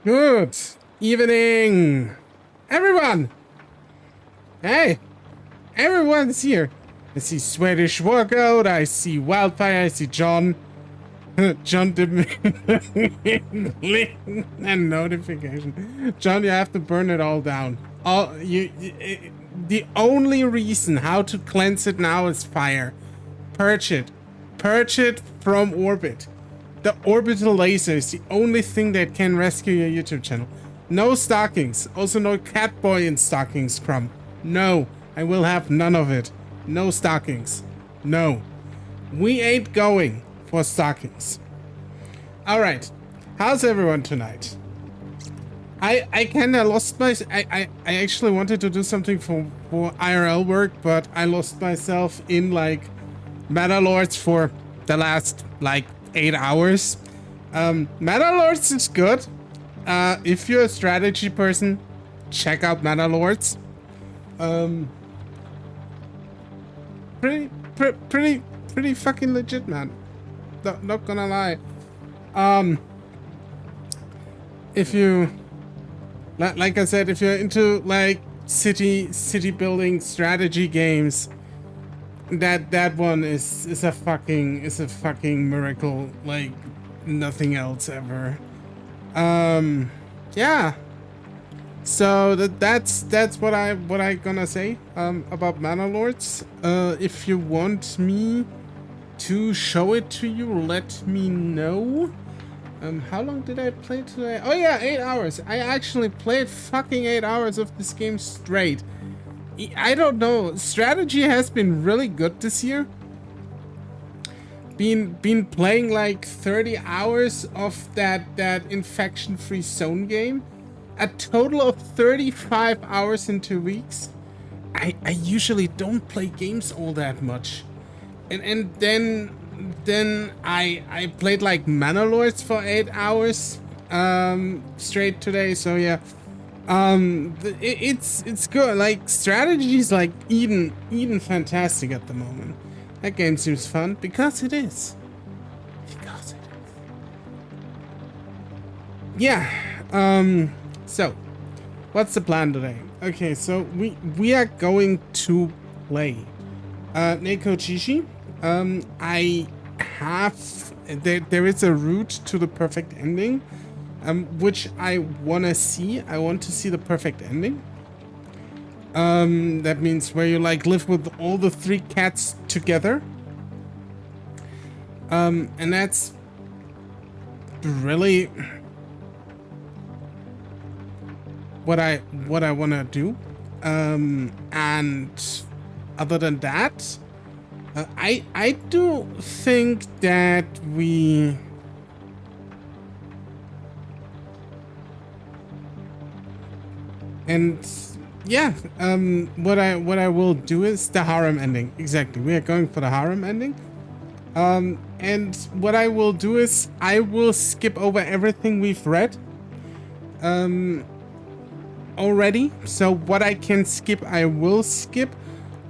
Good evening, everyone. Hey, everyone's here. I see Swedish Workout, I see Wildfire, I see John. John did me a notification. John, you have to burn it all down. The only reason how to cleanse it now is fire. Purge it. Purge it from orbit. The orbital laser is the only thing that can rescue your YouTube channel. No stockings. Also no Catboy in stockings, Crumb. No, I will have none of it. No stockings. No. We ain't going for stockings. Alright. How's everyone tonight? I kinda lost my... I actually wanted to do something for IRL work, but I lost myself in, like, Metalords for the last, like, 8 hours. Metalords is good. If you're a strategy person, check out Metalords. Pretty fucking legit, man. Not gonna lie. If you, like I said, if you're into like city building strategy games, that one is a fucking miracle like nothing else ever. Yeah. So that's what I gonna say about Mana Lords. If you want me to show it to you, let me know. How long did I play today? Oh yeah, 8 hours. I actually played fucking 8 hours of this game straight. I don't know. Strategy has been really good this year. Been playing like 30 hours of that infection-free zone game. A total of 35 hours in 2 weeks. I usually don't play games all that much. And then I played like Mana Lords for 8 hours straight today. So yeah. It's good. Like strategy is like eating fantastic at the moment. That game seems fun because it is. Because it is. Yeah. So what's the plan today? Okay, so we are going to play Nekojishi. I have there is a route to the perfect ending. Which I wanna see. I want to see the perfect ending. That means where you like live with all the 3 cats together. And that's really what I wanna do. And other than that, I do think that we. And yeah, what I will do is the harem ending. Exactly, we are going for the harem ending. And what I will do is I will skip over everything we've read already. So what I can skip, I will skip.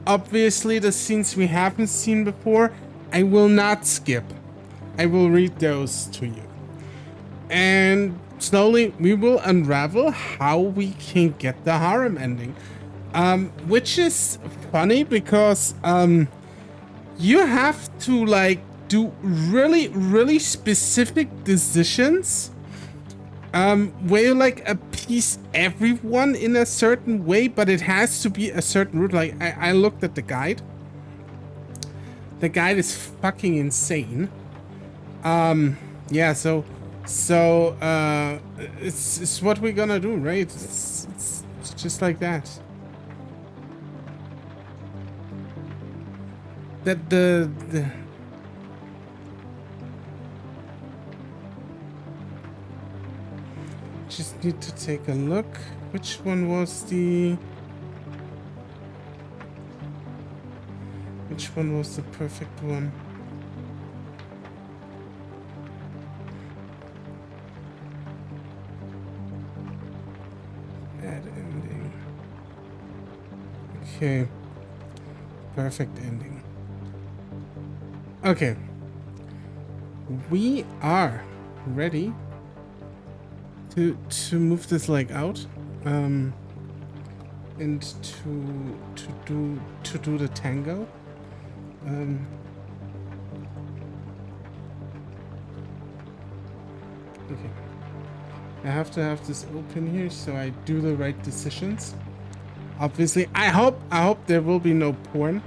Obviously, the scenes we haven't seen before, I will not skip. I will read those to you. And slowly we will unravel how we can get the harem ending, which is funny because you have to like do really specific decisions where you like appease everyone in a certain way, but it has to be a certain route. Like I looked at the guide. The guide is fucking insane. Yeah, so it's what we're gonna do, right? It's just like that. That the just need to take a look. Which one was the perfect one? Okay, perfect ending. Okay, we are ready to move this leg out, and to do the tango. Okay. I have to have this open here so I do the right decisions. Obviously, I hope there will be no porn.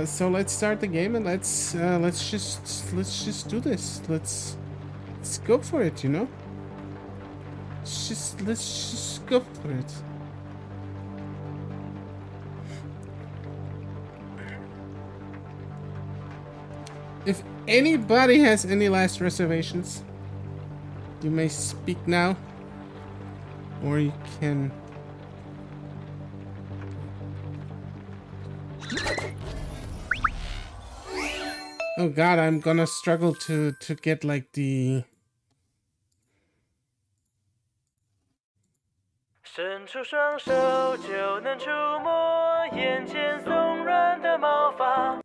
So let's start the game and let's just do this. Let's go for it, you know? Let's just go for it. If anybody has any last reservations, you may speak now, or you can... Oh god, I'm gonna struggle to get like the... 伸出双手就能触摸眼前松软的毛发。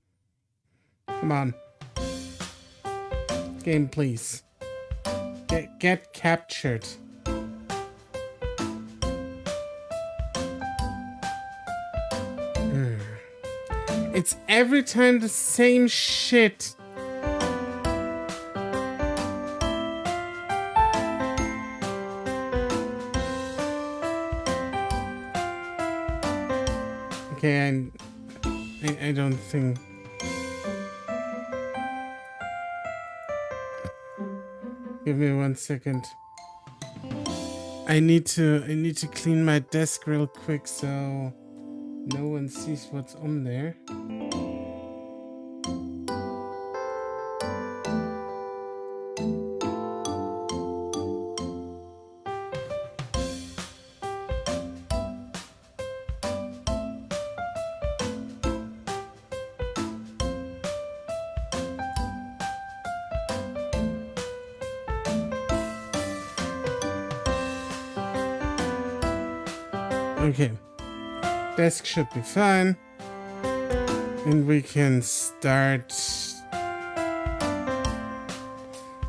Come on. Game, please. Get captured. It's every time the same shit. Okay, I don't think... Give me 1 second. I need to clean my desk real quick so no one sees what's on there. Okay, desk should be fine, and we can start,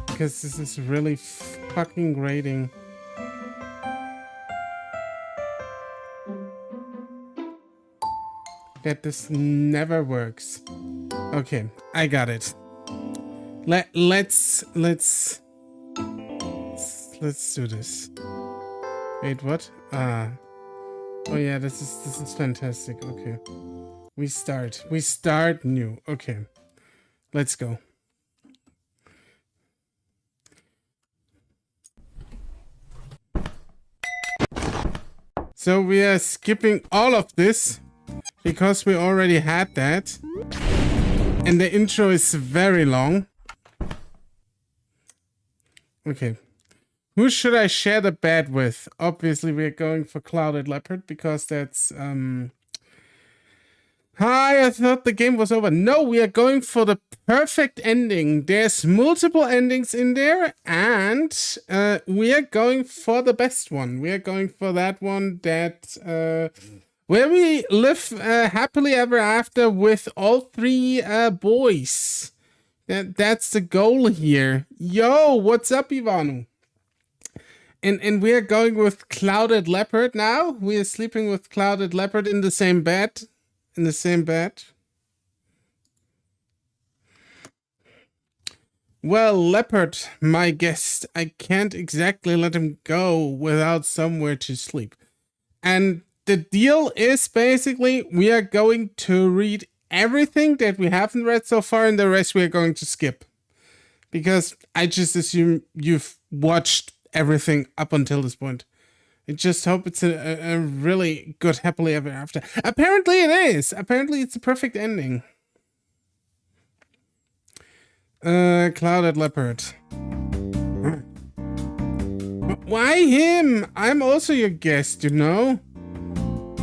because this is really fucking grating. That this never works. Okay, I got it. Let's do this. Wait, what? Oh yeah, this is fantastic. Okay. We start new. Okay. Let's go. So we are skipping all of this because we already had that. And the intro is very long. Okay. Who should I share the bed with? Obviously, we're going for Clouded Leopard because that's, Hi, I thought the game was over. No, we are going for the perfect ending. There's multiple endings in there, and we are going for the best one. We are going for that one that, where we live happily ever after with all three boys. That's the goal here. Yo, what's up, Ivanu? And we are going with Clouded Leopard now. We are sleeping with Clouded Leopard in the same bed. In the same bed. Well, Leopard, my guest, I can't exactly let him go without somewhere to sleep. And the deal is basically we are going to read everything that we haven't read so far, and the rest we are going to skip. Because I just assume you've watched everything up until this point. I just hope it's a really good happily ever after. Apparently it is. Apparently it's a perfect ending. Clouded Leopard. Why him? I'm also your guest, you know?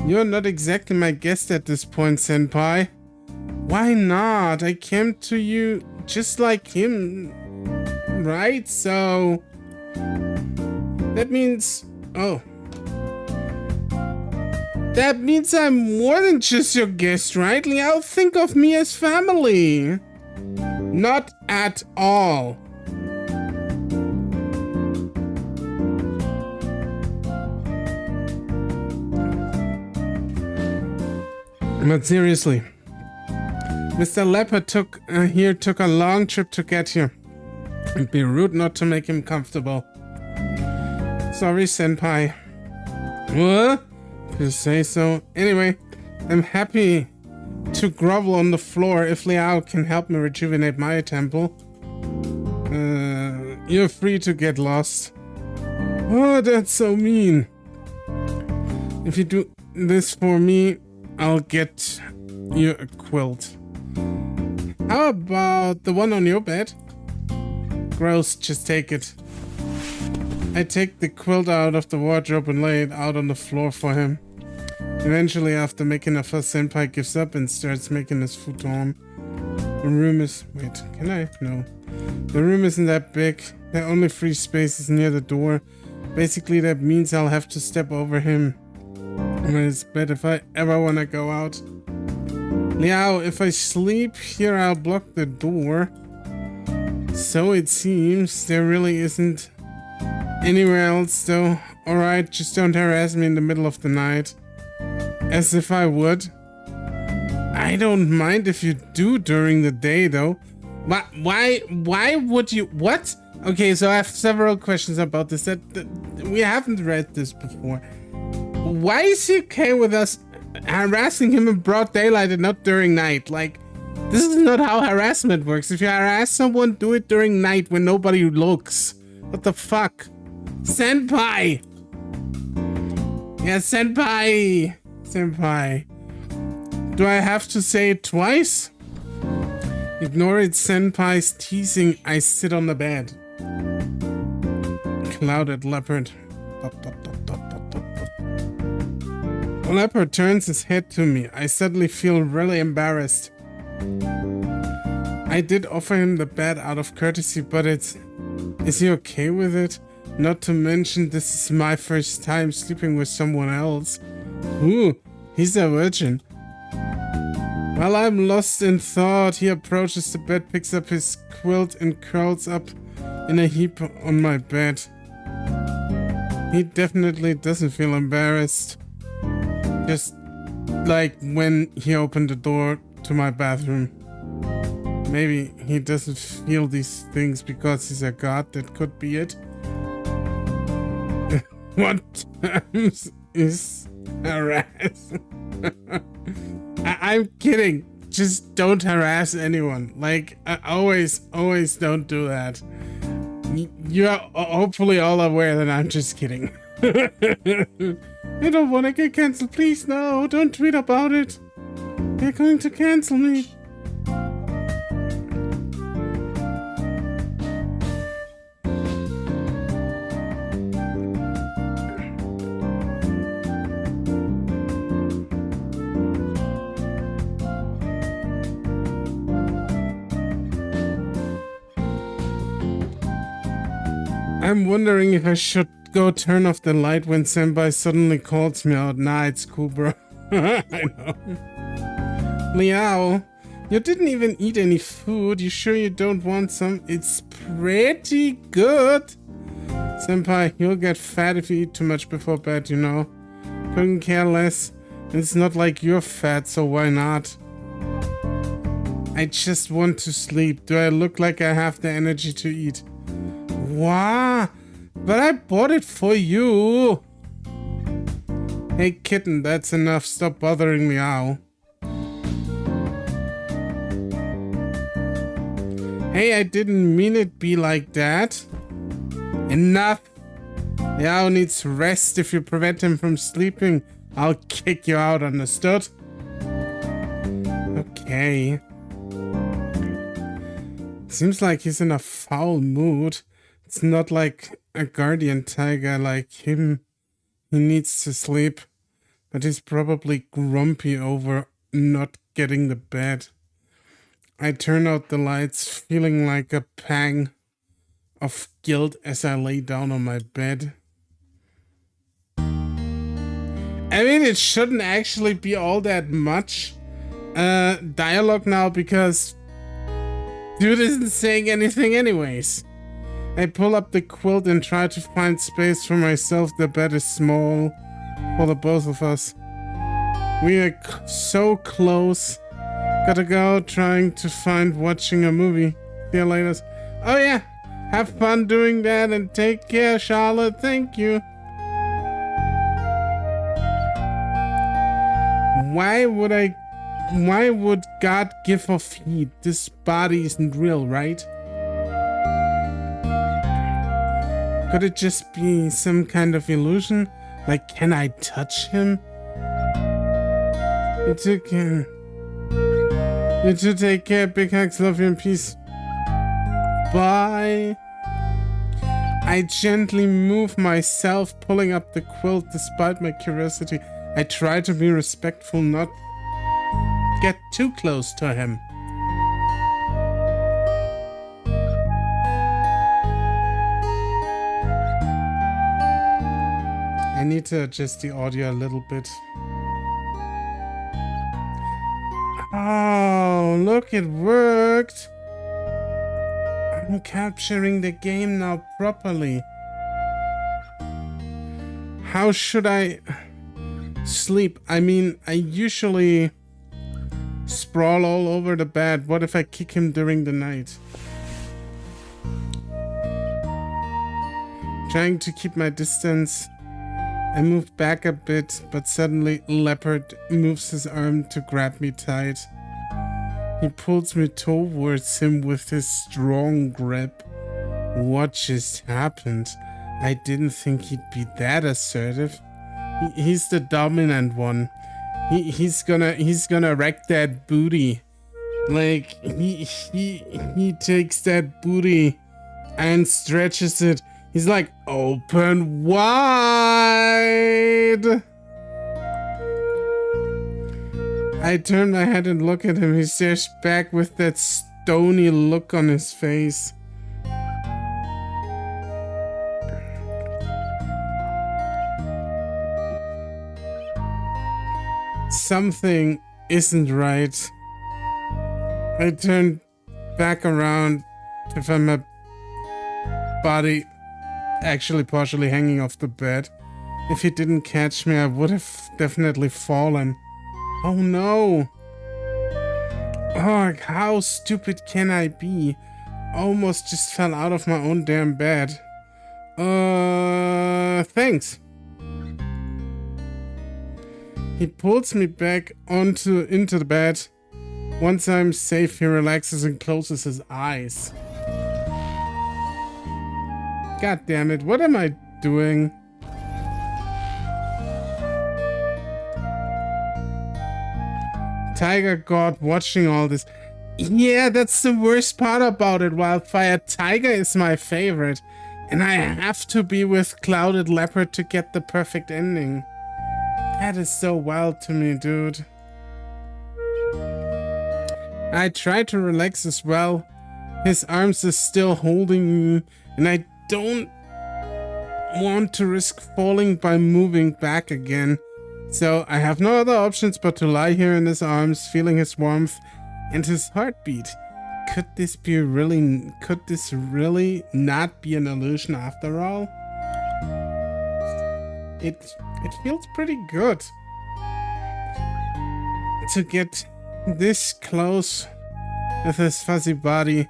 You're not exactly my guest at this point, senpai. Why not? I came to you just like him, right? So... that means... oh. That means I'm more than just your guest, right? Liao, think of me as family. Not at all. But seriously, Mr. Leopard took a long trip to get here. It'd be rude not to make him comfortable. Sorry, senpai. What? If you say so. Anyway, I'm happy to grovel on the floor if Liao can help me rejuvenate my temple. You're free to get lost. Oh, that's so mean. If you do this for me, I'll get you a quilt. How about the one on your bed? Gross, just take it. I take the quilt out of the wardrobe and lay it out on the floor for him. Eventually, after making a fuss, Senpai gives up and starts making his futon. The room is... Wait, can I? No. The room isn't that big. There are only 3 spaces near the door. Basically, that means I'll have to step over him in his bed if I ever want to go out. Liao, if I sleep here, I'll block the door. So it seems there really isn't anywhere else, though. Alright, just don't harass me in the middle of the night. As if I would. I don't mind if you do during the day, though. Why would you... What? Okay, so I have several questions about this. That we haven't read this before. Why is he okay with us harassing him in broad daylight and not during night? Like, this is not how harassment works. If you harass someone, do it during night when nobody looks. What the fuck? Senpai! Yeah, senpai! Senpai. Do I have to say it twice? Ignore it, senpai's teasing. I sit on the bed. Clouded leopard. The leopard turns his head to me. I suddenly feel really embarrassed. I did offer him the bed out of courtesy, but is he okay with it? Not to mention, this is my first time sleeping with someone else. Ooh, he's a virgin. While I'm lost in thought, he approaches the bed, picks up his quilt and curls up in a heap on my bed. He definitely doesn't feel embarrassed. Just like when he opened the door to my bathroom. Maybe he doesn't feel these things because he's a god. That could be it. What times is harass? I'm kidding. Just don't harass anyone. Like, always don't do that. You are hopefully all aware that I'm just kidding. I don't want to get cancelled. Please, no. Don't tweet about it. They're going to cancel me. I'm wondering if I should go turn off the light when Senpai suddenly calls me out. Nah, it's cool, bro. I know. Liao, you didn't even eat any food. You sure you don't want some? It's pretty good. Senpai, you'll get fat if you eat too much before bed, you know. Couldn't care less. It's not like you're fat, so why not? I just want to sleep. Do I look like I have the energy to eat? Wow, but I bought it for you. Hey kitten, that's enough. Stop bothering me, ow. Hey, I didn't mean it be like that. Enough. Liao needs rest. If you prevent him from sleeping, I'll kick you out, understood? Okay. Seems like he's in a foul mood. It's not like a guardian tiger like him. He needs to sleep, but he's probably grumpy over not getting the bed. I turn out the lights, feeling like a pang of guilt as I lay down on my bed. I mean, it shouldn't actually be all that much dialogue now because dude isn't saying anything anyways. I pull up the quilt and try to find space for myself. The bed is small for the both of us. We are so close. Gotta go, trying to find watching a movie. See you later. Oh yeah, have fun doing that and take care, Charlotte. Thank you. Why would God give off heat? This body isn't real, right? Could it just be some kind of illusion? Like, can I touch him? You too can. You too, take care. Big hugs, love you, and peace. Bye. I gently move myself, pulling up the quilt despite my curiosity. I try to be respectful, not get too close to him. I need to adjust the audio a little bit. Oh, look, it worked. I'm capturing the game now properly. How should I sleep? I mean, I usually sprawl all over the bed. What if I kick him during the night? Trying to keep my distance, I move back a bit, but suddenly Leopard moves his arm to grab me tight. He pulls me towards him with his strong grip. What just happened? I didn't think he'd be that assertive. He's the dominant one. He's gonna wreck that booty. Like he takes that booty and stretches it. He's like, open wide. I turn my head and look at him. He stares back with that stony look on his face. Something isn't right. I turn back around to find my body actually partially hanging off the bed. If he didn't catch me, I would have definitely fallen. Oh no! Oh, how stupid can I be? Almost just fell out of my own damn bed. Thanks. He pulls me back into the bed. Once I'm safe, he relaxes and closes his eyes. God damn it, what am I doing? Tiger God watching all this. Yeah, that's the worst part about it, Wildfire. Tiger is my favorite. And I have to be with Clouded Leopard to get the perfect ending. That is so wild to me, dude. I try to relax as well. His arms are still holding me, and I don't want to risk falling by moving back again. So I have no other options but to lie here in his arms, feeling his warmth and his heartbeat. Could this really not be an illusion after all? It feels pretty good to get this close with his fuzzy body,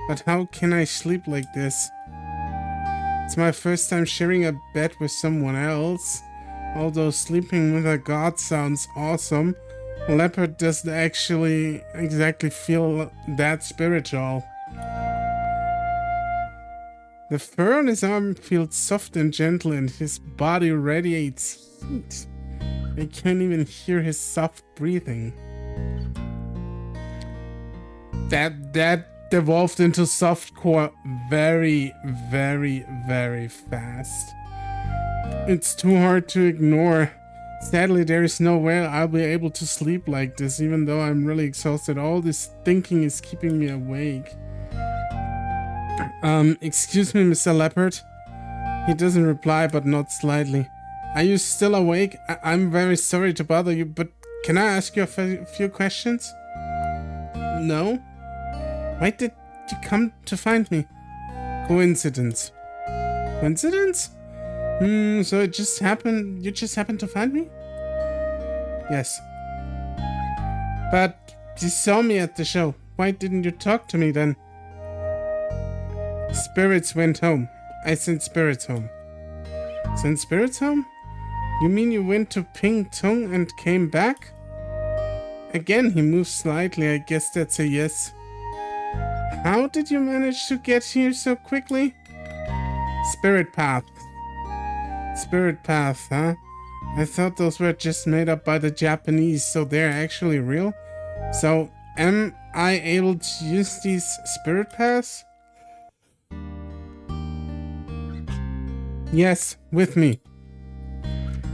but how can I sleep like this? It's my first time sharing a bed with someone else. Although sleeping with a god sounds awesome, Leopard doesn't actually exactly feel that spiritual. The fur on his arm feels soft and gentle, and his body radiates heat. I can't even hear his soft breathing. That devolved into softcore very, very, very fast. It's too hard to ignore. Sadly, there is no way I'll be able to sleep like this, even though I'm really exhausted. All this thinking is keeping me awake. Excuse me, Mr. Leopard. He doesn't reply, but nods slightly. Are you still awake? I'm very sorry to bother you, but can I ask you a few questions? No? Why did you come to find me? Coincidence. Coincidence? So it just happened, you just happened to find me? Yes. But you saw me at the show. Why didn't you talk to me then? Spirits went home. I sent spirits home. Sent spirits home? You mean you went to Ping Tung and came back? Again, he moves slightly. I guess that's a yes. How did you manage to get here so quickly? Spirit path. Spirit path, huh? I thought those were just made up by the Japanese, so they're actually real? So, am I able to use these spirit paths? Yes, with me.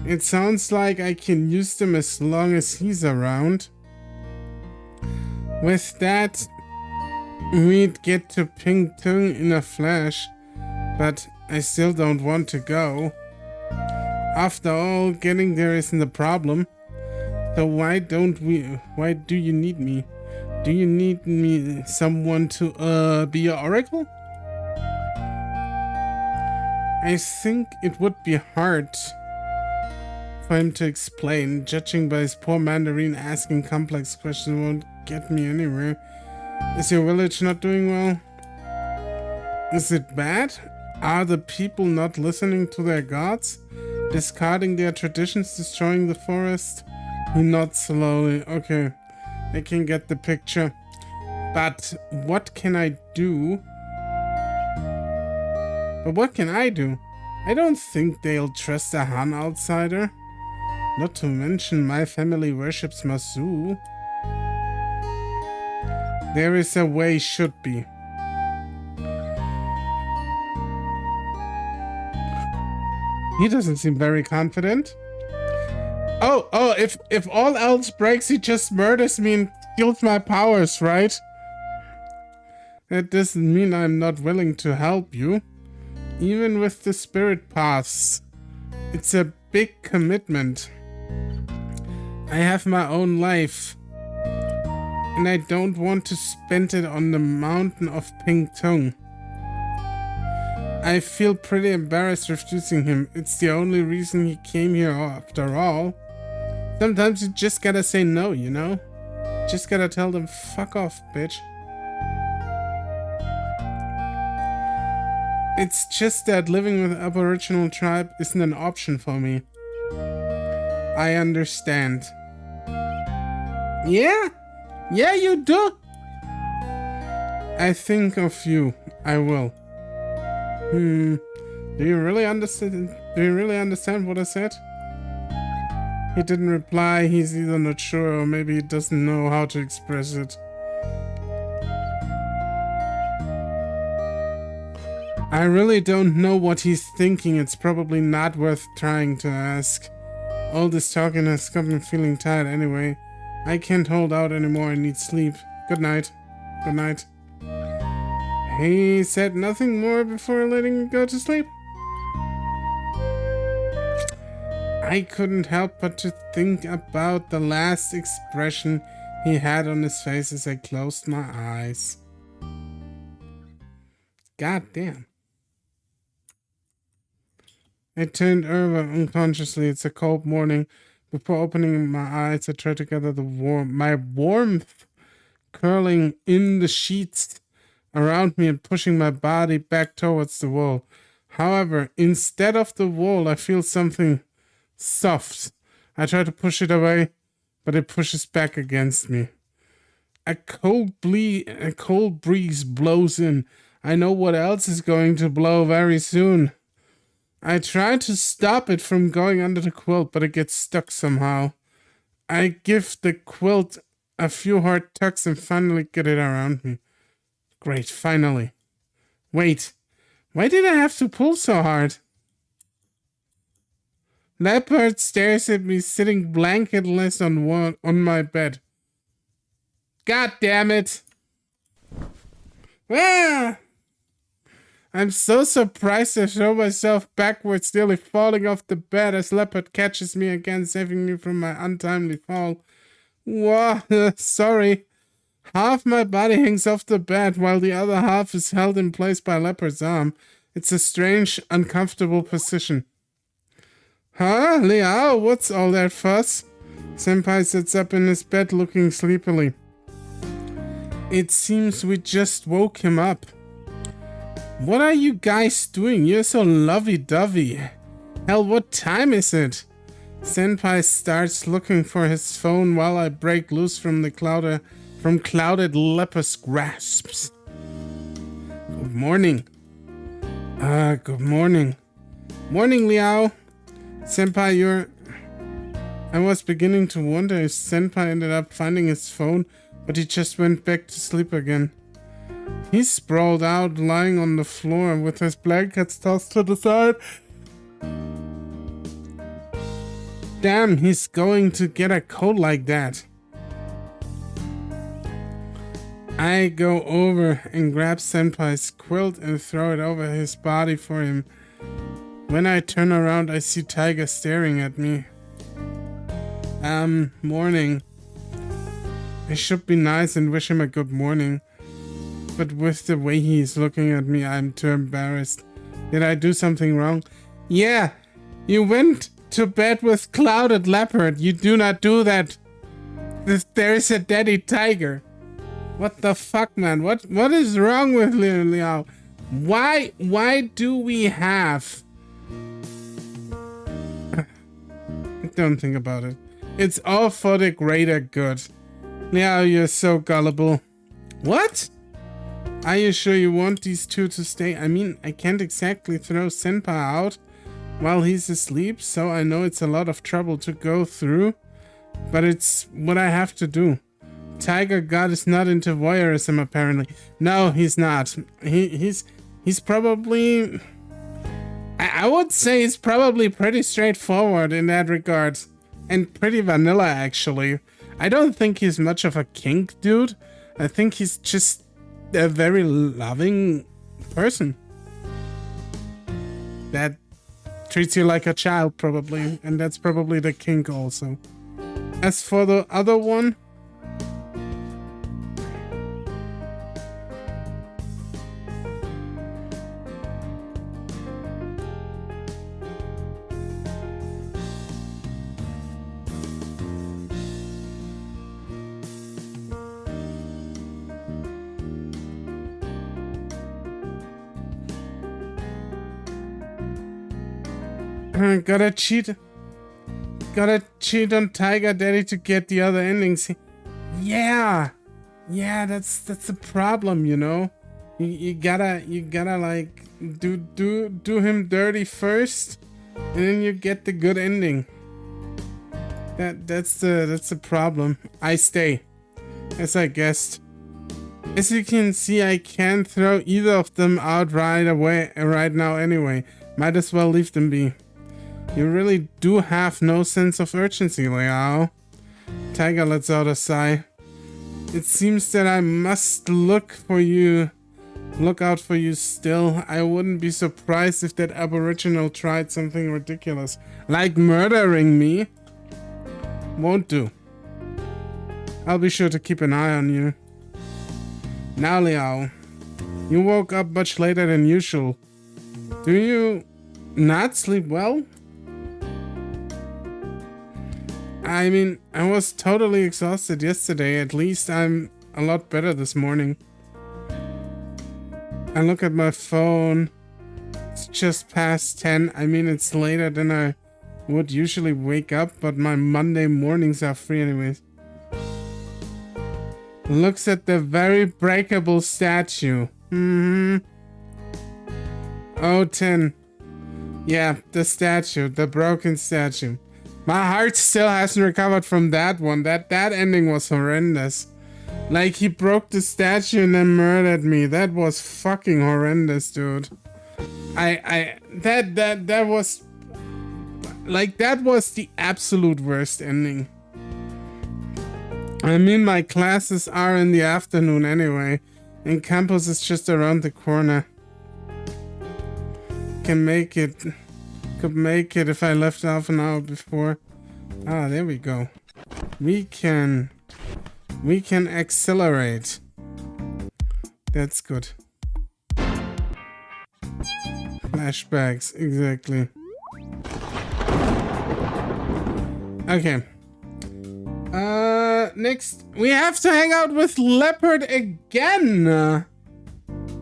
It sounds like I can use them as long as he's around. With that, we'd get to Ping Tung in a flash, but I still don't want to go. After all, getting there isn't a problem. So why do you need me? Do you need me, someone to be your oracle? I think it would be hard for him to explain. Judging by his poor Mandarin, asking complex questions won't get me anywhere. Is your village not doing well? Is it bad? Are the people not listening to their gods? Discarding their traditions, destroying the forest? He nods slowly. Okay, I can get the picture. But what can I do? But what can I do? I don't think they'll trust a Han outsider. Not to mention my family worships Masu. There is a way, should be. He doesn't seem very confident. Oh, if all else breaks, he just murders me and steals my powers, right? That doesn't mean I'm not willing to help you. Even with the spirit paths, it's a big commitment. I have my own life, and I don't want to spend it on the mountain of Ping Tung. I feel pretty embarrassed refusing him. It's the only reason he came here after all. Sometimes you just gotta say no, you know? Just gotta tell them, fuck off, bitch. It's just that living with an Aboriginal tribe isn't an option for me. I understand. Yeah? Yeah, you do? I think of you. I will. Do you really understand? Do you really understand what I said? He didn't reply. He's either not sure or maybe he doesn't know how to express it. I really don't know what he's thinking. It's probably not worth trying to ask. All this talking has got me feeling tired anyway. I can't hold out anymore. I need sleep. Good night. Good night. He said nothing more before letting me go to sleep. I couldn't help but to think about the last expression he had on his face as I closed my eyes. God damn. I turned over unconsciously. It's a cold morning. Before opening my eyes, I tried to gather my warmth curling in the sheets around me and pushing my body back towards the wall. However, instead of the wall, I feel something soft. I try to push it away, but it pushes back against me. A cold breeze blows in. I know what else is going to blow very soon. I try to stop it from going under the quilt, but it gets stuck somehow. I give the quilt a few hard tugs and finally get it around me. Great, finally. Wait, why did I have to pull so hard? Leopard stares at me sitting blanketless on my bed. God damn it! Ah! I'm so surprised I throw myself backwards, nearly falling off the bed as Leopard catches me again, saving me from my untimely fall. Whoa, sorry. Half my body hangs off the bed while the other half is held in place by Leopard's arm. It's a strange, uncomfortable position. Huh, Liao? What's all that fuss? Senpai sits up in his bed looking sleepily. It seems we just woke him up. What are you guys doing? You're so lovey-dovey. Hell, what time is it? Senpai starts looking for his phone while I break loose from clouded leper's grasps. Good morning. Good morning. Morning, Liao. Senpai, I was beginning to wonder if Senpai ended up finding his phone, but he just went back to sleep again. He's sprawled out, lying on the floor with his blankets tossed to the side. Damn, he's going to get a cold like that. I go over and grab Senpai's quilt and throw it over his body for him. When I turn around, I see Tiger staring at me. Morning. I should be nice and wish him a good morning. But with the way he's looking at me, I'm too embarrassed. Did I do something wrong? Yeah, you went to bed with Clouded Leopard. You do not do that. There is a daddy tiger. What the fuck, man? What is wrong with Liao? Why do we have... Don't think about it. It's all for the greater good. Liao, you're so gullible. What? Are you sure you want these two to stay? I mean, I can't exactly throw Senpai out while he's asleep, so I know it's a lot of trouble to go through, but it's what I have to do. Tiger God is not into voyeurism, apparently. No, he's not. He's probably... I would say he's probably pretty straightforward in that regard. And pretty vanilla, actually. I don't think he's much of a kink dude. I think he's just a very loving person. That treats you like a child, probably. And that's probably the kink also. As for the other one... Gotta cheat on Tiger Daddy to get the other endings. Yeah, that's the problem, you know. You gotta like do him dirty first, and then you get the good ending. That's the problem. I stay, as I guessed. As you can see, I can't throw either of them out right now anyway. Might as well leave them be. You really do have no sense of urgency, Liao. Tiger lets out a sigh. It seems that I must look out for you still. I wouldn't be surprised if that aboriginal tried something ridiculous, like murdering me. Won't do. I'll be sure to keep an eye on you. Now, Liao, you woke up much later than usual. Do you not sleep well? I mean, I was totally exhausted yesterday. At least I'm a lot better this morning. I look at my phone. It's just past 10. I mean, it's later than I would usually wake up, but my Monday mornings are free anyways. Looks at the very breakable statue. Oh, 10. Yeah, the statue. The broken statue. My heart still hasn't recovered from that one. That ending was horrendous. Like, he broke the statue and then murdered me. That was fucking horrendous, dude. That was... Like, that was the absolute worst ending. I mean, my classes are in the afternoon anyway. And campus is just around the corner. Could make it if I left half an hour before. Ah, there we go. We can accelerate. That's good. Flashbacks, exactly. Okay. Next, we have to hang out with Leopard again.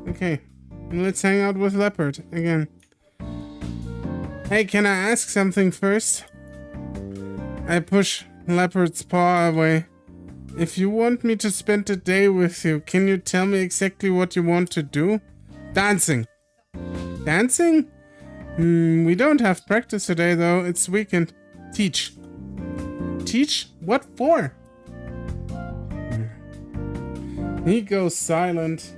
Okay, let's hang out with Leopard again. Hey, can I ask something first? I push Leopard's paw away. If you want me to spend the day with you, can you tell me exactly what you want to do? Dancing. Dancing? We don't have practice today though, it's weekend. Teach. Teach? What for? He goes silent.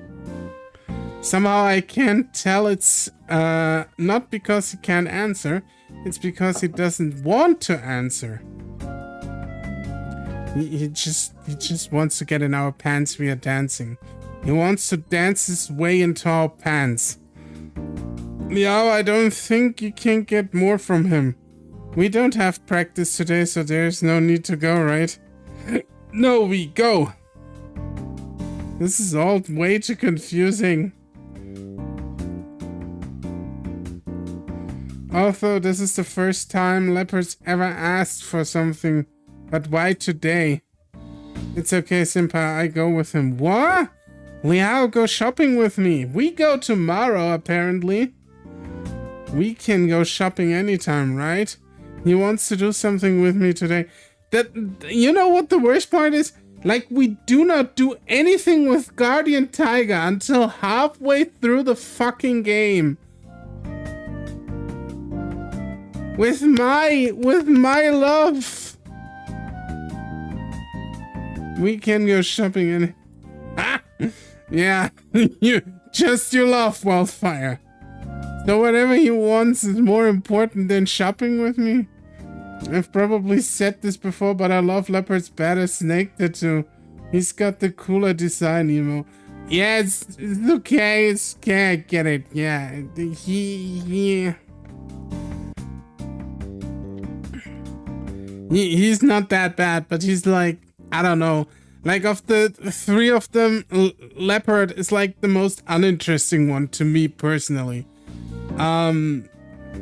Somehow I can't tell it's not because he can't answer, it's because he doesn't want to answer. He just wants to get in our pants via dancing. He wants to dance his way into our pants. Meow, I don't think you can get more from him. We don't have practice today, so there's no need to go, right? No, we go! This is all way too confusing. Although this is the first time Leopard's ever asked for something, but why today? It's okay, Senpai, I go with him. What? Liao, go shopping with me. We go tomorrow, apparently. We can go shopping anytime, right? He wants to do something with me today. You know what the worst part is? Like, we do not do anything with Guardian Tiger until halfway through the fucking game. With my love. We can go shopping and... Ah! Yeah, you love Wildfire. So whatever he wants is more important than shopping with me? I've probably said this before, but I love Leopard's better snake tattoo. He's got the cooler design, emo. Yeah, it's okay, it's okay, I get it. Yeah, he's not that bad, but he's like, I don't know. Like, of the three of them, Leopard is like the most uninteresting one to me personally.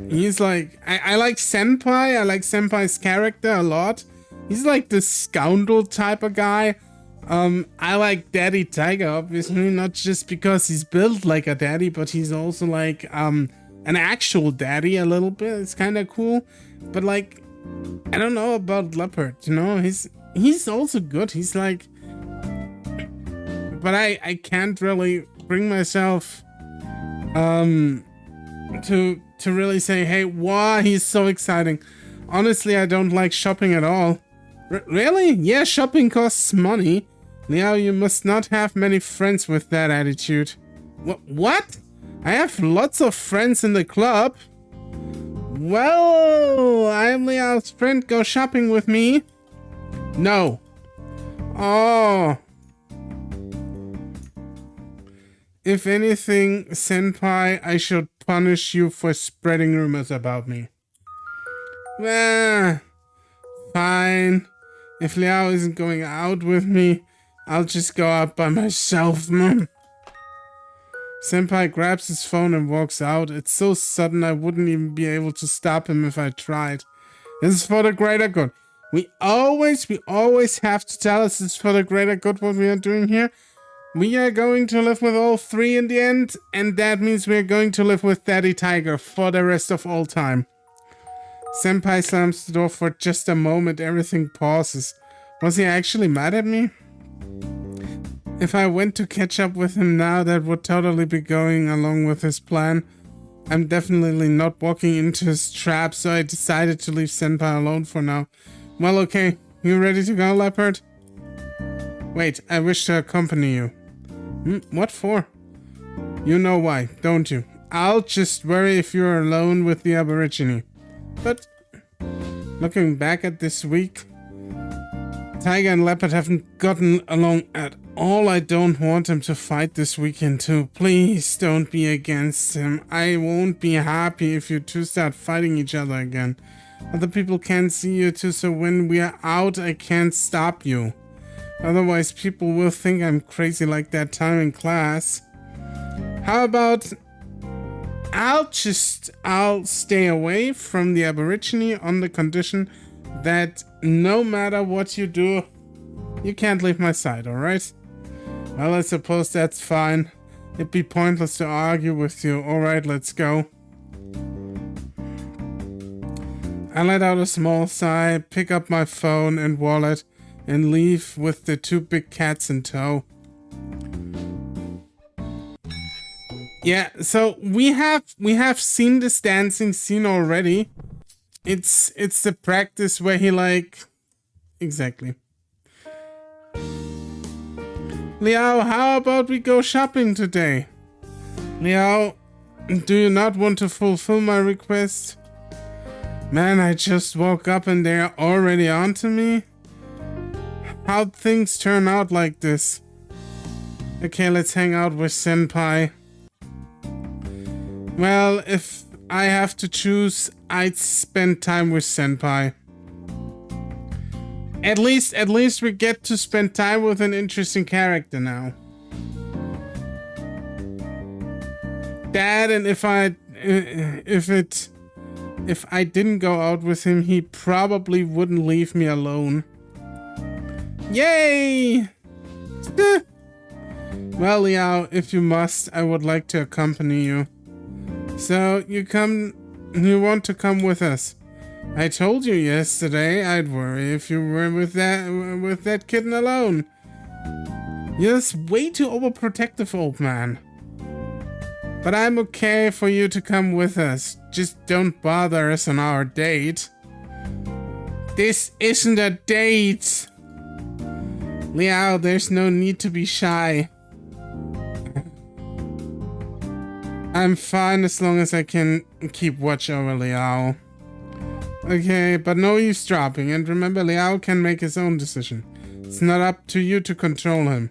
He's like, I like Senpai. I like Senpai's character a lot. He's like the scoundrel type of guy. I like Daddy Tiger, obviously, not just because he's built like a daddy, but he's also like, an actual daddy a little bit. It's kind of cool. But like, I don't know about Leopard, you know? He's also good. He's like, but I can't really bring myself, to really say, hey, wow, he's so exciting. Honestly, I don't like shopping at all. Really? Yeah, shopping costs money. Liao, you must not have many friends with that attitude. What? I have lots of friends in the club. Well, I'm Liao's friend. Go shopping with me. No. Oh. If anything, Senpai, I should punish you for spreading rumors about me. Fine. If Liao isn't going out with me, I'll just go out by myself. Senpai grabs his phone and walks out. It's so sudden I wouldn't even be able to stop him if I tried. This is for the greater good. We always have to tell us it's for the greater good what we are doing here. We are going to live with all three in the end, and that means we are going to live with Daddy Tiger for the rest of all time. Senpai slams the door for just a moment. Everything pauses. Was he actually mad at me? If I went to catch up with him now, that would totally be going along with his plan. I'm definitely not walking into his trap, so I decided to leave Senpai alone for now. Well, okay. You ready to go, Leopard? Wait, I wish to accompany you. What for? You know why, don't you? I'll just worry if you're alone with the Aborigine. But, looking back at this week, Tiger and Leopard haven't gotten along at all. I don't want him to fight this weekend too. Please don't be against him. I won't be happy if you two start fighting each other again. Other people can't see you two, so when we are out, I can't stop you. Otherwise, people will think I'm crazy like that time in class. How about I'll stay away from the Aborigine on the condition that no matter what you do, you can't leave my side, alright? Well, I suppose that's fine. It'd be pointless to argue with you. Alright, let's go. I let out a small sigh, pick up my phone and wallet, and leave with the 2 big cats in tow. Yeah, so we have seen this dancing scene already. It's the practice where he like... Exactly. Liao, how about we go shopping today? Liao, do you not want to fulfill my request? Man, I just woke up and they're already on to me? How'd things turn out like this? Okay, let's hang out with Senpai. Well, if I have to choose, I'd spend time with Senpai. At least we get to spend time with an interesting character now. Dad, and if I didn't go out with him, he probably wouldn't leave me alone. Yay! Well, Liao, if you must, I would like to accompany you. So, you want to come with us? I told you yesterday I'd worry if you were with that kitten alone. You're just way too overprotective, old man. But I'm okay for you to come with us. Just don't bother us on our date. This isn't a date! Liao, there's no need to be shy. I'm fine as long as I can keep watch over Liao. Okay, but no eavesdropping, and remember Liao can make his own decision. It's not up to you to control him.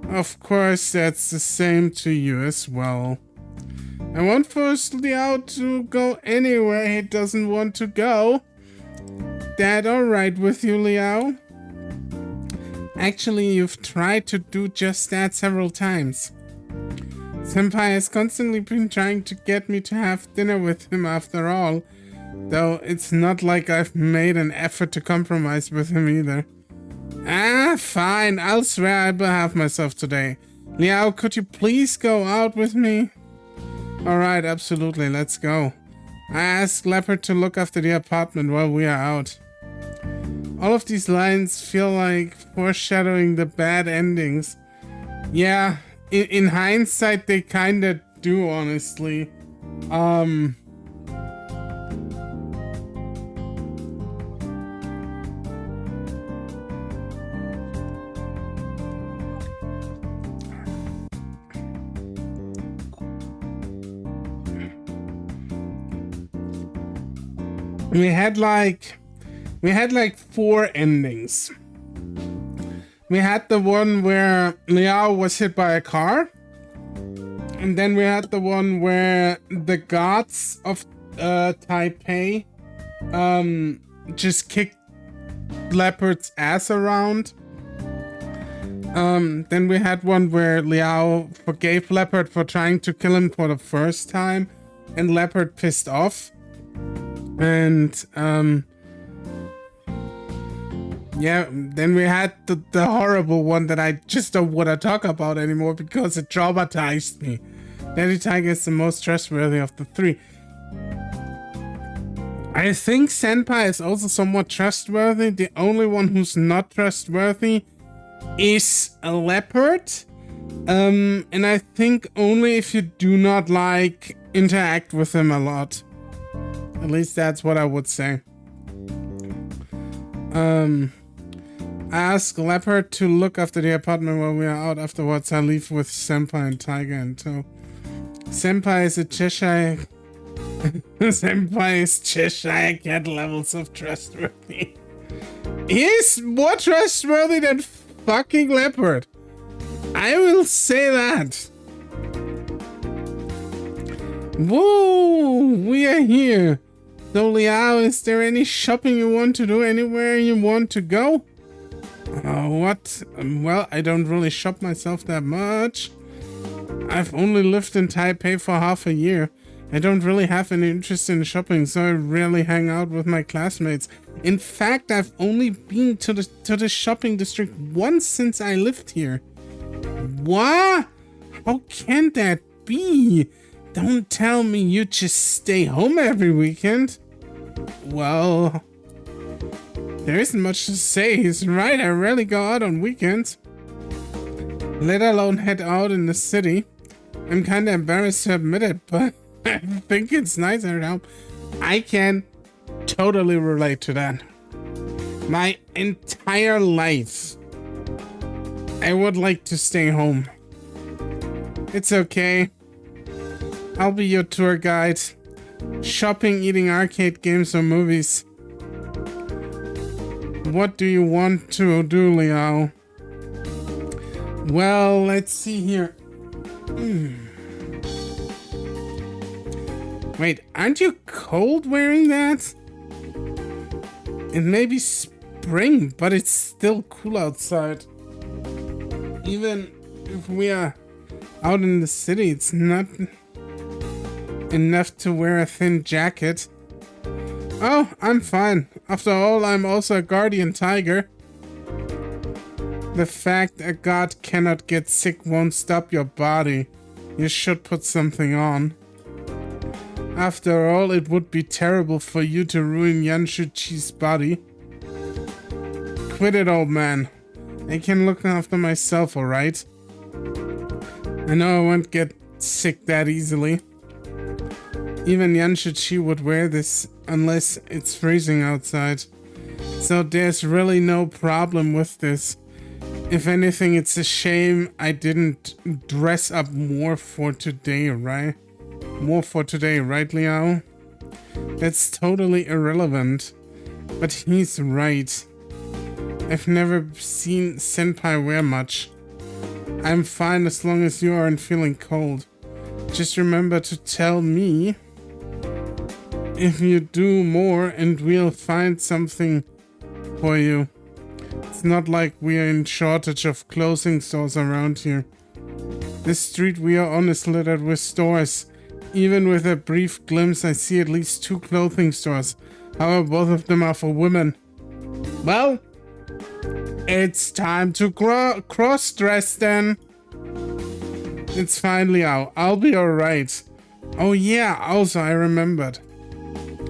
Of course, that's the same to you as well. I won't force Liao to go anywhere he doesn't want to go. That alright with you, Liao? Actually, you've tried to do just that several times. Senpai has constantly been trying to get me to have dinner with him after all, though it's not like I've made an effort to compromise with him either. Ah, fine, I'll swear I behave myself today. Liao, could you please go out with me? Alright, absolutely, let's go. I asked Leopard to look after the apartment while we are out. All of these lines feel like foreshadowing the bad endings. Yeah, in hindsight, they kinda do, honestly. We had like 4 endings. We had the one where Liao was hit by a car. And then we had the one where the gods of Taipei just kicked Leopard's ass around. Then we had one where Liao forgave Leopard for trying to kill him for the first time, and Leopard pissed off. And yeah, then we had the horrible one that I just don't want to talk about anymore because it traumatized me. Daddy Tiger is the most trustworthy of the 3. I think Senpai is also somewhat trustworthy. The only one who's not trustworthy is a Leopard. And I think only if you do not like interact with him a lot. At least that's what I would say. I ask Leopard to look after the apartment while we are out. Afterwards, I leave with Senpai and Tiger in tow. Senpai is a Cheshire... Senpai is Cheshire Cat levels of trustworthy. He's more trustworthy than fucking Leopard. I will say that. Whoa, we are here. So Liao, is there any shopping you want to do? Anywhere you want to go? What? Well, I don't really shop myself that much. I've only lived in Taipei for half a year. I don't really have any interest in shopping, so I rarely hang out with my classmates. In fact, I've only been to the shopping district once since I lived here. What? How can that be? Don't tell me you just stay home every weekend. Well, there isn't much to say. He's right, I rarely go out on weekends. Let alone head out in the city. I'm kinda embarrassed to admit it, but I think it's nicer now. I can totally relate to that. My entire life, I would like to stay home. It's okay. I'll be your tour guide. Shopping, eating arcade games or movies. What do you want to do, Leo? Well, let's see here. Wait, aren't you cold wearing that? It may be spring, but it's still cool outside. Even if we are out in the city, it's not enough to wear a thin jacket. Oh, I'm fine. After all, I'm also a guardian tiger. The fact a god cannot get sick won't stop your body. You should put something on. After all, it would be terrible for you to ruin Yanshuchi's body. Quit it, old man. I can look after myself, alright? I know I won't get sick that easily. Even Yanshuchi would wear this unless it's freezing outside. So there's really no problem with this. If anything, it's a shame I didn't dress up more for today, right? More for today, right, Leo? That's totally irrelevant. But he's right. I've never seen Senpai wear much. I'm fine as long as you aren't feeling cold. Just remember to tell me if you do more and we'll find something for you. It's not like we're in shortage of clothing stores around here. This street we are on is littered with stores. Even with a brief glimpse, I see at least 2 clothing stores. However, both of them are for women. Well, it's time to cross-dress then. It's finally out. I'll be alright. Oh yeah, also I remembered.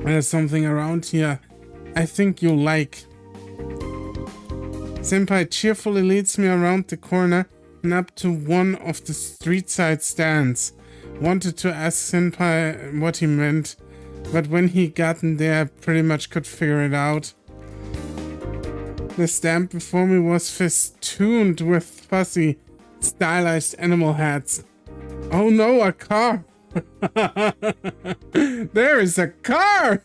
There's something around here I think you'll like. Senpai cheerfully leads me around the corner and up to one of the street side stands. Wanted to ask Senpai what he meant, but when he gotten there I pretty much could figure it out. The stand before me was festooned with fuzzy, stylized animal heads. Oh no, a car! There is a car!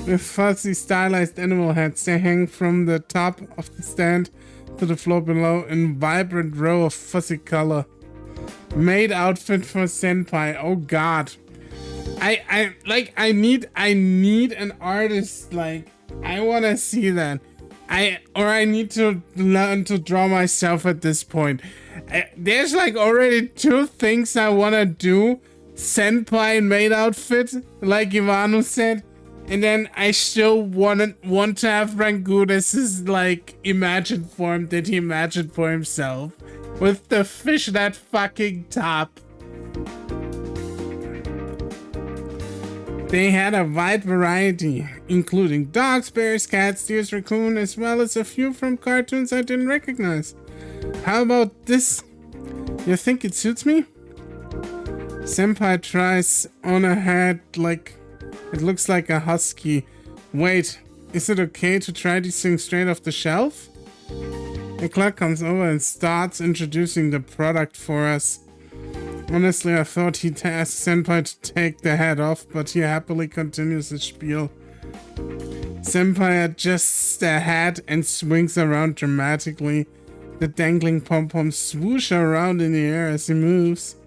With fuzzy, stylized animal heads, they hang from the top of the stand to the floor below in vibrant row of fuzzy color. Made outfit for Senpai. Oh god. I need an artist. Like, I wanna see that. I need to learn to draw myself at this point. There's like already 2 things I wanna do. Senpai made outfit, like Ivanu said. And then I still want to have Rangudas's like imagined form that he imagined for himself. With the fishnet fucking top. They had a wide variety, including dogs, bears, cats, deers, raccoon, as well as a few from cartoons I didn't recognize. How about this? You think it suits me? Senpai tries on a hat like it looks like a husky. Wait, is it okay to try these things straight off the shelf? The clerk comes over and starts introducing the product for us. Honestly, I thought he'd ask Senpai to take the hat off, but he happily continues his spiel. Senpai adjusts the hat and swings around dramatically. The dangling pom-poms swoosh around in the air as he moves.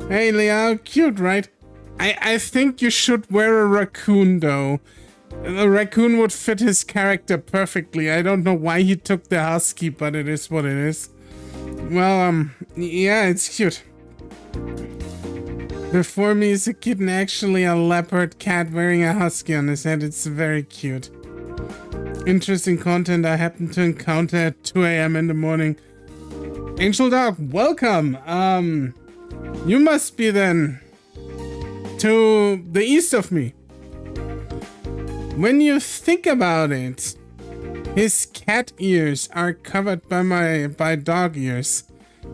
Hey Leo, cute, right? I think you should wear a raccoon though. The raccoon would fit his character perfectly. I don't know why he took the husky, but it is what it is. Well, Yeah, it's cute. Before me is a kitten, actually a leopard cat wearing a husky on his head. It's very cute. Interesting content I happened to encounter at 2 a.m. in the morning. Angel Dog, welcome. You must be then to the east of me. When you think about it, his cat ears are covered by dog ears.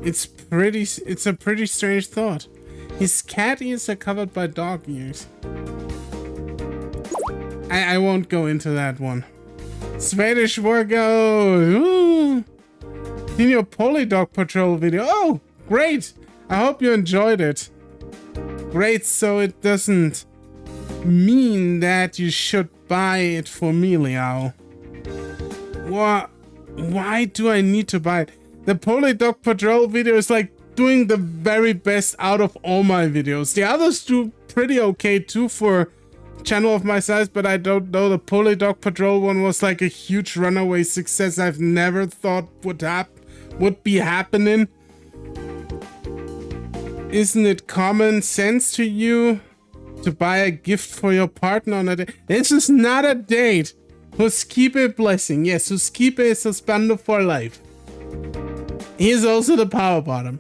It's a pretty strange thought. His cat ears are covered by dog ears. I won't go into that one. Swedish Wargo! Ooh. Seen your Polydog Patrol video. Oh, great! I hope you enjoyed it. Great, so it doesn't mean that you should buy it for me, Liao. Why do I need to buy it? The Polydog Patrol video is like doing the very best out of all my videos. The others do pretty okay too for channel of my size, but I don't know. The Polydog Patrol one was like a huge runaway success I've never thought would be happening. Isn't it common sense to you to buy a gift for your partner on a date? This is not a date. Huskipe blessing. Yes, Huskipe is suspended for life. He's also the power bottom.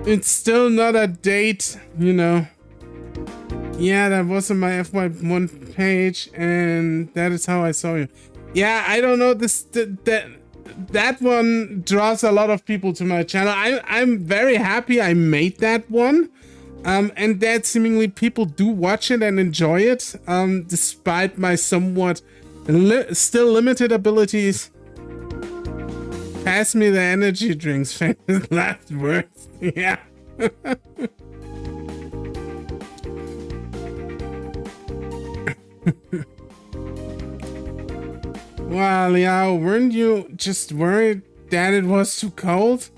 It's still not a date, you know. Yeah, that was on my FY1 page, and that is how I saw you. Yeah, I don't know. That one draws a lot of people to my channel. I'm very happy I made that one. And that seemingly people do watch it and enjoy it, despite my somewhat still limited abilities. Pass me the energy drinks, famous last words. Yeah. Wow, Liao, weren't you just worried that it was too cold?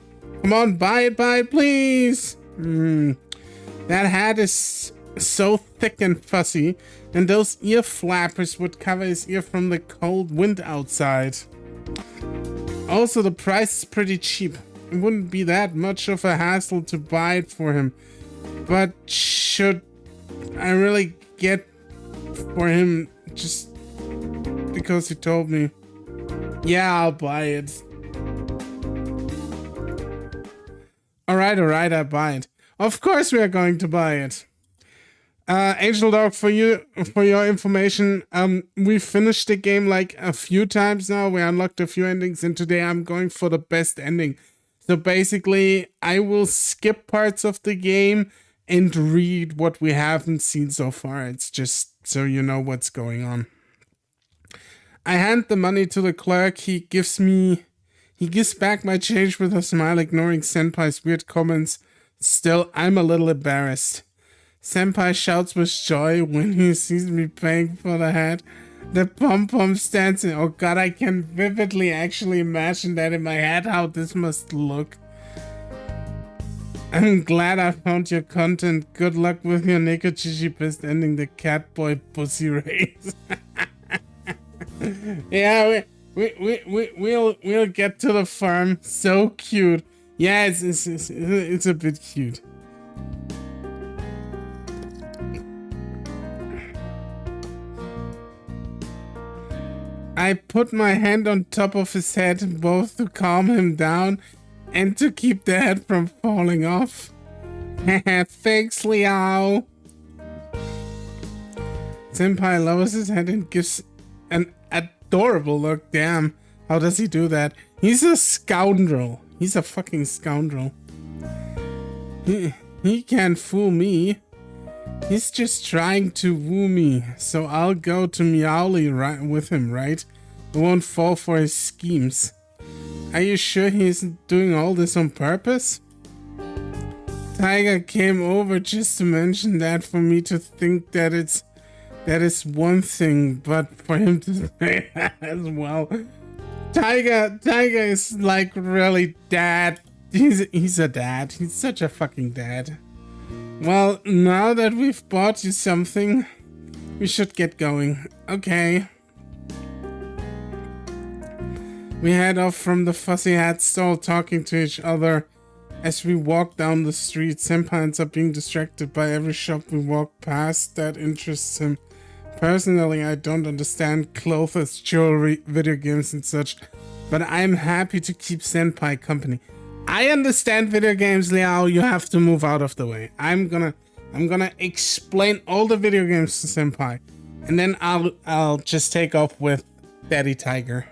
Come on, buy it, please. That hat is so thick and fuzzy, and those ear flappers would cover his ear from the cold wind outside. Also, the price is pretty cheap. It wouldn't be that much of a hassle to buy it for him. But should I really get for him just because he told me? Yeah, I'll buy it. Alright, I buy it. Of course we are going to buy it. Angel Dog, for your information, we finished the game like a few times now. We unlocked a few endings, and today I'm going for the best ending. So basically, I will skip parts of the game and read what we haven't seen so far. It's just so you know what's going on. I hand the money to the clerk. He gives back my change with a smile, ignoring Senpai's weird comments. Still, I'm a little embarrassed. Senpai shouts with joy when he sees me paying for the hat. The pom-poms dancing. Oh god, I can vividly actually imagine that in my head, how this must look. I'm glad I found your content. Good luck with your Nekojishi best ending the Catboy Bussy race. Yeah, we'll get to the farm. So cute. Yeah, it's a bit cute. I put my hand on top of his head, both to calm him down and to keep the head from falling off. Thanks, Liao. Senpai lowers his head and gives an adorable look. Damn, how does he do that? He's a scoundrel. He's a fucking scoundrel. He can't fool me. He's just trying to woo me, so I'll go to Meowly with him, right? I won't fall for his schemes. Are you sure he's doing all this on purpose? Tiger came over just to mention that for me to think that is one thing, but for him to say that as well. Tiger is like really dad. He's a dad. He's such a fucking dad. Well, now that we've bought you something, we should get going. Okay. We head off from the Fussy Hat stall, talking to each other. As we walk down the street, Senpai ends up being distracted by every shop we walk past that interests him. Personally, I don't understand clothes, jewelry, video games and such, but I'm happy to keep Senpai company. I understand video games, Liao. You have to move out of the way. I'm gonna explain all the video games to Senpai, and then I'll just take off with Daddy Tiger.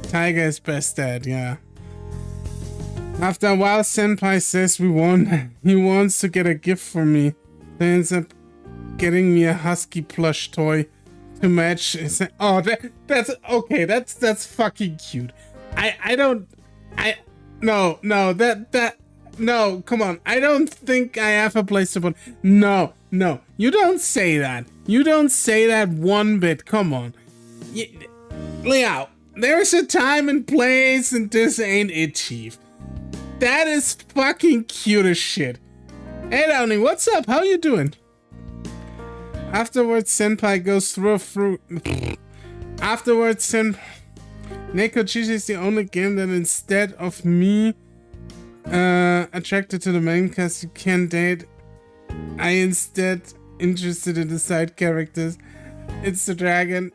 Tiger is best dad, yeah. After a while, Senpai says he wants to get a gift for me. He ends up getting me a husky plush toy to match his... Oh, that's okay. That's fucking cute. No, come on. I don't think I have a place to put... No, you don't say that. You don't say that one bit. Come on. Liao, there's a time and place, and this ain't it, Chief. That is fucking cute as shit. Hey, Downey, what's up? How you doing? Afterwards, Senpai goes through a fruit. Nekojishi is the only game that instead of me attracted to the main cast you can date, I instead interested in the side characters. It's the dragon.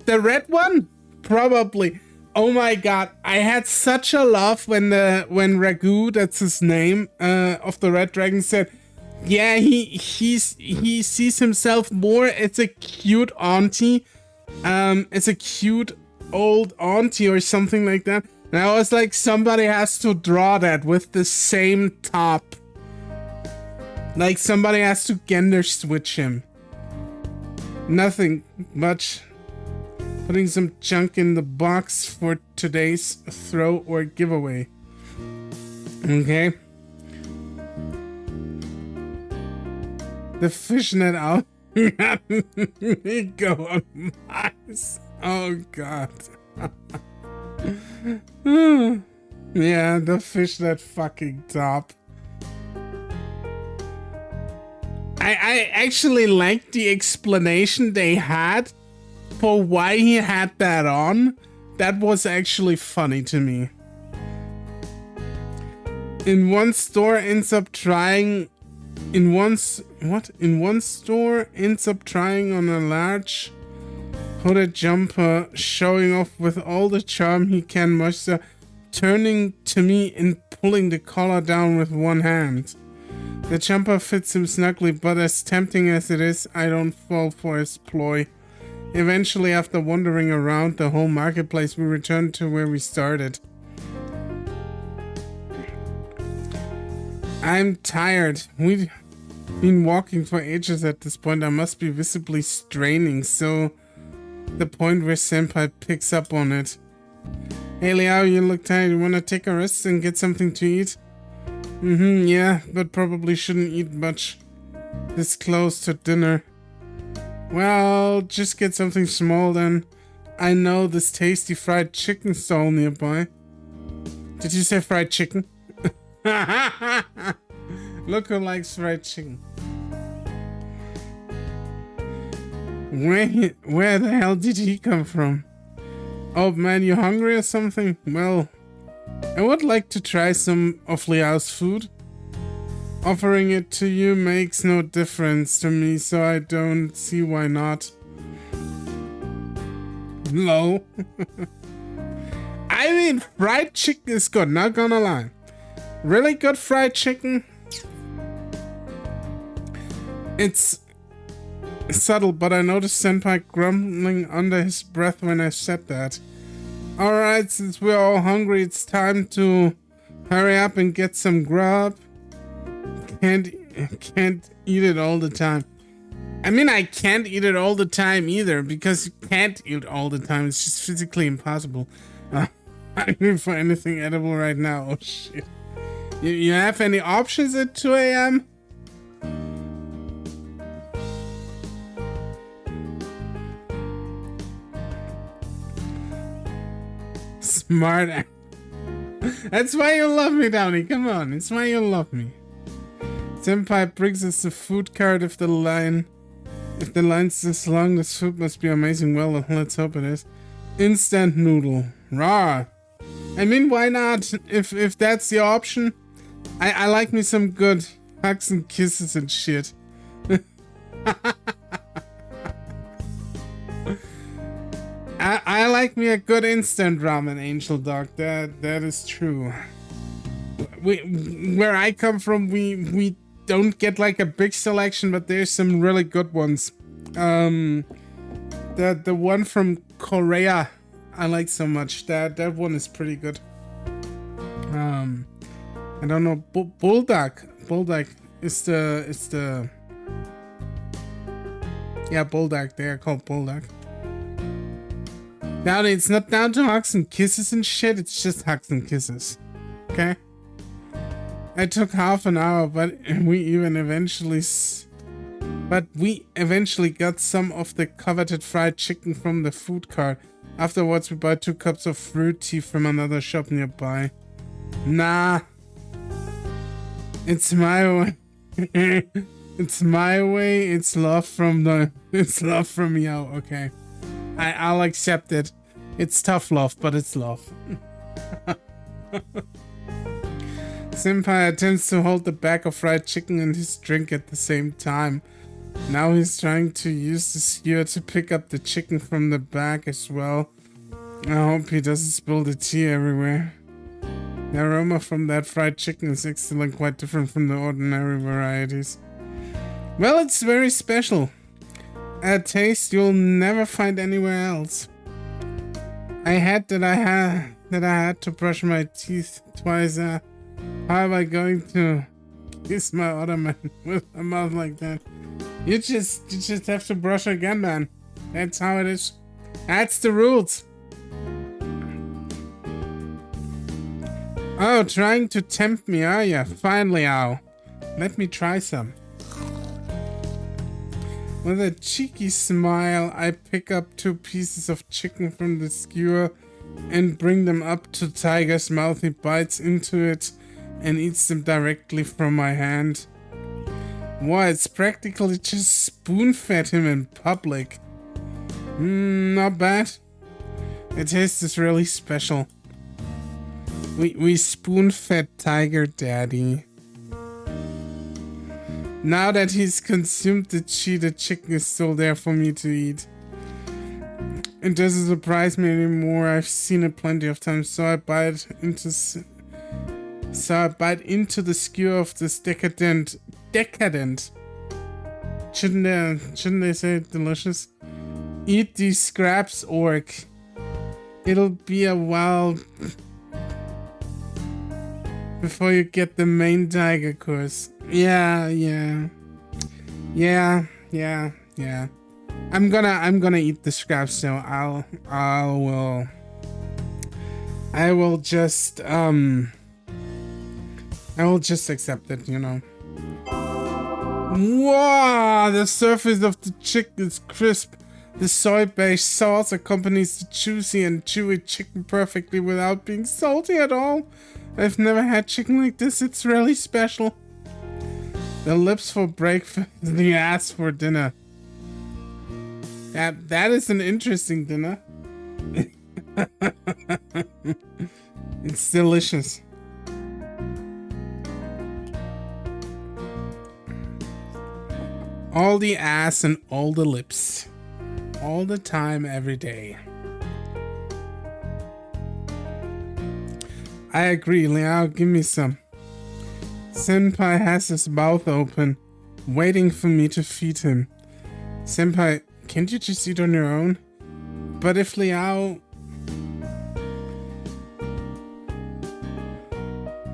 The red one? Probably. Oh my god, I had such a laugh when Ragu, that's his name, of the Red Dragon said, yeah, he sees himself more as a cute auntie, as a cute old auntie or something like that. And I was like, somebody has to draw that with the same top. Like somebody has to gender switch him. Nothing much. Putting some junk in the box for today's throw or giveaway. Okay. The fishnet out. Me go on mice. Oh god. Yeah, the fishnet fucking top. I actually liked the explanation they had for why he had that on. That was actually funny to me. In one store ends up trying on a large hooded jumper, showing off with all the charm he can muster, turning to me and pulling the collar down with one hand. The jumper fits him snugly, but as tempting as it is, I don't fall for his ploy. Eventually, after wandering around the whole marketplace, we return to where we started. I'm tired. We've been walking for ages at this point. I must be visibly straining, so the point where Senpai picks up on it. Hey Liao, you look tired. You wanna take a rest and get something to eat? Yeah, but probably shouldn't eat much this close to dinner. Well, just get something small then. I know this tasty fried chicken stall nearby. Did you say fried chicken? Look who likes fried chicken. Where the hell did he come from? Oh man, you hungry or something? Well, I would like to try some of Liao's food. Offering it to you makes no difference to me, so I don't see why not. No. I mean, fried chicken is good, not gonna lie. Really good fried chicken. It's subtle, but I noticed Senpai grumbling under his breath when I said that. Alright, since we're all hungry, it's time to hurry up and get some grub. Can't eat it all the time. I mean, I can't eat it all the time either, because you can't eat all the time. It's just physically impossible. I'm hungry for anything edible right now. Oh shit. You have any options at 2 a.m.? Smart. That's why you love me, Downey. Come on, it's why you love me. Senpai brings us the food cart. If the line's this long, this food must be amazing. Well, let's hope it is. Instant noodle. Raw. I mean, why not? If that's the option. I like me some good hugs and kisses and shit. I like me a good instant ramen, Angel Dog. That is true. Where I come from, we don't get like a big selection, but there's some really good ones. The one from Korea, I like so much. That one is pretty good. I don't know. Bulldog is the yeah, Bulldog. They are called Bulldog. Now it's not down to hugs and kisses and shit. It's just hugs and kisses. Okay. I took half an hour, but we eventually got some of the coveted fried chicken from the food cart. Afterwards, we bought 2 cups of fruit tea from another shop nearby. Nah. It's my way. It's my way. It's love from Yao. Okay. I'll accept it. It's tough love, but it's love. Senpai attempts to hold the bag of fried chicken and his drink at the same time. Now he's trying to use the skewer to pick up the chicken from the bag as well. I hope he doesn't spill the tea everywhere. The aroma from that fried chicken is excellent, quite different from the ordinary varieties. Well, it's very special. A taste you'll never find anywhere else. I had to brush my teeth twice. How am I going to kiss my other man with a mouth like that? You just have to brush again, man. That's how it is. That's the rules. Oh, trying to tempt me, are ya? Finally, ow. Let me try some. With a cheeky smile, I pick up 2 pieces of chicken from the skewer and bring them up to Tiger's mouth. He bites into it and eats them directly from my hand. Why, it's practically just spoon-fed him in public. Not bad. The taste is really special. We spoon-fed Tiger Daddy. Now that he's consumed the chicken is still there for me to eat. It doesn't surprise me anymore. I've seen it plenty of times, so I bite into the skewer of this decadent. Shouldn't they say delicious? Eat these scraps, orc. It'll be a while before you get the main tiger course. Yeah. I'm gonna eat the scraps, so I will just accept it, you know. Wow, the surface of the chicken is crisp. The soy-based sauce accompanies the juicy and chewy chicken perfectly without being salty at all. I've never had chicken like this. It's really special. The lips for breakfast, the ass for dinner. That is an interesting dinner. It's delicious. All the ass and all the lips. All the time, every day. I agree, Liao, give me some. Senpai has his mouth open, waiting for me to feed him. Senpai, can't you just eat on your own? But if Liao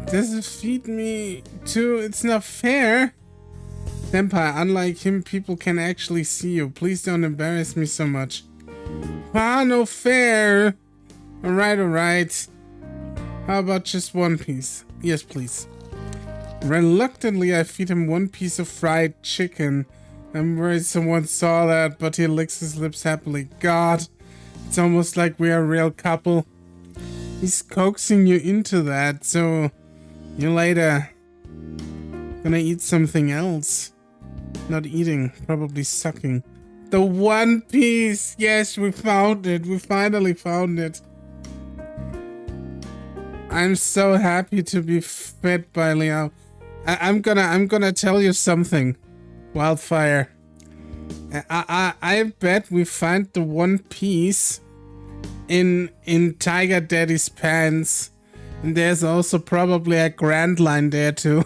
doesn't feed me too, it's not fair. Senpai, unlike him, people can actually see you. Please don't embarrass me so much. Ah, no fair. Alright. How about just 1 piece? Yes, please. Reluctantly, I feed him 1 piece of fried chicken. I'm worried someone saw that, but he licks his lips happily. God, it's almost like we are a real couple. He's coaxing you into that, so you later gonna eat something else. Not eating, probably sucking. The One Piece. Yes, we found it. We finally found it. I'm so happy to be fed by Liao. I'm gonna tell you something, Wildfire. I bet we find the One Piece in Tiger Daddy's pants. And there's also probably a Grand Line there too.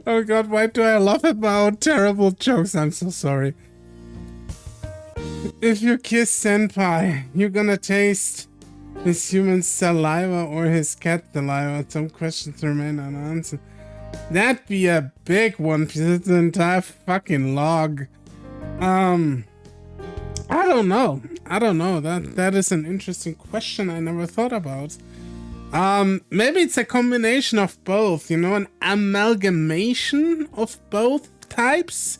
Oh god, why do I laugh at my own terrible jokes? I'm so sorry. If you kiss Senpai, you're gonna taste his human saliva or his cat saliva. Some questions remain unanswered. That'd be a big one, because it's an entire fucking log. I don't know. That is an interesting question I never thought about. Maybe it's a combination of both, you know, an amalgamation of both types.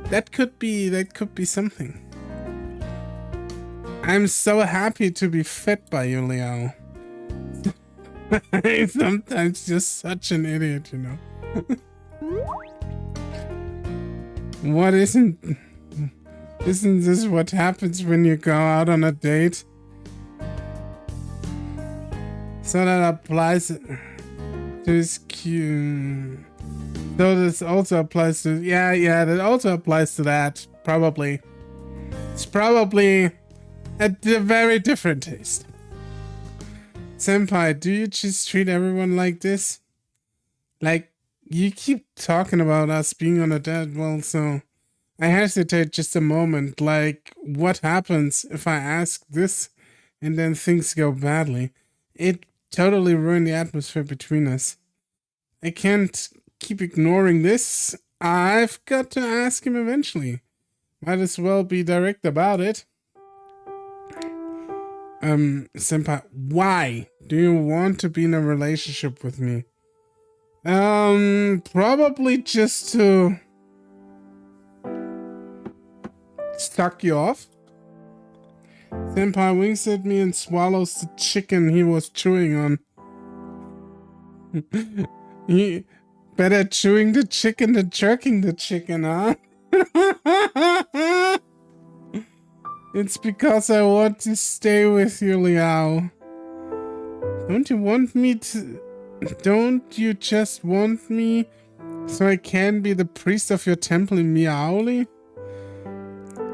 That could be something. I'm so happy to be fed by you, Liao. Sometimes just such an idiot, you know. What isn't this what happens when you go out on a date? So that applies to his Q. So this also applies to, yeah, that also applies to that, probably. It's probably a very different taste. Senpai, do you just treat everyone like this? Like, you keep talking about us being on a date, well, so I hesitate just a moment. Like, what happens if I ask this and then things go badly? It totally ruined the atmosphere between us. I can't keep ignoring this. I've got to ask him eventually. Might as well be direct about it. Senpai, why do you want to be in a relationship with me? Probably just to suck you off. Senpai winks at me and swallows the chicken he was chewing on. He better chewing the chicken than jerking the chicken, huh? It's because I want to stay with you, Liao. Don't you just want me so I can be the priest of your temple in Miaoli?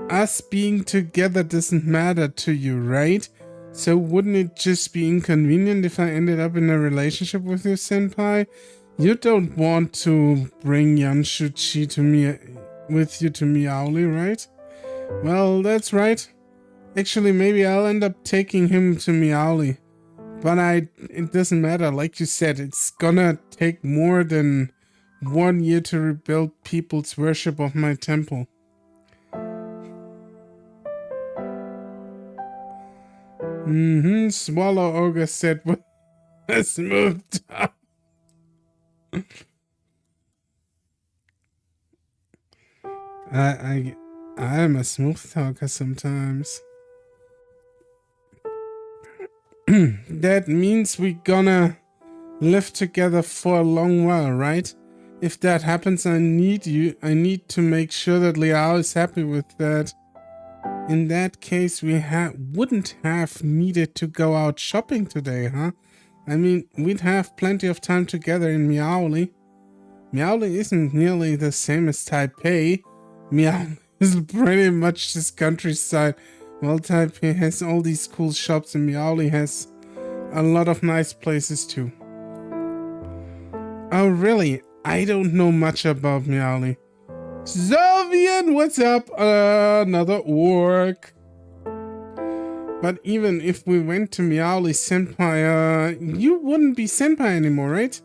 Us being together doesn't matter to you, right? So wouldn't it just be inconvenient if I ended up in a relationship with you, Senpai? You don't want to bring Yanshuchi to me with you to Miaoli, right? Well, that's right. Actually, maybe I'll end up taking him to Miaoli. But it doesn't matter. Like you said, it's gonna take more than 1 year to rebuild people's worship of my temple. Swallow Ogre said with a smooth tongue. I'm a smooth talker sometimes. That means we're gonna live together for a long while, right? If that happens, I need to make sure that Liao is happy with that. In that case, we wouldn't have needed to go out shopping today, huh? I mean, we'd have plenty of time together in Miaoli. Miaoli isn't nearly the same as Taipei. Miaoli is pretty much this countryside. Well, Taipei has all these cool shops and Miaoli has a lot of nice places too. Oh, really? I don't know much about Miaoli. Zovian, what's up? Another orc. But even if we went to Miaoli, Senpai, you wouldn't be Senpai anymore, right?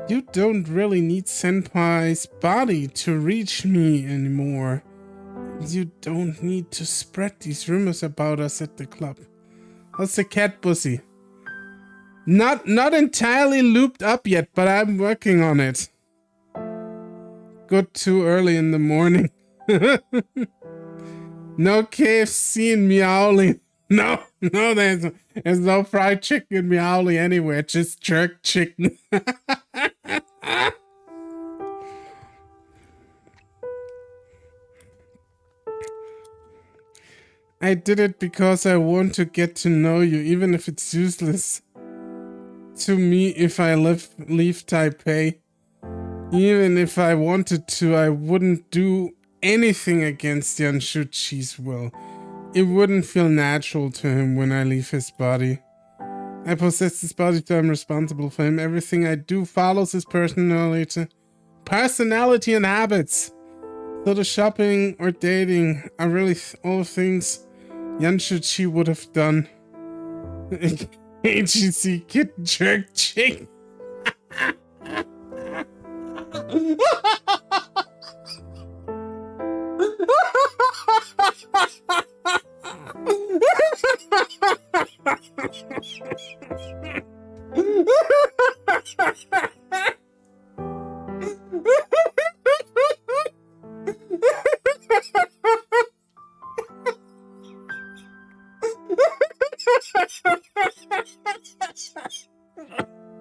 You don't really need Senpai's body to reach me anymore. You don't need to spread these rumors about us at the club. How's the cat Bussy? Not entirely looped up yet, but I'm working on it. Good too early in the morning. No KFC in Miaoli. No, there's no fried chicken in Meowly anywhere, just jerk chicken. I did it because I want to get to know you, even if it's useless to me if I leave Taipei. Even if I wanted to, I wouldn't do anything against Yanshuchi's will. It wouldn't feel natural to him when I leave his body. I possess his body, so I'm responsible for him. Everything I do follows his personality and habits. So the shopping or dating are really all things Yanshuchi would have done. HGC kitten jerk chick.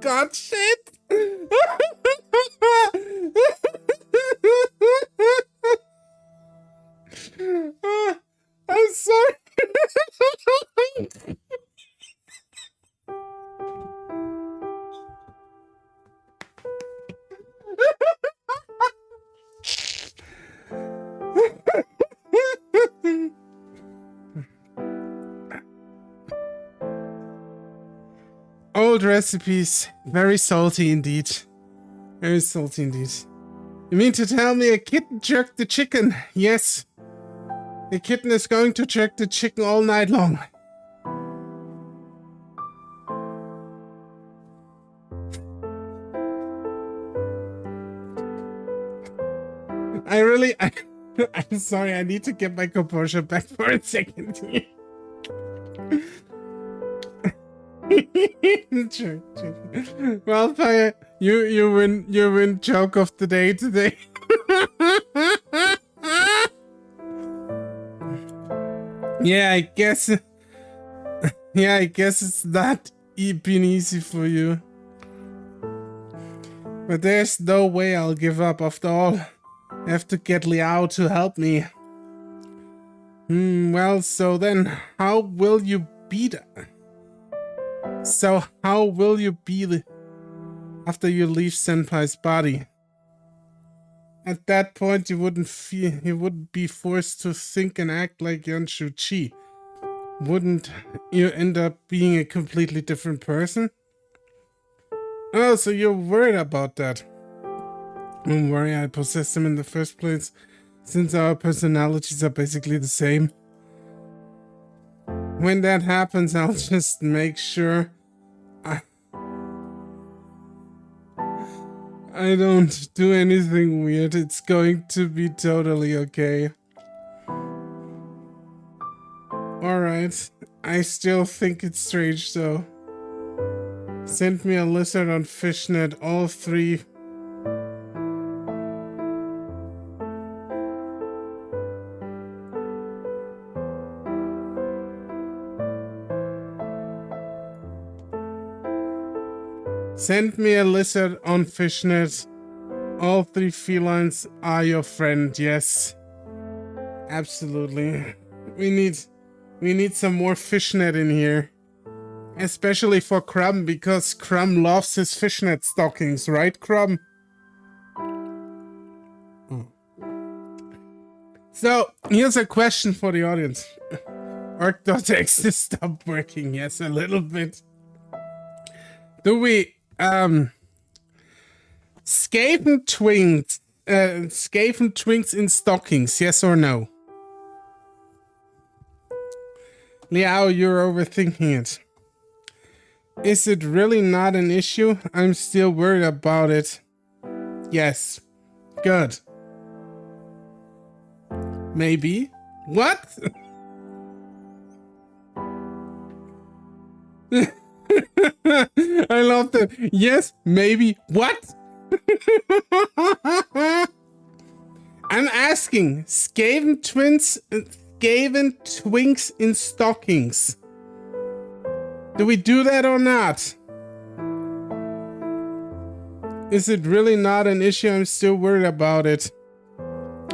God shit. I'm sorry. Old recipes, very salty indeed. Very salty indeed. You mean to tell me a kitten jerked the chicken? Yes. The kitten is going to jerk the chicken all night long. I'm sorry, I need to get my composure back for a second here. Wildfire, you win joke of the day today. Yeah, I guess it's not been easy for you. But there's no way I'll give up. After all, I have to get Liao to help me. Well, so then, how will you beat her? So how will you be after you leave Senpai's body? At that point, you wouldn't be forced to think and act like Yanshuchi. Wouldn't you end up being a completely different person? Oh, so you're worried about that. Don't worry, I possessed him in the first place, since our personalities are basically the same. When that happens, I'll just make sure I don't do anything weird. It's going to be totally okay. Alright, I still think it's strange though. Send me a lizard on Fishnet, all three. Send me a lizard on Fishnet. All three felines are your friend, yes. Absolutely. We need some more Fishnet in here. Especially for Crumb, because Crumb loves his Fishnet stockings, right, Crumb? So, here's a question for the audience. Orc.exe stopped working, yes, a little bit. Do we Skaven twinks in stockings, yes or no? Liao, you're overthinking it. Is it really not an issue? I'm still worried about it. Yes. Good. Maybe. What? I love that. Yes, maybe. What? I'm asking. Skaven twinks in stockings. Do we do that or not? Is it really not an issue? I'm still worried about it.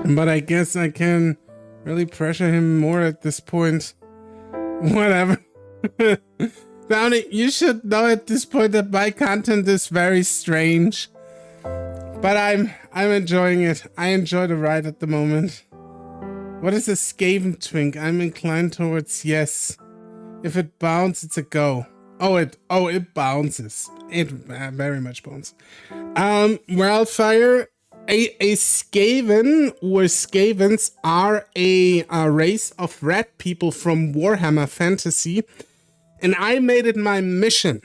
But I guess I can really pressure him more at this point. Whatever. Downey, you should know at this point that my content is very strange. But I'm enjoying it. I enjoy the ride at the moment. What is a Skaven twink? I'm inclined towards yes. If it bounces, it's a go. Oh, it bounces. It very much bounces. Wildfire. A Skaven or Skavens are a race of red people from Warhammer Fantasy. And I made it my mission.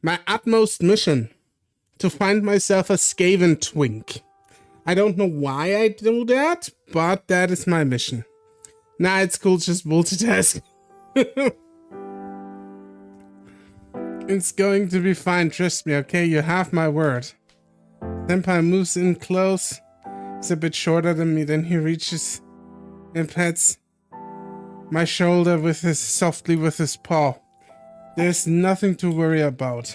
My utmost mission. To find myself a Skaven twink. I don't know why I do that, but that is my mission. Nah, it's cool, just multitask. It's going to be fine, trust me, okay? You have my word. Senpai moves in close. He's a bit shorter than me, then he reaches and pets my shoulder softly with his paw. There's nothing to worry about.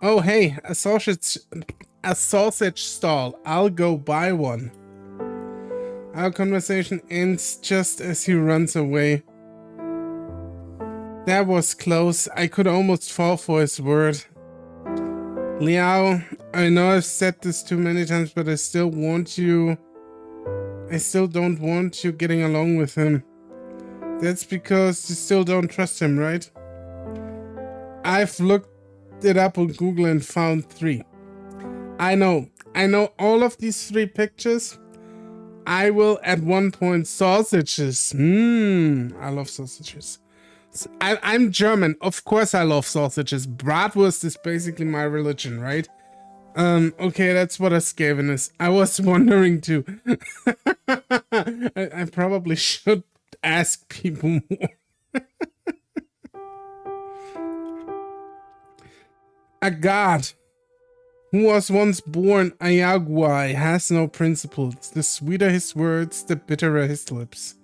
Oh hey, a sausage stall. I'll go buy one. Our conversation ends just as he runs away. That was close. I could almost fall for his word. Liao, I know I've said this too many times, but I still don't want you getting along with him. That's because you still don't trust him, right? I've looked it up on Google and found 3. I know all of these 3 pictures. I will at one point sausages. I love sausages. I'm German. Of course I love sausages. Bratwurst is basically my religion, right? Okay, that's what a Skaven is. I was wondering too. I probably should ask people more. A god who was once born a Yaguai has no principles. The sweeter his words, the bitterer his lips.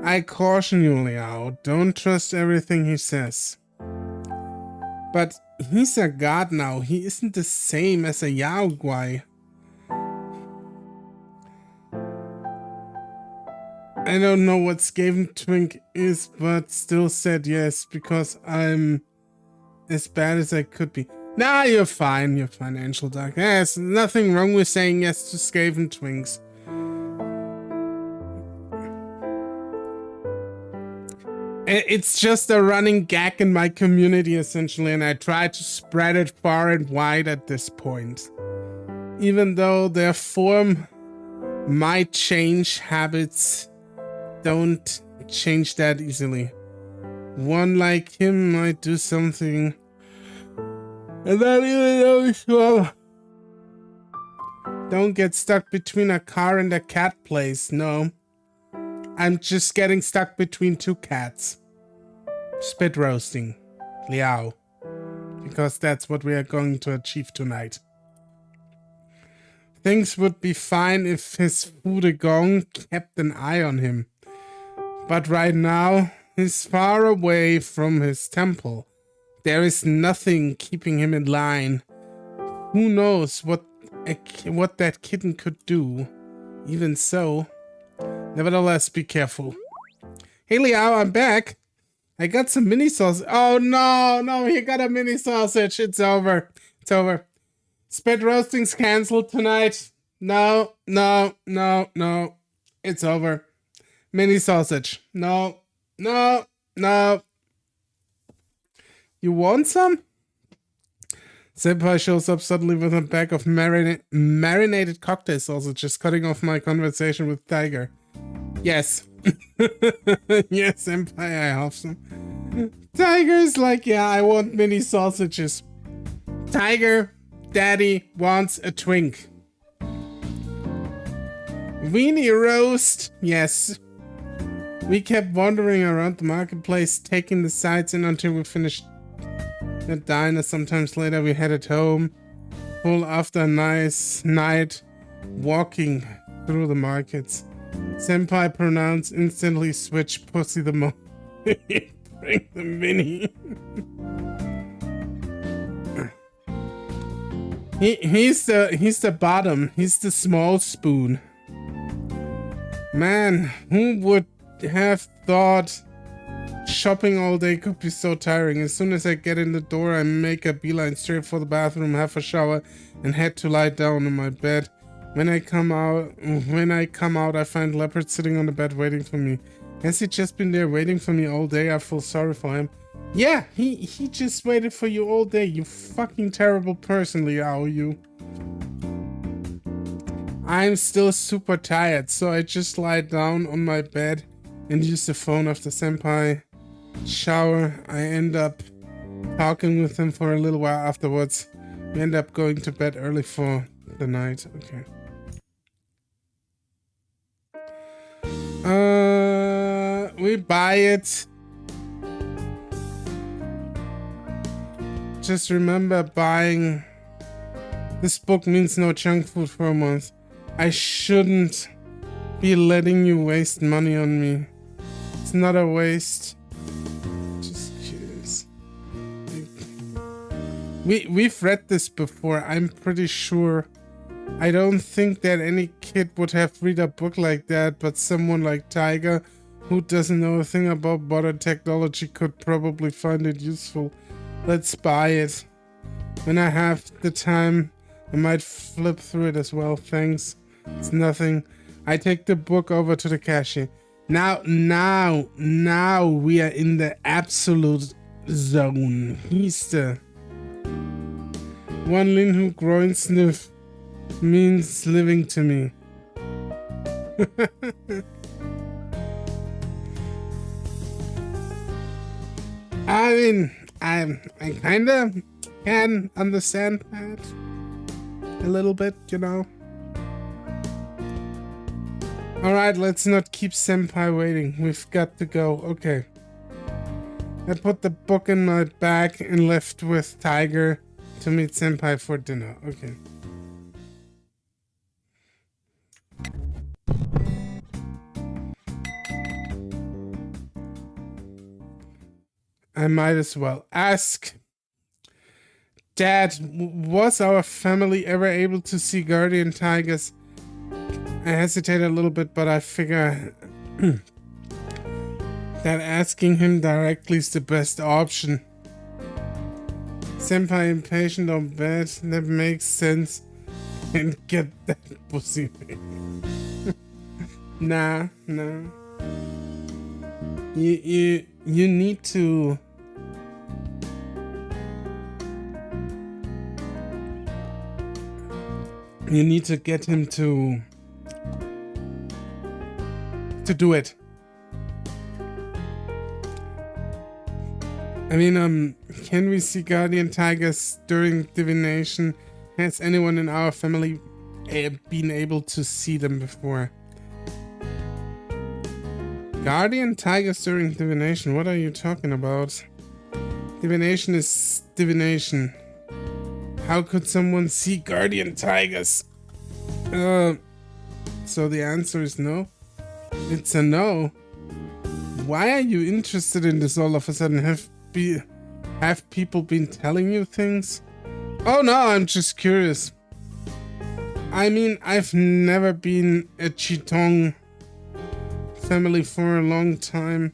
I caution you, Liao, don't trust everything he says. But he's a god now. He isn't the same as a Yaguai. I don't know what Skaven twink is, but still said yes, because I'm as bad as I could be. Nah, you're fine, Angel Duck. There's nothing wrong with saying yes to Skaven twinks. It's just a running gag in my community, essentially, and I try to spread it far and wide at this point. Even though their form might change, habits don't change that easily. One like him might do something, and then even though he's well, don't get stuck between a car and a cat place, no. I'm just getting stuck between 2 cats. Spit roasting. Liao. Because that's what we are going to achieve tonight. Things would be fine if his Fudegong kept an eye on him. But right now, he's far away from his temple. There is nothing keeping him in line. Who knows what that kitten could do. Even so, nevertheless, be careful. Hey Liao, I'm back. I got some mini sausage. Oh no, he got a mini sausage. It's over. Spit roasting's cancelled tonight. No. It's over. Mini sausage. No. You want some? Senpai shows up suddenly with a bag of marinated cocktail sausages, cutting off my conversation with Tiger. Yes. Yes, Senpai, I have some. Tiger's like, yeah, I want mini sausages. Tiger, Daddy wants a twink. Weenie roast. Yes. We kept wandering around the marketplace, taking the sights in until we finished the diner. Sometimes later we headed home, full after a nice night walking through the markets. Senpai pronounced instantly switch pussy the moment. Bring the mini. He's the bottom. He's the small spoon. Man, who would have thought shopping all day could be so tiring? As soon as I get in the door, I make a beeline straight for the bathroom, have a shower, and head to lie down in my bed. When I come out, I find Leopard sitting on the bed waiting for me. Has he just been there waiting for me all day? I feel sorry for him. Yeah, he just waited for you all day. You fucking terrible person, Liao, you. I'm still super tired, so I just lie down on my bed and use the phone of the senpai. Shower. I end up talking with him for a little while afterwards. We end up going to bed early for the night. Okay. We buy it. Just remember, buying this book means no junk food for a month. I shouldn't be letting you waste money on me. It's not a waste. Just curious. We've read this before. I'm pretty sure. I don't think that any kid would have read a book like that, but someone like Tiger, who doesn't know a thing about modern technology, could probably find it useful. Let's buy it. When I have the time, I might flip through it as well. Thanks. It's nothing. I take the book over to the cashier. Now we are in the absolute zone. He's the one Lin who groin sniff means living to me. I mean, I kind of can understand that a little bit, you know. Alright, let's not keep Senpai waiting. We've got to go. Okay. I put the book in my bag and left with Tiger to meet Senpai for dinner. Okay. I might as well ask. Dad, was our family ever able to see guardian tigers? I hesitate a little bit, but I figure that asking him directly is the best option. Senpai impatient on bed, that makes sense. And get that pussy. Nah. You need to get him to do it. I mean, can we see guardian tigers during divination? Has anyone in our family been able to see them before? Guardian tigers during divination? What are you talking about? Divination is divination. How could someone see guardian tigers? So the answer is no. It's a no. Why are you interested in this all of a sudden? Have people been telling you things? Oh no, I'm just curious. I mean, I've never been a Chitong family for a long time.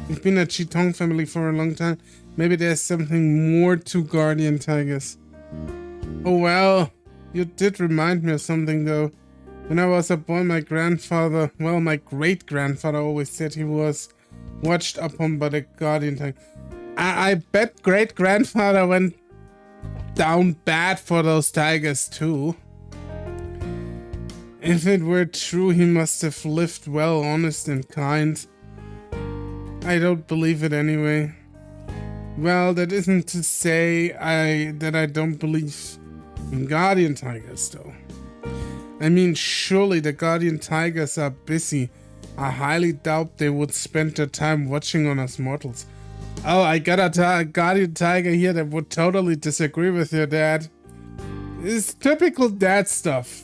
We've been a Chitong family for a long time. Maybe there's something more to guardian tigers. Oh well, you did remind me of something though. When I was a boy, my grandfather, well, my great-grandfather always said he was watched upon by the guardian tiger. I bet great-grandfather went down bad for those tigers too. If it were true, he must have lived well, honest and kind. I don't believe it anyway. Well, that isn't to say that I don't believe in guardian tigers though. I mean, surely the guardian tigers are busy. I highly doubt they would spend their time watching on us mortals. Oh, I got a guardian tiger here that would totally disagree with your dad. It's typical dad stuff.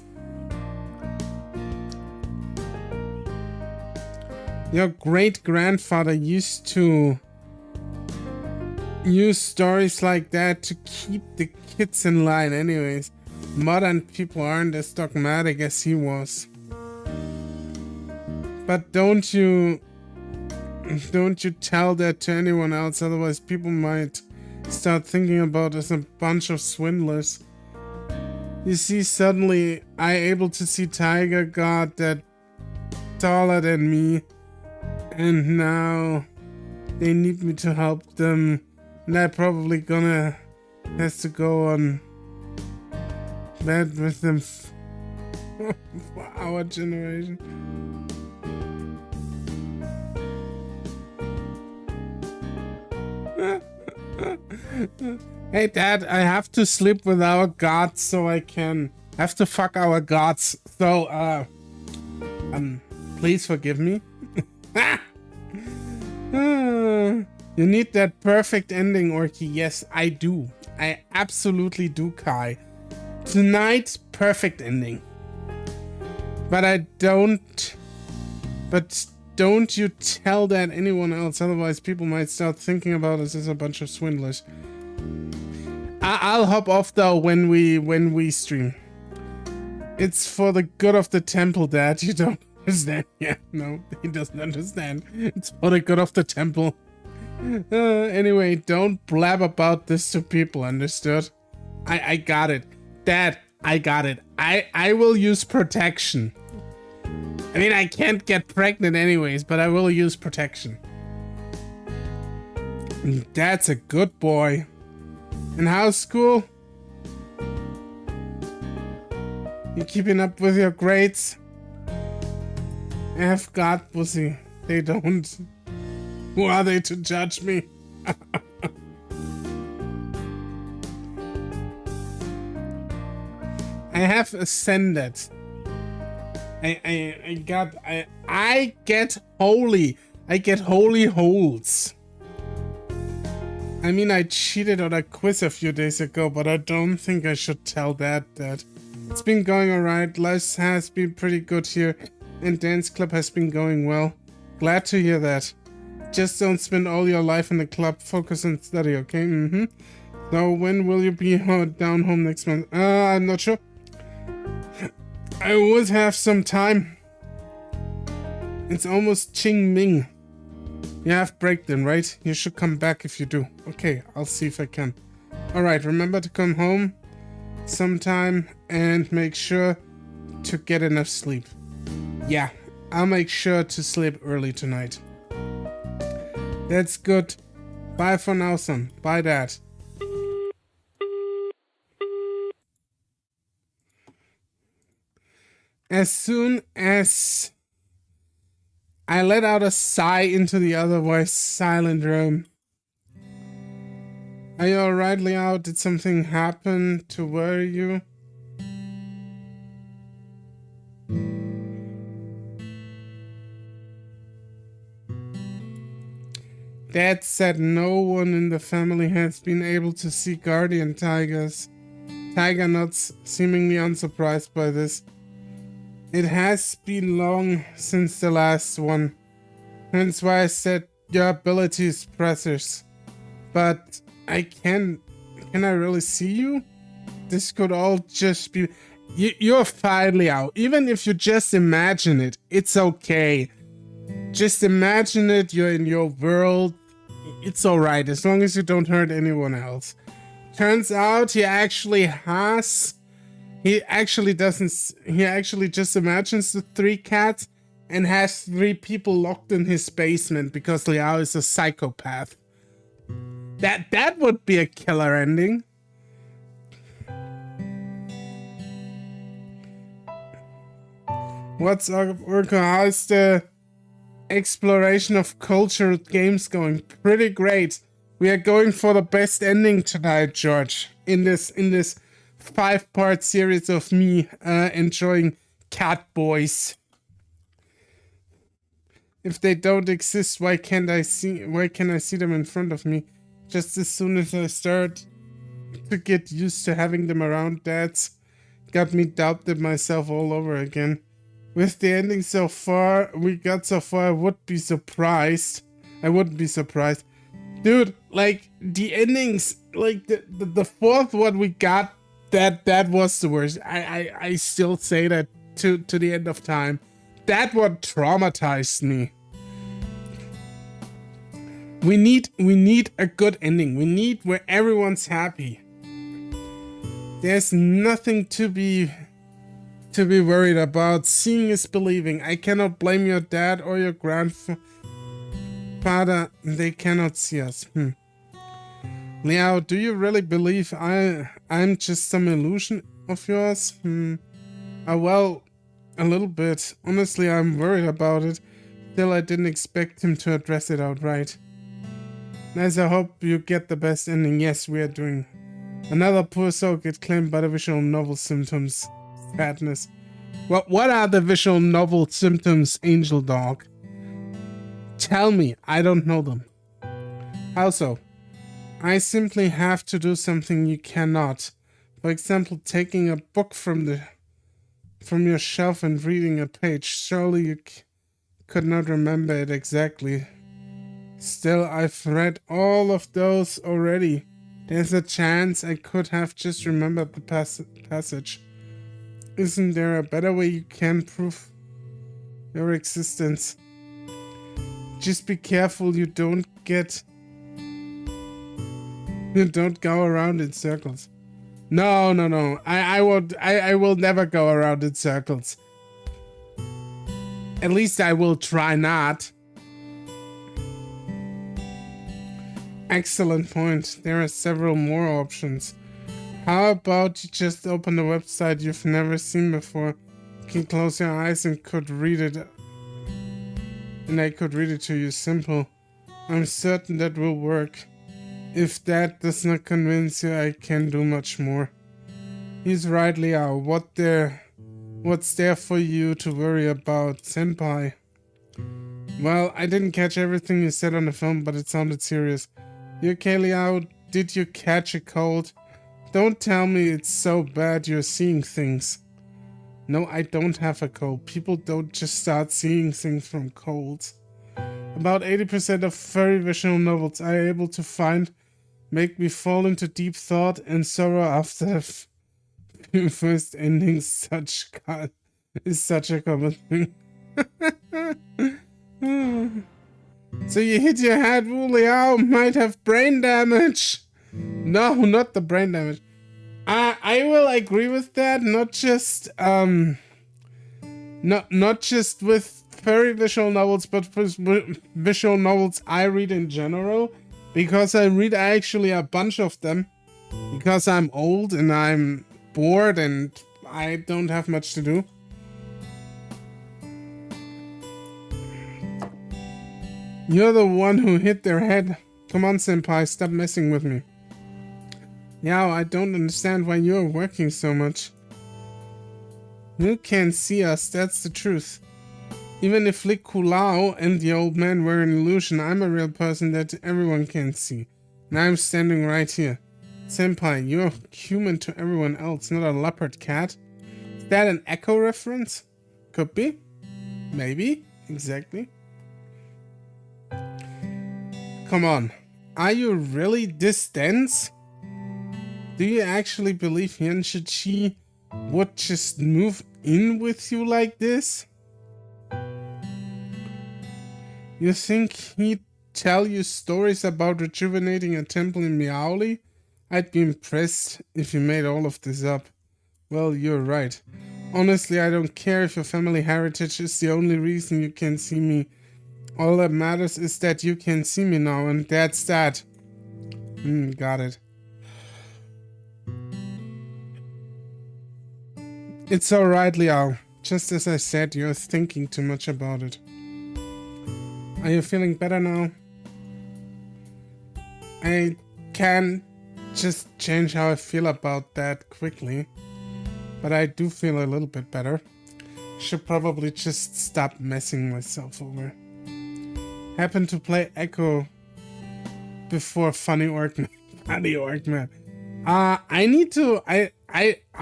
Your great-grandfather used to use stories like that to keep the kids in line anyways. Modern people aren't as dogmatic as he was. But don't you tell that to anyone else, otherwise people might start thinking about us a bunch of swindlers. You see, suddenly I able to see Tiger got that taller than me, and now they need me to help them, and I probably gonna has to go on bed with them for our generation. Hey Dad, I have to sleep with our gods so I can have to fuck our gods. So please forgive me. You need that perfect ending, Orky. Yes, I do. I absolutely do, Kai. Tonight, perfect ending. But don't you tell that anyone else, otherwise people might start thinking about us as a bunch of swindlers. I'll hop off though when we stream. It's for the good of the temple, Dad. You don't understand? Yeah, no, he doesn't understand. It's for the good of the temple. Anyway, don't blab about this to people, understood? I got it. Dad, I got it. I will use protection. I mean, I can't get pregnant anyways, but I will use protection. That's a good boy. And how's school? You keeping up with your grades? I have got pussy. They don't. Who are they to judge me? I have ascended. I get holy. I get holy holes. I mean, I cheated on a quiz a few days ago, but I don't think I should tell that. It's been going alright. Life has been pretty good here, and dance club has been going well. Glad to hear that. Just don't spend all your life in the club. Focus on study, okay? So when will you be down home next month? I'm not sure. I would have some time. It's almost Qing Ming. You have break then, right? You should come back if you do. Okay, I'll see if I can. Alright, remember to come home sometime and make sure to get enough sleep. Yeah, I'll make sure to sleep early tonight. That's good. Bye for now, son. Bye, Dad. As soon as I let out a sigh into the otherwise silent room. Are you alright, Liao? Did something happen to worry you? Dad said no one in the family has been able to see guardian tigers. Tiger nuts, seemingly unsurprised by this. It has been long since the last one. Hence why I said your ability is precious. But can I really see you? This could all just be... You're fine, Liao. Even if you just imagine it, it's okay. Just imagine it, you're in your world. It's alright, as long as you don't hurt anyone else. Turns out he actually has... He actually just imagines the 3 cats and has 3 people locked in his basement because Liao is a psychopath. That would be a killer ending. What's up, Orca? How's the exploration of cultural games going? Pretty great. We are going for the best ending tonight, George. In this 5-part series of me enjoying cat boys. If they don't exist, why can I see them in front of me? Just as soon as I start to get used to having them around, Dad's got me doubted myself all over again. With the ending we got so far, I wouldn't be surprised. Dude, like the endings, like the fourth one we got, that was the worst. I still say that to the end of time. That one traumatized me. We need a good ending. We need where everyone's happy. There's nothing to be worried about. Seeing is believing. I cannot blame your dad or your grandfather. They cannot see us. Liao, do you really believe I'm just some illusion of yours? Well, a little bit. Honestly, I'm worried about it. Still, I didn't expect him to address it outright. Nice, I hope you get the best ending. Yes, we are doing. Another poor soul get claimed by the visual novel symptoms. Sadness. What are the visual novel symptoms, Angel Dog? Tell me, I don't know them. How so? I simply have to do something you cannot. For example, taking a book from your shelf and reading a page. Surely you could not remember it exactly. Still, I've read all of those already. There's a chance I could have just remembered the passage. Isn't there a better way you can prove your existence? Just be careful you don't go around in circles. No. I won't. I will never go around in circles. At least I will try not. Excellent point. There are several more options. How about you just open a website you've never seen before? You can close your eyes and could read it. And I could read it to you. Simple. I'm certain that will work. If that does not convince you, I can do much more. He's right, Liao. What's there for you to worry about, Senpai? Well, I didn't catch everything you said on the phone, but it sounded serious. You okay, Liao? Did you catch a cold? Don't tell me it's so bad you're seeing things. No, I don't have a cold. People don't just start seeing things from colds. About 80% of furry visual novels I am able to find make me fall into deep thought and sorrow after the first ending. Is such a common thing. So you hit your head, Wu Liao might have brain damage. No, not the brain damage. I will agree with that. Not just not just with furry visual novels, but with visual novels I read in general. Because I read actually a bunch of them. Because I'm old and I'm bored and I don't have much to do. You're the one who hit their head. Come on, Senpai, stop messing with me. Yeah, I don't understand why you're working so much. You can't see us, that's the truth. Even if Lik Kulao and the old man were an illusion, I'm a real person that everyone can see. And I'm standing right here. Senpai, you're human to everyone else, not a leopard cat. Is that an Echo reference? Could be. Maybe. Exactly. Come on. Are you really this dense? Do you actually believe Yanshichi would just move in with you like this? You think he'd tell you stories about rejuvenating a temple in Miaoli? I'd be impressed if you made all of this up. Well, you're right. Honestly, I don't care if your family heritage is the only reason you can see me. All that matters is that you can see me now, and that's that. Got it. It's alright, Liao. Just as I said, you're thinking too much about it. Are you feeling better now? I can't just change how I feel about that quickly, but I do feel a little bit better. Should probably just stop messing myself over. Happened to play Echo before Funny Orkman. Funny Orkman. I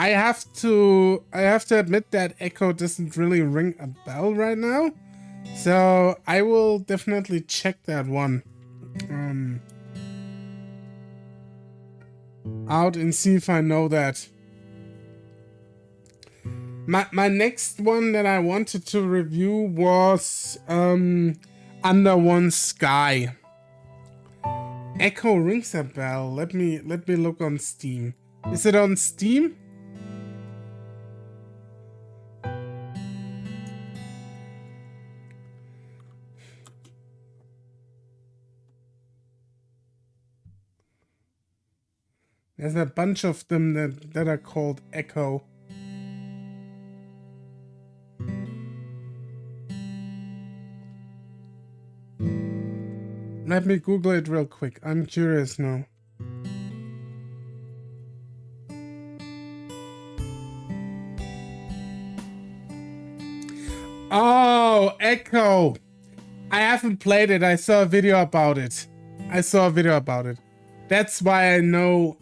have to admit that Echo doesn't really ring a bell right now. So I will definitely check that one. out and see if I know that. My next one that I wanted to review was Under One Sky. Echo rings a bell. Let me look on Steam. Is it on Steam? There's a bunch of them that are called Echo. Let me Google it real quick. I'm curious now. Oh, Echo. I haven't played it. I saw a video about it. That's why I know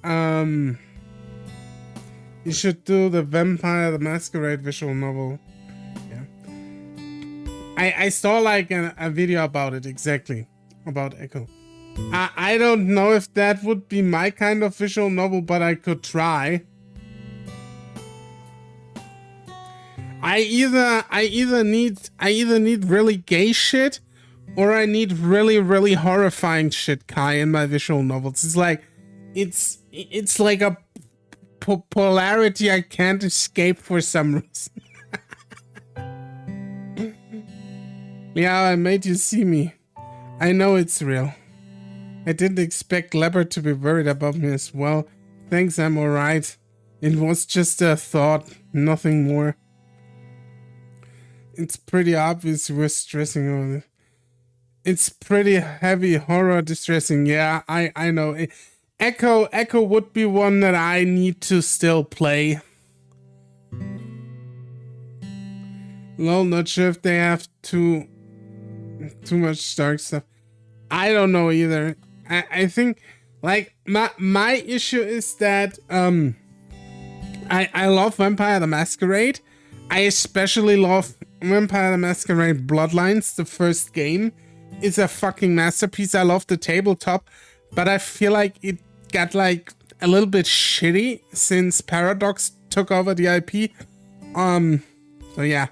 you should do the Vampire the Masquerade visual novel. Yeah. I saw like a video about it, exactly. About Echo. I don't know if that would be my kind of visual novel, but I could try. I either need really gay shit, or I need really horrifying shit, Kai, in my visual novels. It's like it's like a polarity I can't escape for some reason. Yeah, I made you see me. I know it's real. I didn't expect Leopard to be worried about me as well. Thanks, I'm alright. It was just a thought, nothing more. It's pretty obvious we're stressing over it. It's pretty heavy horror distressing. Yeah, I know. Echo would be one that I need to still play. Lol, not sure if they have too much dark stuff. I don't know either. I think like my issue is that I love Vampire the Masquerade. I especially love Vampire the Masquerade Bloodlines. The first game is a fucking masterpiece. I love the tabletop, but I feel like it got like a little bit shitty since Paradox took over the IP. So yeah.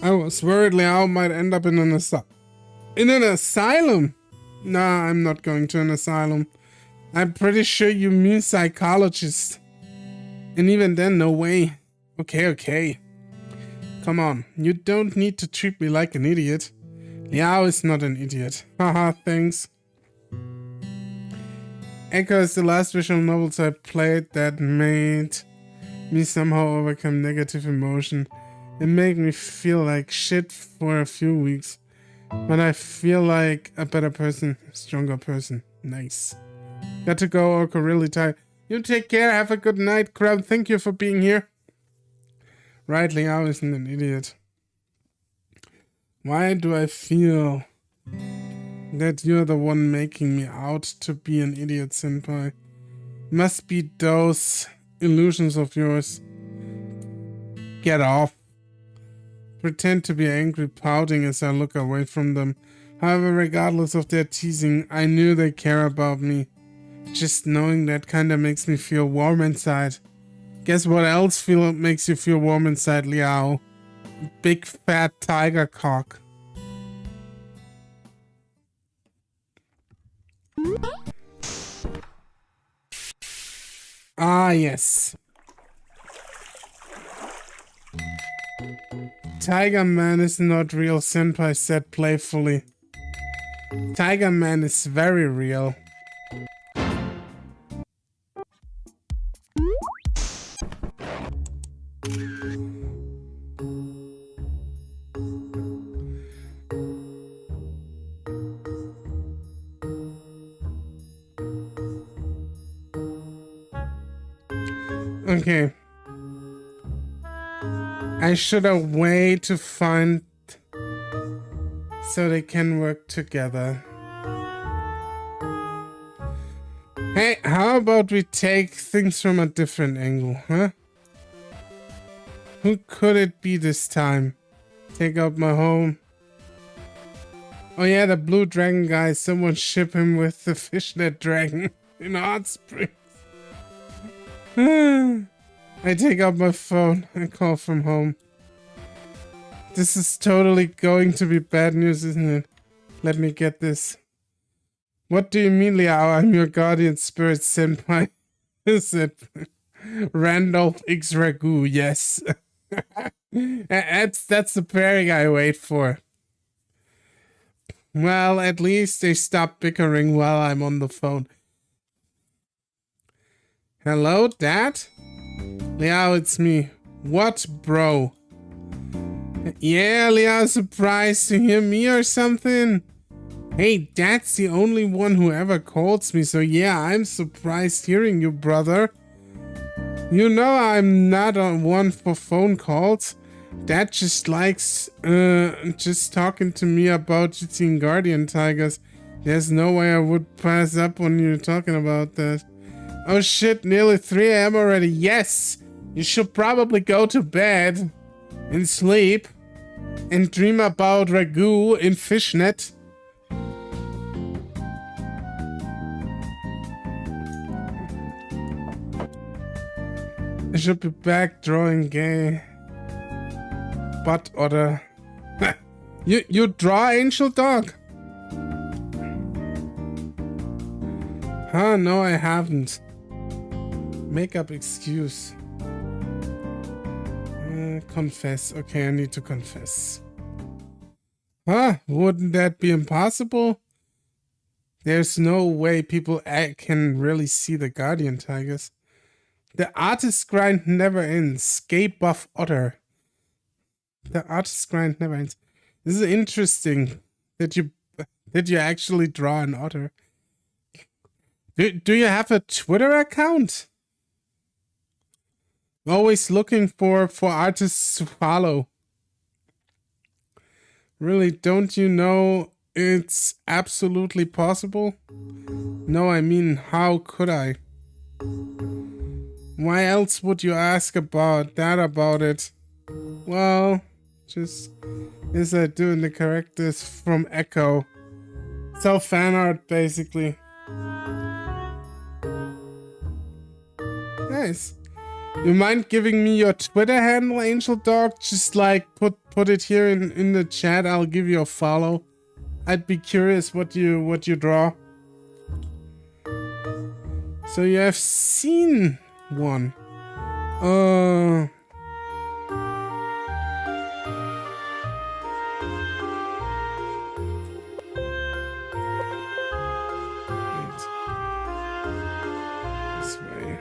I was worried Liao might end up in an asylum. Nah, I'm not going to an asylum. I'm pretty sure you mean psychologist. And even then, no way. Okay. Come on, you don't need to treat me like an idiot. Liao is not an idiot. Haha, thanks. Echo is the last visual novels I played that made me somehow overcome negative emotion. It made me feel like shit for a few weeks, but I feel like a better person, stronger person. Nice. Got to go, Orco, really tired. You take care, have a good night, crowd. Thank you for being here. Right, Liao isn't an idiot. Why do I feel that you're the one making me out to be an idiot, senpai? Must be those illusions of yours. Get off. Pretend to be angry, pouting as I look away from them. However, regardless of their teasing, I knew they care about me. Just knowing that kinda makes me feel warm inside. Guess what else makes you feel warm inside, Liao? Big fat tiger cock. Ah, yes. Tiger Man is not real, senpai said playfully. Tiger Man is very real. Okay. I should have waited to find so they can work together. Hey, how about we take things from a different angle, huh? Who could it be this time? Take out my home. Oh yeah, the blue dragon guy. Someone ship him with the fishnet dragon in Hot Springs. I take out my phone and call from home. This is totally going to be bad news, isn't it? Let me get this. What do you mean, Liao? I'm your guardian spirit senpai. Is it Randolph X Ragu? Yes. That's the pairing I wait for. Well, at least they stop bickering while I'm on the phone. Hello, Dad? Liao, it's me. What, bro? Yeah, Liao, surprised to hear me or something? Hey, Dad's the only one who ever calls me, so yeah, I'm surprised hearing you, brother. You know I'm not on one for phone calls. Dad just likes, just talking to me about eating guardian tigers. There's no way I would pass up on you talking about that. Oh shit, nearly 3 AM already. Yes! You should probably go to bed and sleep and dream about ragu in fishnet. I should be back drawing gay butt otter. You draw angel dog? Huh? No, I haven't. Make up excuse. Confess. Okay, I need to confess. Huh? Wouldn't that be impossible? There's no way people can really see the guardian tigers. The artist grind never ends. Gay buff otter. The artist grind never ends. This is interesting that you actually draw an otter. Do you have a Twitter account? Always looking for artists to follow. Really, don't you know it's absolutely possible? No, I mean, how could I? Why else would you ask about it? Well, just as I do in the characters from Echo. So fan art, basically. Nice. You mind giving me your Twitter handle, Angel Dog? Just like put it here in the chat. I'll give you a follow. I'd be curious what you draw. So you have seen one. This way.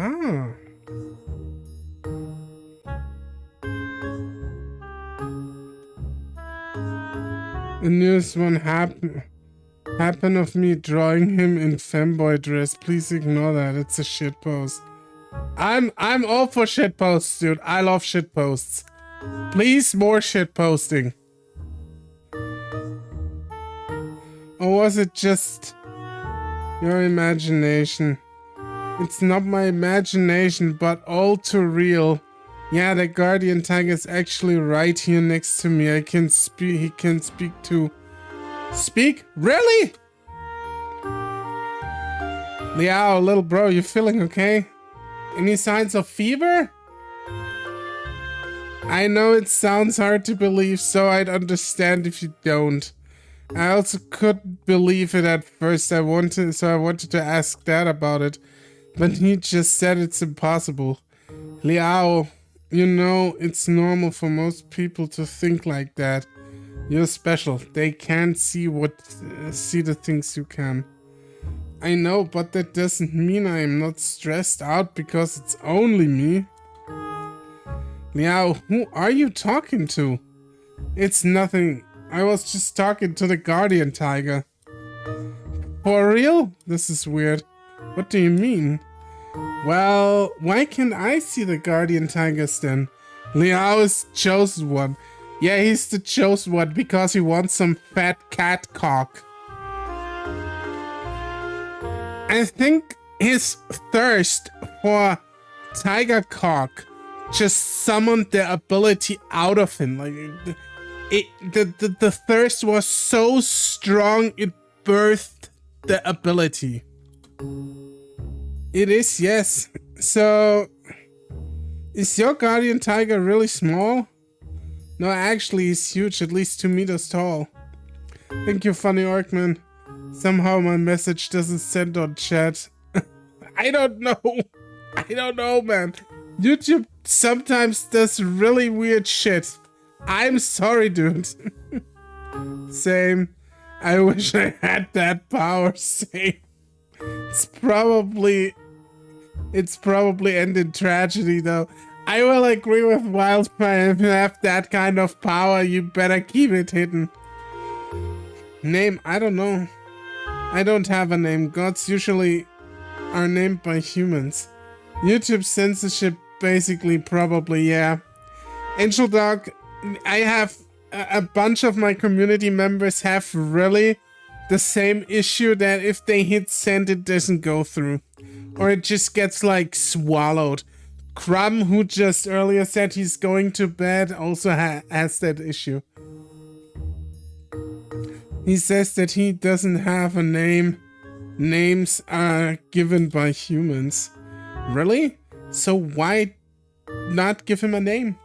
Ah. The newest one happened of me drawing him in femboy dress. Please ignore that. It's a shit post. I'm all for shit posts, dude. I love shit posts. Please, more shit posting. Or was it just your imagination? It's not my imagination, but all too real. Yeah, the guardian tiger is actually right here next to me. I can speak. He can speak too. Speak? Really? Liao, little bro, you feeling okay? Any signs of fever? I know it sounds hard to believe, so I'd understand if you don't. I also couldn't believe it at first. I wanted to ask Dad about it, but he just said it's impossible. Liao, you know, it's normal for most people to think like that. You're special. They can't see the things you can. I know, but that doesn't mean I am not stressed out because it's only me. Liao, who are you talking to? It's nothing. I was just talking to the guardian tiger. For real? This is weird. What do you mean? Well, why can't I see the guardian tigers then? Liao is chosen one. Yeah, he's the chosen one because he wants some fat cat cock. I think his thirst for tiger cock just summoned the ability out of him. Like the thirst was so strong it birthed the ability. It is, yes. So is your guardian tiger really small? No, actually he's huge, at least 2 meters tall. Thank you, funny Orkman. Somehow my message doesn't send on chat. I don't know. I don't know, man. YouTube sometimes does really weird shit. I'm sorry, dude. Same. I wish I had that power. Same. It's probably ended tragedy, though. I will agree with Wildfire. If you have that kind of power, you better keep it hidden. Name? I don't know. I don't have a name. Gods usually are named by humans. YouTube censorship, basically, probably, yeah. Angel Dog, I have a bunch of my community members have really the same issue that if they hit send, it doesn't go through. Or it just gets, like, swallowed. Crumb, who just earlier said he's going to bed, also has that issue. He says that he doesn't have a name. Names are given by humans. Really? So why not give him a name?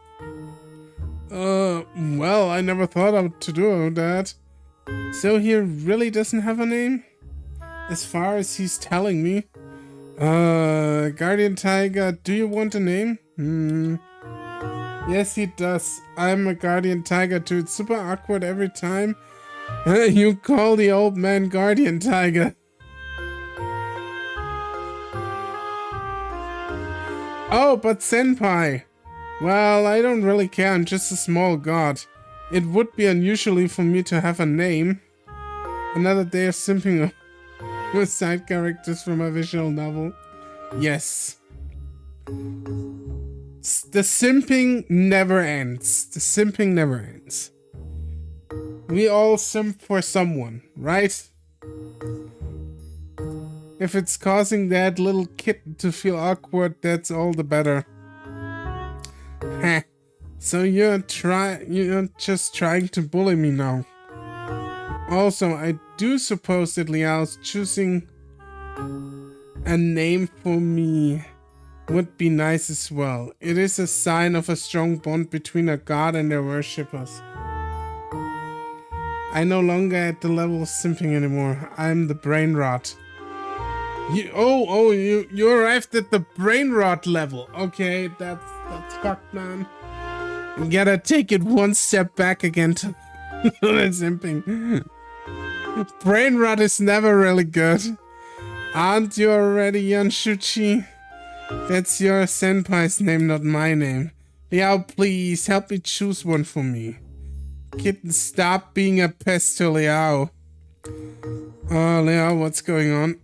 Well, I never thought of to do that. So he really doesn't have a name? As far as he's telling me. Guardian Tiger, do you want a name? Yes, he does. I'm a Guardian Tiger too. It's super awkward every time you call the old man Guardian Tiger. Oh, but Senpai. Well, I don't really care. I'm just a small god. It would be unusual for me to have a name. Another day of simping with side characters from a visual novel. Yes. The simping never ends. The simping never ends. We all simp for someone, right? If it's causing that little kitten to feel awkward, that's all the better. Heh. So you're just trying to bully me now. Also, I do suppose that Liao's choosing a name for me would be nice as well. It is a sign of a strong bond between a god and their worshippers. I'm no longer at the level of simping anymore. I'm the brain rot. You arrived at the brain rot level. Okay, that's fucked, man. You gotta take it one step back again to the simping. Brain rot is never really good. Aren't you already Yanshuchi? That's your senpai's name, not my name. Liao, please help me choose one for me. Kitten, stop being a pest to Liao. Oh, Liao, what's going on?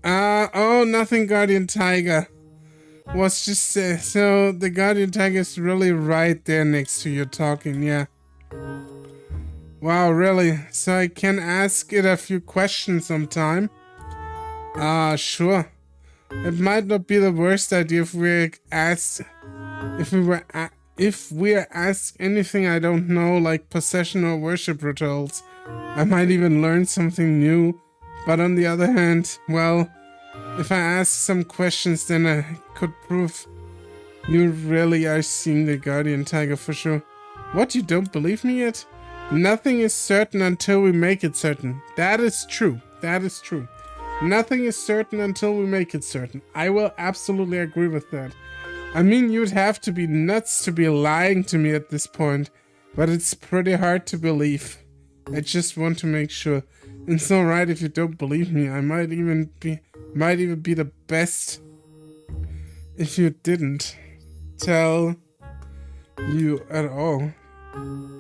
Oh, nothing, Guardian Tiger. Was just so the Guardian Tiger is really right there next to you talking, yeah. Wow, really? So I can ask it a few questions sometime? Sure. It might not be the worst idea if we're asked anything I don't know, like possession or worship rituals. I might even learn something new. But on the other hand, well, if I ask some questions, then I could prove you really are seeing the Guardian Tiger for sure. What, you don't believe me yet? Nothing is certain until we make it certain. That is true. That is true. Nothing is certain until we make it certain. I will absolutely agree with that. I mean, you'd have to be nuts to be lying to me at this point, but it's pretty hard to believe. I just want to make sure. It's alright if you don't believe me. I might even be the best if you didn't tell you at all.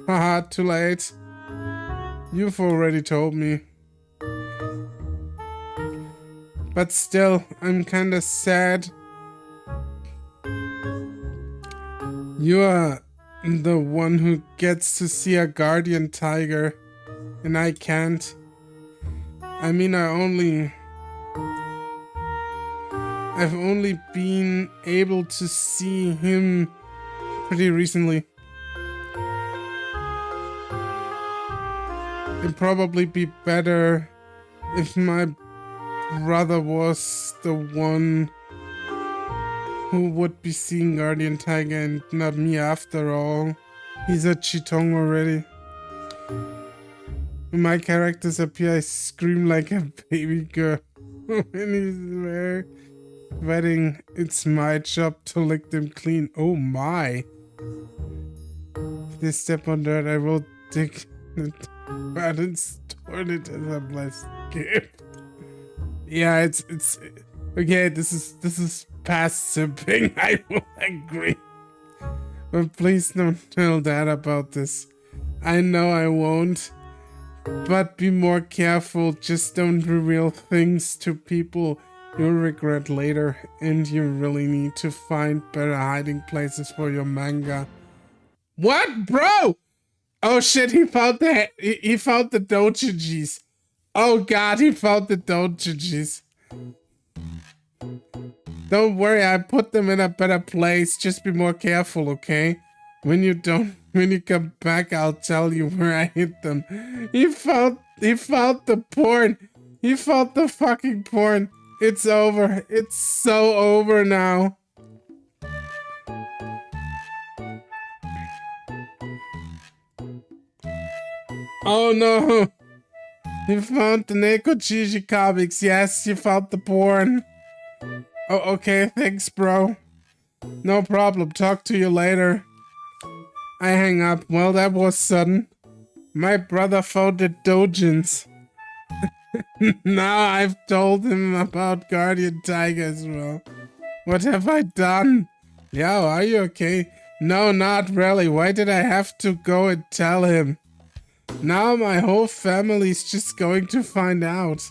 Haha, too late. You've already told me. But still, I'm kinda sad You are the one who gets to see a guardian tiger, and I can't. I mean, I've only been able to see him pretty recently. It'd probably be better if my brother was the one who would be seeing Guardian Tiger and not me after all. He's a Chitong already. When my characters appear, I scream like a baby girl. When he's sweating, it's my job to lick them clean. Oh my. If they step on dirt, I will dig it out and store it as a blessed gift. Yeah, it's okay, this is past sipping, I will agree. But please don't tell Dad about this. I know I won't. But be more careful, just don't reveal things to people you'll regret later, and you really need to find better hiding places for your manga. What, bro? Oh shit, he found the dojijis. Oh god, he found the dojijis. Don't worry, I put them in a better place. Just be more careful, okay? When you come back, I'll tell you where I hid them. He found the porn. He found the fucking porn. It's over. It's so over now. Oh no. You found the Nekojishi comics. Yes, you found the porn. Oh, okay, thanks, bro. No problem. Talk to you later. I hang up. Well, that was sudden. My brother found the dojins. Now I've told him about Guardian Tiger as well. What have I done? Yo, are you okay? No, not really. Why did I have to go and tell him? Now my whole family's just going to find out.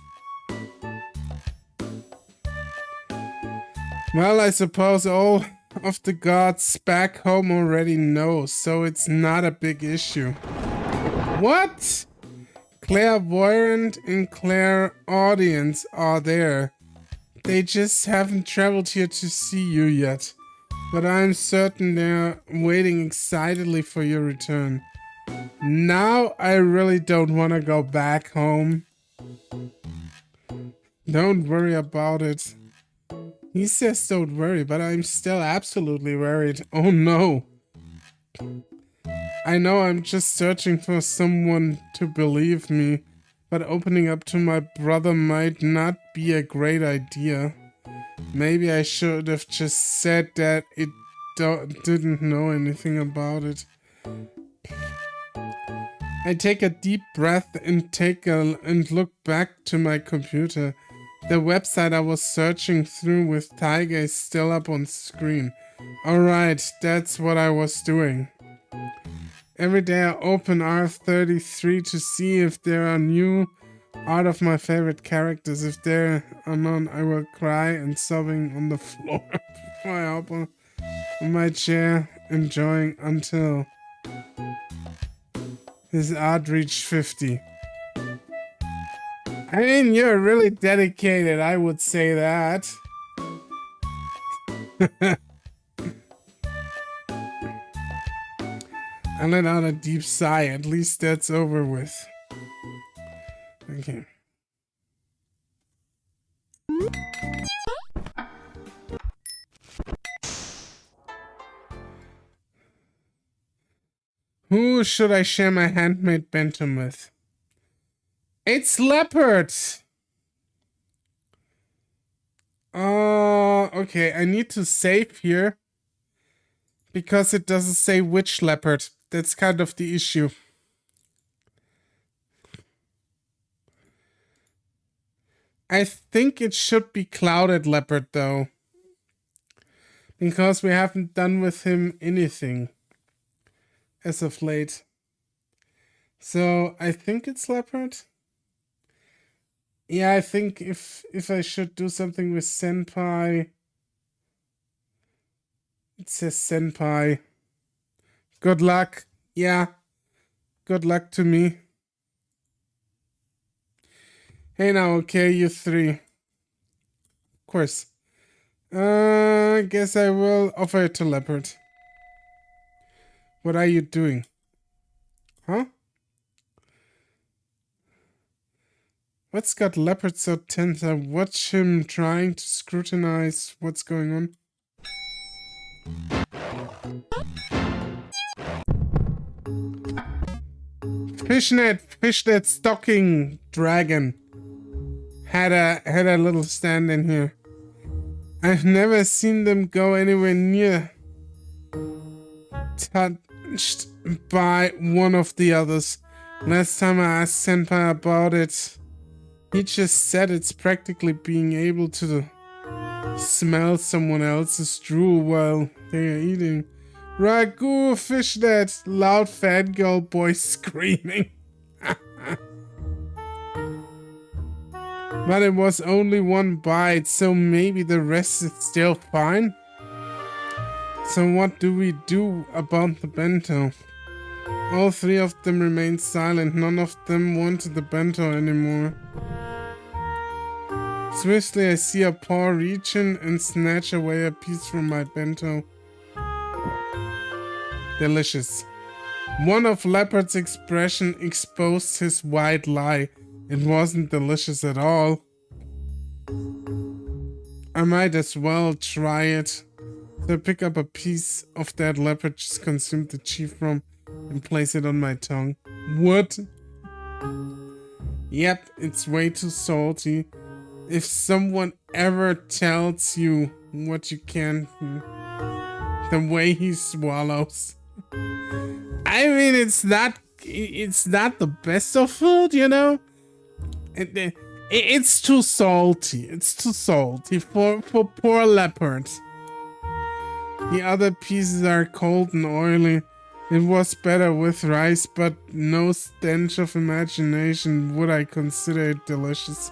Well, I suppose all of the gods back home already know, so it's not a big issue. What? Clairvoyant and clairaudience are there. They just haven't traveled here to see you yet. But I'm certain they're waiting excitedly for your return. Now I really don't want to go back home. Don't worry about it. He says don't worry, but I'm still absolutely worried. Oh no. I know I'm just searching for someone to believe me, but opening up to my brother might not be a great idea. Maybe I should have just said that it didn't know anything about it. I take a deep breath and look back to my computer. The website I was searching through with Tiger is still up on screen. Alright, that's what I was doing. Every day I open R33 to see if there are new art of my favorite characters. If there are none, I will cry and sobbing on the floor before I hop on my chair, enjoying until his art reached 50. I mean, you're really dedicated, I would say that. I let out a deep sigh. At least that's over with. Okay. Who should I share my handmade Bentham with? It's Leopard! Okay, I need to save here. Because it doesn't say which leopard. That's kind of the issue. I think it should be Clouded Leopard though. Because we haven't done with him anything. As of late. So I think it's Leopard. Yeah, I think if I should do something with Senpai. It says Senpai. Good luck. Yeah. Good luck to me. Hey now, okay, you three. Of course. I guess I will offer it to Leopard. What are you doing? Huh? What's got Leopard so tense? I watch him trying to scrutinize what's going on. Fishnet stocking dragon had a little stand in here. I've never seen them go anywhere near touched by one of the others. Last time I asked Senpai about it, he just said it's practically being able to smell someone else's drool while they are eating. Ragu, fishnet, loud fangirl boy screaming. But it was only one bite, so maybe the rest is still fine. So what do we do about the bento? All three of them remained silent. None of them wanted the bento anymore. Swiftly I see a paw reach in and snatch away a piece from my bento. Delicious. One of Leopard's expression exposed his white lie. It wasn't delicious at all. I might as well try it. So I pick up a piece of that Leopard just consumed the chi from and place it on my tongue. What? Yep, it's way too salty. If someone ever tells you what you can, the way he swallows. I mean, it's not the best of food, you know? It's too salty. It's too salty for poor Leopard. The other pieces are cold and oily. It was better with rice, but no stench of imagination would I consider it delicious.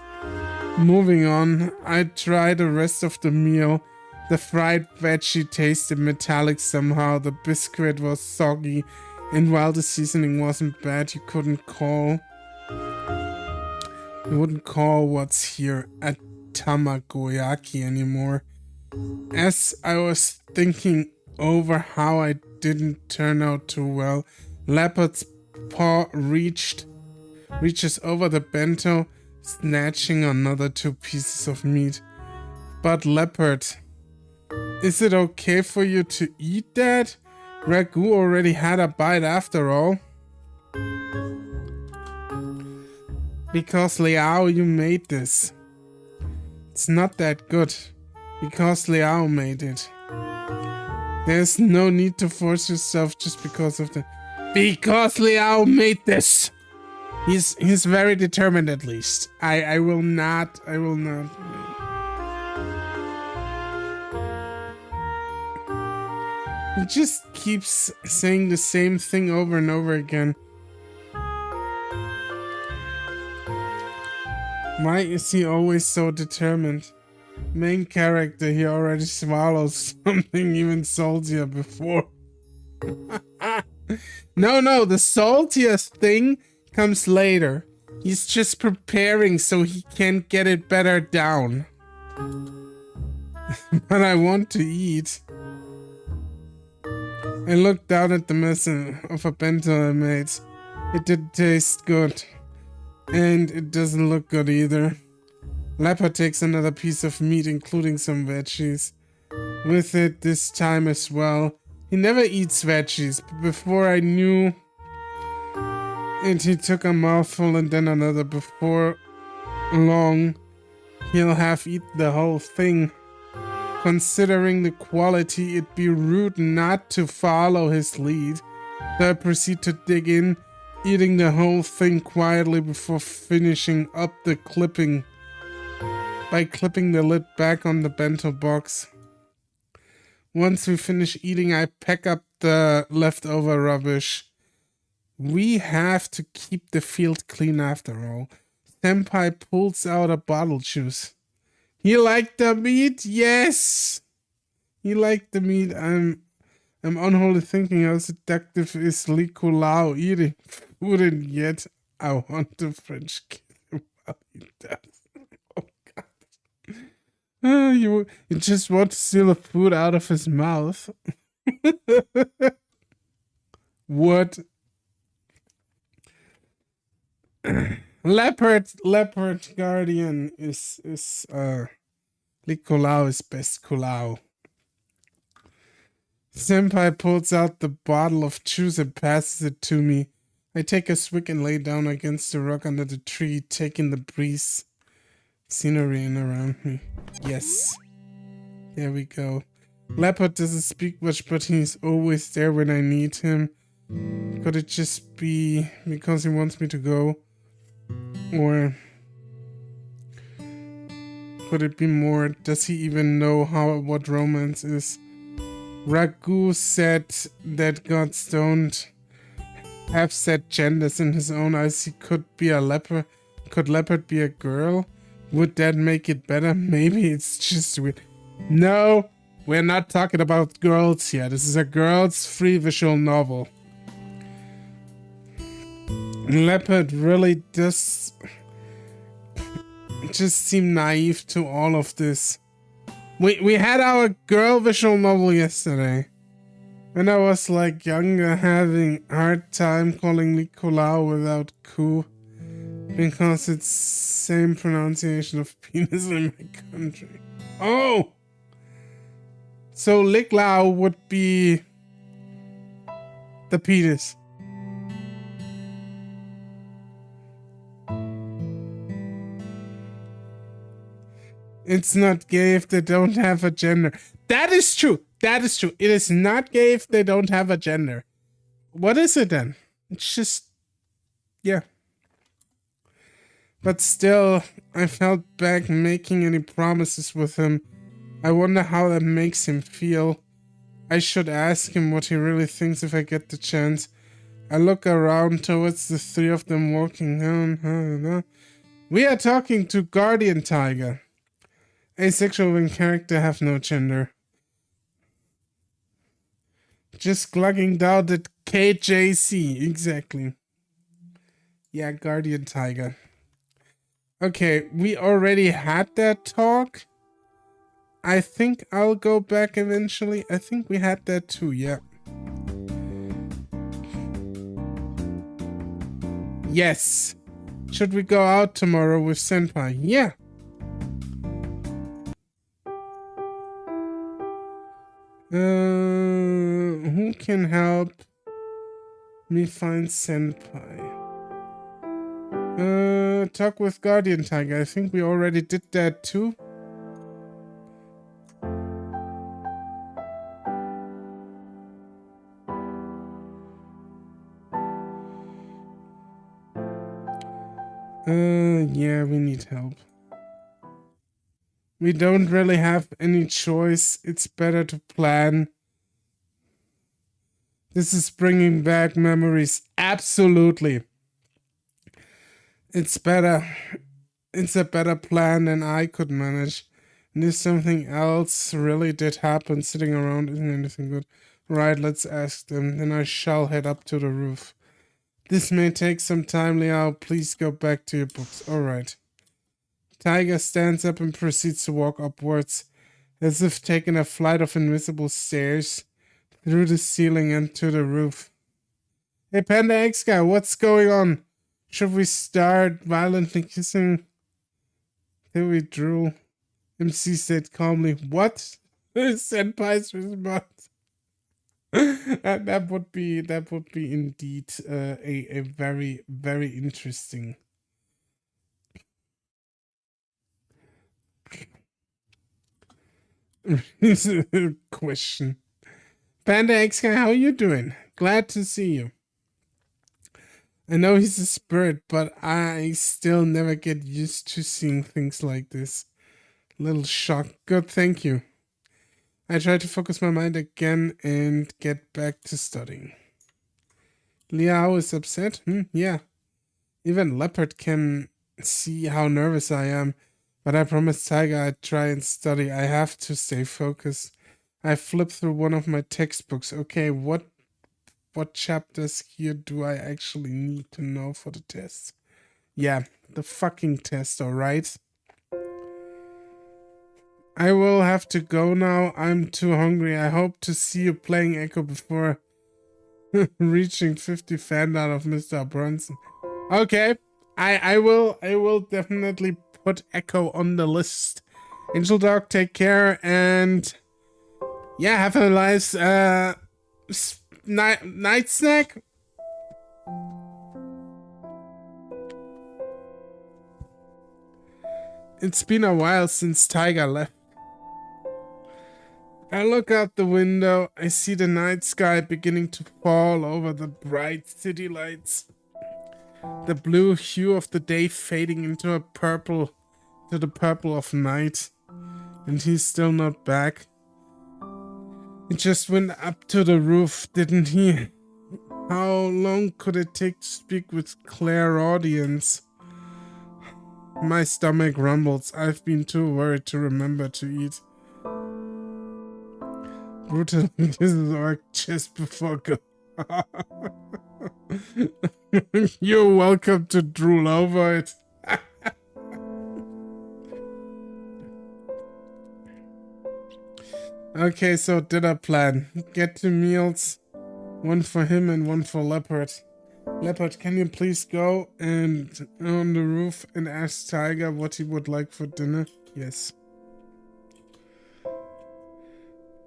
Moving on, I tried the rest of the meal. The fried veggie tasted metallic somehow. The biscuit was soggy, and while the seasoning wasn't bad, you wouldn't call what's here a tamagoyaki anymore. As I was thinking over how I didn't turn out too well, Leopard's paw reaches over the bento, snatching another 2 pieces of meat. But Leopard, is it okay for you to eat that? Ragu already had a bite after all. Because Liao, you made this. It's not that good. Because Liao made it. There's no need to force yourself just because of the... Because Liao made this! He's very determined, at least. I will not. He just keeps saying the same thing over and over again. Why is he always so determined? Main character, he already swallows something even saltier before. No, the saltiest thing comes later. He's just preparing so he can get it better down. But I want to eat. I looked down at the mess of a bento I made. It didn't taste good. And it doesn't look good either. Leopard takes another piece of meat, including some veggies. With it this time as well. He never eats veggies, but before I knew it, he took a mouthful and then another. Before long, he'll have eaten the whole thing. Considering the quality, it'd be rude not to follow his lead. So I proceed to dig in, eating the whole thing quietly before finishing up the clipping. By clipping the lid back on the bento box. Once we finish eating, I pack up the leftover rubbish. We have to keep the field clean after all. Senpai pulls out a bottle juice. He liked the meat? Yes! He liked the meat. I'm unholy thinking how seductive is Li Kulao eating food, and yet I want to French kiss him while he does. Oh god. You just want to steal the food out of his mouth. What? Leopard Guardian is Li Kulao is best Kulao. Senpai pulls out the bottle of juice and passes it to me. I take a swig and lay down against the rock under the tree, taking the breeze scenery in around me. Yes. There we go. Leopard doesn't speak much, but he's always there when I need him. Could it just be because he wants me to go? Or could it be more? Does he even know what romance is? Ragu said that gods don't have set genders in his own eyes. He could be a leopard. Could leopard be a girl? Would that make it better? Maybe it's just weird. No, we're not talking about girls here. This is a girls' free visual novel. Leopard really does just seem naive to all of this. We had our girl visual novel yesterday. When I was like younger, having hard time calling Nicolau without ku, because it's same pronunciation of penis in my country. Oh! So Liklao would be the penis. It's not gay if they don't have a gender. That is true. That is true. It is not gay if they don't have a gender. What is it then? It's just, yeah. But still, I felt bad making any promises with him. I wonder how that makes him feel. I should ask him what he really thinks if I get the chance. I look around towards the three of them walking down. We are talking to Guardian Tiger. Asexual in character, have no gender. Just glugging down the KJC, exactly. Yeah, Guardian Tiger. Okay, we already had that talk. I think I'll go back eventually. I think we had that too, yeah. Yes. Should we go out tomorrow with Senpai? Yeah. Who can help me find Senpai? Talk with Guardian Tiger. I think we already did that too. Yeah, we need help. We don't really have any choice. It's better to plan. This is bringing back memories. Absolutely. It's better. It's a better plan than I could manage. And if something else really did happen, sitting around isn't anything good. Right, let's ask them. Then I shall head up to the roof. This may take some time, Liao. Please go back to your books. Alright. Tiger stands up and proceeds to walk upwards, as if taking a flight of invisible stairs through the ceiling and to the roof. Hey, Panda X guy, what's going on? Should we start violently kissing? Then we drool. MC said calmly, what? Senpai's response. That would be indeed a very, very interesting question. Panda X guy, how you doing? Glad to see you. I know he's a spirit, but I still never get used to seeing things like this. Little shock. Good, thank you. I try to focus my mind again and get back to studying. Liao is upset? Yeah. Even Leopard can see how nervous I am, but I promised Tiger I'd try and study. I have to stay focused. I flipped through one of my textbooks. Okay, what chapters here do I actually need to know for the test? Yeah, the fucking test, alright? I will have to go now. I'm too hungry. I hope to see you playing Echo before reaching 50 fan out of Mr. Brunson. Okay, I will definitely put Echo on the list. Angel Dog, take care, and yeah, have a nice night snack. It's been a while since Tiger left. I look out the window. I see the night sky beginning to fall over the bright city lights. The blue hue of the day fading into the purple of night. And he's still not back. He just went up to the roof, didn't he? How long could it take to speak with clairaudience? My stomach rumbles. I've been too worried to remember to eat. Brutal, this is our just before go. You're welcome to drool over it. Okay, so dinner plan. Get 2 meals. One for him and one for Leopard. Leopard, can you please go and on the roof and ask Tiger what he would like for dinner? Yes.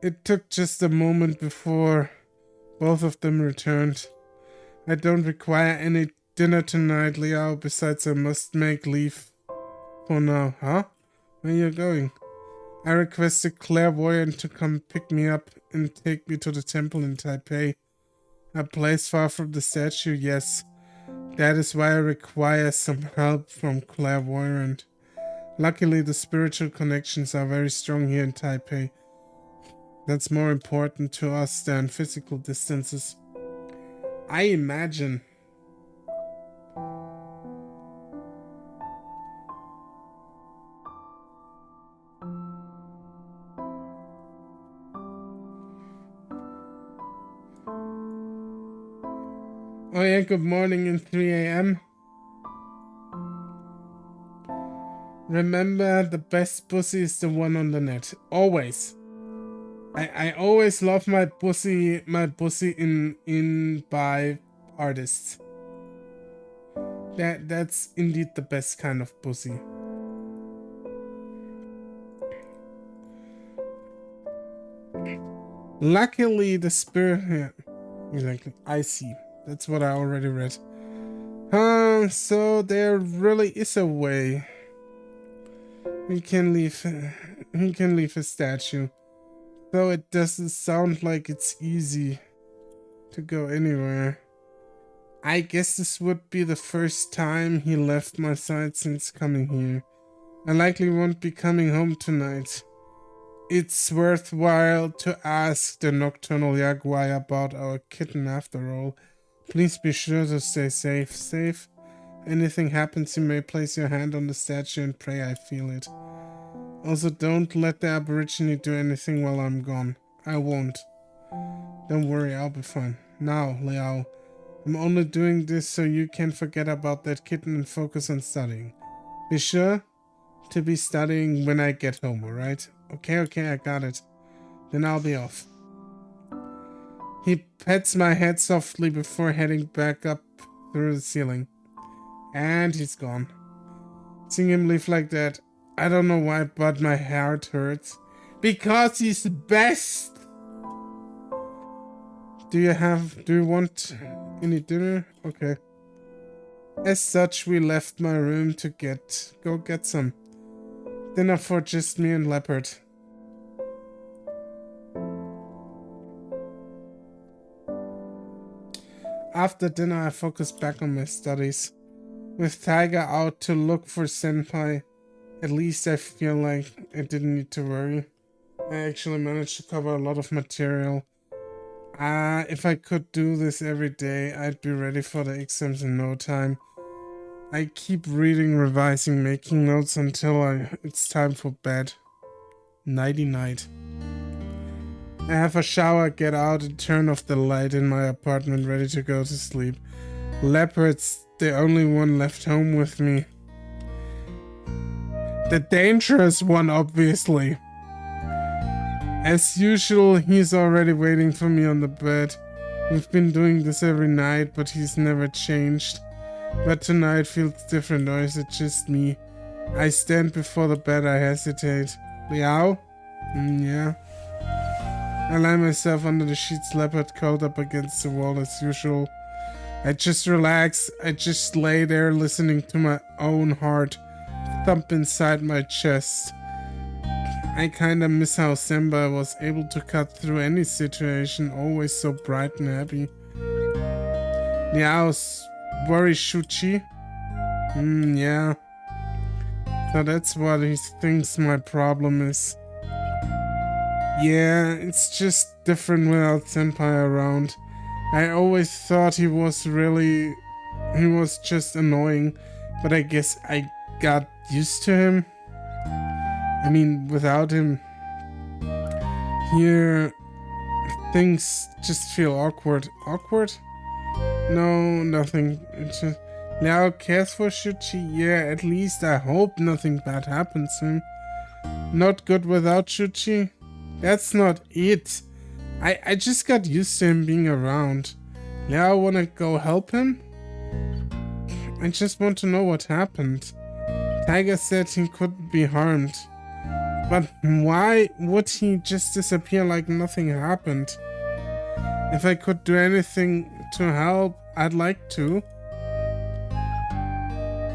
It took just a moment before both of them returned. I don't require any dinner tonight, Liao. Besides, I must make leave for now. Huh? Where are you going? I requested Clairvoyant to come pick me up and take me to the temple in Taipei. A place far from the statue, yes. That is why I require some help from Clairvoyant. Luckily, the spiritual connections are very strong here in Taipei. That's more important to us than physical distances. I imagine. Oh yeah, good morning in 3 a.m. Remember, the best pussy is the one on the net. Always. I always love my pussy in by artists. That's indeed the best kind of pussy. Luckily, the spirit. Yeah, exactly. I see. That's what I already read. So there really is a way. He can leave a statue. Though it doesn't sound like it's easy to go anywhere. I guess this would be the first time he left my side since coming here. I likely won't be coming home tonight. It's worthwhile to ask the nocturnal jaguar about our kitten after all. Please be sure to stay safe. Safe? Anything happens, you may place your hand on the statue and pray I feel it. Also, don't let the Aborigine do anything while I'm gone. I won't. Don't worry, I'll be fine. Now, Liao, I'm only doing this so you can forget about that kitten and focus on studying. Be sure to be studying when I get home, alright? Okay, I got it. Then I'll be off. He pets my head softly before heading back up through the ceiling. And he's gone. Seeing him leave like that, I don't know why, but my heart hurts. Because he's the best! Do you want any dinner? Okay. As such, we left my room to go get some. Dinner for just me and Leopard. After dinner, I focused back on my studies. With Tiger out to look for Senpai, at least I feel like I didn't need to worry. I actually managed to cover a lot of material. If I could do this every day, I'd be ready for the exams in no time. I keep reading, revising, making notes until it's time for bed. Nighty night. I have a shower, get out, and turn off the light in my apartment, ready to go to sleep. Leopard's the only one left home with me. The dangerous one, obviously. As usual, he's already waiting for me on the bed. We've been doing this every night, but he's never changed. But tonight feels different, or is it just me? I stand before the bed, I hesitate. Meow? Yeah. I lie myself under the sheets, leopard curled up against the wall as usual. I just relax, I just lay there listening to my own heart thump inside my chest. I kinda miss how Senpai was able to cut through any situation, always so bright and happy. Meow's worry Shuchi? Yeah. So that's what he thinks my problem is. Yeah, it's just different without Senpai around. I always thought he was just annoying, but I guess I got used to him. I mean, without him, here, things just feel awkward. Awkward? No, nothing. It's just, Liao cares for Shuchi? Yeah, at least I hope nothing bad happens to him. Not good without Shuchi? That's not it. I just got used to him being around. Liao wanna go help him? I just want to know what happened. Tiger said he couldn't be harmed. But why would he just disappear like nothing happened? If I could do anything to help, I'd like to.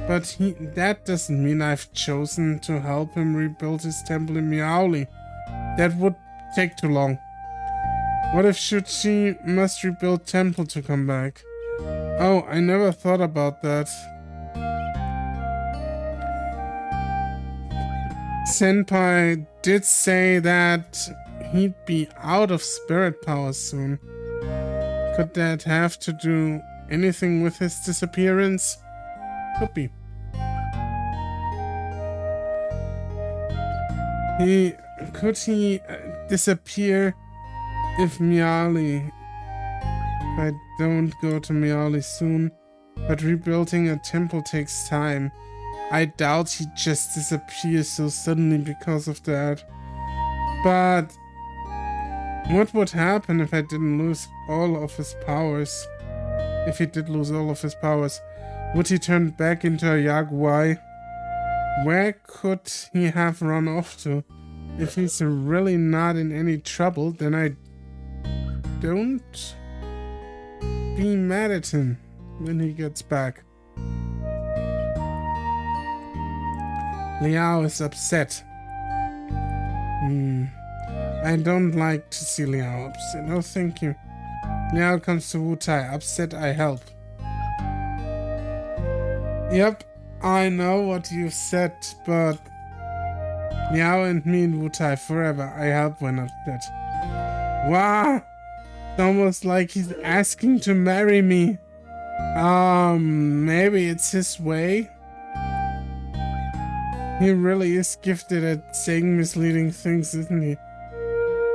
But that doesn't mean I've chosen to help him rebuild his temple in Miaoli. That would take too long. What if Shuchi must rebuild temple to come back? Oh, I never thought about that. Senpai did say that he'd be out of spirit power soon. Could that have to do anything with his disappearance? Could be. Could he disappear if Miaoli... If I don't go to Miaoli soon, but rebuilding a temple takes time. I doubt he just disappears so suddenly because of that. But what would happen if I didn't lose all of his powers? If he did lose all of his powers, would he turn back into a Yaguai? Where could he have run off to? If he's really not in any trouble, then I don't be mad at him when he gets back. Liao is upset. I don't like to see Liao upset. No, thank you. Liao comes to Wutai. Upset, I help. Yep, I know what you said, but Liao and me in Wutai forever. I help when upset. Wow! It's almost like he's asking to marry me. Maybe it's his way. He really is gifted at saying misleading things, isn't he?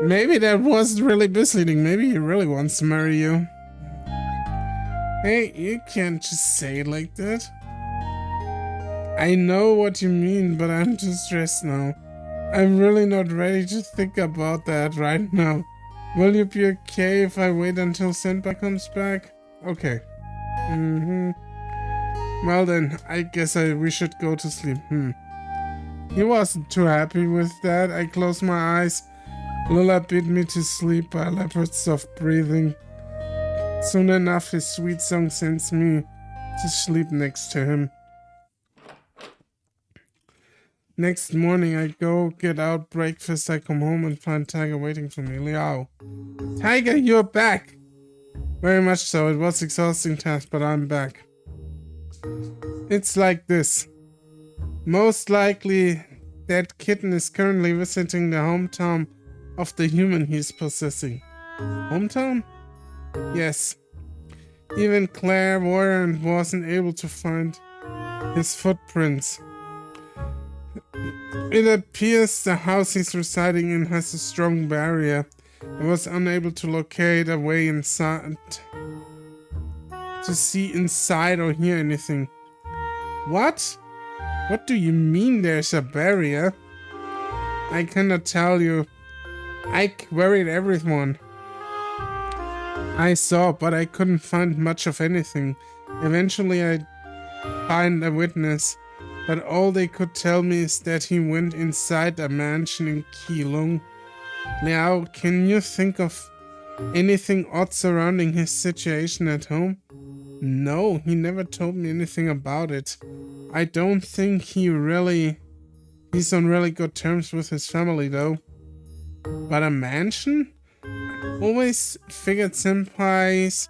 Maybe that wasn't really misleading. Maybe he really wants to marry you. Hey, you can't just say it like that. I know what you mean, but I'm too stressed now. I'm really not ready to think about that right now. Will you be okay if I wait until Senpai comes back? Okay. Well then, I guess we should go to sleep. He wasn't too happy with that. I closed my eyes. Lula beat me to sleep by leopard's soft breathing. Soon enough, his sweet song sends me to sleep next to him. Next morning, I go get out breakfast. I come home and find Tiger waiting for me. Liao. Tiger, you're back! Very much so. It was an exhausting task, but I'm back. It's like this. Most likely, that kitten is currently visiting the hometown of the human he's possessing. Hometown? Yes. Even clairvoyant wasn't able to find his footprints. It appears the house he's residing in has a strong barrier. I was unable to locate a way inside to see inside or hear anything. What? What do you mean there's a barrier? I cannot tell you. I queried everyone I saw, but I couldn't find much of anything. Eventually I find a witness, but all they could tell me is that he went inside a mansion in Keelung. Liao, can you think of anything odd surrounding his situation at home? No, he never told me anything about it. I don't think he's on really good terms with his family though. But a mansion? Always figured Senpai's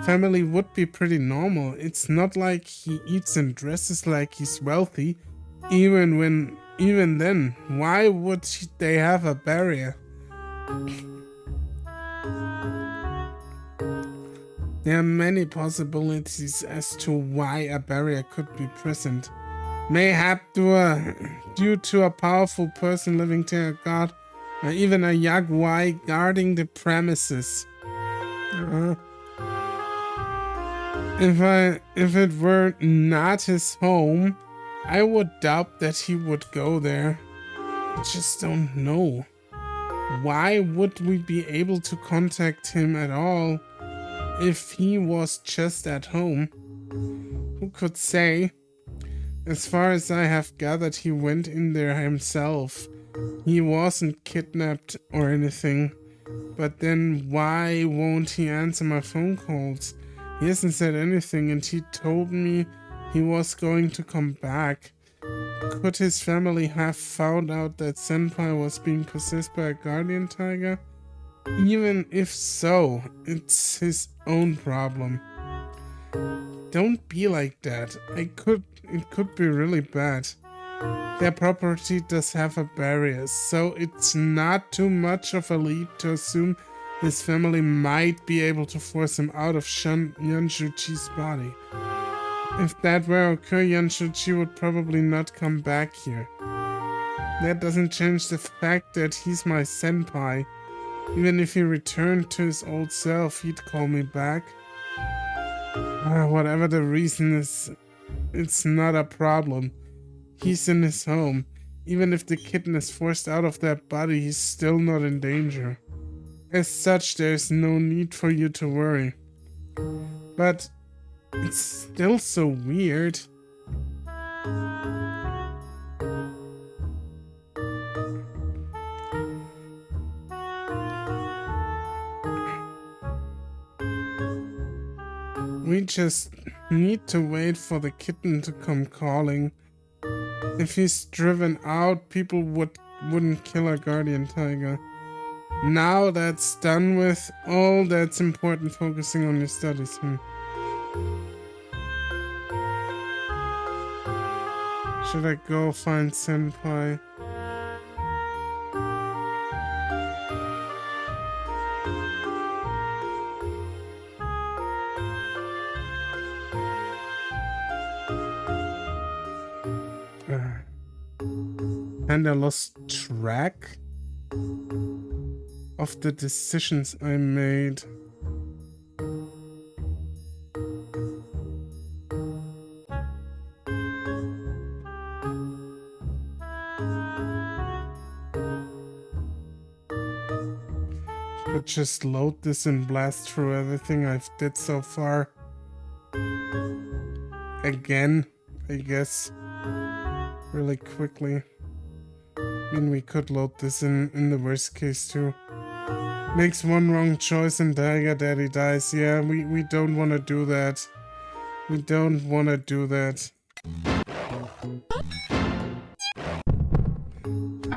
family would be pretty normal. It's not like he eats and dresses like he's wealthy. Even then, why would they have a barrier? There are many possibilities as to why a barrier could be present. Mayhap due to a powerful person living near God, or even a Yaguai guarding the premises. If it were not his home, I would doubt that he would go there. I just don't know. Why would we be able to contact him at all if he was just at home? Who could say? As far as I have gathered, he went in there himself. He wasn't kidnapped or anything. But then why won't he answer my phone calls? He hasn't said anything, and he told me he was going to come back. Could his family have found out that Senpai was being possessed by a guardian tiger? Even if so, it's his own problem. Don't be like that. It could be really bad. Their property does have a barrier, so it's not too much of a leap to assume his family might be able to force him out of Yanshuchi's body. If that were to occur, Yanshuchi would probably not come back here. That doesn't change the fact that he's my senpai. Even if he returned to his old self, he'd call me back. Whatever the reason is, it's not a problem. He's in his home. Even if the kitten is forced out of that body, he's still not in danger. As such, there's no need for you to worry. But it's still so weird. We just need to wait for the kitten to come calling. If he's driven out, people wouldn't kill a guardian tiger. Now that's done with, all that's important, focusing on your studies. Should I go find Senpai? And I lost track of the decisions I made. But just load this and blast through everything I've did so far. Again, I guess. Really quickly. I mean, we could load this in the worst case too. Makes one wrong choice and Tiger Daddy dies. Yeah, we don't want to do that. We don't want to do that.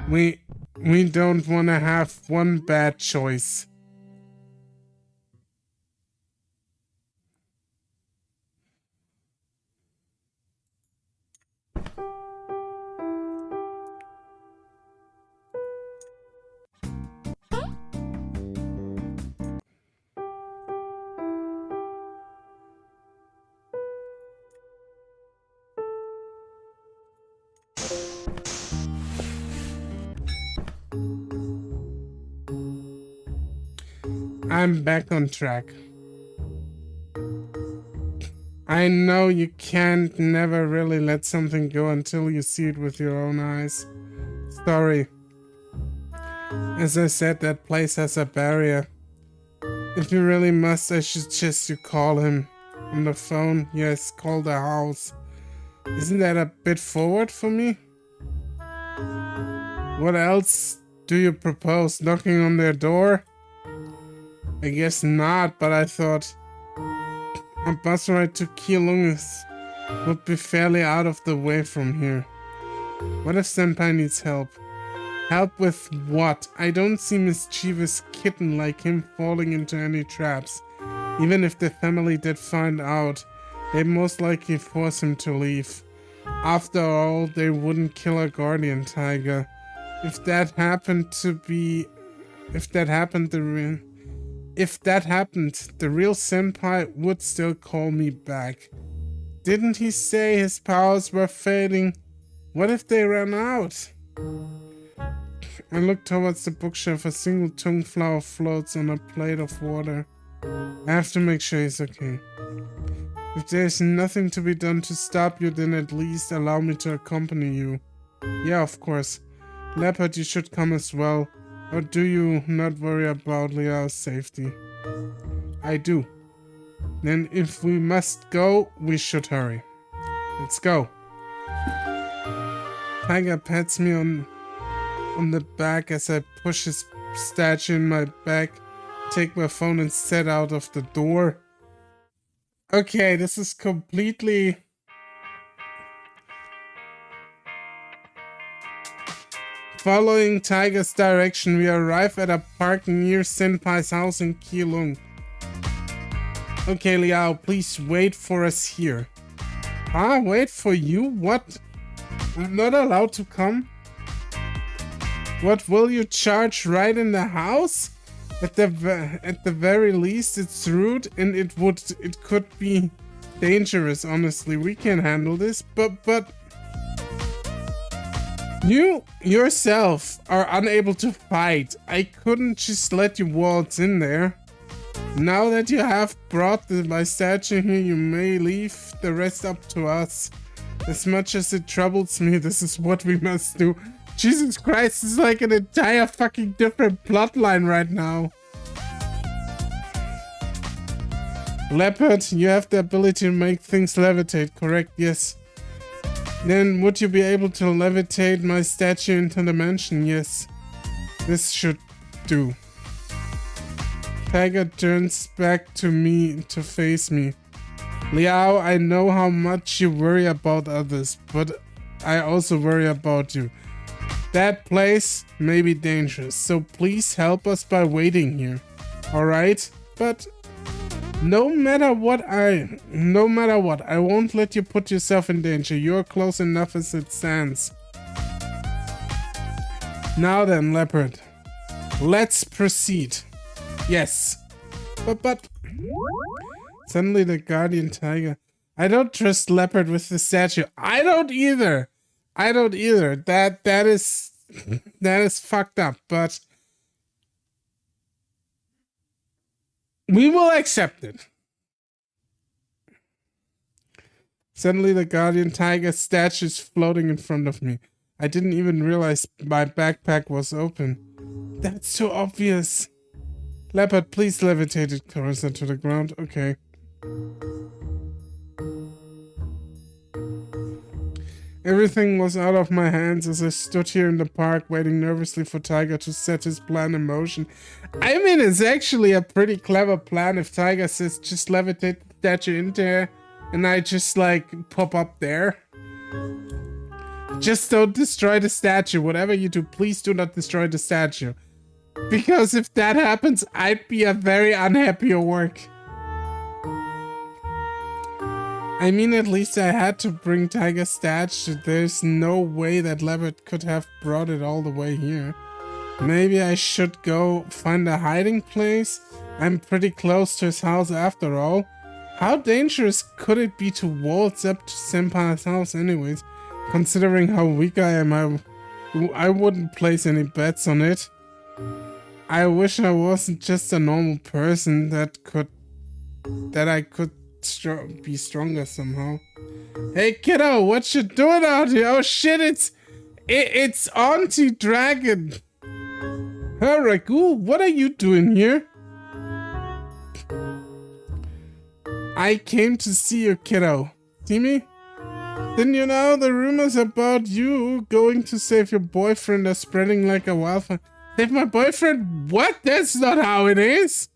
We don't want to have one bad choice. I'm back on track. I know you can't never really let something go until you see it with your own eyes. Sorry. As I said, that place has a barrier. If you really must, I suggest you call him. On the phone, yes, call the house. Isn't that a bit forward for me? What else do you propose? Knocking on their door? I guess not, but I thought a bus ride to Keelung would be fairly out of the way from here. What if Senpai needs help? Help with what? I don't see mischievous kitten like him falling into any traps. Even if the family did find out, they'd most likely force him to leave. After all, they wouldn't kill a guardian tiger. If that happened, the real senpai would still call me back. Didn't he say his powers were fading? What if they ran out? I look towards the bookshelf. A single tongue flower floats on a plate of water. I have to make sure he's okay. If there's nothing to be done to stop you, then at least allow me to accompany you. Yeah, of course. Leopard, you should come as well. Or do you not worry about Liao's safety? I do. Then if we must go, we should hurry. Let's go. Tiger pats me on the back as I push his statue in my bag, take my phone and set out of the door. Okay, this is completely... Following Tiger's direction, we arrive at a park near Senpai's house in Keelung. Okay, Liao, please wait for us here. Ah, wait for you? What? I'm not allowed to come? What, will you charge right in the house? At the very least, it's rude and it could be dangerous, honestly. We can handle this, but... You yourself are unable to fight. I couldn't just let you waltz in there. Now that you have brought my statue here, you may leave the rest up to us. As much as it troubles me, this is what we must do. Jesus Christ, it's like an entire fucking different plotline right now. Leopard, you have the ability to make things levitate, correct? Yes. Then would you be able to levitate my statue into the mansion? Yes. This should do. Tiger turns back to me to face me. Liao, I know how much you worry about others, but I also worry about you. That place may be dangerous, so please help us by waiting here. Alright? But no matter what, I won't let you put yourself in danger. You're close enough as it stands. Now then, Leopard. Let's proceed. Yes. But... Suddenly the guardian tiger... I don't trust Leopard with the statue. I don't either. That is fucked up, but... we will accept it. Suddenly the guardian tiger statue is floating in front of me. I didn't even realize my backpack was open. That's so obvious. Leopard, please levitate it closer to the ground. Okay. Everything was out of my hands as I stood here in the park waiting nervously for Tiger to set his plan in motion. I mean, it's actually a pretty clever plan if Tiger says just levitate the statue in there and I just like pop up there. Just don't destroy the statue. Whatever you do, please do not destroy the statue. Because if that happens, I'd be a very unhappy orc. I mean, at least I had to bring Tiger's statue. There's no way that Leopard could have brought it all the way here. Maybe I should go find a hiding place? I'm pretty close to his house after all. How dangerous could it be to waltz up to Senpai's house anyways? Considering how weak I am, I wouldn't place any bets on it. I wish I wasn't just a normal person that I could be stronger somehow. Hey kiddo, what you doing out here? Oh shit, it's Auntie Dragon. Hey Ragu, what are you doing here? I came to see you, kiddo. See me? Didn't you know the rumors about you going to save your boyfriend are spreading like a wildfire? Save my boyfriend? What? That's not how it is.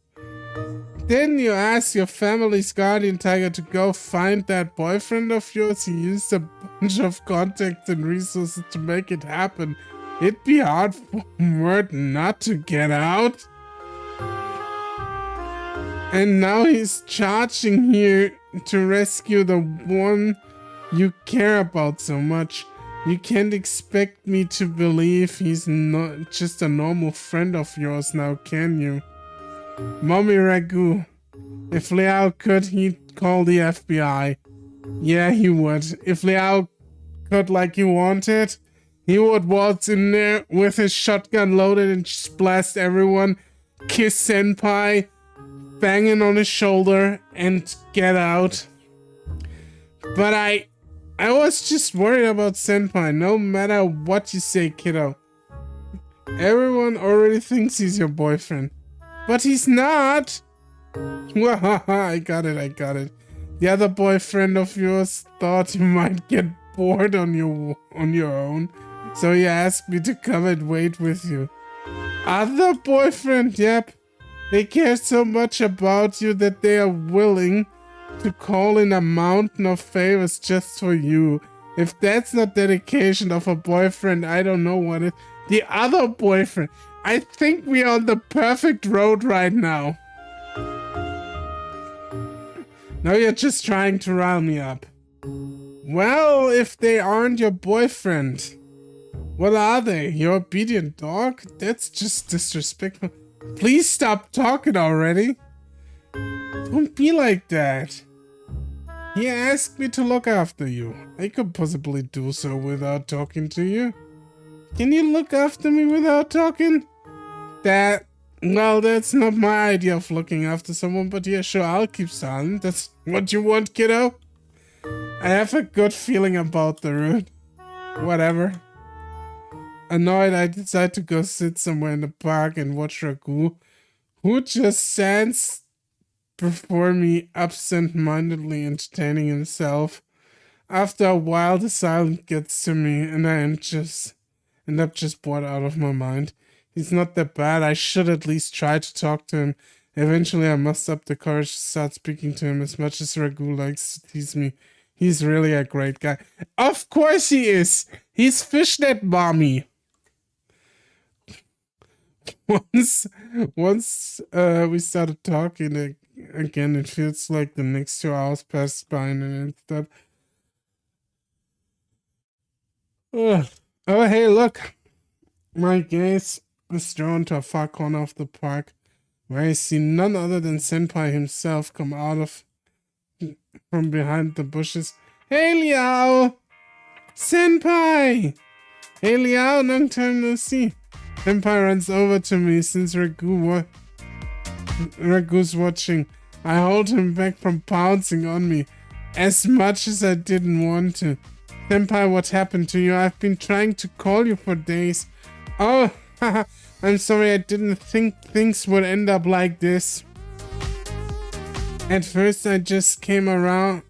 Didn't you ask your family's guardian tiger to go find that boyfriend of yours? He used a bunch of contacts and resources to make it happen. It'd be hard for Mert not to get out. And now he's charging here to rescue the one you care about so much. You can't expect me to believe he's not just a normal friend of yours now, can you? Mommy Ragu, if Liao could, he'd call the FBI. Yeah, he would. If Liao could like he wanted, he would waltz in there with his shotgun loaded and just blast everyone, kiss Senpai, banging on his shoulder, and get out. But I was just worried about Senpai, no matter what you say, kiddo. Everyone already thinks he's your boyfriend. But he's not! I got it. The other boyfriend of yours thought you might get bored on your own. So he asked me to come and wait with you. Other boyfriend, yep. They care so much about you that they are willing to call in a mountain of favors just for you. If that's not dedication of a boyfriend, I don't know what it is. The other boyfriend. I think we are on the perfect road right now. Now you're just trying to rile me up. Well, if they aren't your boyfriend, what are they? Your obedient dog? That's just disrespectful. Please stop talking already. Don't be like that. He asked me to look after you. I could possibly do so without talking to you. Can you look after me without talking? Well, that's not my idea of looking after someone, but yeah, sure, I'll keep silent. That's what you want, kiddo? I have a good feeling about the route. Whatever. Annoyed, I decide to go sit somewhere in the park and watch Ragu, who just stands before me absent-mindedly entertaining himself. After a while, the silence gets to me, and I end up just bored out of my mind. He's not that bad. I should at least try to talk to him. Eventually, I muster up the courage to start speaking to him. As much as Ragu likes to tease me, he's really a great guy. Of course he is! He's fishnet mommy! Once we started talking again, it feels like the next 2 hours passed by in an instant. Oh, hey, look! My gaze is drawn to a far corner of the park, where I see none other than Senpai himself come out from behind the bushes. Hey, Liao! Senpai! Hey, Liao, long time no see. Senpai runs over to me since Ragu's watching. I hold him back from pouncing on me, as much as I didn't want to. Senpai, what happened to you? I've been trying to call you for days. Oh, I'm sorry, I didn't think things would end up like this. At first, I just came around,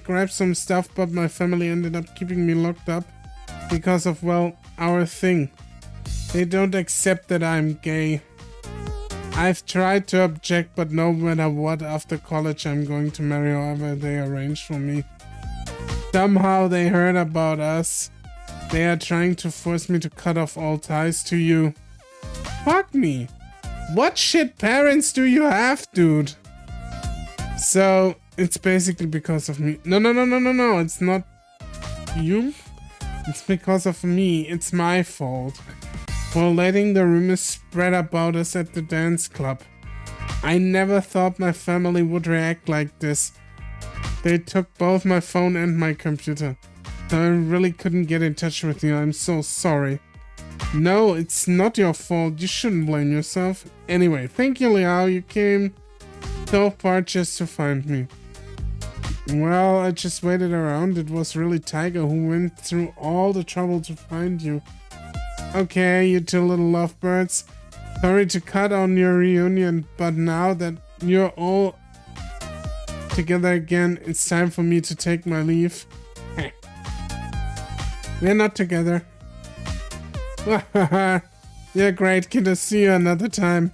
grabbed some stuff, but my family ended up keeping me locked up because of, well, our thing. They don't accept that I'm gay. I've tried to object, but no matter what, after college I'm going to marry whoever they arrange for me. Somehow they heard about us. They are trying to force me to cut off all ties to you. Fuck me. What shit parents do you have, dude? So, it's basically because of me. No, it's not you. It's because of me. It's my fault for letting the rumors spread about us at the dance club. I never thought my family would react like this. They took both my phone and my computer. So I really couldn't get in touch with you. I'm so sorry. No, it's not your fault. You shouldn't blame yourself. Anyway, thank you, Liao. You came so far just to find me. Well, I just waited around. It was really Tiger who went through all the trouble to find you. Okay, you two little lovebirds. Sorry to cut on your reunion, but now that you're all together again, it's time for me to take my leave. We're not together. Yeah, great, kiddo. See you another time.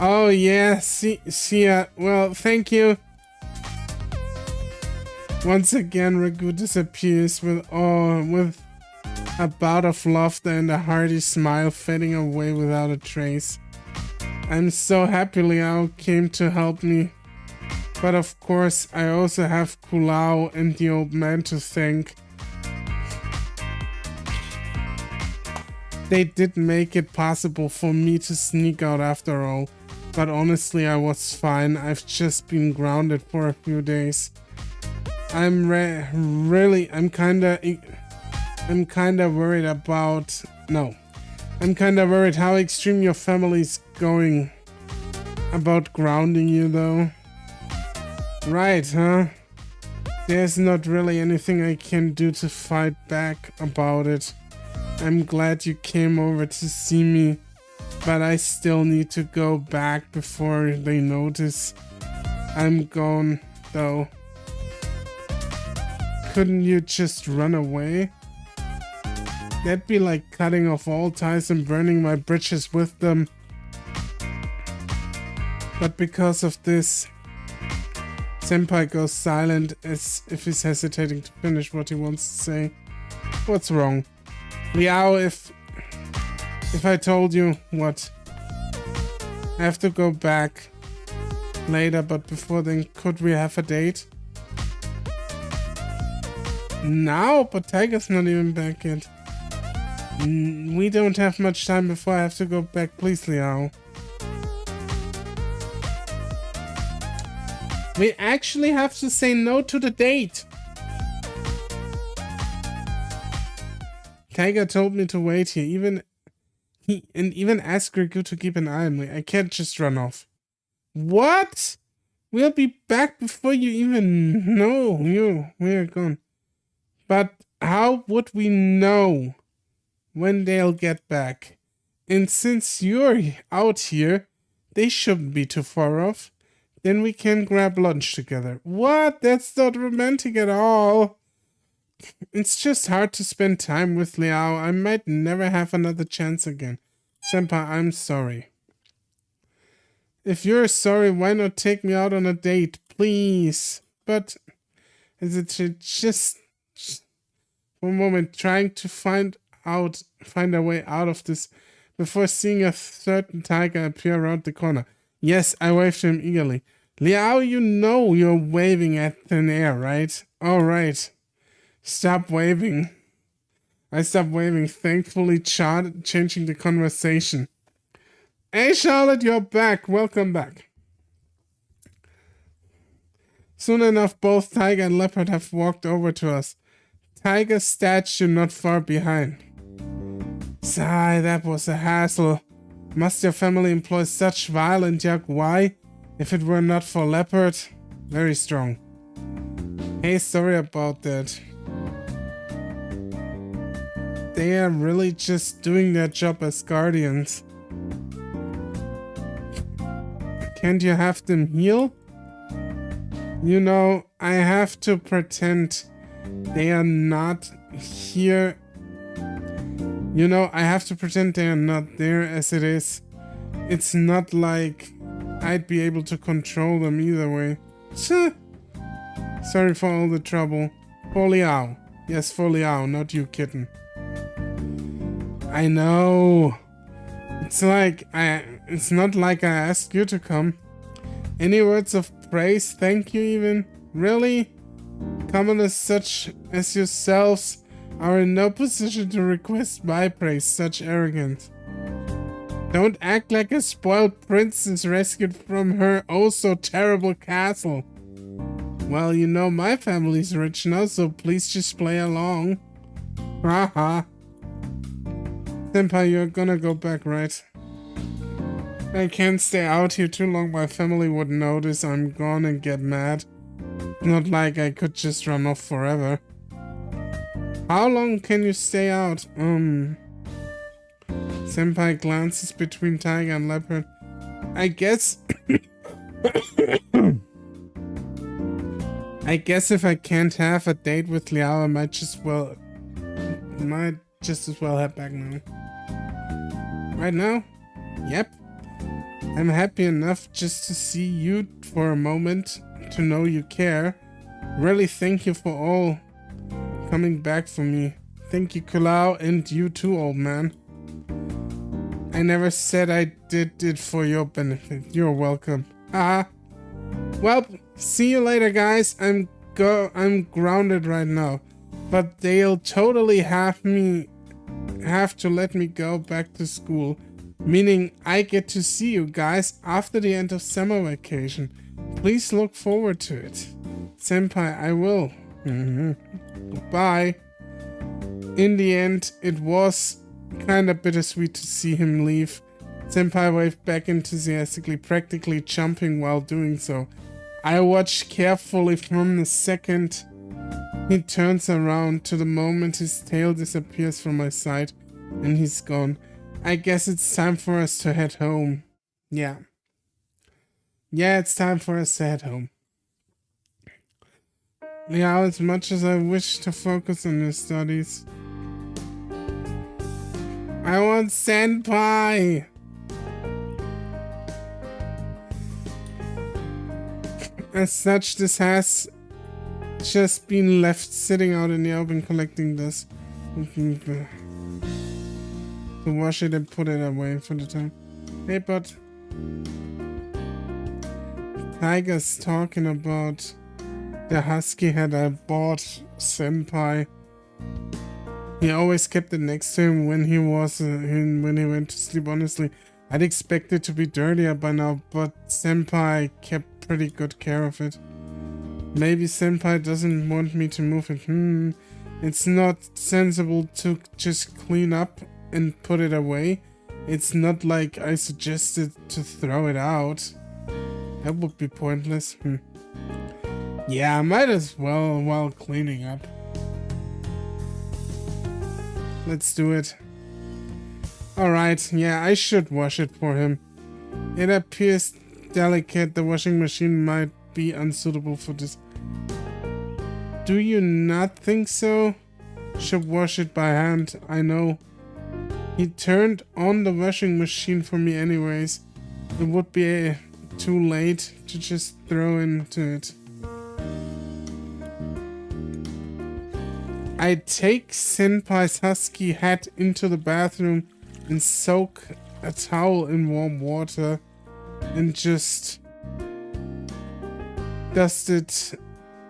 Oh yeah, see ya. Well, thank you. Once again, Ragu disappears with a bout of laughter and a hearty smile fading away without a trace. I'm so happy Liao came to help me. But of course, I also have Kulao and the old man to thank. They did make it possible for me to sneak out after all. But honestly, I was fine. I've just been grounded for a few days. I'm kinda worried about... No. I'm kinda worried how extreme your family's going about grounding you, though. Right, huh? There's not really anything I can do to fight back about it. I'm glad you came over to see me, but I still need to go back before they notice I'm gone, though. Couldn't you just run away? That'd be like cutting off all ties and burning my bridges with them. But because of this, Senpai goes silent as if he's hesitating to finish what he wants to say. What's wrong? Liao, if I told you what? I have to go back later, but before then, could we have a date? Now? But Tiger's not even back yet. We don't have much time before I have to go back. Please, Liao. We actually have to say no to the date. Tiger told me to wait here. Even asked Riku to keep an eye on me. I can't just run off. What? We'll be back before you even know we're gone. But how would we know when they'll get back? And since you're out here, they shouldn't be too far off. Then we can grab lunch together. What? That's not romantic at all. It's just hard to spend time with Liao. I might never have another chance again. Senpai, I'm sorry. If you're sorry, why not take me out on a date, please? But is it just for a moment trying to find a way out of this before seeing a certain tiger appear around the corner? Yes, I waved to him eagerly. Liao, you know you're waving at thin air, right? All right. Stop waving. I stopped waving, thankfully changing the conversation. Hey Charlotte, you're back. Welcome back. Soon enough, both Tiger and Leopard have walked over to us. Tiger's statue not far behind. Sigh, that was a hassle. Must your family employ such violent yak? Why? If it were not for Leopard? Very strong. Hey, sorry about that. They are really just doing their job as guardians. Can't you have them heal? You know, I have to pretend they are not here. You know, I have to pretend they are not there as it is. It's not like I'd be able to control them either way. Sorry for all the trouble. For Liao. Yes, for Liao, not you, kitten. I know. It's not like I asked you to come. Any words of praise? Thank you even? Really? Commoners such as yourselves are in no position to request my praise, such arrogance. Don't act like a spoiled princess rescued from her oh so terrible castle. Well, you know my family's rich now, so please just play along. Haha. Senpai, you're gonna go back, right? I can't stay out here too long. My family would notice I'm gone and get mad. Not like I could just run off forever. How long can you stay out? Senpai glances between tiger and leopard. I guess... I guess if I can't have a date with Liao, I might just as well head back now. Right now? Yep. I'm happy enough just to see you for a moment, to know you care. Really thank you for all coming back for me. Thank you, Kulao, and you too, old man. I never said I did it for your benefit. You're welcome. Well, see you later, guys. I'm grounded right now, but they'll totally have to let me go back to school, meaning I get to see you guys after the end of summer vacation. Please look forward to it. Senpai, I will. Goodbye. In the end, it was kinda bittersweet to see him leave. Senpai waved back enthusiastically, practically jumping while doing so. I watched carefully from the second he turns around to the moment his tail disappears from my sight and he's gone. I guess it's time for us to head home. Yeah, it's time for us to head home. Yeah, as much as I wish to focus on your studies, I want Senpai! As such, this has just been left sitting out in the open collecting dust. To wash it and put it away for the time. Hey, but Tiger's talking about the husky head I bought Senpai. He always kept it next to him when he went to sleep. Honestly, I'd expect it to be dirtier by now, but Senpai kept pretty good care of it. Maybe Senpai doesn't want me to move it. It's not sensible to just clean up and put it away. It's not like I suggested to throw it out. That would be pointless. Yeah, I might as well while cleaning up. Let's do it. Alright, yeah, I should wash it for him. It appears delicate. The washing machine might be unsuitable for this. Do you not think so? Should wash it by hand, I know. He turned on the washing machine for me anyways. It would be too late to just throw into it. I take Senpai's husky head into the bathroom and soak a towel in warm water and just dust it.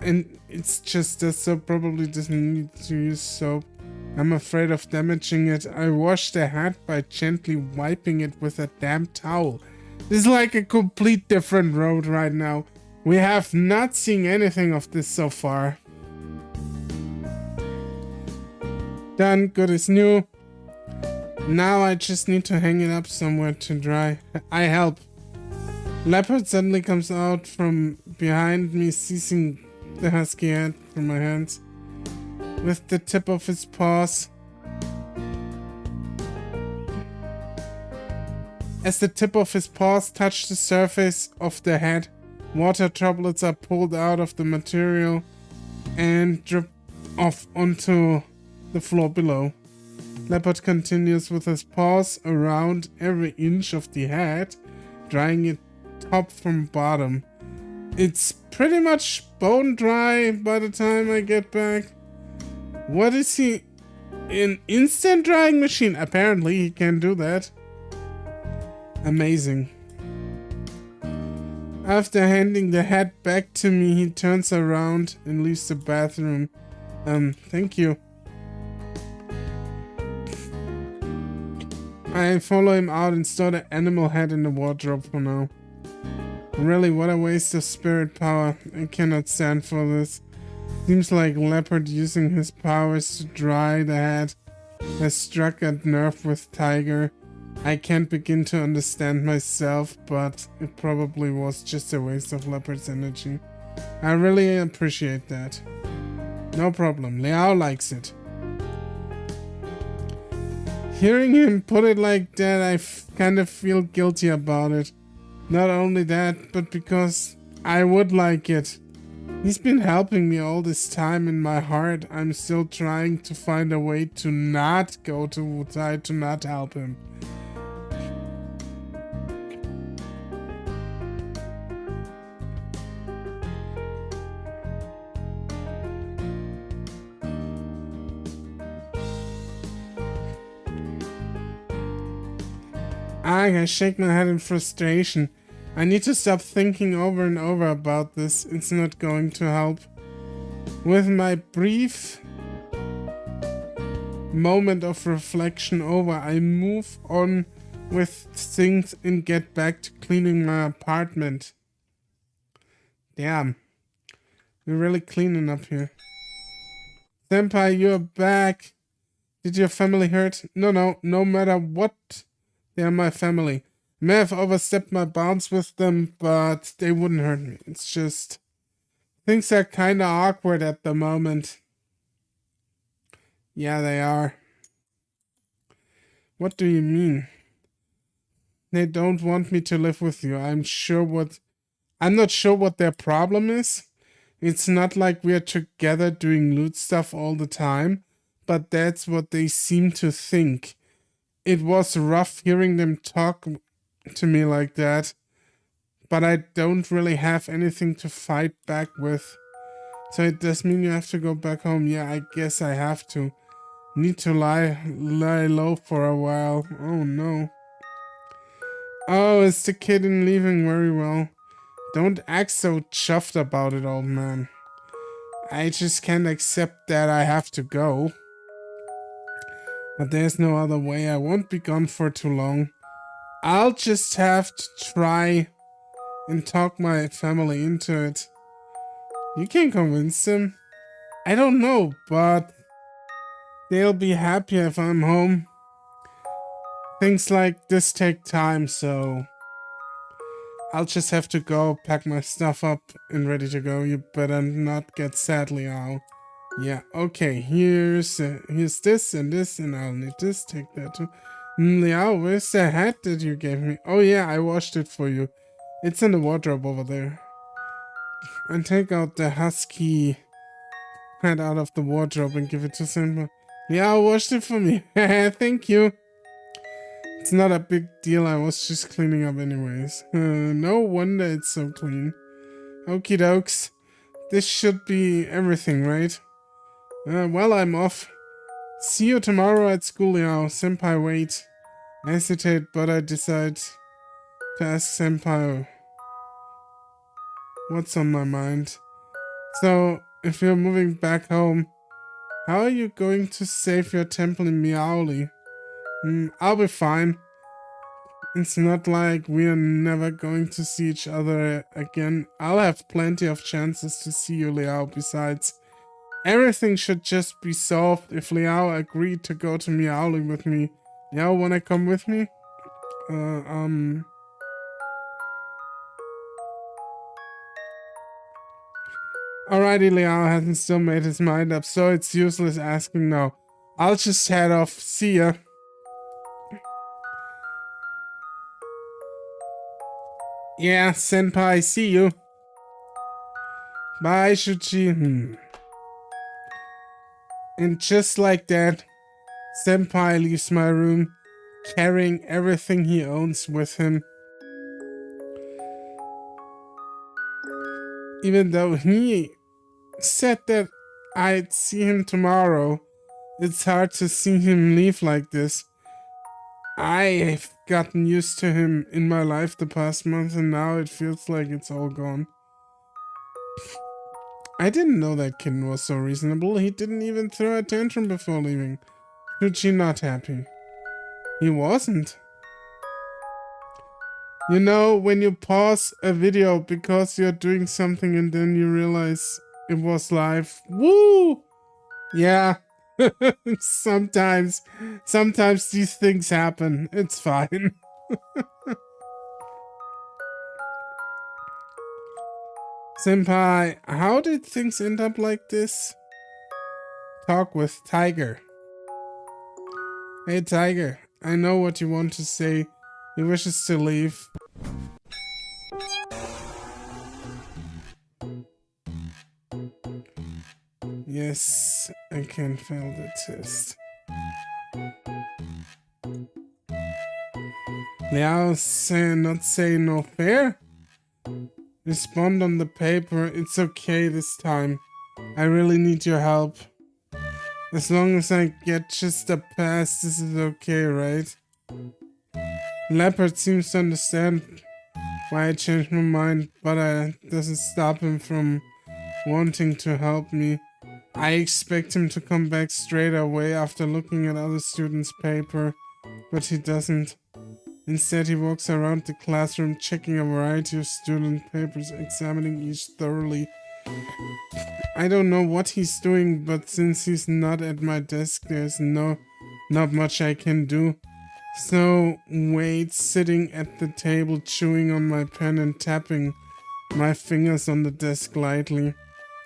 And it's just that soap probably doesn't need to use soap. I'm afraid of damaging it. I wash the head by gently wiping it with a damp towel. This is like a complete different road right now. We have not seen anything of this so far. Done, good as new. Now I just need to hang it up somewhere to dry. I help. Leopard suddenly comes out from behind me, seizing the husky head from my hands with the tip of his paws. As the tip of his paws touch the surface of the head, water droplets are pulled out of the material and drip off onto the floor below. Leopard continues with his paws around every inch of the head, drying it top from bottom. It's pretty much bone dry by the time I get back. What is he? An instant drying machine? Apparently he can do that. Amazing. After handing the head back to me, he turns around and leaves the bathroom. Thank you. I follow him out and store the animal head in the wardrobe for now. Really, what a waste of spirit power. I cannot stand for this. Seems like Leopard using his powers to dry the head has struck a nerve with Tiger. I can't begin to understand myself, but it probably was just a waste of Leopard's energy. I really appreciate that. No problem, Liao likes it. Hearing him put it like that, I kind of feel guilty about it. Not only that, but because I would like it. He's been helping me all this time. In my heart, I'm still trying to find a way to not go to Wutai, to not help him. I shake my head in frustration. I need to stop thinking over and over about this. It's not going to help. With my brief moment of reflection over, I move on with things and get back to cleaning my apartment. Damn. We're really cleaning up here. Senpai, you're back. Did your family hurt? No matter what, they're my family. I may have overstepped my bounds with them, but they wouldn't hurt me. It's just, things are kinda awkward at the moment. Yeah, they are. What do you mean? They don't want me to live with you. I'm not sure what their problem is. It's not like we're together doing loot stuff all the time, but that's what they seem to think. It was rough hearing them talk to me like that, but I don't really have anything to fight back with. So it does mean you have to go back home. Yeah, I guess I have to. Need to lie low for a while. Oh no. Oh, it's the kid in leaving very well. Don't act so chuffed about it, old man. I just can't accept that I have to go. But there's no other way. I won't be gone for too long. I'll just have to try and talk my family into it. You can convince them. I don't know, but they'll be happy if I'm home. Things like this take time, so I'll just have to go pack my stuff up and ready to go. You better not get sad, Liao. Yeah, okay, here's this, and I'll need this, take that too. Liao, where's the hat that you gave me? Oh yeah, I washed it for you. It's in the wardrobe over there. And take out the husky hat out of the wardrobe and give it to Senpai. Liao washed it for me. Thank you. It's not a big deal, I was just cleaning up anyways. No wonder it's so clean. Okie dokes. This should be everything, right? Well, I'm off. See you tomorrow at school, Liao. Senpai, wait. I hesitate, but I decide to ask Senpai what's on my mind. So, if you're moving back home, how are you going to save your temple in Miaoli? I'll be fine. It's not like we're never going to see each other again. I'll have plenty of chances to see you, Liao. Besides, everything should just be solved if Liao agreed to go to Miaoli with me. Liao, wanna come with me? Alrighty, Liao hasn't still made his mind up, so it's useless asking now. I'll just head off. See ya. Yeah, Senpai, see you. Bye, Shuchi. And just like that, Senpai leaves my room, carrying everything he owns with him. Even though he said that I'd see him tomorrow, it's hard to see him leave like this. I've gotten used to him in my life the past month, and now it feels like it's all gone. I didn't know that kid was so reasonable. He didn't even throw a tantrum before leaving. Shuchi not happy. He wasn't. You know, when you pause a video because you're doing something and then you realize it was live. Woo! Yeah, sometimes these things happen. It's fine. Senpai, how did things end up like this? Talk with Tiger. Hey Tiger, I know what you want to say. He wishes to leave. Yes, I can fail the test. Liao not say no fair? Respond on the paper. It's okay this time. I really need your help. As long as I get just a pass, this is okay, right? Leopard seems to understand why I changed my mind, but it doesn't stop him from wanting to help me. I expect him to come back straight away after looking at other students' paper, but he doesn't. Instead, he walks around the classroom checking a variety of student papers, examining each thoroughly. I don't know what he's doing, but since he's not at my desk, there's not much I can do. So, Wade's sitting at the table chewing on my pen and tapping my fingers on the desk lightly.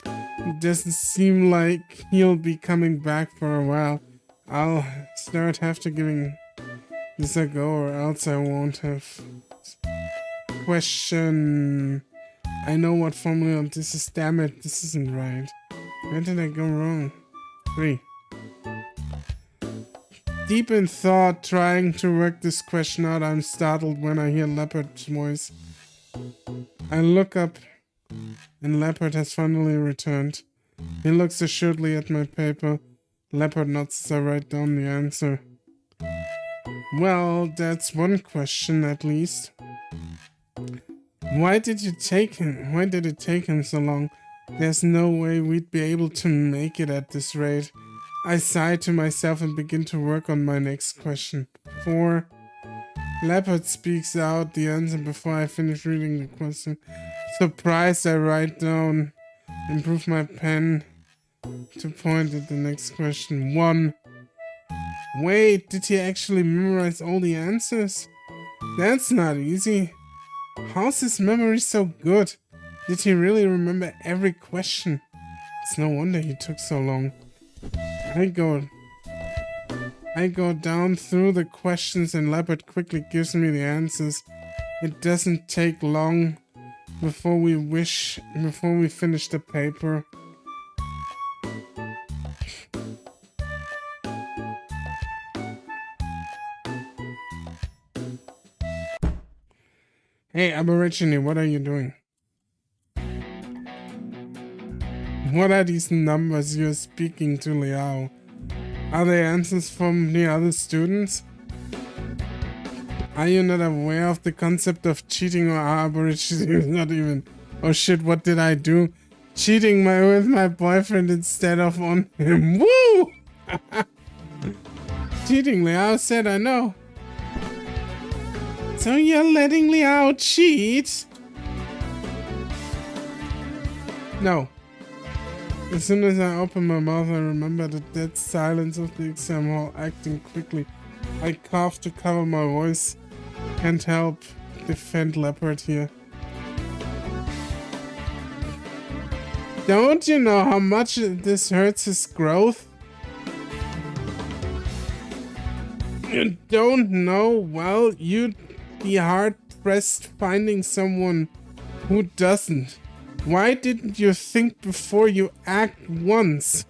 It doesn't seem like he'll be coming back for a while. I'll have to giving this a go or else I won't have. Question. I know what formula this is. Damn it, this isn't right. Where did I go wrong? 3. Deep in thought, trying to work this question out, I'm startled when I hear Leopard's voice. I look up, and Leopard has finally returned. He looks assuredly at my paper. Leopard nods as I write down the answer. Well, that's one question at least. Why did it take him so long? There's no way we'd be able to make it at this rate. I sigh to myself and begin to work on my next question. 4. Leopard speaks out the answer before I finish reading the question. Surprised, I write down, improve my pen to point at the next question. 1. Wait, did he actually memorize all the answers? That's not easy. How's his memory so good? Did he really remember every question? It's no wonder he took so long. I go down through the questions and Leopard quickly gives me the answers. It doesn't take long before we finish the paper. Hey, Aborigine, what are you doing? What are these numbers you're speaking to, Liao? Are they answers from the other students? Are you not aware of the concept of cheating, or are Aborigines not even? Oh shit, what did I do? Cheating with my boyfriend instead of on him. Woo! Cheating, Liao said, I know. So you're letting Liao cheat? No. As soon as I open my mouth, I remember the dead silence of the exam hall. Acting quickly, I cough to cover my voice. Can't help defend Leopard here. Don't you know how much this hurts his growth? You don't know? Well, you'd be hard-pressed finding someone who doesn't. Why didn't you think before you act once?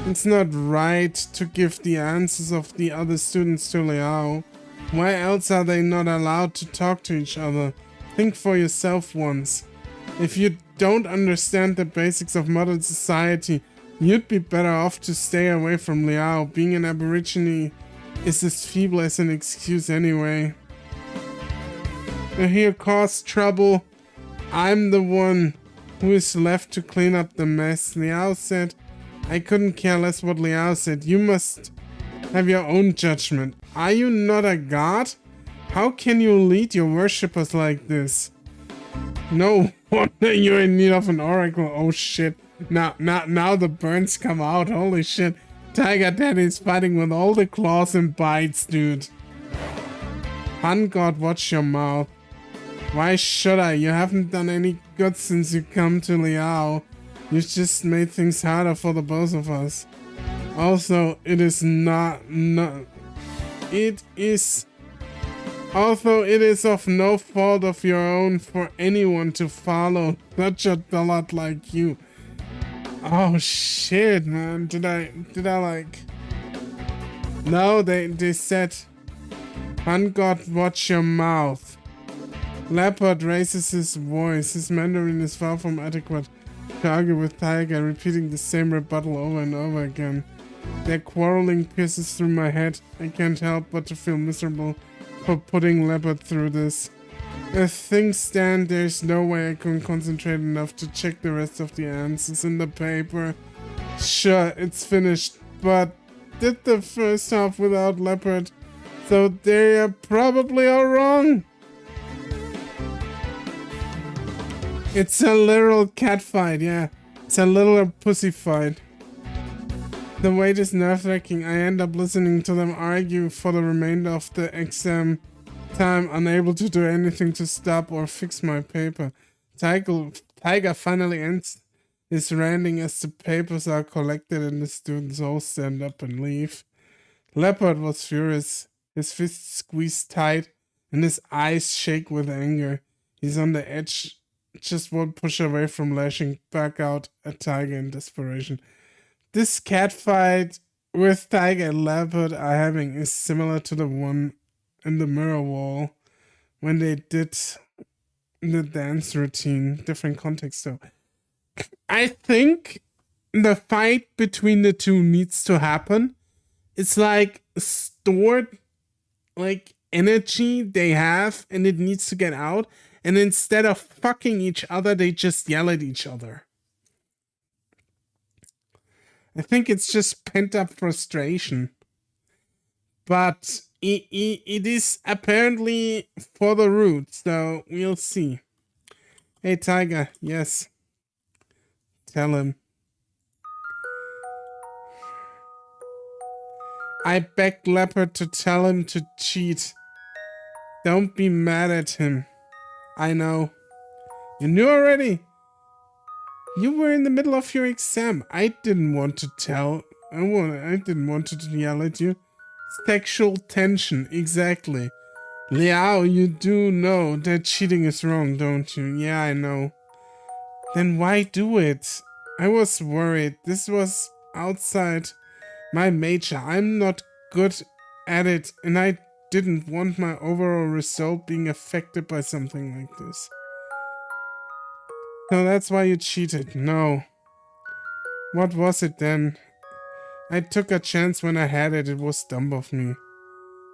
It's not right to give the answers of the other students to Liao. Why else are they not allowed to talk to each other? Think for yourself once. If you don't understand the basics of modern society, you'd be better off to stay away from Liao. Being an Aborigine is as feeble as an excuse anyway. Here cause trouble. I'm the one who is left to clean up the mess. Liao said. I couldn't care less what Liao said. You must have your own judgment. Are you not a god? How can you lead your worshippers like this? No wonder you're in need of an oracle. Oh shit. Now the burns come out. Holy shit. Tiger Daddy's fighting with all the claws and bites, dude. Hun God, watch your mouth. Why should I? You haven't done any good since you come to lmao. You've just made things harder for the both of us. Also, it is although it is of no fault of your own for anyone to follow such a dullard like you. Oh shit, man. Did I like... No, they said, Hun God, watch your mouth. Leopard raises his voice. His Mandarin is far from adequate to argue with Tiger, repeating the same rebuttal over and over again. Their quarreling pierces through my head. I can't help but to feel miserable for putting Leopard through this. As things stand, there's no way I can concentrate enough to check the rest of the answers in the paper. Sure, it's finished, but did the first half without Leopard, so they are probably all wrong. It's a literal cat fight, yeah. It's a little pussy fight. The wait is nerve-wracking. I end up listening to them argue for the remainder of the exam time, unable to do anything to stop or fix my paper. Tiger finally ends his ranting as the papers are collected and the students all stand up and leave. Leopard was furious. His fists squeezed tight and his eyes shake with anger. He's on the edge, just one push away from lashing back out at Tiger in desperation. This cat fight with Tiger and Leopard are having is similar to the one in the mirror wall when they did the dance routine. Different context though. I think the fight between the two needs to happen. It's like stored like energy they have and it needs to get out. And instead of fucking each other, they just yell at each other. I think it's just pent-up frustration. But it is apparently for the root, so we'll see. Hey, Tiger, yes. Tell him. I begged Leopard to tell him to cheat. Don't be mad at him. I know. You knew already? You were in the middle of your exam. I didn't want to tell. I didn't want to yell at you. Sexual tension, exactly. lmao, you do know that cheating is wrong, don't you? Yeah, I know. Then why do it? I was worried. This was outside my major. I'm not good at it, and I didn't want my overall result being affected by something like this. So that's why you cheated. No. What was it then? I took a chance when I had it. It was dumb of me.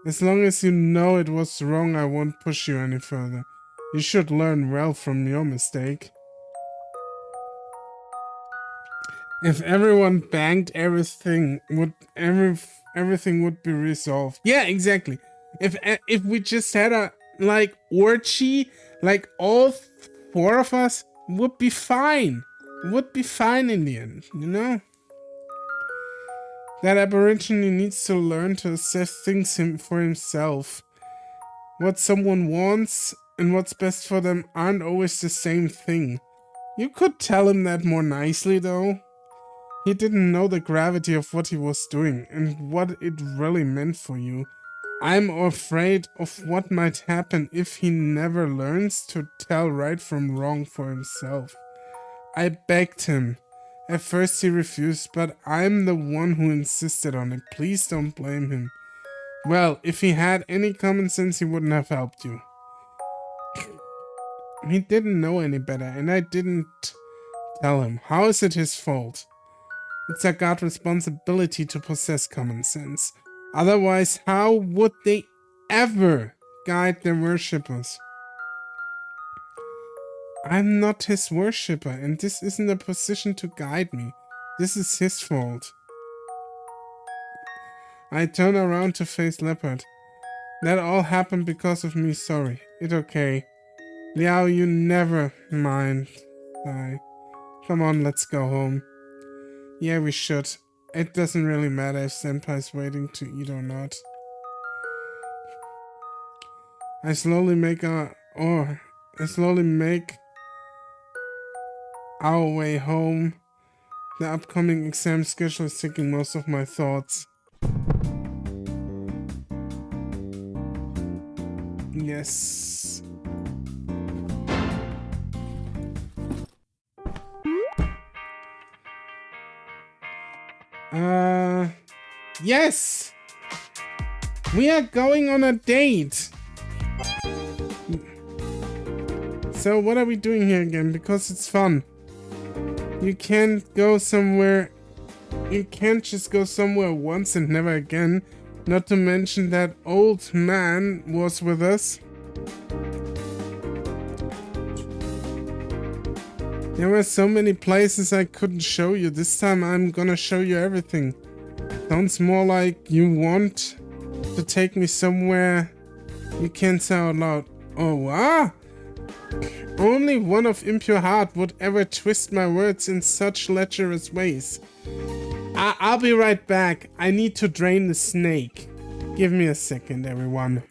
As long as you know it was wrong, I won't push you any further. You should learn well from your mistake. If everyone banged everything, everything would be resolved. Yeah, exactly. If we just had a like orgy, like all four of us, would be fine. Would be fine in the end, you know? That aborigine needs to learn to assess things for himself. What someone wants and what's best for them aren't always the same thing. You could tell him that more nicely, though. He didn't know the gravity of what he was doing and what it really meant for you. I'm afraid of what might happen if he never learns to tell right from wrong for himself. I begged him. At first he refused, but I'm the one who insisted on it. Please don't blame him. Well, if he had any common sense, he wouldn't have helped you. He didn't know any better, and I didn't tell him. How is it his fault? It's a god responsibility to possess common sense. Otherwise, how would they ever guide their worshippers? I'm not his worshipper, and this isn't a position to guide me. This is his fault. I turn around to face Leopard. That all happened because of me, sorry. It's okay. Yeah, you never mind. Come on, let's go home. Yeah, we should. It doesn't really matter if Senpai's waiting to eat or not. I slowly make our way home. The upcoming exam schedule is taking most of my thoughts. Yes. Yes! We are going on a date! So what are we doing here again? Because it's fun. You can't go somewhere... You can't just go somewhere once and never again. Not to mention that old man was with us. There were so many places I couldn't show you. This time I'm gonna show you everything. Sounds more like you want to take me somewhere you can't say out loud. Oh, ah! Only one of impure heart would ever twist my words in such lecherous ways. I'll be right back. I need to drain the snake. Give me a second, everyone.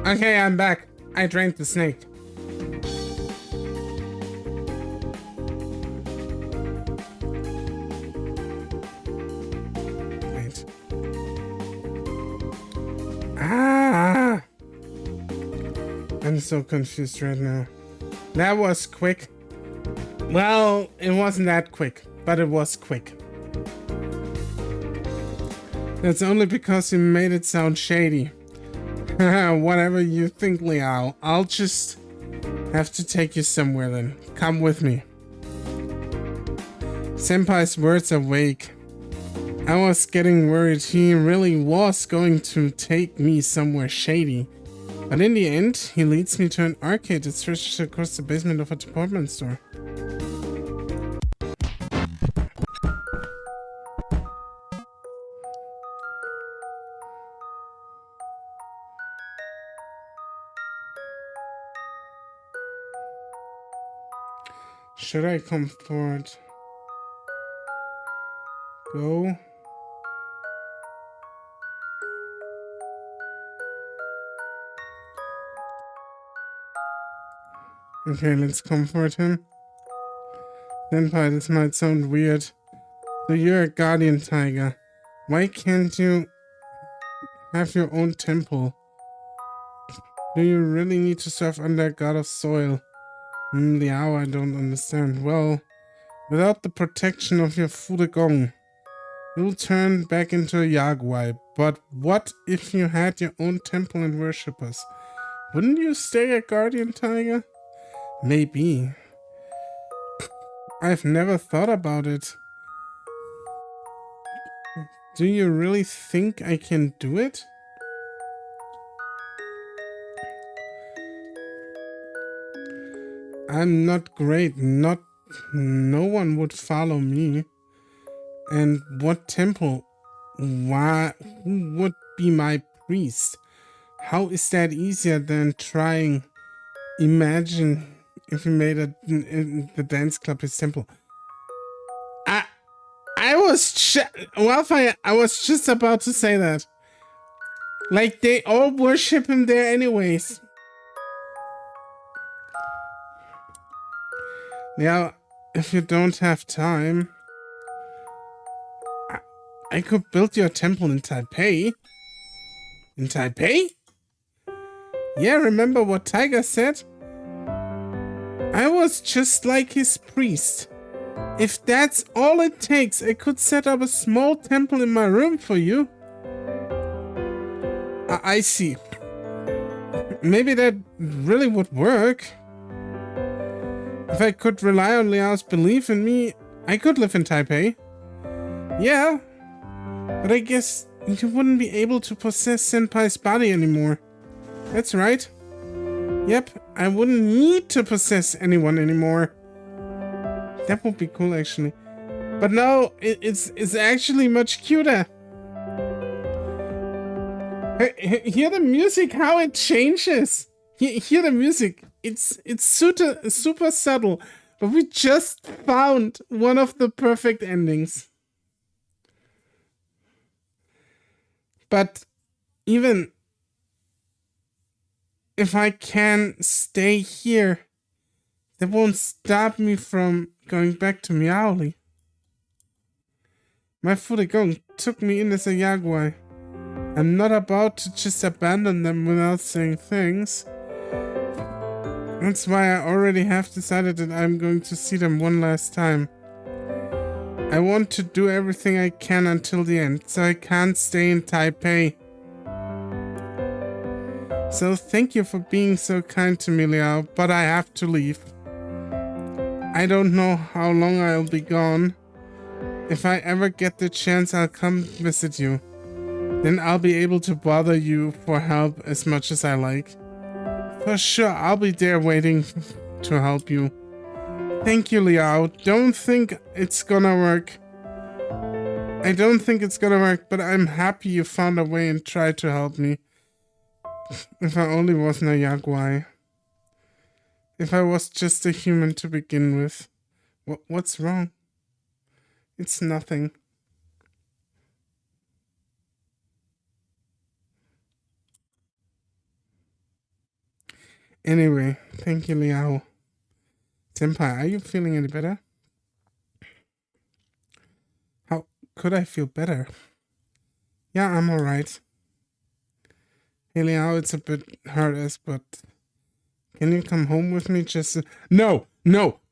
Okay, I'm back. I drank the snake. Wait. Ah! I'm so confused right now. That was quick. Well, it wasn't that quick, but it was quick. That's only because you made it sound shady. Whatever you think, lmao. I'll just have to take you somewhere then. Come with me. Senpai's words are vague. I was getting worried he really was going to take me somewhere shady. But in the end, he leads me to an arcade that stretches across the basement of a department store. Should I come forward? Go. Okay, let's comfort him. Senpai, this might sound weird. So you're a guardian tiger. Why can't you have your own temple? Do you really need to serve under a god of soil? Liao, I don't understand. Well, without the protection of your Fudegong, you'll turn back into a Yaguai. But what if you had your own temple and worshippers? Wouldn't you stay a guardian tiger? Maybe. I've never thought about it. Do you really think I can do it? I'm not great. No one would follow me. And what temple? Who would be my priest? How is that easier than trying? Imagine if he made the dance club his temple. I was just about to say that. Like, they all worship him there anyways. Yeah, if you don't have time, I could build your temple in Taipei. In Taipei? Yeah, remember what Tiger said? I was just like his priest. If that's all it takes, I could set up a small temple in my room for you. I see. Maybe that really would work. If I could rely on Liao's belief in me, I could live in Taipei. Yeah, but I guess you wouldn't be able to possess Senpai's body anymore. That's right. Yep, I wouldn't need to possess anyone anymore. That would be cool, actually. But no, it's actually much cuter. Hear the music, how it changes. Hear the music. It's super subtle, but we just found one of the perfect endings. But even if I can stay here, that won't stop me from going back to Meowly. My Fudegong took me in as a Yaguai. I'm not about to just abandon them without saying thanks. That's why I already have decided that I'm going to see them one last time. I want to do everything I can until the end, so I can't stay in Taipei. So thank you for being so kind to me, Liao, but I have to leave. I don't know how long I'll be gone. If I ever get the chance, I'll come visit you. Then I'll be able to bother you for help as much as I like. For sure, I'll be there waiting to help you. Thank you, Liao. Don't think it's gonna work. I don't think it's gonna work, but I'm happy you found a way and tried to help me. If I only wasn't a Yaguai. If I was just a human to begin with. What's wrong? It's nothing. Anyway, thank you, Liao. Senpai, are you feeling any better? How could I feel better? Yeah, I'm alright. Hey, Liao, it's a bit hard, but can you come home with me just... No,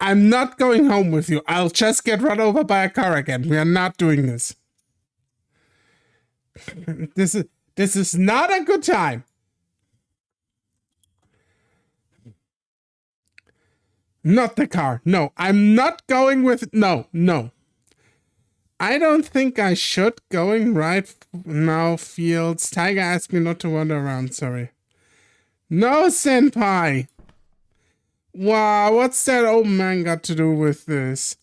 I'm not going home with you. I'll just get run over by a car again. We are not doing this. This is not a good time. Not the car. No, I'm not going with... No. I don't think I should going right now, Fields. Tiger asked me not to wander around, sorry. No, Senpai! Wow, what's that old man got to do with this?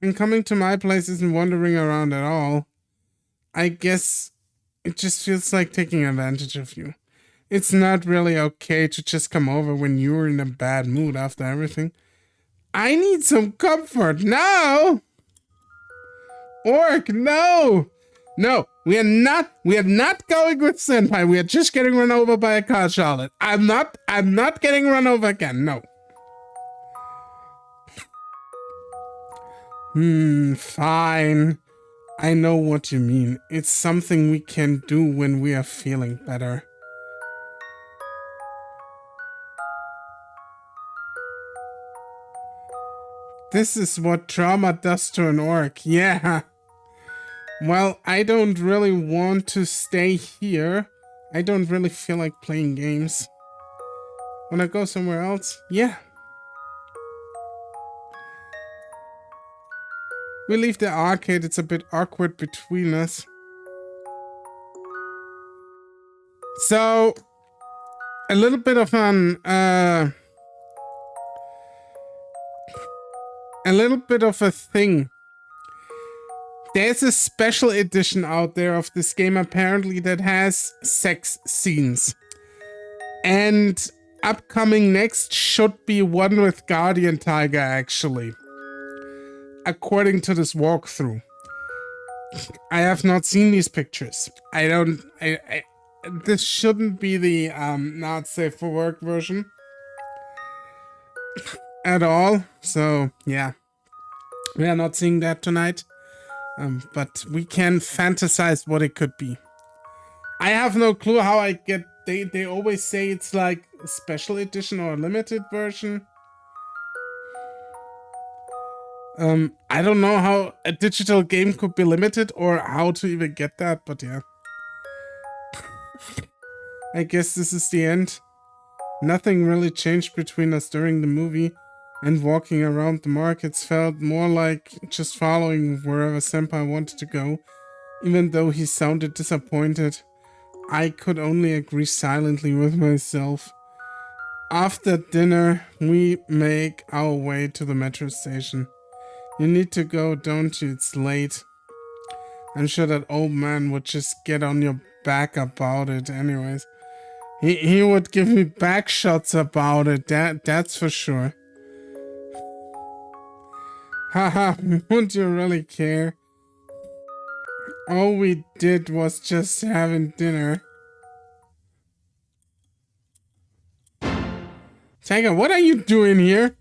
And coming to my place isn't wandering around at all. I guess it just feels like taking advantage of you. It's not really okay to just come over when you're in a bad mood after everything. I need some comfort now! Orc, no! No, we are not going with Senpai. We are just getting run over by a car, Charlotte. I'm not getting run over again, no. Fine. I know what you mean. It's something we can do when we are feeling better. This is what trauma does to an orc. Yeah. Well, I don't really want to stay here. I don't really feel like playing games. Wanna go somewhere else? Yeah. We leave the arcade. It's a bit awkward between us. So, a little bit of a thing. There's a special edition out there of this game apparently that has sex scenes. And upcoming next should be one with Guardian Tiger, actually. According to this walkthrough. I have not seen these pictures. This shouldn't be the not safe for work version. At all. So, yeah. We are not seeing that tonight. But we can fantasize what it could be. I have no clue how I get... They always say it's like a special edition or a limited version. I don't know how a digital game could be limited or how to even get that, but yeah. I guess this is the end. Nothing really changed between us during the movie, and walking around the markets felt more like just following wherever Senpai wanted to go. Even though he sounded disappointed, I could only agree silently with myself. After dinner, we make our way to the metro station. You need to go, don't you? It's late. I'm sure that old man would just get on your back about it anyways. He would give me back shots about it, that's for sure. Haha, wouldn't you really care? All we did was just having dinner. Tiger, what are you doing here?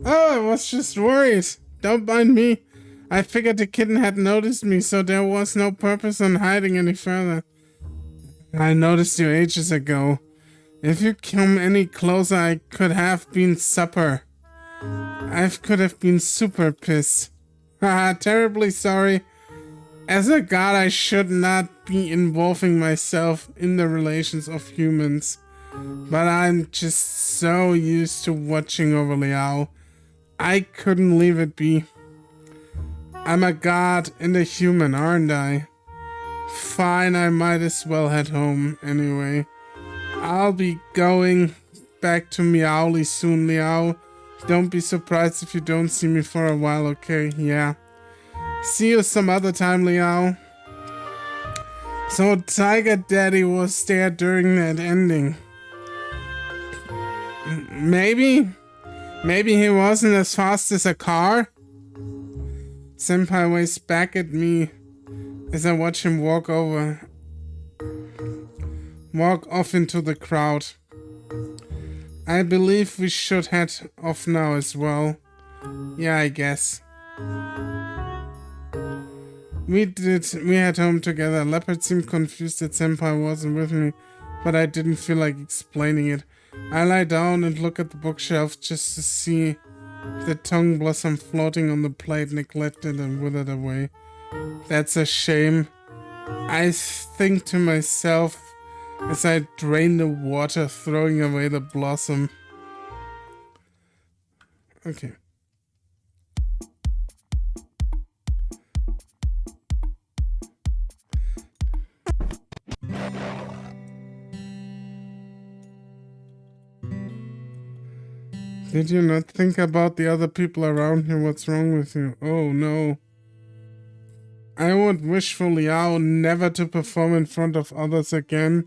Oh, I was just worried. Don't mind me. I figured the kitten had noticed me, so there was no purpose in hiding any further. I noticed you ages ago. If you come any closer, I could have been supper. I could have been super pissed. Haha, terribly sorry. As a god, I should not be involving myself in the relations of humans. But I'm just so used to watching over Liao. I couldn't leave it be. I'm a god and a human, aren't I? Fine, I might as well head home anyway. I'll be going back to Meowly soon, Liao. Don't be surprised if you don't see me for a while, okay? Yeah. See you some other time, Liao. So Tiger Daddy was there during that ending. Maybe he wasn't as fast as a car. Senpai waves back at me as I watch him walk off into the crowd. I believe we should head off now as well. Yeah, I guess. We head home together. Leopard seemed confused that Senpai wasn't with me, but I didn't feel like explaining it. I lie down and look at the bookshelf just to see the tongue blossom floating on the plate, neglected and withered away. That's a shame. I think to myself as I drain the water, throwing away the blossom. Okay. Did you not think about the other people around you? What's wrong with you? Oh no. I would wish for Liao never to perform in front of others again.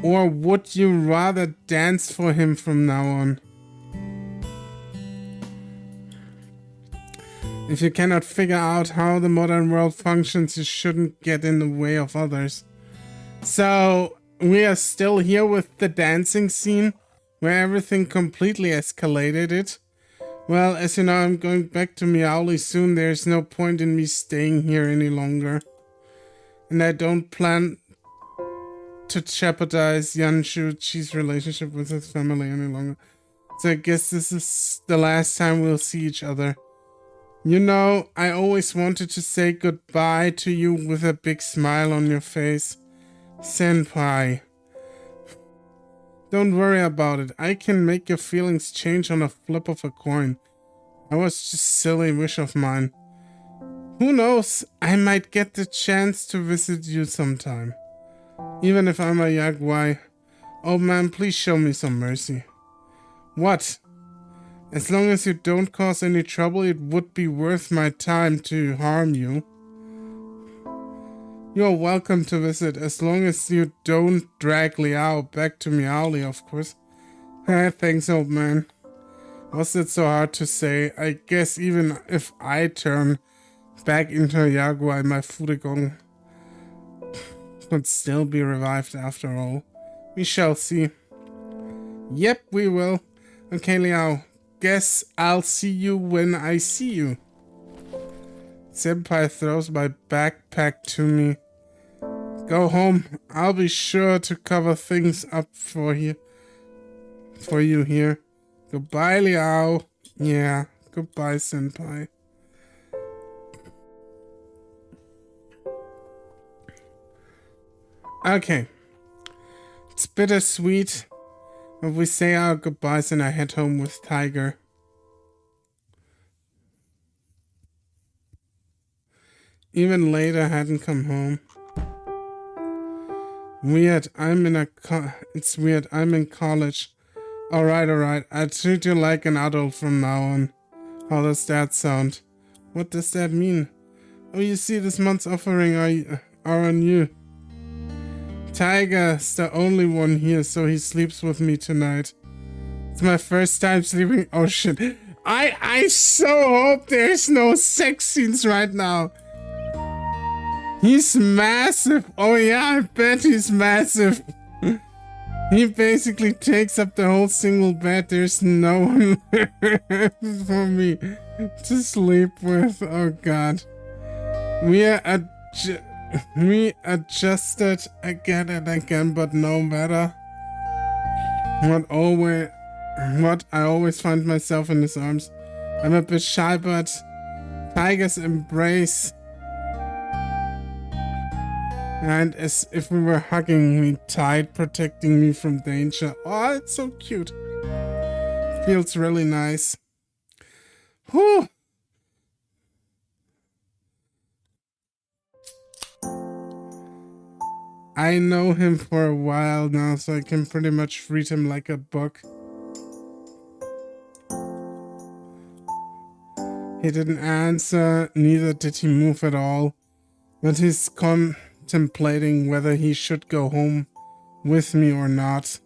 Or would you rather dance for him from now on? If you cannot figure out how the modern world functions, you shouldn't get in the way of others. So, we are still here with the dancing scene, where everything completely escalated it. Well, as you know, I'm going back to Meowly soon. There's no point in me staying here any longer. And I don't plan to jeopardize Yanshuchi's relationship with his family any longer. So I guess this is the last time we'll see each other. You know, I always wanted to say goodbye to you with a big smile on your face. Senpai. Don't worry about it. I can make your feelings change on a flip of a coin. That was just a silly wish of mine. Who knows? I might get the chance to visit you sometime. Even if I'm a Yaguai. Oh man, please show me some mercy. What? As long as you don't cause any trouble, it would be worth my time to harm you. You're welcome to visit, as long as you don't drag Liao back to Meowly, of course. Thanks, old man. Was it so hard to say? I guess even if I turn back into a Yaguai, my Fudegong could still be revived after all. We shall see. Yep, we will. Okay, Liao. Guess I'll see you when I see you. Senpai throws my backpack to me. Go home. I'll be sure to cover things up for you here. Goodbye, Liao. Yeah, goodbye, Senpai. Okay. It's bittersweet, but we say our goodbyes and I head home with Tiger. Even later, hadn't come home. Weird, it's weird, I'm in college. Alright, I treat you like an adult from now on. How does that sound? What does that mean? Oh, you see, this month's offering are on you. Tiger's the only one here, so he sleeps with me tonight. It's my first time sleeping. Oh shit. I so hope there's no sex scenes right now. He's massive. Oh yeah, I bet he's massive. He basically takes up the whole single bed. There's no one for me to sleep with. Oh god. We adjusted again and again, but no matter what, I always find myself in his arms. I'm a bit shy, but Tiger's embrace, and as if we were hugging me tight, protecting me from danger. Oh, it's so cute. Feels really nice. Whew. I know him for a while now, so I can pretty much read him like a book. He didn't answer, neither did he move at all, but he's contemplating whether he should go home with me or not.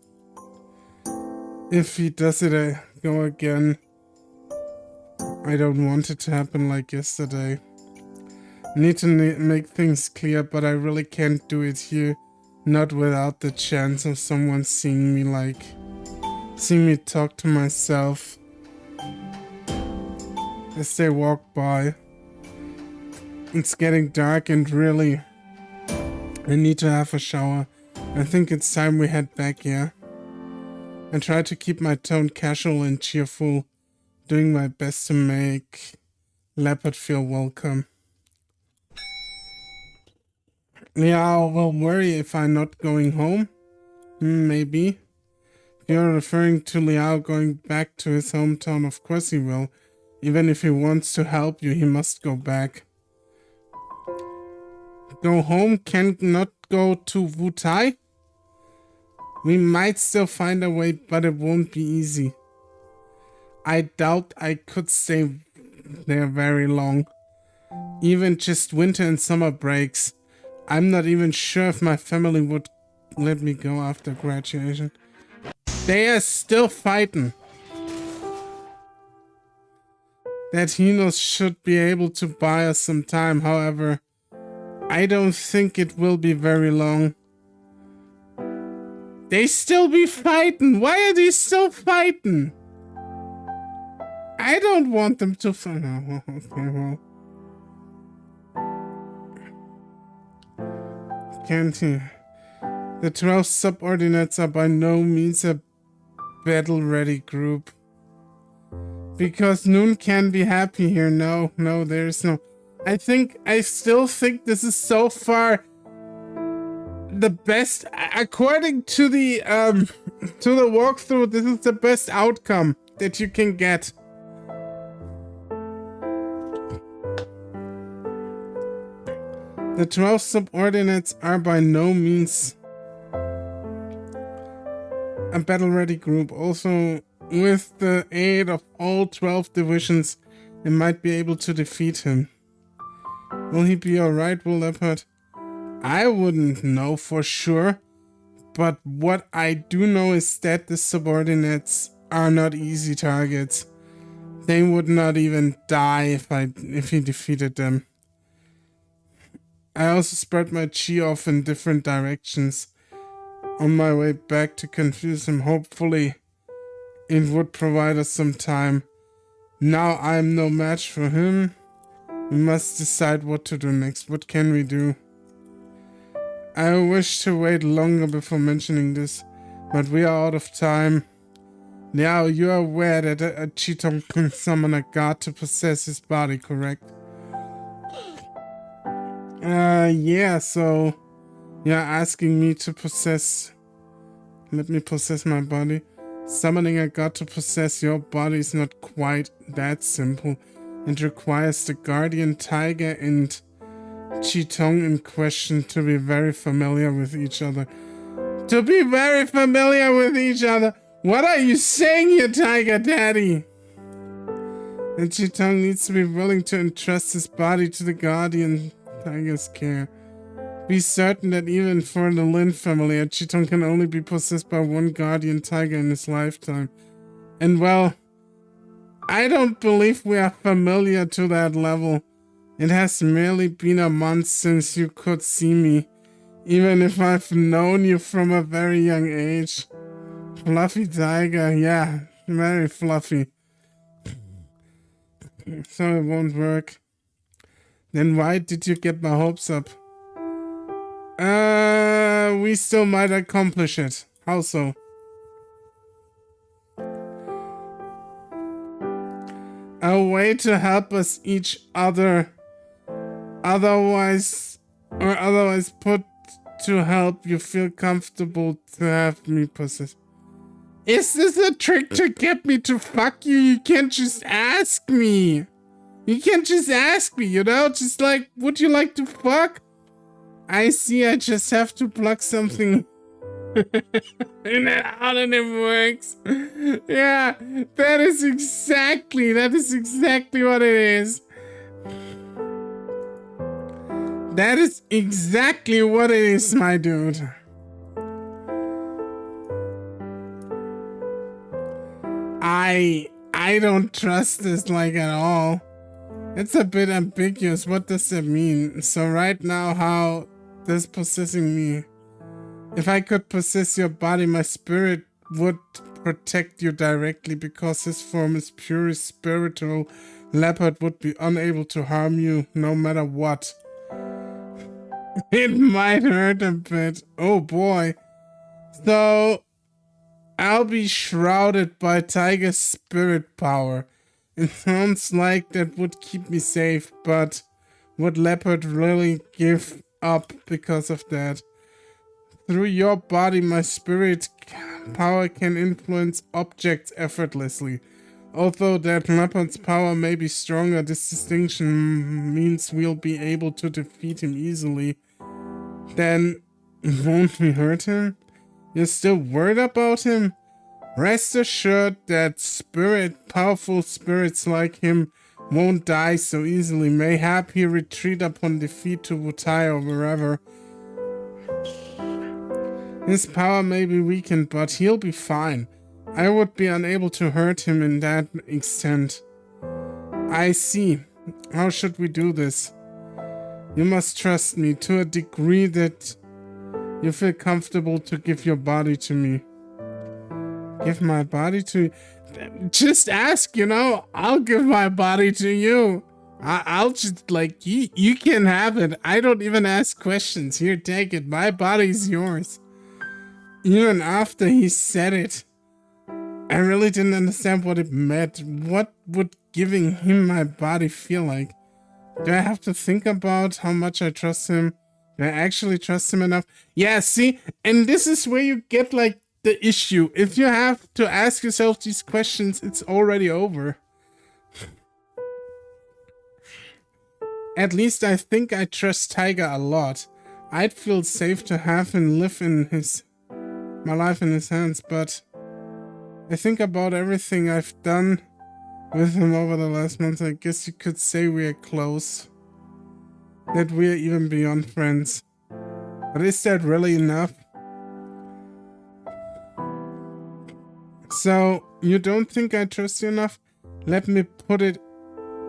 If he does it go again, I don't want it to happen like yesterday. Need to make things clear, but I really can't do it here, not without the chance of someone seeing me talk to myself as they walk by. It's getting dark and really, I need to have a shower. I think it's time we head back here. I try to keep my tone casual and cheerful, doing my best to make Leopard feel welcome. Liao will worry if I'm not going home. Maybe. If you're referring to Liao going back to his hometown, of course he will. Even if he wants to help you, he must go back. Go home? Cannot go to Wutai? We might still find a way, but it won't be easy. I doubt I could stay there very long. Even just winter and summer breaks. I'm not even sure if my family would let me go after graduation. They are still fighting. that Hinos should be able to buy us some time. However, I don't think it will be very long. They still be fighting. Why are they still fighting? I don't want them to fight. Oh, okay, well. Can't he? The 12 subordinates are by no means a battle-ready group. Because Noon can be happy here. No, there's no. I still think this is so far the best, according to the walkthrough, this is the best outcome that you can get. The 12 subordinates are by no means a battle-ready group. Also, with the aid of all 12 divisions, it might be able to defeat him. Will he be alright, Will Leopard? I wouldn't know for sure, but what I do know is that the subordinates are not easy targets. They would not even die if he defeated them. I also spread my chi off in different directions on my way back to confuse him. Hopefully, it would provide us some time. Now I'm no match for him. We must decide what to do next. What can we do? I wish to wait longer before mentioning this, but we are out of time. Now you are aware that a Chitong can summon a god to possess his body, correct? Yeah, so you're asking me to possess. Let me possess my body. Summoning a god to possess your body is not quite that simple. It requires the guardian tiger and Chitong in question to be very familiar with each other. To be very familiar with each other? What are you saying here, Tiger Daddy? And Chitong needs to be willing to entrust his body to the guardian tiger's care. Be certain that even for the Lin family, a Chitong can only be possessed by one guardian tiger in his lifetime. And well, I don't believe we are familiar to that level. It has merely been a month since you could see me, even if I've known you from a very young age. Fluffy tiger, yeah, very fluffy. So it won't work. Then why did you get my hopes up? We still might accomplish it. How so? A way to help us each other. Otherwise put to help you feel comfortable to have me possess. Is this a trick to get me to fuck you? You can't just ask me. You can't just ask me, you know? Just like, would you like to fuck? I see, I just have to plug something in and out and it works. Yeah, that is exactly what it is. That is exactly what it is, my dude. I don't trust this like at all. It's a bit ambiguous. What does that mean? So right now, how does possessing me? If I could possess your body, my spirit would protect you directly because his form is purely spiritual. Leopard would be unable to harm you no matter what. It might hurt a bit. Oh boy. So I'll be shrouded by Tiger's spirit power. It sounds like that would keep me safe, but would Leopard really give up because of that? Through your body, my spirit power can influence objects effortlessly. Although that Leopard's power may be stronger, this distinction means we'll be able to defeat him easily. Then, won't we hurt him? You're still worried about him? Rest assured that powerful spirits like him won't die so easily. Mayhap he retreat upon defeat to Wutai or wherever. His power may be weakened, but he'll be fine. I would be unable to hurt him in that extent. I see. How should we do this? You must trust me to a degree that you feel comfortable to give your body to me. Give my body to... Just ask, you know? I'll give my body to you. I'll just, like, you can have it. I don't even ask questions. Here, take it. My body's yours. Even after he said it, I really didn't understand what it meant. What would giving him my body feel like? Do I have to think about how much I trust him? Do I actually trust him enough? Yeah, see? And this is where you get, like, the issue. If you have to ask yourself these questions, it's already over. At least I think I trust Tiger a lot. I'd feel safe to have him live in my life in his hands, but I think about everything I've done with him over the last month. I guess you could say we're close. That we're even beyond friends. But is that really enough? So, you don't think I trust you enough? Let me put it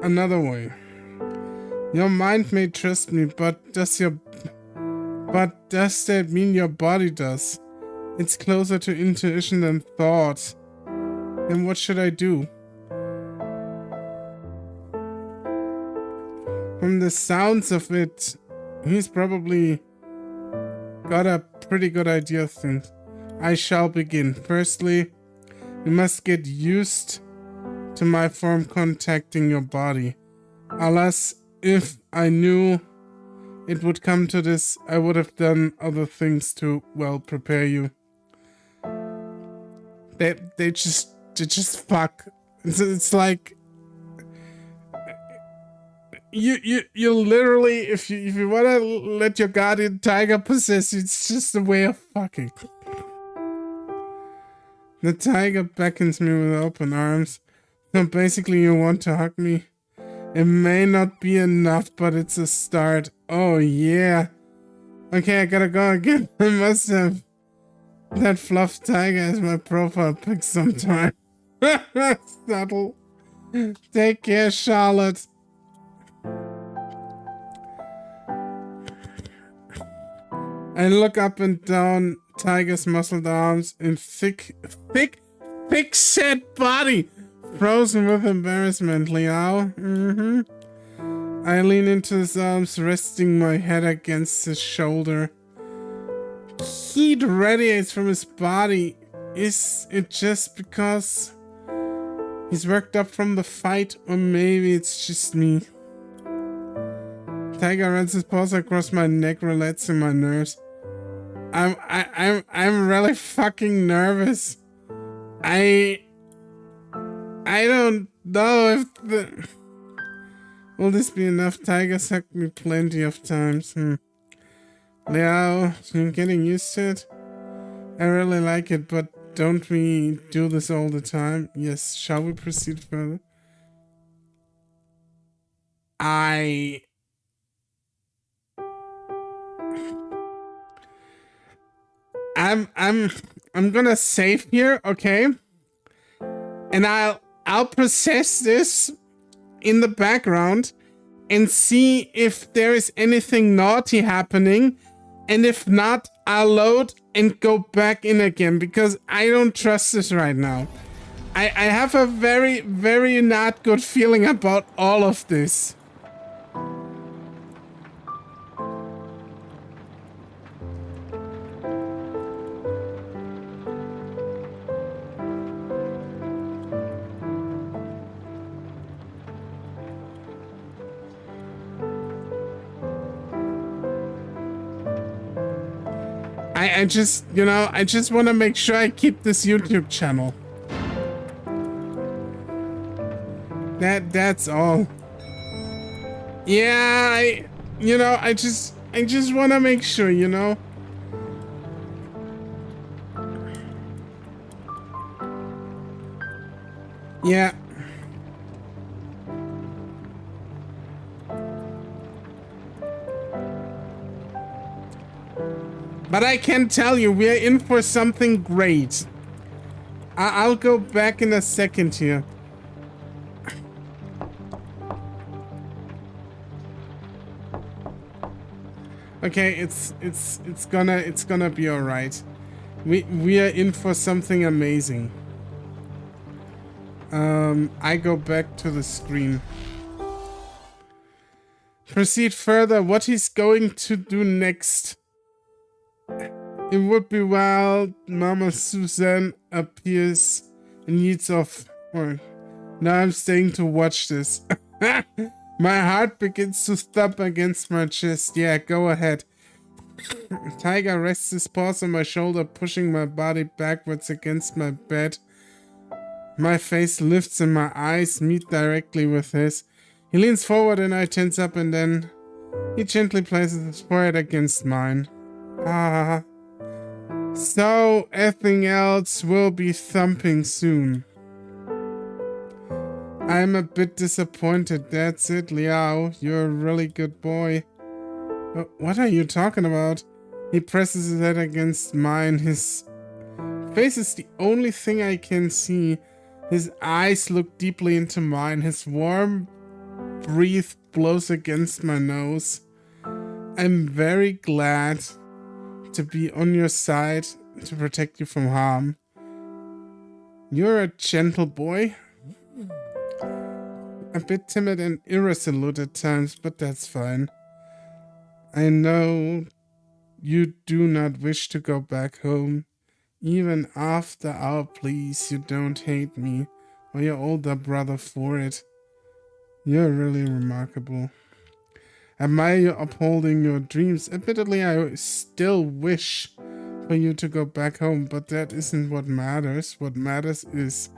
another way. Your mind may trust me, but does that mean your body does? It's closer to intuition than thought. Then what should I do? From the sounds of it, he's probably got a pretty good idea of things. I shall begin. Firstly, you must get used to my form contacting your body. Alas, if I knew it would come to this, I would have done other things to, well, prepare you. They just fuck. It's like you literally, if you wanna let your guardian tiger possess you, it's just a way of fucking. The tiger beckons me with open arms. So basically you want to hug me. It may not be enough, but it's a start. Oh yeah. Okay, I gotta go again. I must have that fluff tiger as my profile pic sometime. Subtle. Take care, Charlotte. I look up and down Tiger's muscled arms and thick set body, frozen with embarrassment. Liao. I lean into his arms, resting my head against his shoulder. Heat radiates from his body. Is it just because he's worked up from the fight, or maybe it's just me? Tiger runs his paws across my neck, relaxing my nerves. I'm really fucking nervous. I don't know if will this be enough? Tiger sucked me plenty of times. Liao, I'm getting used to it. I really like it, but don't we do this all the time? Yes, shall we proceed further? I'm gonna save here, okay? And I'll process this in the background and see if there is anything naughty happening, and if not, I'll load and go back in again, because I don't trust this right now. I have a very, very not good feeling about all of this. I just, you know, I just want to make sure I keep this YouTube channel. That's all. Yeah, I just want to make sure, you know. Yeah. But I can tell you, we are in for something great. I'll go back in a second here. Okay, it's gonna be alright. We are in for something amazing. I go back to the screen. Proceed further. What he's going to do next. It would be while Mama Suzanne appears in need of... Or, now I'm staying to watch this. My heart begins to thump against my chest. Yeah, go ahead. Tiger rests his paws on my shoulder, pushing my body backwards against my bed. My face lifts and my eyes meet directly with his. He leans forward and I tense up, and then he gently places his forehead against mine. Ah. So, everything else will be thumping soon. I'm a bit disappointed. That's it, Liao. You're a really good boy. What are you talking about? He presses his head against mine. His face is the only thing I can see. His eyes look deeply into mine. His warm breath blows against my nose. I'm very glad to be on your side to protect you from harm. You're a gentle boy. A bit timid and irresolute at times, but that's fine. I know you do not wish to go back home. Even after our pleas, you don't hate me or your older brother for it. You're really remarkable. Admire you upholding your dreams. Admittedly, I still wish for you to go back home, but that isn't what matters. What matters is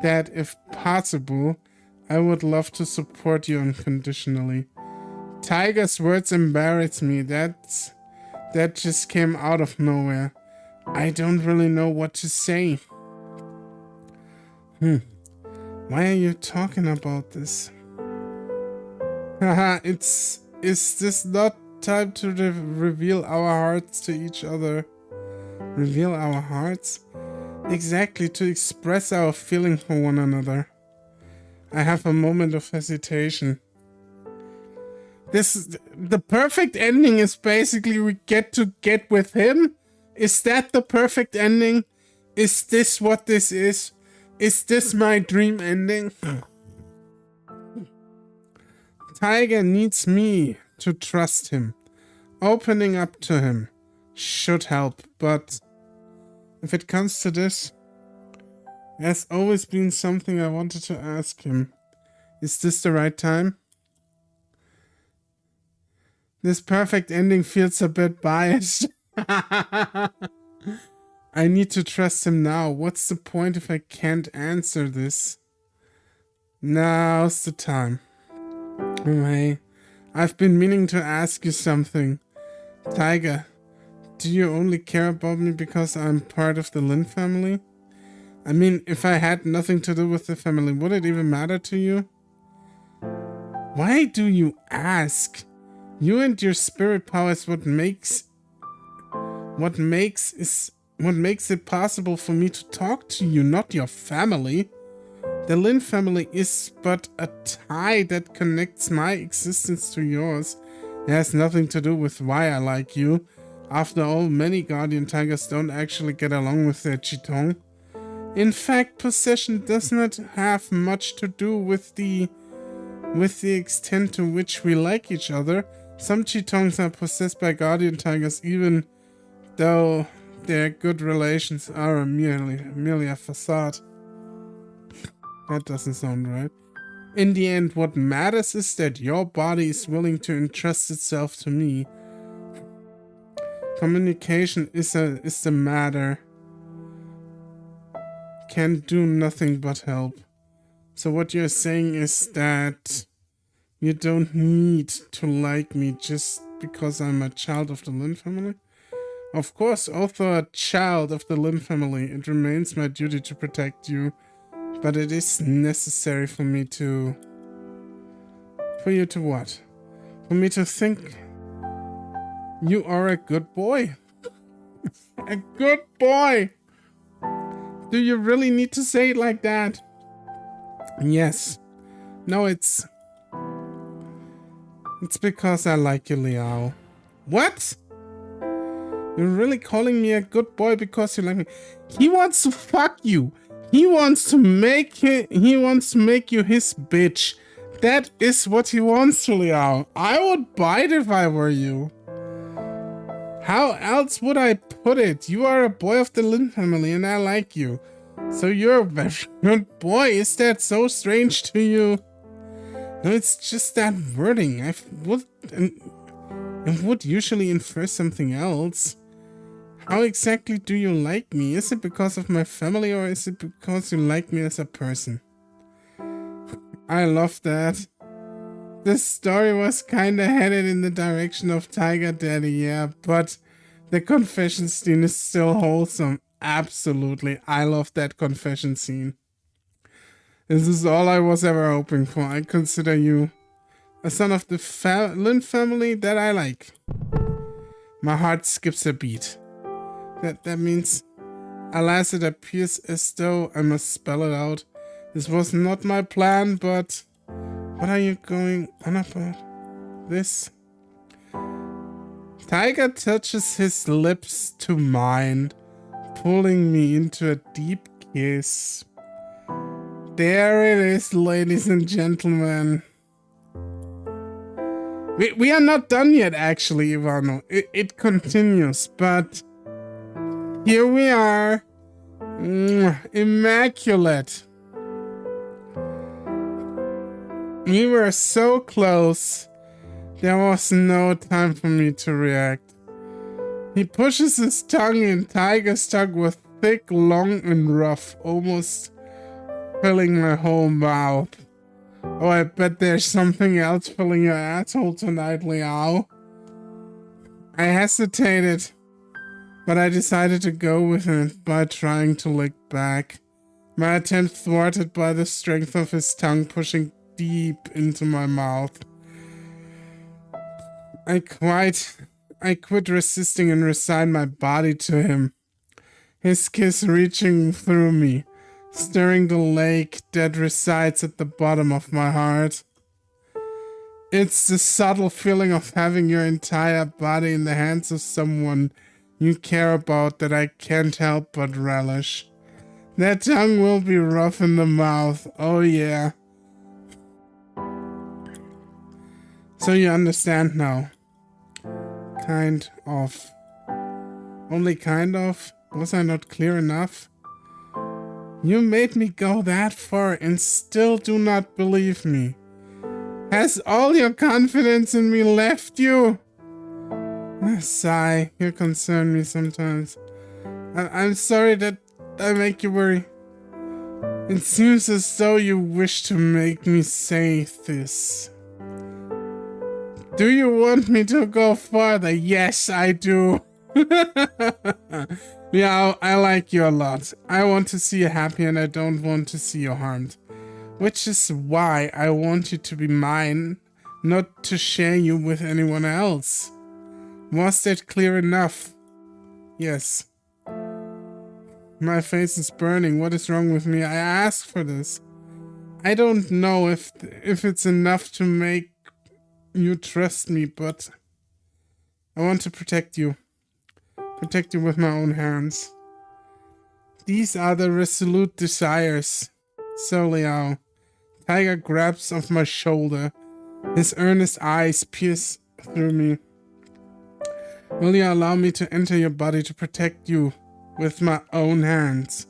that, if possible, I would love to support you unconditionally. Tiger's words embarrass me. That just came out of nowhere. I don't really know what to say. Why are you talking about this? Haha, is this not time to reveal our hearts to each other? Reveal our hearts? Exactly, to express our feeling for one another. I have a moment of hesitation. The perfect ending is basically we get to get with him? Is that the perfect ending? Is this what this is? Is this my dream ending? Tiger needs me to trust him. Opening up to him should help, but if it comes to this, there's always been something I wanted to ask him. Is this the right time? This perfect ending feels a bit biased. I need to trust him now. What's the point if I can't answer this? Now's the time. Oh, hey. I've been meaning to ask you something. Tiger, do you only care about me because I'm part of the Lin family? I mean, if I had nothing to do with the family, would it even matter to you? Why do you ask? You and your spirit power is what makes it possible for me to talk to you, not your family. The Lin family is but a tie that connects my existence to yours. It has nothing to do with why I like you. After all, many guardian tigers don't actually get along with their chitong. In fact, possession does not have much to do with the extent to which we like each other. Some chitongs are possessed by guardian tigers even though their good relations are merely a facade. That doesn't sound right. In the end, what matters is that your body is willing to entrust itself to me. Communication is the matter. Can do nothing but help. So what you're saying is that you don't need to like me just because I'm a child of the Lin family? Of course, although a child of the Lin family, it remains my duty to protect you. But it is necessary for me to... For you to what? For me to think you are a good boy. A good boy! Do you really need to say it like that? Yes. No, it's because I like you, Liao. What? You're really calling me a good boy because you like me? He wants to fuck you. He wants to make you his bitch. That is what he wants, Liao. I would bite if I were you. How else would I put it? You are a boy of the Lin family and I like you. So you're a very good boy. Is that so strange to you? No, it's just that wording. I would usually infer something else. How exactly do you like me? Is it because of my family or is it because you like me as a person? I love that. This story was kinda headed in the direction of Tiger Daddy, yeah, but the confession scene is still wholesome. Absolutely. I love that confession scene. This is all I was ever hoping for. I consider you a son of the Lin family that I like. My heart skips a beat. That means, alas, it appears as though I must spell it out. This was not my plan, but what are you going on about? This? Tiger touches his lips to mine, pulling me into a deep kiss. There it is, ladies and gentlemen. We are not done yet, actually, Ivano. It continues, but here we are. Immaculate. We were so close. There was no time for me to react. He pushes his tongue in Tiger's tongue with thick, long, and rough, almost filling my whole mouth. Oh, I bet there's something else filling your asshole tonight, Liao. I hesitated, but I decided to go with it by trying to lick back. My attempt thwarted by the strength of his tongue pushing deep into my mouth. I quit resisting and resigned my body to him. His kiss reaching through me, stirring the lake that resides at the bottom of my heart. It's the subtle feeling of having your entire body in the hands of someone you care about that I can't help but relish. That tongue will be rough in the mouth, oh yeah. So you understand now. Kind of. Only kind of? Was I not clear enough? You made me go that far and still do not believe me. Has all your confidence in me left you? Sigh, you concern me sometimes. I'm sorry that I make you worry. It seems as though you wish to make me say this. Do you want me to go further? Yes, I do. Yeah, I like you a lot. I want to see you happy and I don't want to see you harmed. Which is why I want you to be mine, not to share you with anyone else. Was that clear enough? Yes. My face is burning. What is wrong with me? I asked for this. I don't know if it's enough to make you trust me, but I want to protect you. Protect you with my own hands. These are the resolute desires. So, Liao. Tiger grabs off my shoulder. His earnest eyes pierce through me. Will you allow me to enter your body to protect you with my own hands?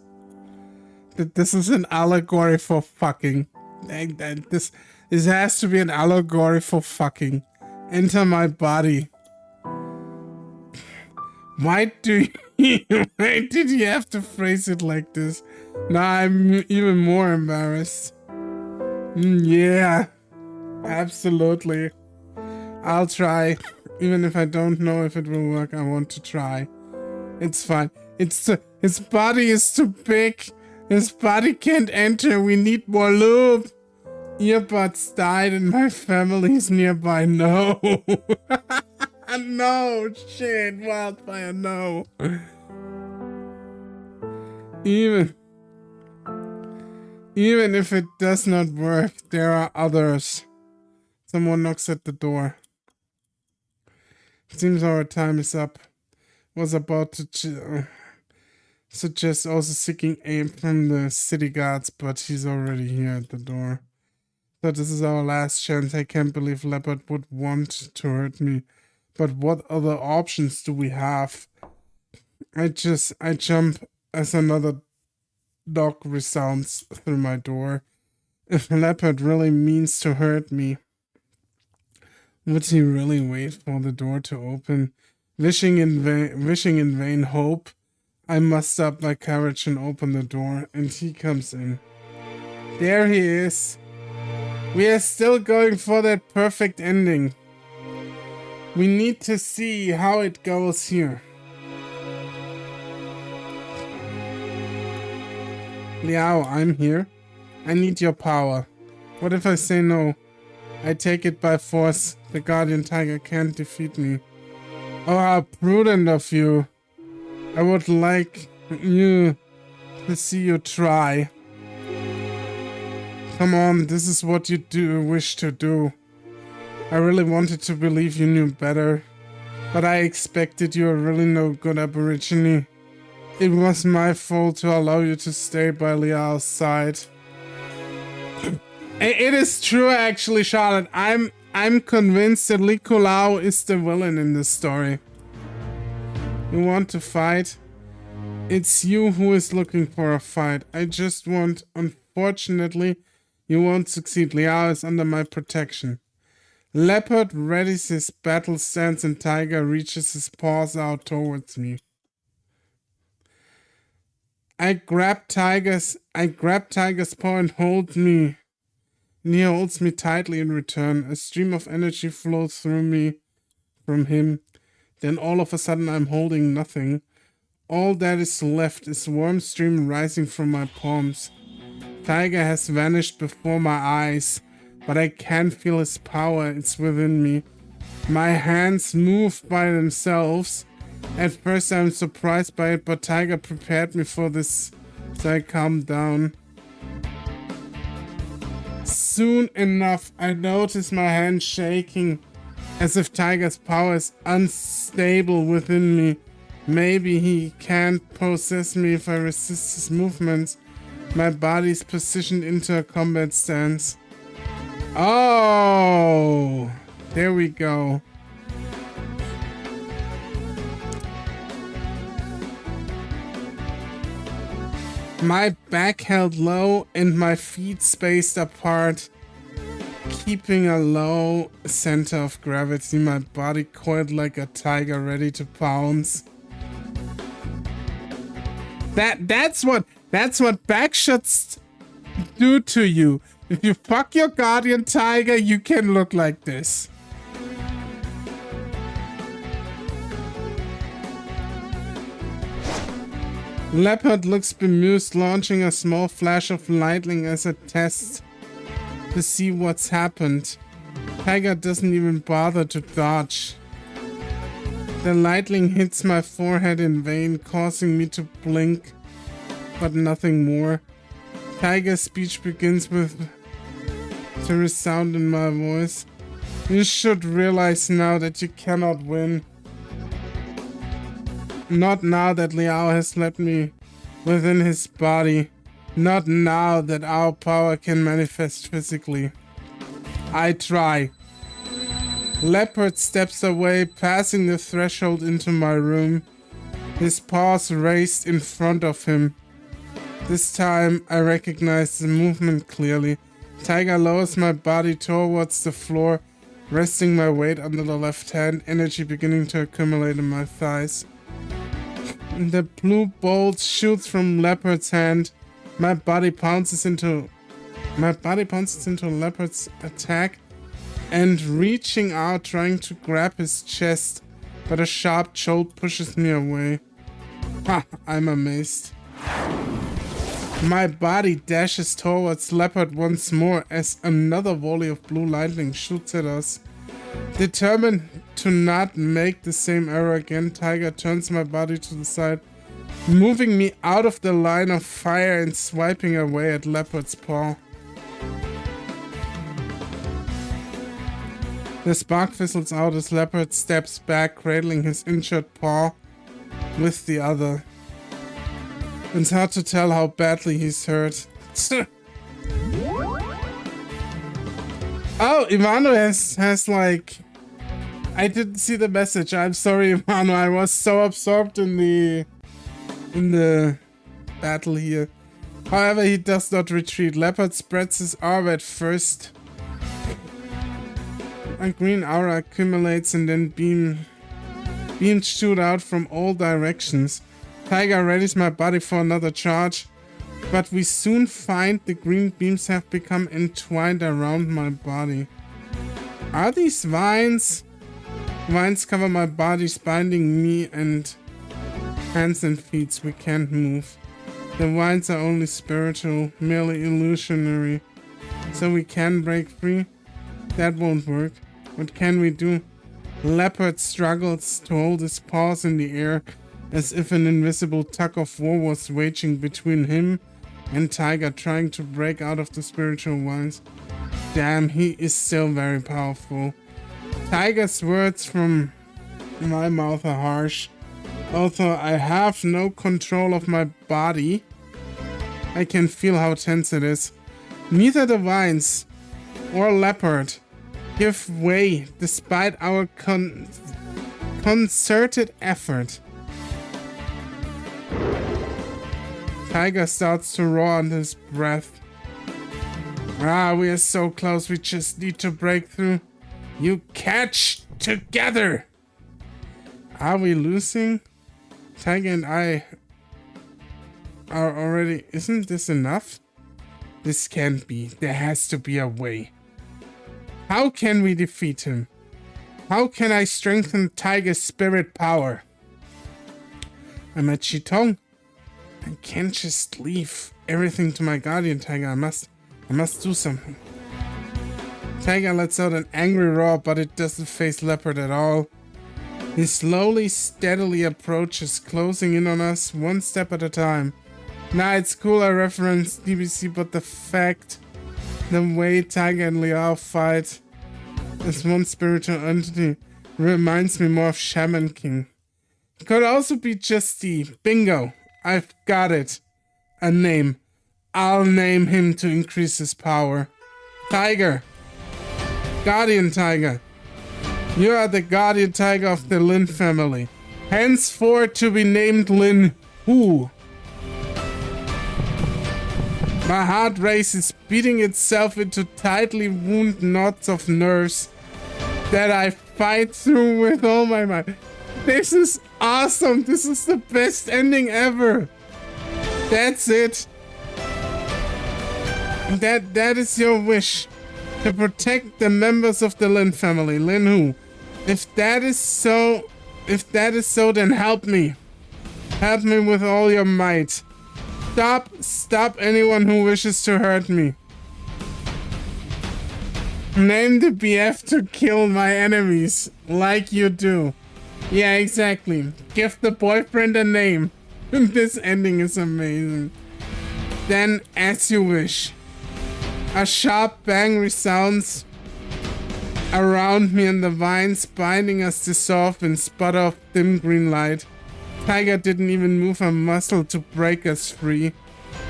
This is an allegory for fucking. This has to be an allegory for fucking. Enter my body. Why did you have to phrase it like this? Now I'm even more embarrassed. Yeah, absolutely. I'll try. Even if I don't know if it will work, I want to try. It's fine. His body is too big. His body can't enter. We need more lube. Earbuds died and my family's nearby. No. No, shit, Wildfire, no. Even if it does not work, there are others. Someone knocks at the door. Seems our time is up. Was about to suggest also seeking aid from the city guards, but he's already here at the door. So this is our last chance. I can't believe Leopard would want to hurt me. But what other options do we have? I jump as another dog resounds through my door. If Leopard really means to hurt me, would he really wait for the door to open? Wishing in vain hope, I muster up my courage and open the door, and he comes in. There he is. We are still going for that perfect ending. We need to see how it goes here. Liao, I'm here. I need your power. What if I say no? I take it by force. The guardian tiger can't defeat me. Oh, how prudent of you. I would like you to see you try. Come on, this is what you wish to do. I really wanted to believe you knew better, but I expected you were really no good aborigine. It was my fault to allow you to stay by Liao's side. It is true, actually, Charlotte. I'm convinced that Liao is the villain in this story. You want to fight? It's you who is looking for a fight. I just want, unfortunately, you won't succeed. Liao is under my protection. Leopard readies his battle stance and Tiger reaches his paws out towards me. I grab Tiger's paw and hold me. And he holds me tightly in return. A stream of energy flows through me from him. Then all of a sudden I'm holding nothing. All that is left is warm stream rising from my palms. Tiger has vanished before my eyes, but I can feel his power. It's within me. My hands move by themselves. At first I'm surprised by it, but Tiger prepared me for this, so I calm down. Soon enough, I notice my hand shaking, as if Tiger's power is unstable within me. Maybe he can't possess me if I resist his movements. My body's positioned into a combat stance. Oh, there we go. My back held low and my feet spaced apart, keeping a low center of gravity. My body coiled like a tiger ready to pounce. That's what backshots do to you. If you fuck your guardian tiger, you can look like this. Leopard looks bemused, launching a small flash of lightning as a test to see what's happened. Tiger doesn't even bother to dodge. The lightning hits my forehead in vain, causing me to blink, but nothing more. Tiger's speech begins to resound in my voice. You should realize now that you cannot win. Not now that Liao has left me within his body. Not now that our power can manifest physically. I try. Leopard steps away, passing the threshold into my room. His paws raised in front of him. This time I recognize the movement clearly. Tiger lowers my body towards the floor, resting my weight under the left hand, energy beginning to accumulate in my thighs. The blue bolt shoots from Leopard's hand. My body pounces into Leopard's attack and reaching out, trying to grab his chest, but a sharp jolt pushes me away. Ha! I'm amazed. My body dashes towards Leopard once more as another volley of blue lightning shoots at us. Determined to not make the same error again, Tiger turns my body to the side, moving me out of the line of fire and swiping away at Leopard's paw. The spark fizzles out as Leopard steps back, cradling his injured paw with the other. It's hard to tell how badly he's hurt. Oh, Ivano has like... I didn't see the message. I'm sorry, Ivano. I was so absorbed in the battle here. However, he does not retreat. Leopard spreads his arm at first. A green aura accumulates and then beams shoot out from all directions. Tiger readies my body for another charge, but we soon find the green beams have become entwined around my body. Are these vines? Vines cover my body, binding me and hands and feet. We can't move. The vines are only spiritual, merely illusionary. So we can break free? That won't work. What can we do? Leopard struggles to hold his paws in the air as if an invisible tug of war was waging between him and Tiger, trying to break out of the spiritual vines. Damn, he is still very powerful. Tiger's words from my mouth are harsh. Although I have no control of my body, I can feel how tense it is. Neither the vines or Leopard give way despite our concerted effort. Tiger starts to roar under his breath. Ah, we are so close. We just need to break through. You catch together. Are we losing? Tiger and I are already... Isn't this enough? This can't be. There has to be a way. How can we defeat him? How can I strengthen Tiger's spirit power? I'm at Chitong. I can't just leave everything to my guardian, Tiger. I must do something. Tiger lets out an angry roar, but it doesn't face Leopard at all. He slowly, steadily approaches, closing in on us one step at a time. Nah, it's cool I referenced DBC, but the way Tiger and lmao fight as one spiritual entity reminds me more of Shaman King. It could also be just the bingo. I've got it. A name. I'll name him to increase his power. Tiger. Guardian Tiger. You are the guardian tiger of the Lin family. Henceforth to be named Lin Hu. My heart races, beating itself into tightly wound knots of nerves that I fight through with all my might. This is awesome. This is the best ending ever. That's it. That is your wish. To protect the members of the Lin family, Lin Hu. If that is so, then help me. Help me with all your might. Stop anyone who wishes to hurt me. Name the BF to kill my enemies, like you do. Yeah, exactly. Give the boyfriend a name. This ending is amazing. Then, as you wish. A sharp bang resounds around me and the vines binding us dissolve in sputter of dim green light. Tiger didn't even move a muscle to break us free.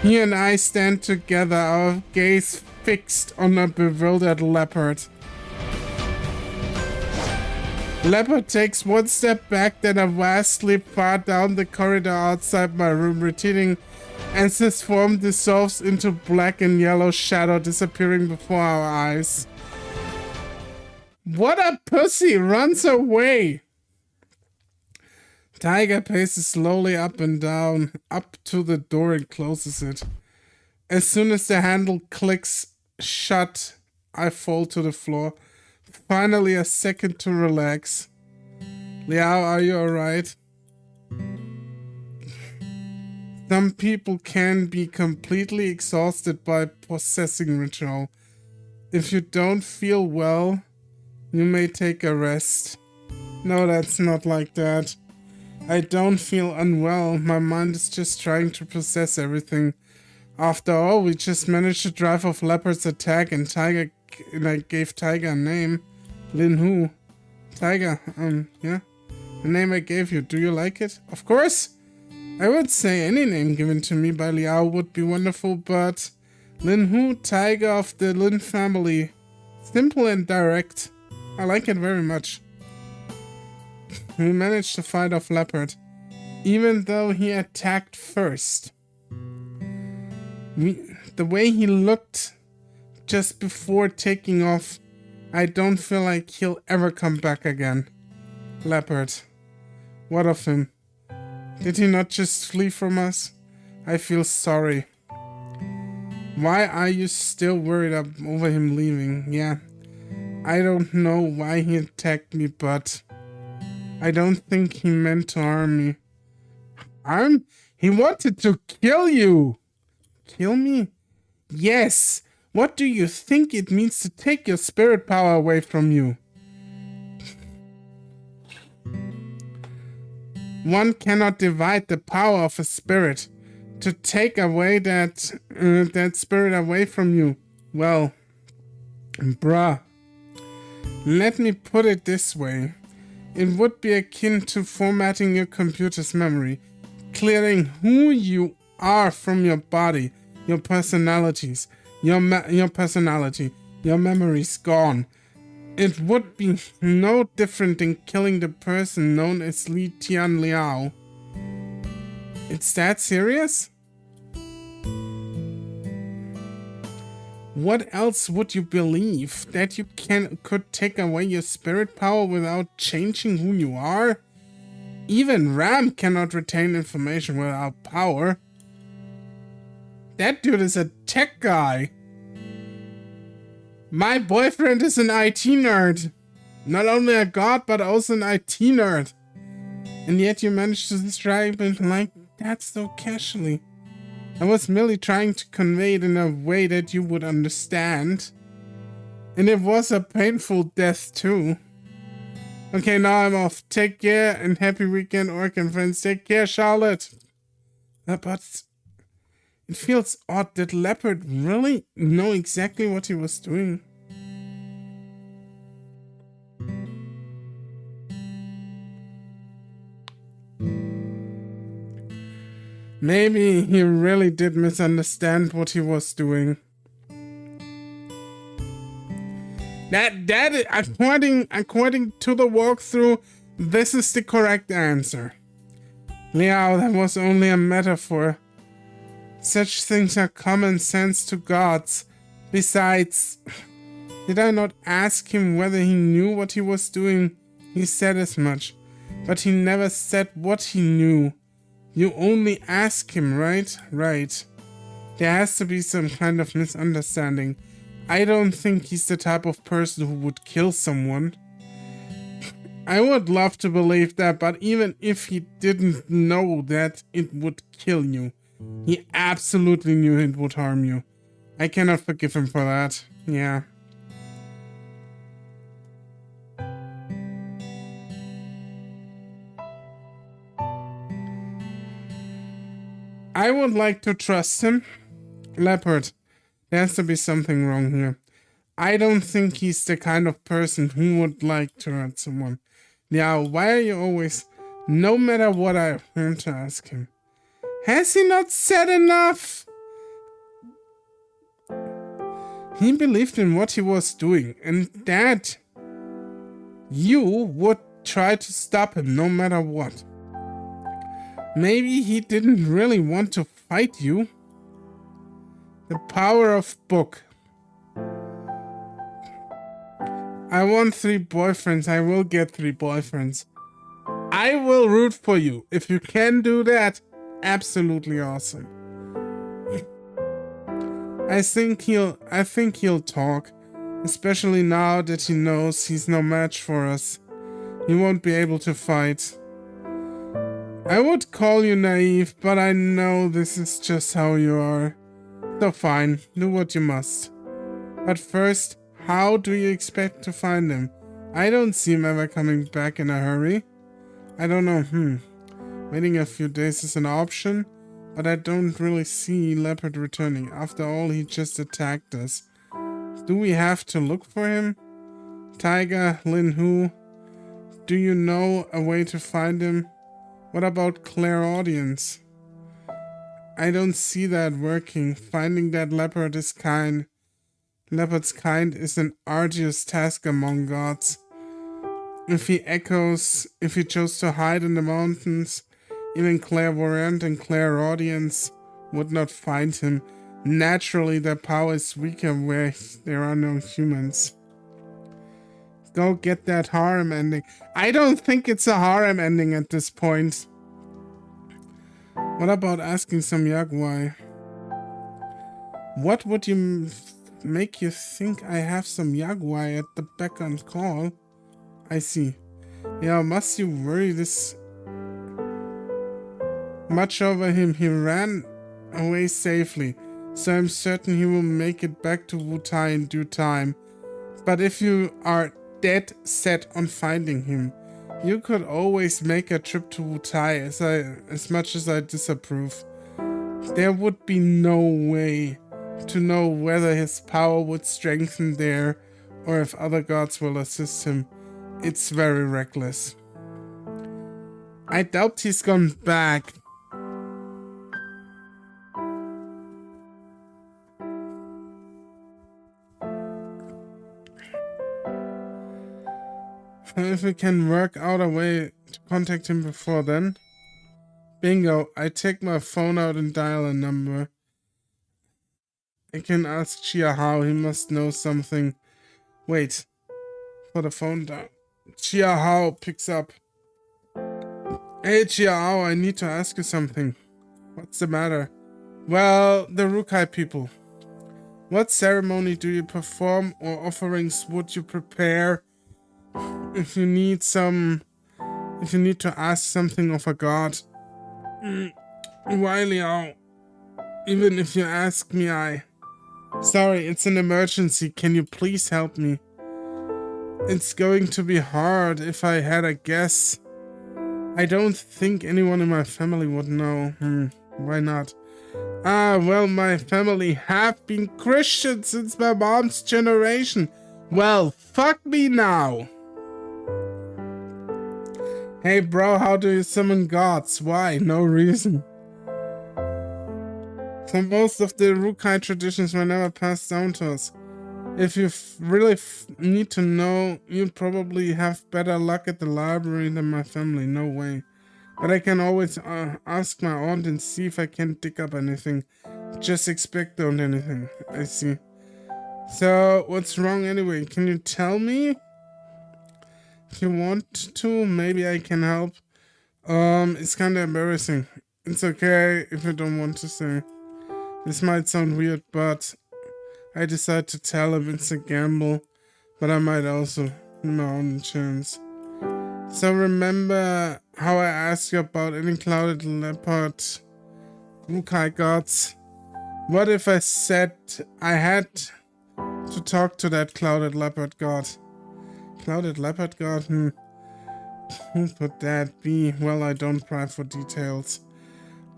He and I stand together, our gaze fixed on a bewildered Leopard. Leopard takes one step back, then a vast leap far down the corridor outside my room, retreating as his form dissolves into black and yellow shadow, disappearing before our eyes. What a pussy! Runs away! Tiger paces slowly up and down, up to the door and closes it. As soon as the handle clicks shut, I fall to the floor. Finally a second to relax. lmao, are you alright? Some people can be completely exhausted by possessing ritual. If you don't feel well, you may take a rest. No, that's not like that. I don't feel unwell. My mind is just trying to process everything. After all, we just managed to drive off Leopard's attack and I gave Tiger a name. Lin Hu. Tiger, yeah. The name I gave you, do you like it? Of course! I would say any name given to me by Liao would be wonderful, but Lin Hu, Tiger of the Lin family. Simple and direct. I like it very much. We managed to fight off Leopard, even though he attacked first. The way he looked just before taking off, I don't feel like he'll ever come back again. Leopard. What of him? Did he not just flee from us? I feel sorry. Why are you still worried over him leaving? Yeah. I don't know why he attacked me, but I don't think he meant to harm me. Harm? He wanted to kill you! Kill me? Yes! What do you think it means to take your spirit power away from you? One cannot divide the power of a spirit. To take away that spirit away from you. Well, bruh. Let me put it this way. It would be akin to formatting your computer's memory. Clearing who you are from your body, your personalities, your personality, your memories gone. It would be no different than killing the person known as Li Tian Liao. It's that serious? What else would you believe? That you could take away your spirit power without changing who you are? Even RAM cannot retain information without power. That dude is a tech guy. My boyfriend is an IT nerd. Not only a god, but also an IT nerd. And yet you managed to describe it like that so casually. I was merely trying to convey it in a way that you would understand. And it was a painful death too. Okay, now I'm off. Take care and happy weekend, Orc and friends. Take care, Charlotte. But it feels odd. Did Leopard really know exactly what he was doing? Maybe he really did misunderstand what he was doing. That according to the walkthrough, this is the correct answer. Liao, that was only a metaphor. Such things are common sense to gods. Besides, did I not ask him whether he knew what he was doing? He said as much, but he never said what he knew. You only ask him, right? Right. There has to be some kind of misunderstanding. I don't think he's the type of person who would kill someone. I would love to believe that, but even if he didn't know that it would kill you, he absolutely knew it would harm you. I cannot forgive him for that. Yeah. I would like to trust him. Leopard, there has to be something wrong here. I don't think he's the kind of person who would like to hurt someone. Now, why are you always... No matter what I want to ask him. Has he not said enough? He believed in what he was doing, and that you would try to stop him no matter what. Maybe he didn't really want to fight you. The power of book. I want 3 boyfriends. I will get 3 boyfriends. I will root for you. If you can do that, absolutely awesome. I think he'll talk, especially now that he knows he's no match for us. He won't be able to fight. I would call you naive, but I know this is just how you are. So fine, do what you must. But first, how do you expect to find him? I don't see him ever coming back in a hurry. I don't know, Waiting a few days is an option, but I don't really see Leopard returning. After all, he just attacked us. Do we have to look for him? Tiger, Lin Hu, do you know a way to find him? What about clairaudience? I don't see that working. Finding that leopard's kind is an arduous task among gods. If he chose to hide in the mountains, even clairvoyant and clairaudience would not find him. Naturally, their power is weaker where there are no humans. Go get that harem ending. I don't think it's a harem ending at this point. What about asking some Yaguai? What would make you think I have some Yaguai at the beck and call? I see. Yeah, must you worry this much over him? He ran away safely, so I'm certain he will make it back to Wutai in due time. But if you are dead set on finding him, you could always make a trip to Wutai, as much as I disapprove. There would be no way to know whether his power would strengthen there or if other gods will assist him. It's very reckless. I doubt he's gone back. If we can work out a way to contact him before then. Bingo, I take my phone out and dial a number. I can ask Chia Hao, he must know something. Wait, for the phone down. Chia Hao picks up. Hey Chia Hao, I need to ask you something. What's the matter? Well, the Rukai people. What ceremony do you perform or offerings would you prepare if you need to ask something of a god? Why Liao? Even if you ask me, Sorry, it's an emergency. Can you please help me? It's going to be hard if I had a guess. I don't think anyone in my family would know. Why not? Well, my family have been Christian since my mom's generation. Well, fuck me now. Hey bro, how do you summon gods? Why? No reason. So most of the Rukai traditions were never passed down to us. If you really need to know, you'd probably have better luck at the library than my family. No way. But I can always ask my aunt and see if I can dig up anything. Just expect don't anything. I see. So, what's wrong anyway? Can you tell me? If you want to, maybe I can help. It's kinda embarrassing. It's okay if you don't want to say. This might sound weird, but I decided to tell him it's a gamble, but I might also my own chance. So remember how I asked you about any clouded leopard Rukai gods? What if I said I had to talk to that clouded leopard god? Clouded leopard god? Who could that be? Well, I don't pry for details.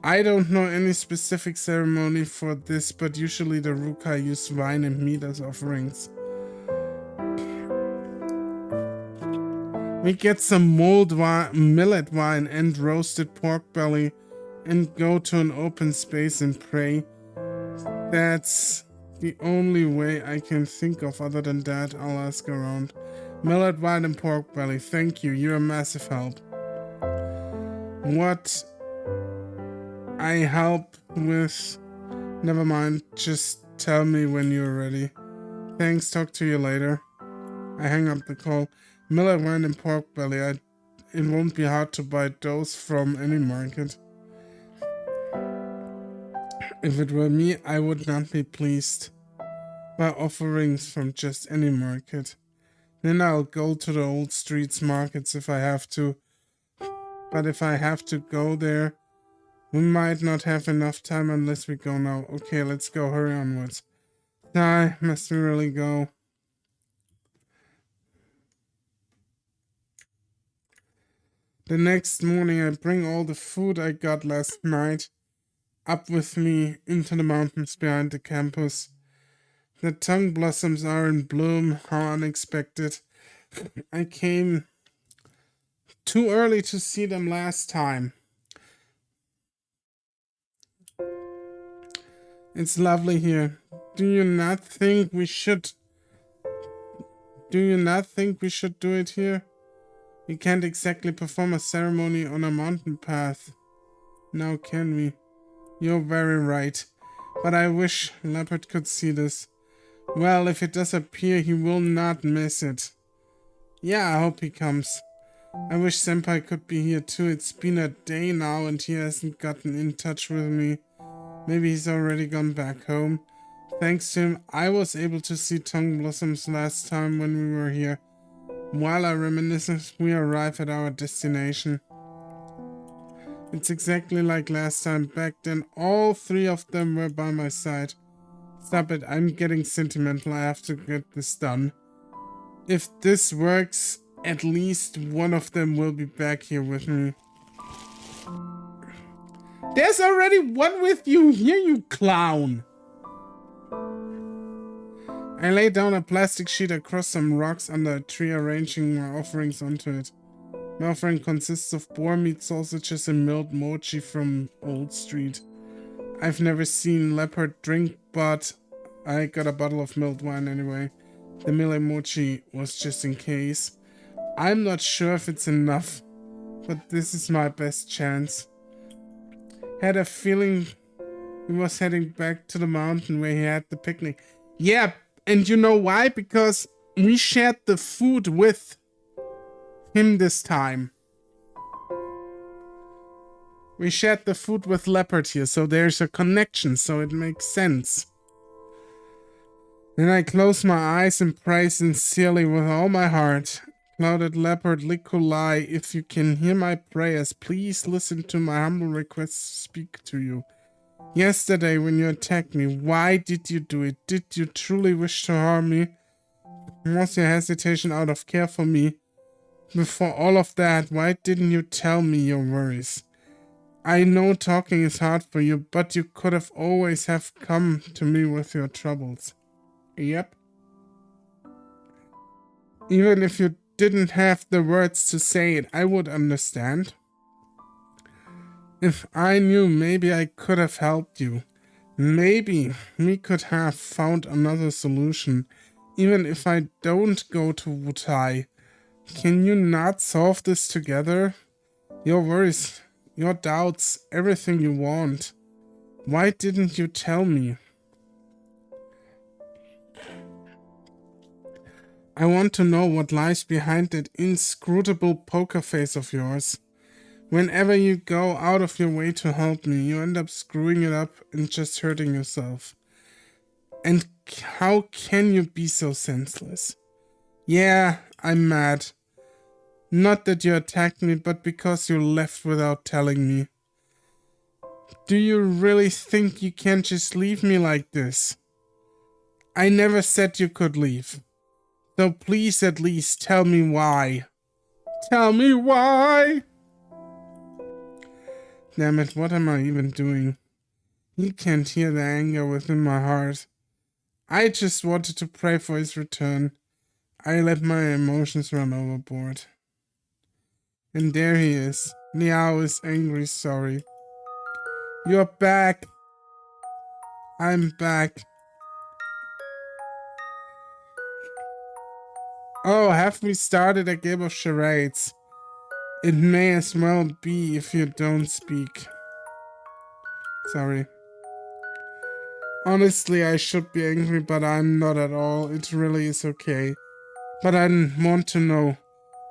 I don't know any specific ceremony for this, but usually the Rukai use wine and meat as offerings. We get some millet wine and roasted pork belly and go to an open space and pray. That's the only way I can think of. Other than that, I'll ask around. Millet wine and pork belly. Thank you. You're a massive help. What I help with? Never mind. Just tell me when you're ready. Thanks. Talk to you later. I hang up the call. Millet wine and pork belly. It won't be hard to buy those from any market. If it were me, I would not be pleased by offerings from just any market. Then I'll go to the old streets markets if I have to. But if I have to go there, we might not have enough time unless we go now. Okay, let's go. Hurry onwards. Must we really go? The next morning, I bring all the food I got last night up with me into the mountains behind the campus. The tongue blossoms are in bloom. How unexpected. I came too early to see them last time. It's lovely here. Do you not think we should do it here? We can't exactly perform a ceremony on a mountain path. Now can we? You're very right. But I wish Leopard could see this. Well, if it does appear, he will not miss it. Yeah, I hope he comes. I wish Senpai could be here too. It's been a day now and he hasn't gotten in touch with me. Maybe he's already gone back home. Thanks to him, I was able to see tongue blossoms last time when we were here. While I reminisce, we arrive at our destination. It's exactly like last time. Back then, all three of them were by my side. Stop it, I'm getting sentimental. I have to get this done. If this works, at least one of them will be back here with me. There's already one with you here, you clown! I lay down a plastic sheet across some rocks under a tree, arranging my offerings onto it. My offering consists of boar meat, sausages, and milled mochi from Old Street. I've never seen Leopard drink, but I got a bottle of milled wine anyway. The milled mochi was just in case. I'm not sure if it's enough, but this is my best chance. Had a feeling he was heading back to the mountain where he had the picnic. Yeah, and you know why? Because we shared the food with him this time. We shared the food with Leopard here, so there's a connection, so it makes sense. Then I close my eyes and pray sincerely with all my heart. Clouded Leopard, Likulai, if you can hear my prayers, please listen to my humble request to speak to you. Yesterday, when you attacked me, why did you do it? Did you truly wish to harm me? Was your hesitation out of care for me? Before all of that, why didn't you tell me your worries? I know talking is hard for you, but you could have always have come to me with your troubles. Yep. Even if you didn't have the words to say it, I would understand. If I knew, maybe I could have helped you. Maybe we could have found another solution. Even if I don't go to Wutai, can you not solve this together? Your worries, your doubts, everything you want. Why didn't you tell me? I want to know what lies behind that inscrutable poker face of yours. Whenever you go out of your way to help me, you end up screwing it up and just hurting yourself. And how can you be so senseless? Yeah, I'm mad. Not that you attacked me, but because you left without telling me. Do you really think you can just leave me like this? I never said you could leave. So please at least tell me why. Tell me why! Damn it, what am I even doing? You can't hear the anger within my heart. I just wanted to pray for his return. I let my emotions run overboard. And there he is. Liao is angry, sorry. You're back. I'm back. Oh, have we started a game of charades? It may as well be if you don't speak. Sorry. Honestly, I should be angry, but I'm not at all. It really is okay. But I want to know.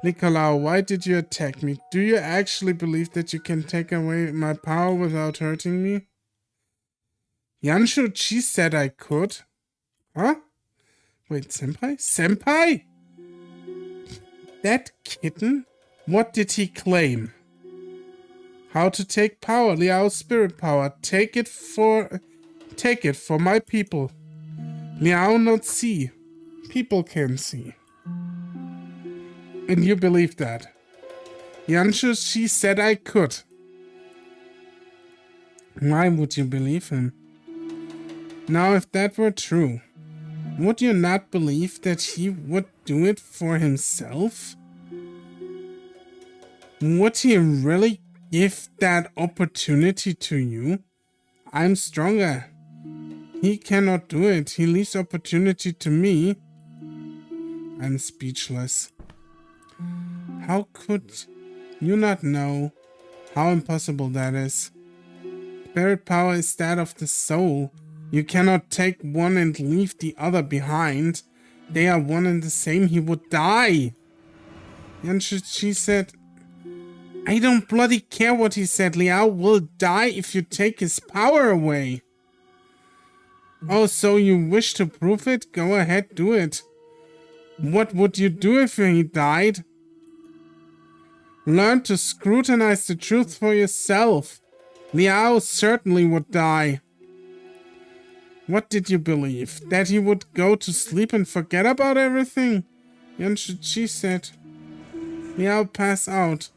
Nicolau, why did you attack me? Do you actually believe that you can take away my power without hurting me? Yanshu, she said I could. Huh? Wait, Senpai? Senpai? That kitten? What did he claim? How to take power, Liao's spirit power. Take it for my people. Liao not see. People can see. And you believe that? Yanshu, she said I could. Why would you believe him? Now, if that were true, would you not believe that he would do it for himself? Would he really give that opportunity to you? I'm stronger. He cannot do it. He leaves opportunity to me. I'm speechless. How could you not know how impossible that is? Spirit power is that of the soul. You cannot take one and leave the other behind. They are one and the same. He would die. And she said, I don't bloody care what he said. Liao will die if you take his power away. Oh, so you wish to prove it? Go ahead, do it. What would you do if he died? Learn to scrutinize the truth for yourself. Liao certainly would die. What did you believe? That he would go to sleep and forget about everything? Yan Shi said. Liao pass out.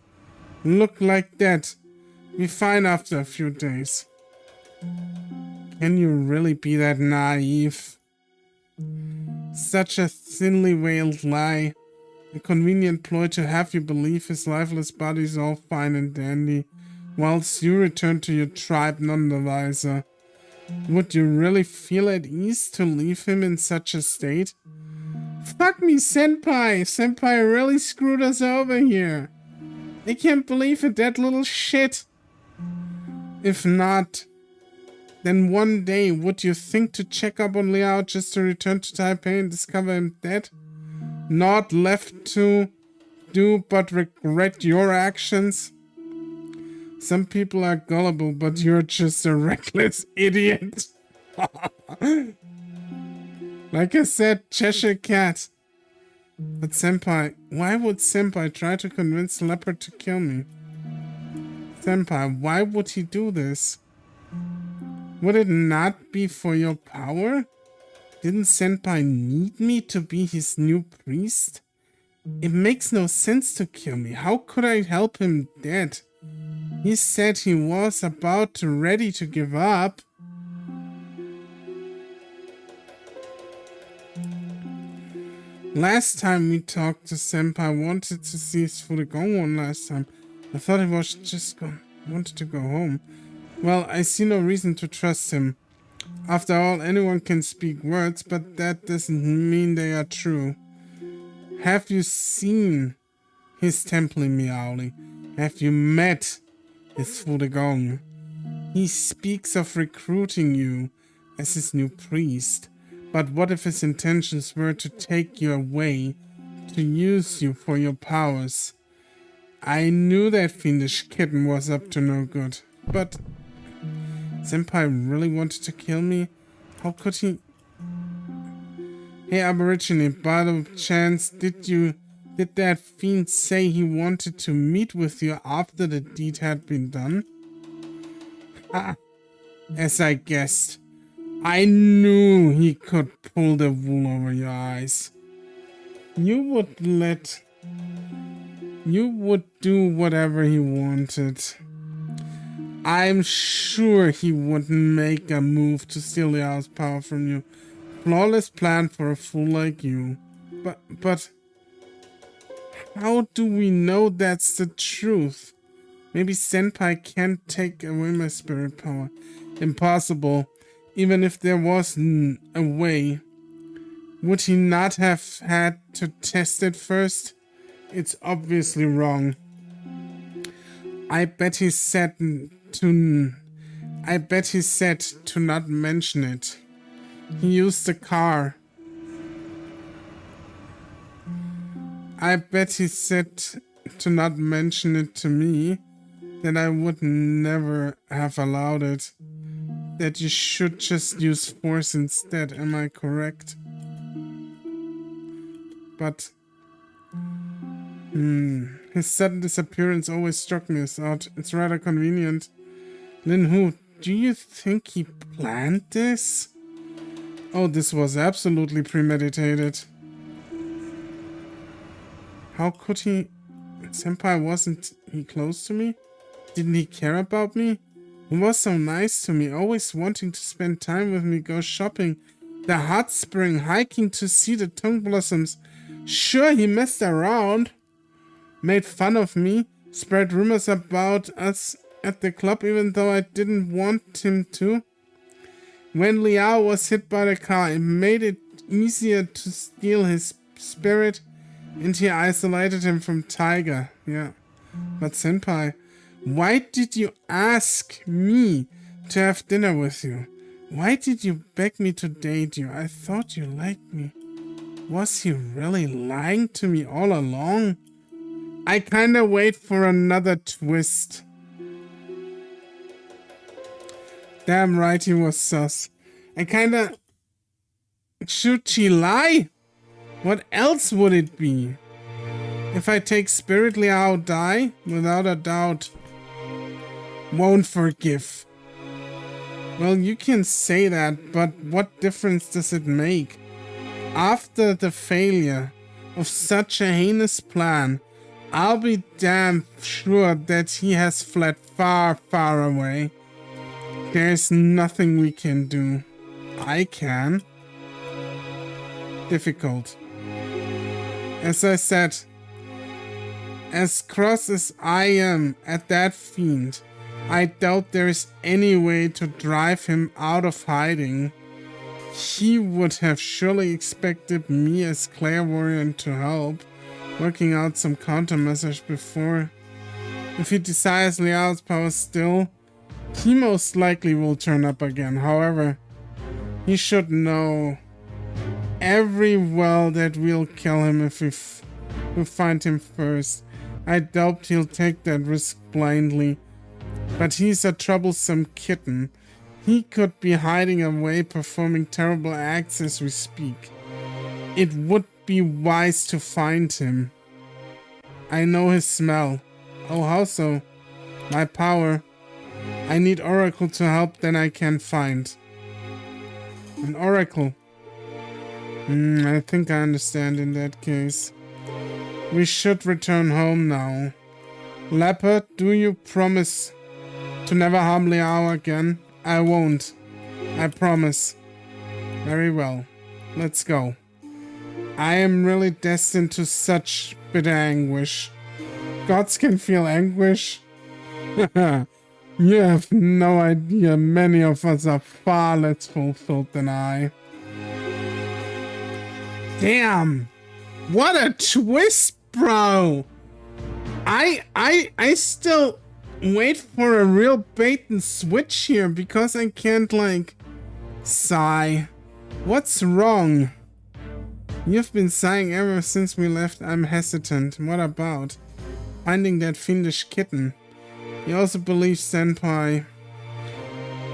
Look like that. Be fine after a few days. Can you really be that naive? Such a thinly veiled lie. A convenient ploy to have you believe his lifeless body is all fine and dandy, whilst you return to your tribe none the wiser. Would you really feel at ease to leave him in such a state? Fuck me, Senpai! Senpai really screwed us over here. I can't believe it, that little shit. If not, then one day would you think to check up on Liao just to return to Taipei and discover him dead? Not left to do but regret your actions? Some people are gullible, but you're just a reckless idiot. Like I said, Cheshire Cat. But Senpai, why would Senpai try to convince Leopard to kill me? Senpai, why would he do this? Would it not be for your power? Didn't Senpai need me to be his new priest? It makes no sense to kill me. How could I help him dead? He said he was ready to give up. Last time we talked to Senpai, wanted to see his Fuwanovel one last time. I thought he was just wanted to go home. Well, I see no reason to trust him. After all, anyone can speak words, but that doesn't mean they are true. Have you seen his temple in Miaoli? Have you met his Fuwanovel? He speaks of recruiting you as his new priest. But what if his intentions were to take you away, to use you for your powers? I knew that fiendish kitten was up to no good, but Senpai really wanted to kill me? How could he? Hey Aborigine, by the chance, did that fiend say he wanted to meet with you after the deed had been done? Ah, as I guessed. I knew he could pull the wool over your eyes. You would do whatever he wanted. I'm sure he would make a move to steal Liao's power from you. Flawless plan for a fool like you. But how do we know that's the truth? Maybe Senpai can't take away my spirit power. Impossible. Even if there was a way, would he not have had to test it first? It's obviously wrong. I bet he said to not mention it. He used the car. I bet he said to not mention it to me, that I would never have allowed it. That you should just use force instead, am I correct? But his sudden disappearance always struck me as odd. It's rather convenient. Lin Hu, do you think he planned this? Oh, this was absolutely premeditated. How could he? Senpai, wasn't he close to me? Didn't he care about me? He was so nice to me, always wanting to spend time with me, go shopping, the hot spring, hiking to see the tongue blossoms. Sure, he messed around, made fun of me, spread rumors about us at the club even though I didn't want him to. When Liao was hit by the car, it made it easier to steal his spirit, and he isolated him from Tiger. Yeah. But Senpai, why did you ask me to have dinner with you? Why did you beg me to date you? I thought you liked me. Was he really lying to me all along? I kinda wait for another twist. Damn right he was sus. I kinda... Should she lie? What else would it be? If I take Spirit Liao, die? Without a doubt. Won't forgive. Well, you can say that, but what difference does it make? After the failure of such a heinous plan, I'll be damn sure that he has fled far, far away. There's nothing we can do. I can. Difficult. As I said, as cross as I am at that fiend, I doubt there is any way to drive him out of hiding. He would have surely expected me as clairvoyant to help, working out some countermeasures before. If he desires Liao's power still, he most likely will turn up again. However, he should know every well that we'll kill him if we find him first. I doubt he'll take that risk blindly, but he's a troublesome kitten. He could be hiding away, performing terrible acts as we speak. It would be wise to find him. I know his smell. Oh, how so? My power. I need Oracle to help, then I can find. An Oracle. I think I understand in that case. We should return home now. Leopard, do you promise to never harm Liao again? I won't. I promise. Very well. Let's go. I am really destined to such bitter anguish. Gods can feel anguish? You have no idea. Many of us are far less fulfilled than I. Damn! What a twist, bro! I still wait for a real bait and switch here because I can't, like, sigh. What's wrong? You've been sighing ever since we left. I'm hesitant. What about finding that fiendish kitten? You also believe Senpai.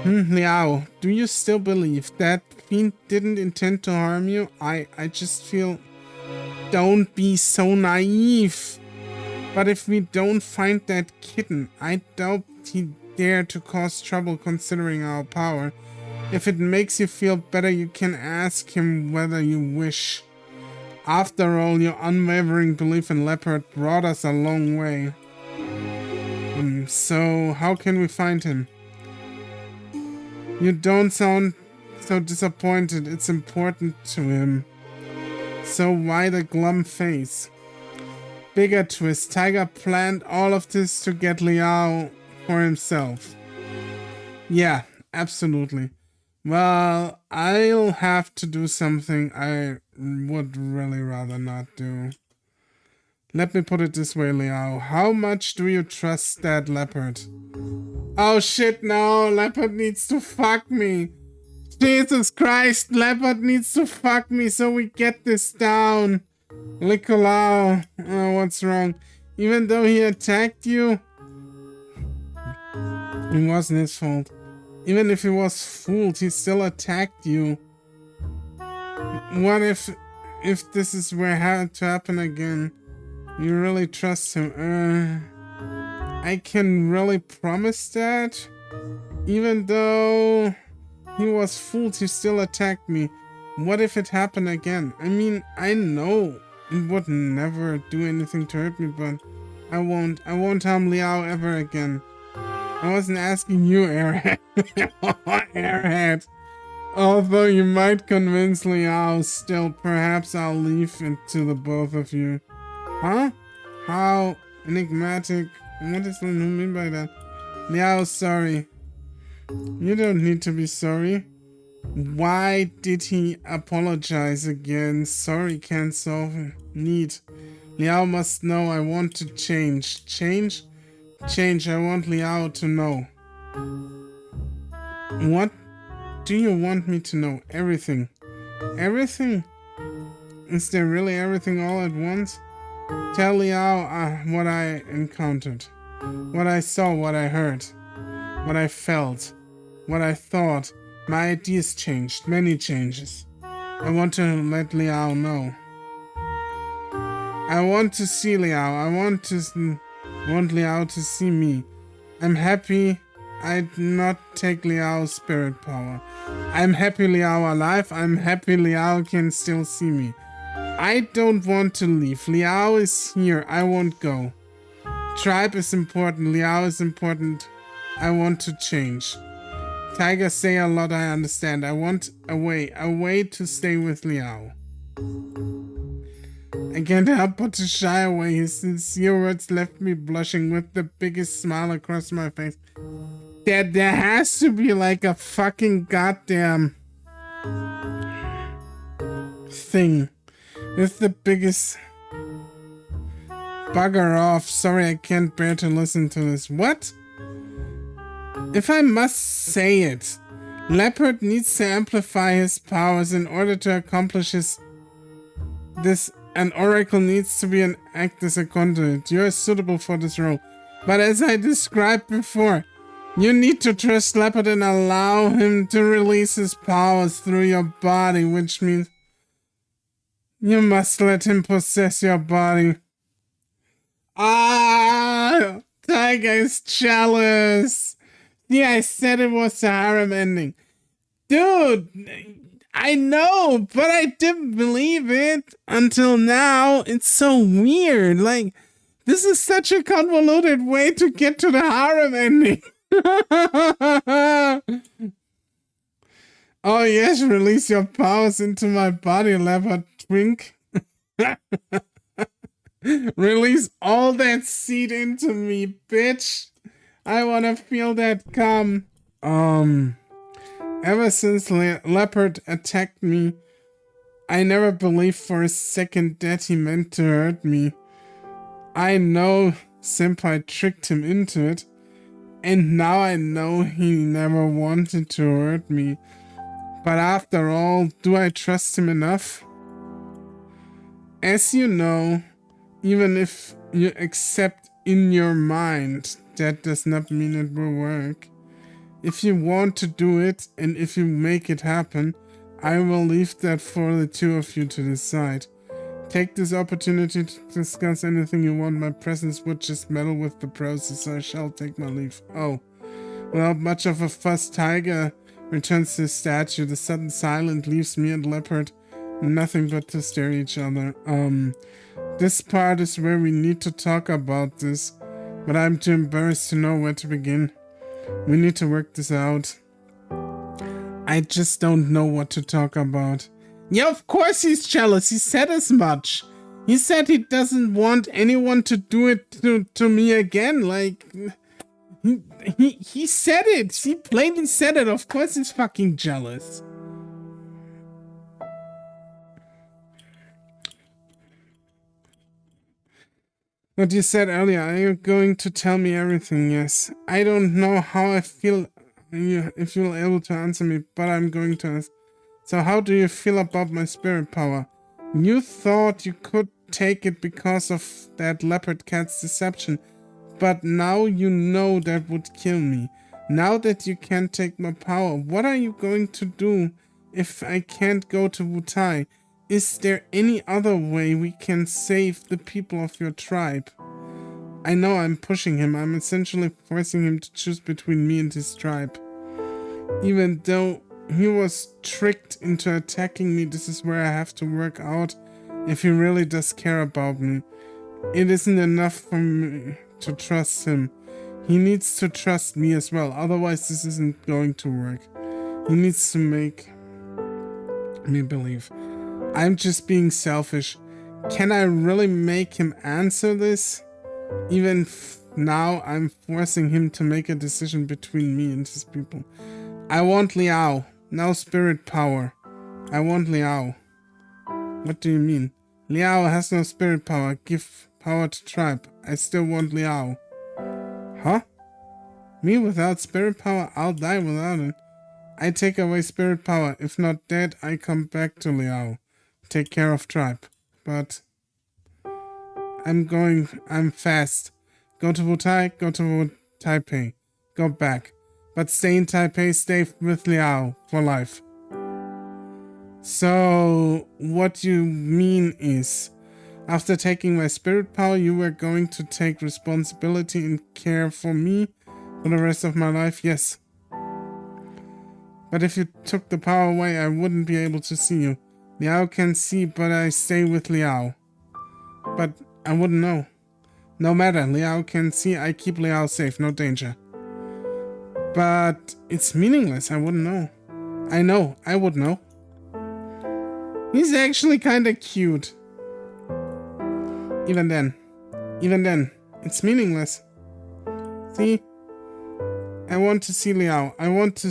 Liao, do you still believe that fiend didn't intend to harm you? I just feel... Don't be so naive. But if we don't find that kitten, I doubt he'd dare to cause trouble considering our power. If it makes you feel better, you can ask him whether you wish. After all, your unwavering belief in Leopard brought us a long way. So, how can we find him? You don't sound so disappointed. It's important to him. So why the glum face? Bigger twist. Tiger planned all of this to get Liao for himself. Yeah, absolutely. Well, I'll have to do something I would really rather not do. Let me put it this way, Liao. How much do you trust that leopard? Oh shit, no. Leopard needs to fuck me. Jesus Christ, leopard needs to fuck me so we get this down. Nicolau. Oh, what's wrong? Even though he attacked you? It wasn't his fault. Even if he was fooled, he still attacked you. What if this is where it had to happen again? You really trust him? I can really promise that? Even though he was fooled, he still attacked me. What if it happened again? I mean, I know it would never do anything to hurt me, but I won't harm Liao ever again. I wasn't asking you, Airhead. Airhead. Although you might convince Liao, still, perhaps I'll leave it to the both of you. Huh? How enigmatic. What does Lin mean by that? Liao, sorry. You don't need to be sorry. Why did he apologize again? Sorry can't solve it. Neat. Liao must know I want to change. Change? Change. I want Liao to know. What do you want me to know? Everything. Everything? Is there really everything all at once? Tell Liao what I encountered. What I saw, what I heard. What I felt. What I thought. My ideas changed. Many changes. I want to let Liao know. I want to see Liao. I want Liao to see me. I'm happy I'd not take Liao's spirit power. I'm happy Liao alive. I'm happy Liao can still see me. I don't want to leave. Liao is here. I won't go. Tribe is important. Liao is important. I want to change. Tigers say a lot, I understand. I want a way to stay with Liao. I can't help but to shy away. His sincere words left me blushing with the biggest smile across my face. There has to be like a fucking goddamn thing with the biggest... Bugger off. Sorry, I can't bear to listen to this. What? If I must say it, Leopard needs to amplify his powers in order to accomplish this. An oracle needs to act as a conduit. You are suitable for this role. But as I described before, you need to trust Leopard and allow him to release his powers through your body, which means you must let him possess your body. Ah, Tiger is jealous. Yeah, I said it was the harem ending. Dude, I know, but I didn't believe it until now. It's so weird. Like, this is such a convoluted way to get to the harem ending. Oh yes, release your powers into my body, Leopard Twink. Release all that seed into me, bitch. I wanna feel that come. Ever since Leopard attacked me, I never believed for a second that he meant to hurt me. I know Senpai tricked him into it, and now I know he never wanted to hurt me. But after all, do I trust him enough? As you know, even if you accept in your mind, that does not mean it will work. If you want to do it, and if you make it happen, I will leave that for the two of you to decide. Take this opportunity to discuss anything you want. My presence would just meddle with the process, so I shall take my leave. Oh. Without much of a fuss, Tiger returns to his statue. The sudden silence leaves me and Leopard nothing but to stare at each other. This part is where we need to talk about this, but I'm too embarrassed to know where to begin. We need to work this out. I just don't know what to talk about. Yeah, of course he's jealous. He said as much. He said he doesn't want anyone to do it to me again. Like, he said it. He plainly said it. Of course he's fucking jealous. What you said earlier, are you going to tell me everything? Yes. I don't know how I feel, if you're able to answer me, but I'm going to ask. So how do you feel about my spirit power? You thought you could take it because of that leopard cat's deception, but now you know that would kill me. Now that you can't take my power, what are you going to do if I can't go to Wutai? Is there any other way we can save the people of your tribe? I know I'm pushing him. I'm essentially forcing him to choose between me and his tribe. Even though he was tricked into attacking me, this is where I have to work out if he really does care about me. It isn't enough for me to trust him. He needs to trust me as well. Otherwise, this isn't going to work. He needs to make me believe. I'm just being selfish. Can I really make him answer this? Even now, I'm forcing him to make a decision between me and his people. I want Liao. No spirit power. I want Liao. What do you mean? Liao has no spirit power. Give power to tribe. I still want Liao. Huh? Me without spirit power? I'll die without it. I take away spirit power. If not dead, I come back to Liao. Take care of tribe. But I'm fast. Go to Wutai, go to Taipei. Go back. But stay in Taipei, stay with Liao for life. So, what you mean is, after taking my spirit power, you were going to take responsibility and care for me for the rest of my life? Yes. But if you took the power away, I wouldn't be able to see you. Liao can see, but I stay with Liao. But I wouldn't know. No matter, Liao can see, I keep Liao safe, no danger. But it's meaningless, I wouldn't know. I know, I would know. He's actually kinda cute. Even then, it's meaningless. See? I want to see Liao. I want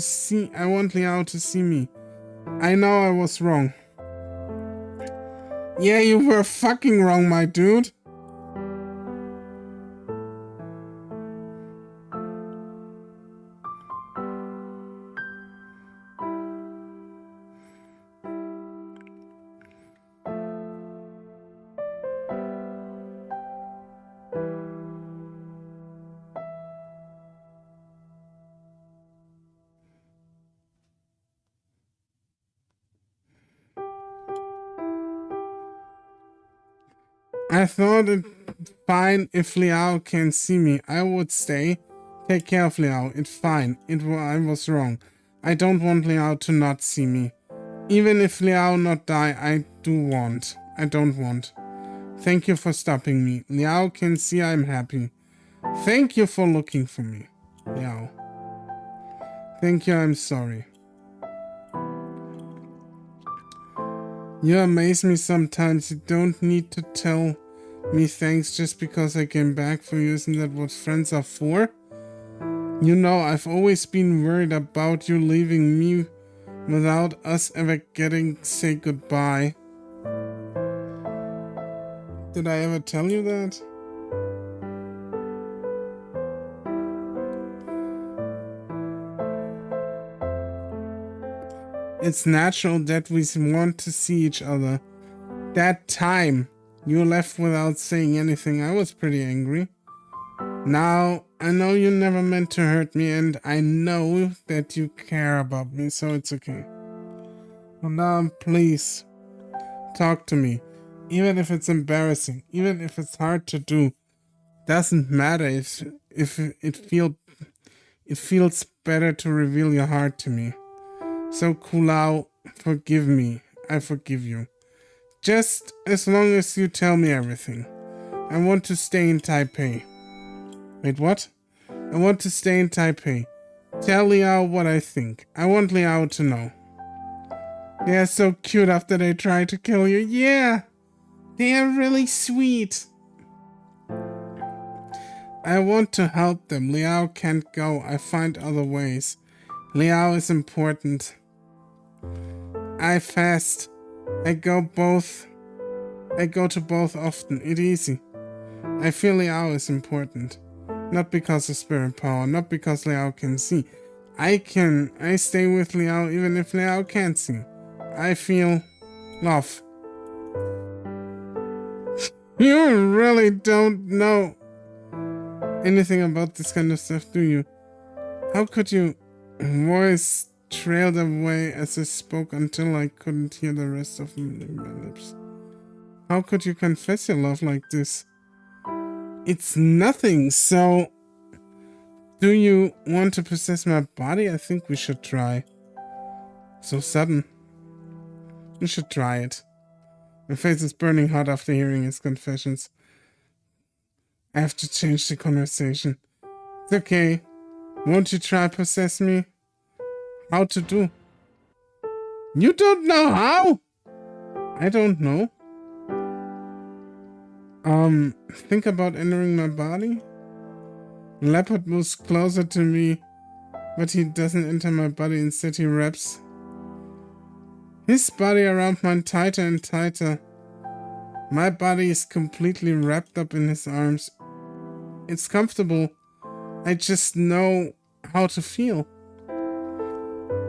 Liao to see me. I know I was wrong. Yeah, you were fucking wrong, my dude. I thought it fine if Liao can see me. I would stay. Take care of Liao. It's fine. I was wrong. I don't want Liao to not see me. Even if Liao not die, I don't want. Thank you for stopping me. Liao can see I'm happy. Thank you for looking for me, Liao. Thank you, I'm sorry. You amaze me sometimes. You don't need to tell me thanks just because I came back for you. Isn't that what friends are for? You know, I've always been worried about you leaving me without us ever getting to say goodbye. Did I ever tell you that? It's natural that we want to see each other. That time you left without saying anything, I was pretty angry. Now, I know you never meant to hurt me, and I know that you care about me, so it's okay. Well, now, please, talk to me. Even if it's embarrassing, even if it's hard to do, doesn't matter if it feels better to reveal your heart to me. So Kulao, forgive me. I forgive you. Just as long as you tell me everything. I want to stay in Taipei. Wait, what? I want to stay in Taipei. Tell Liao what I think. I want Liao to know. They are so cute after they try to kill you. Yeah! They are really sweet. I want to help them. Liao can't go. I find other ways. Liao is important. I fast. I go to both often. It's easy. I feel Liao is important. Not because of spirit power, not because Liao can see. I stay with Liao even if Liao can't see. I feel love. You really don't know anything about this kind of stuff, do you? How could you? Voice trailed away as I spoke until I couldn't hear the rest of my lips. How could you confess your love like this? It's nothing, so... Do you want to possess my body? I think we should try. So sudden. We should try it. My face is burning hot after hearing his confessions. I have to change the conversation. It's okay. Won't you try possess me? How to do? You don't know how? I don't know. Think about entering my body? Leopard moves closer to me, but he doesn't enter my body. Instead, he wraps his body around mine tighter and tighter. My body is completely wrapped up in his arms. It's comfortable. I just know how to feel.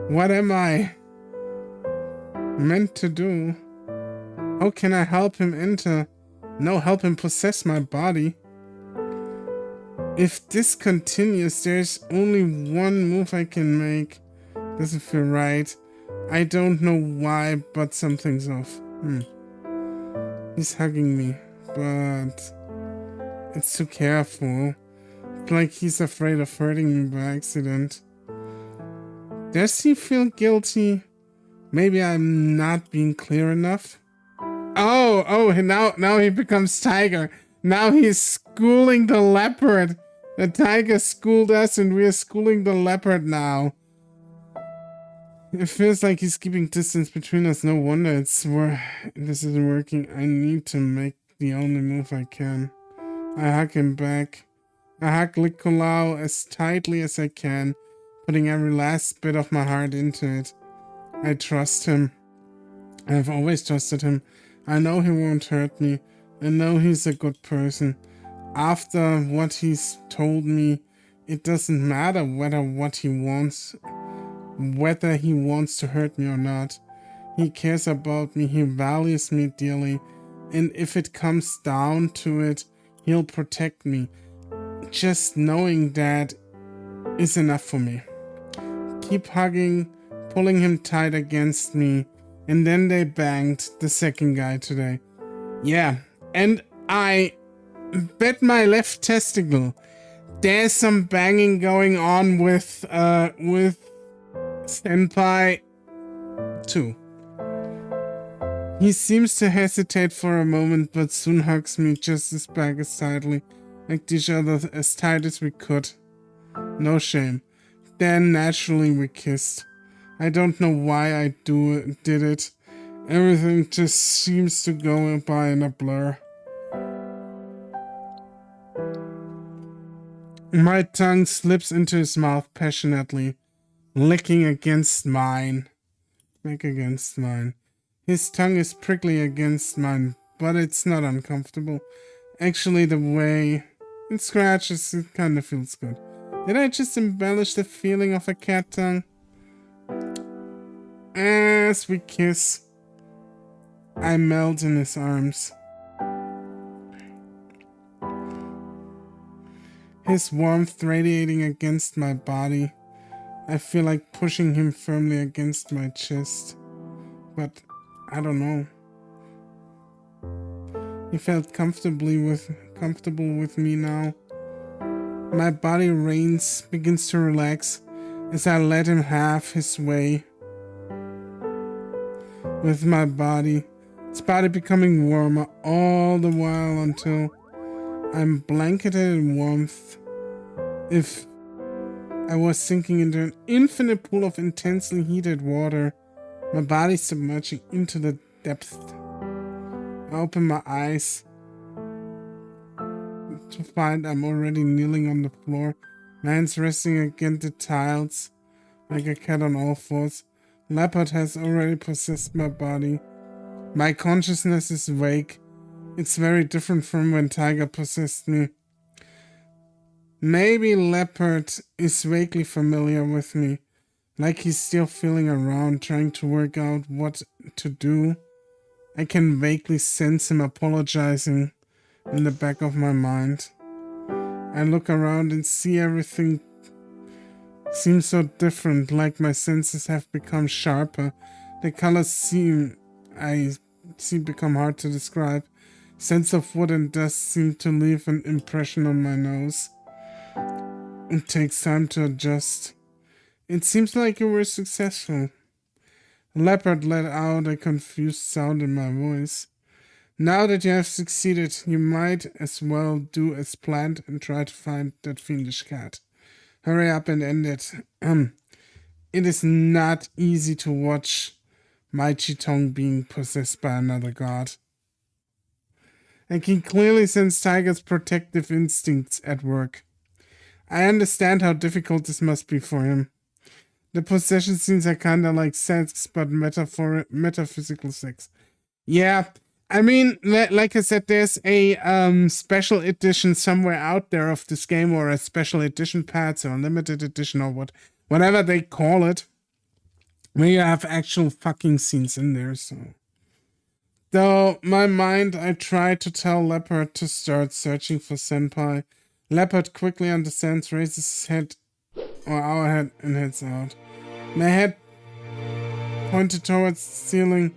What am I meant to do? How can I help him enter? No, help him possess my body. If this continues, there's only one move I can make. Doesn't feel right. I don't know why, but something's off. He's hugging me, but it's too careful. It's like he's afraid of hurting me by accident. Does he feel guilty? Maybe I'm not being clear enough. Oh, now he becomes tiger. Now he's schooling the leopard. The tiger schooled us and we're schooling the leopard now. It feels like he's keeping distance between us. No wonder this isn't working. I need to make the only move I can. I hug him back. I hug Nicolau as tightly as I can, putting every last bit of my heart into it. I trust him. I've always trusted him. I know he won't hurt me. I know he's a good person. After what he's told me, it doesn't matter whether he wants to hurt me or not. He cares about me, he values me dearly, and if it comes down to it, he'll protect me. Just knowing that is enough for me. Keep hugging, pulling him tight against me, and then they banged the second guy today. Yeah, and I bet my left testicle there's some banging going on with Senpai 2. He seems to hesitate for a moment, but soon hugs me just as back as tightly, like each other as tight as we could. No shame. Then naturally we kissed. I don't know why I did it. Everything just seems to go by in a blur. My tongue slips into his mouth passionately, licking against mine. His tongue is prickly against mine, but it's not uncomfortable. Actually, the way it scratches, it kind of feels good. Did I just embellish the feeling of a cat tongue? As we kiss, I melt in his arms. His warmth radiating against my body. I feel like pushing him firmly against my chest. But I don't know. He felt comfortable with me now. My body begins to relax as I let him have his way with my body. His body becoming warmer all the while until I'm blanketed in warmth. If I was sinking into an infinite pool of intensely heated water, my body submerging into the depth. I open my eyes to find I'm already kneeling on the floor, my hands resting against the tiles like a cat on all fours. Leopard has already possessed my body. My consciousness is vague. It's very different from when Tiger possessed me. Maybe Leopard is vaguely familiar with me, like he's still feeling around, trying to work out what to do. I can vaguely sense him apologizing in the back of my mind. I look around and see everything seems so different, like my senses have become sharper. The colors become hard to describe. Sense of wood and dust seem to leave an impression on my nose. It takes time to adjust. It seems like you were successful. Leopard let out a confused sound in my voice. Now that you have succeeded, you might as well do as planned and try to find that fiendish cat. Hurry up and end it. It is not easy to watch my Chitong being possessed by another god. I can clearly sense Tiger's protective instincts at work. I understand how difficult this must be for him. The possession scenes are kinda like sex, but metaphysical sex. Yeah, I mean, like I said, there's a special edition somewhere out there of this game, or a special edition patch, or a limited edition, or whatever they call it, where you have actual fucking scenes in there, so... Though, my mind, I tried to tell Leopard to start searching for Senpai. Leopard quickly understands, raises his head, or our head, and heads out. My head pointed towards the ceiling,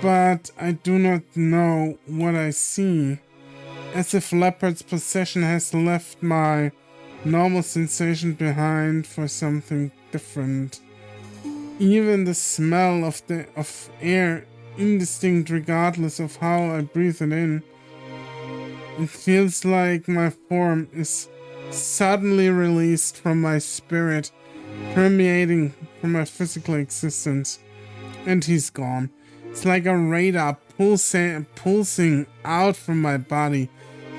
but I do not know what I see. As if Leopard's possession has left my normal sensation behind for something different. Even the smell of air indistinct regardless of how I breathe it in. It feels like my form is suddenly released from my spirit, permeating from my physical existence, and he's gone. It's like a radar pulsing out from my body,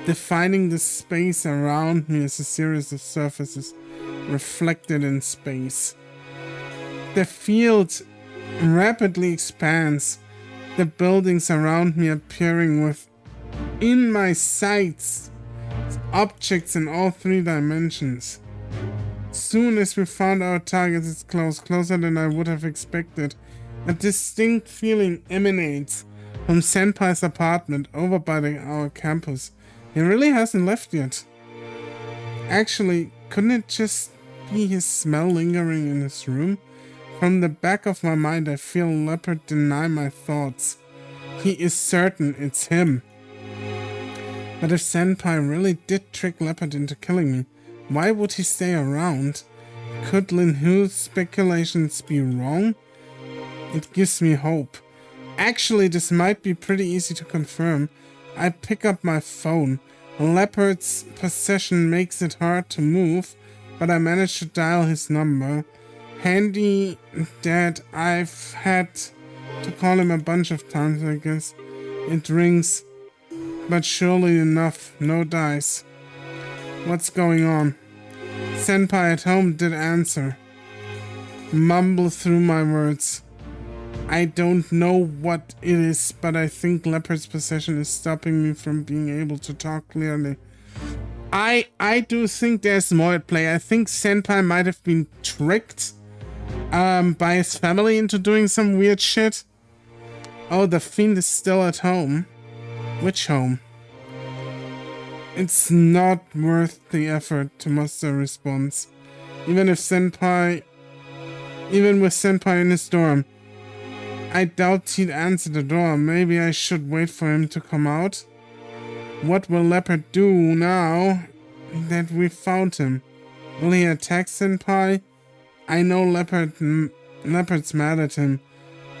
defining the space around me as a series of surfaces reflected in space. The field rapidly expands, the buildings around me appearing within my sights, objects in all 3 dimensions. Soon as we found our target, it's closer than I would have expected. A distinct feeling emanates from Senpai's apartment over by our campus. He really hasn't left yet. Actually, couldn't it just be his smell lingering in his room? From the back of my mind, I feel Leopard deny my thoughts. He is certain it's him. But if Senpai really did trick Leopard into killing me, why would he stay around? Could Lin Hu's speculations be wrong? It gives me hope. Actually, this might be pretty easy to confirm. I pick up my phone. Leopard's possession makes it hard to move, but I manage to dial his number. Handy that I've had to call him a bunch of times, I guess. It rings, but surely enough, no dice. What's going on? Senpai at home did answer. Mumble through my words. I don't know what it is, but I think Leopard's possession is stopping me from being able to talk clearly. I do think there's more at play. I think Senpai might have been tricked by his family into doing some weird shit. Oh, the fiend is still at home. Which home? It's not worth the effort to muster a response. Even with Senpai in his dorm, I doubt he'd answer the door. Maybe I should wait for him to come out. What will Leopard do now that we found him? Will he attack Senpai? I know Leopard's mad at him.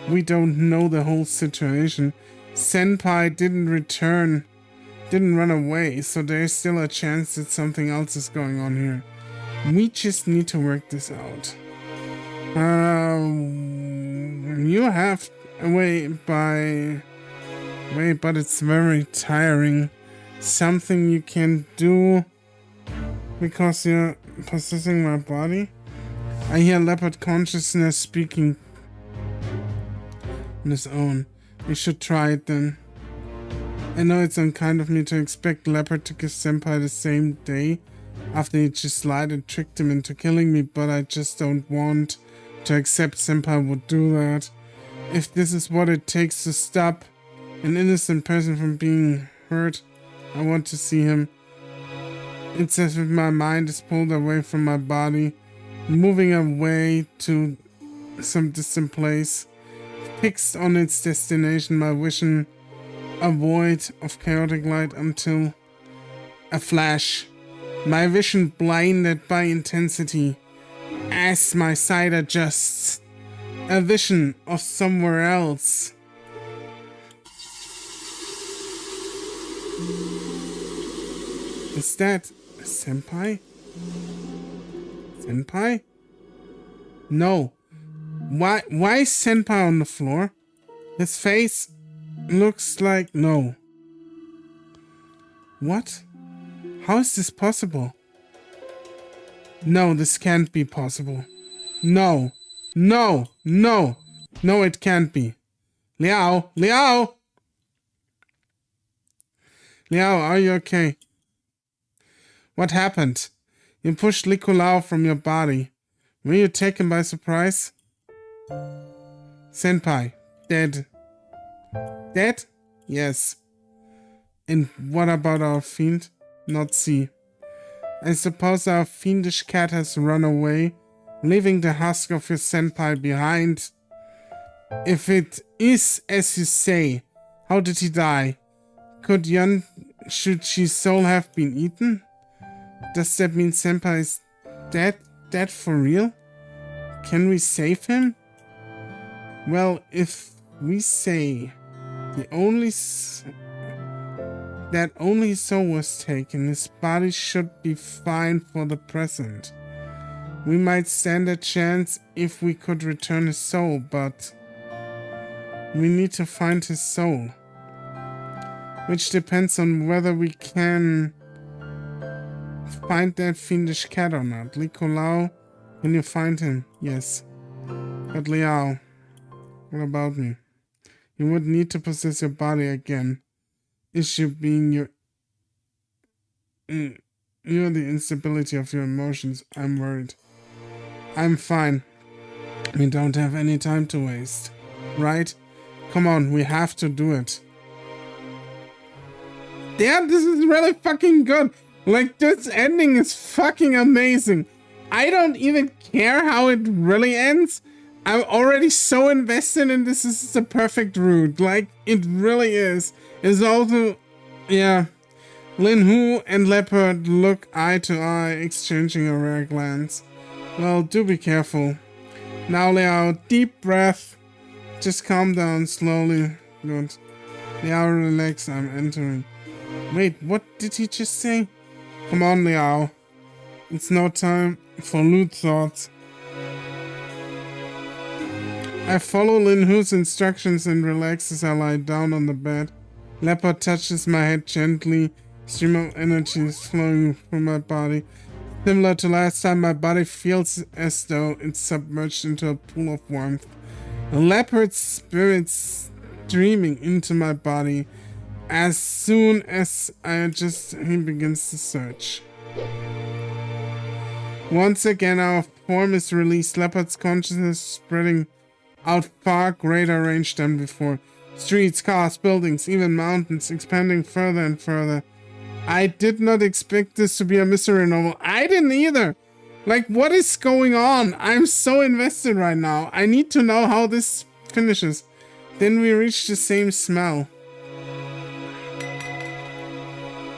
We don't know the whole situation. Senpai didn't run away, so there's still a chance that something else is going on here. We just need to work this out. You have a way, but it's very tiring. Something you can do because you're possessing my body? I hear Leopard consciousness speaking on his own. We should try it then. I know it's unkind of me to expect Leopard to kiss Senpai the same day after he just lied and tricked him into killing me, but I just don't want to accept Senpai would do that. If this is what it takes to stop an innocent person from being hurt, I want to see him. It's as if my mind is pulled away from my body, moving away to some distant place. Fixed on its destination, my vision a void of chaotic light until a flash. My vision blinded by intensity as my sight adjusts. A vision of somewhere else. Is that a Senpai? Senpai? No. Why is Senpai on the floor? His face looks like... No. What? How is this possible? No, this can't be possible. No. No. No. No, it can't be. Liao! Liao! Liao, are you okay? What happened? You pushed Likulao from your body. Were you taken by surprise? Senpai, dead. Dead? Yes. And what about our fiend? Not see. I suppose our fiendish cat has run away, leaving the husk of your senpai behind. If it is as you say, how did he die? Could Yanshuchi's soul have been eaten? Does that mean senpai is dead? Dead for real? Can we save him? Well, if we say that only soul was taken, his body should be fine for the present. We might stand a chance if we could return his soul, but we need to find his soul. Which depends on whether we can find that fiendish cat or not. Likulao, can you find him? Yes. But Liao, what about me? You would need to possess your body again. Issue being you're the instability of your emotions. I'm worried. I'm fine. We don't have any time to waste. Right? Come on, we have to do it. Damn, this is really fucking good. Like, this ending is fucking amazing. I don't even care how it really ends. I'm already so invested in this. This is the perfect route. Like, it really is. It's also, yeah. Lin Hu and Leopard look eye to eye, exchanging a rare glance. Well, do be careful. Now, Liao, deep breath. Just calm down slowly. Good. Liao, relax. I'm entering. Wait, what did he just say? Come on, Liao. It's no time for lewd thoughts. I follow Lin Hu's instructions and relax as I lie down on the bed. Leopard touches my head gently. Stream of energy is flowing through my body. Similar to last time, my body feels as though it's submerged into a pool of warmth. A leopard's spirit's streaming into my body. As soon as I adjust, he begins to search. Once again, our form is released. Leopard's consciousness spreading out far greater range than before. Streets, cars, buildings, even mountains, expanding further and further. I did not expect this to be a mystery novel. I didn't either. Like, what is going on? I'm so invested right now. I need to know how this finishes. Then we reach the same smell.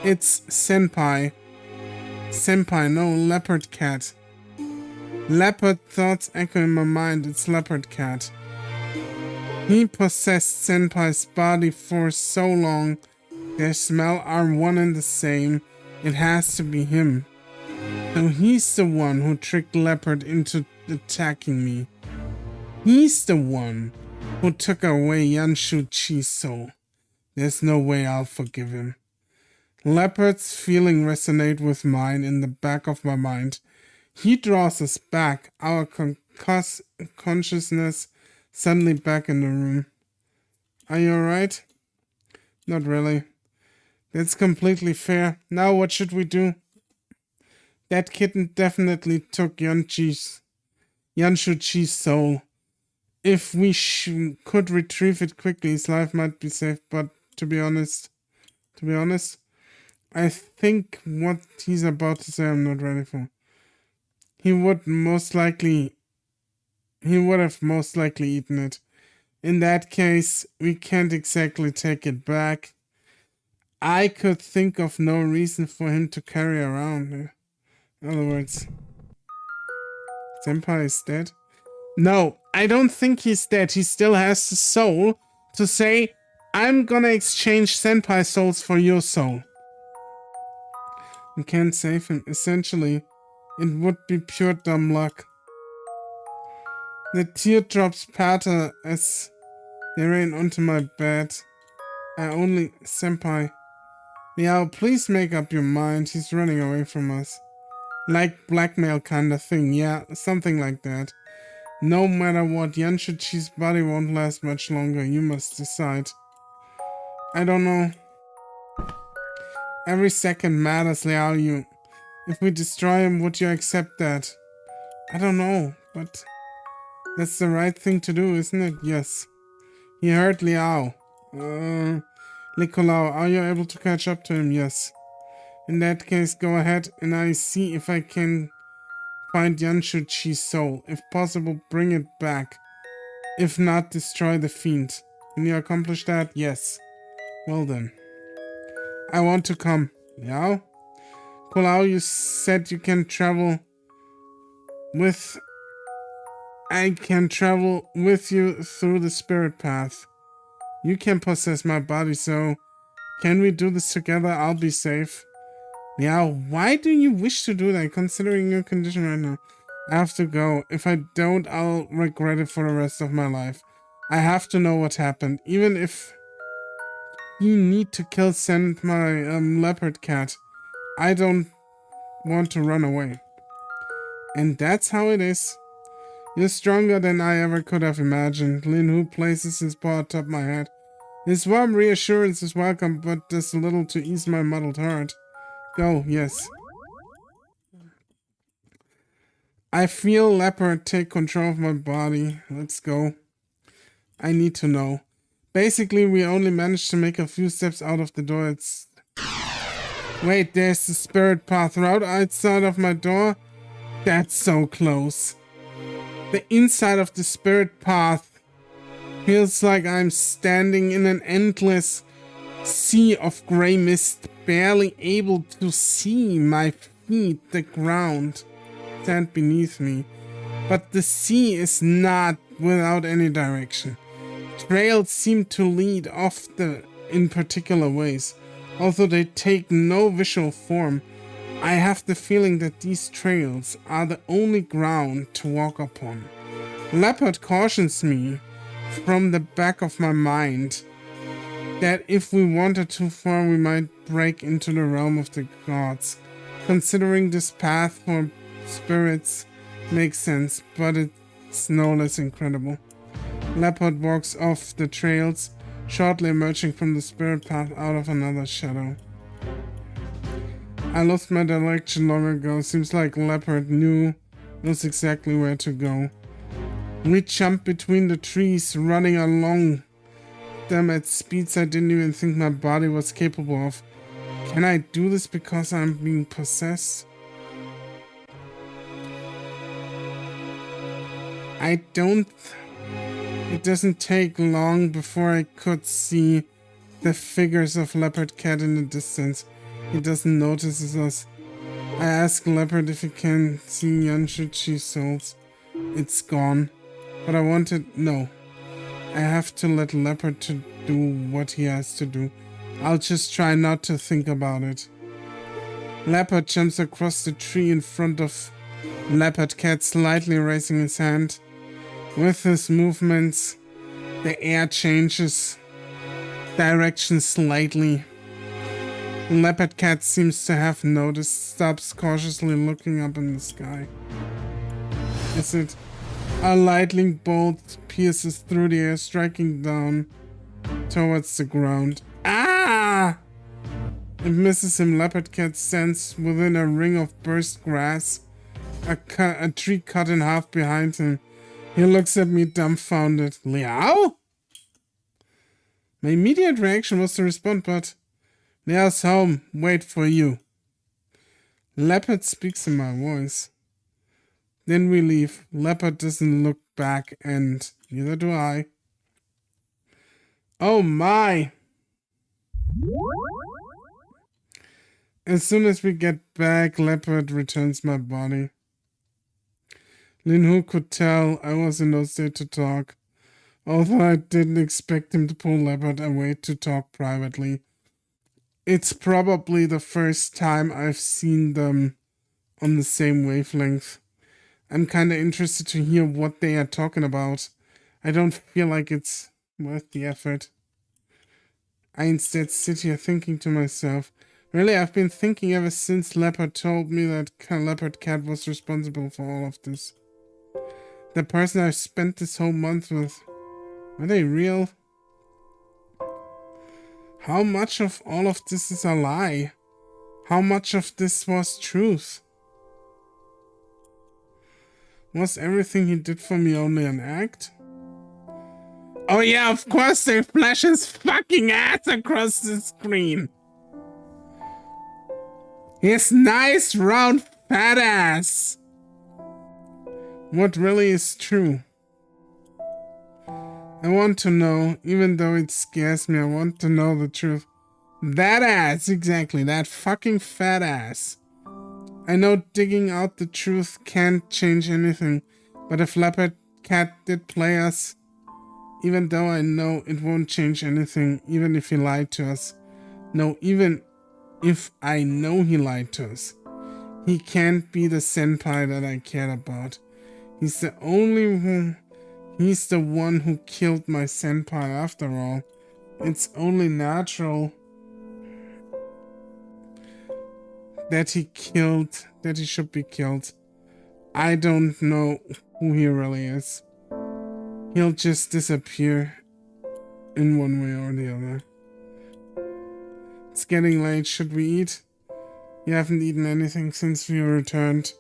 It's Senpai. Senpai, no, leopard cat. Leopard thoughts echo in my mind. It's leopard cat. He possessed Senpai's body for so long. Their smell are one and the same. It has to be him. So he's the one who tricked Leopard into attacking me. He's the one who took away Yanshuchi's soul. There's no way I'll forgive him. Leopard's feeling resonate with mine in the back of my mind. He draws us back, our consciousness suddenly back in the room. Are you alright? Not really. That's completely fair. Now what should we do? That kitten definitely took Yanshuchi's soul. If we could retrieve it quickly, his life might be saved, but to be honest, I think what he's about to say I'm not ready for. He would have most likely eaten it. In that case, we can't exactly take it back. I could think of no reason for him to carry around. In other words, Senpai is dead? No, I don't think he's dead. He still has the soul to say, I'm gonna exchange Senpai's souls for your soul. You can't save him. Essentially, it would be pure dumb luck. The teardrops patter as they rain onto my bed. Senpai. Meow, please make up your mind. He's running away from us. Like blackmail kind of thing. Yeah, something like that. No matter what, Yanshichi's body won't last much longer. You must decide. I don't know. Every second matters, Liao Yu. If we destroy him, would you accept that? I don't know, but that's the right thing to do, isn't it? Yes. He heard Liao. Nicolau, are you able to catch up to him? Yes. In that case, go ahead and I see if I can find Yanshichi's soul. If possible, bring it back. If not, destroy the fiend. Can you accomplish that? Yes. Well then. I want to come. Liao? Nicolau, you said you can travel with... I can travel with you through the spirit path. You can possess my body, so can we do this together? I'll be safe. Yeah, why do you wish to do that, considering your condition right now? I have to go. If I don't, I'll regret it for the rest of my life. I have to know what happened. Even if you need to send my leopard cat, I don't want to run away. And that's how it is. You're stronger than I ever could have imagined. Lin Hu places his paw atop my head. His warm reassurance is welcome, but does little to ease my muddled heart. Go, yes. I feel leopard take control of my body. Let's go. I need to know. Basically, we only managed to make a few steps out of the door. Wait, there's the spirit path route outside of my door? That's so close. The inside of the spirit path feels like I'm standing in an endless sea of gray mist, barely able to see my feet, the ground, stand beneath me. But the sea is not without any direction. Trails seem to lead off in particular ways, although they take no visual form. I have the feeling that these trails are the only ground to walk upon. Leopard cautions me from the back of my mind that if we wander too far, we might break into the realm of the gods. Considering this path for spirits makes sense, but it's no less incredible. Leopard walks off the trails, shortly emerging from the spirit path out of another shadow. I lost my direction long ago. Seems like Leopard knows exactly where to go. We jumped between the trees, running along them at speeds I didn't even think my body was capable of. Can I do this because I'm being possessed? It doesn't take long before I could see the figures of Leopard Cat in the distance. He doesn't notice us. I ask Leopard if he can see Yanshichi's souls. It's gone. But no. I have to let Leopard to do what he has to do. I'll just try not to think about it. Leopard jumps across the tree in front of Leopard Cat, slightly raising his hand. With his movements, the air changes direction slightly. Leopard Cat seems to have noticed, stops cautiously looking up in the sky. Is it? A lightning bolt pierces through the air, striking down towards the ground. Ah! It misses him. Leopard Cat stands within a ring of burst grass, a tree cut in half behind him. He looks at me dumbfounded. Liao? My immediate reaction was to respond, but Liao's home. Wait for you. Leopard speaks in my voice. Then we leave. Leopard doesn't look back, and neither do I. Oh my! As soon as we get back, Leopard returns my body. Lin Hu could tell I was in no state to talk, although I didn't expect him to pull Leopard away to talk privately. It's probably the first time I've seen them on the same wavelength. I'm kind of interested to hear what they are talking about. I don't feel like it's worth the effort. I instead sit here thinking to myself, really, I've been thinking ever since Leopard told me that Leopard Cat was responsible for all of this. The person I spent this whole month with, are they real? How much of all of this is a lie? How much of this was truth? Was everything he did for me only an act? Oh yeah, of course they flash his fucking ass across the screen. His nice round fat ass. What really is true? I want to know, even though it scares me, I want to know the truth. That ass, exactly, that fucking fat ass. I know digging out the truth can't change anything, but if Leopard Cat did play us, even though I know it won't change anything, even if he lied to us. No, even if I know he lied to us. He can't be the senpai that I cared about. He's the one who killed my senpai after all. It's only natural that he should be killed. I don't know who he really is. He'll just disappear in one way or the other. It's getting late. Should we eat? You haven't eaten anything since we returned.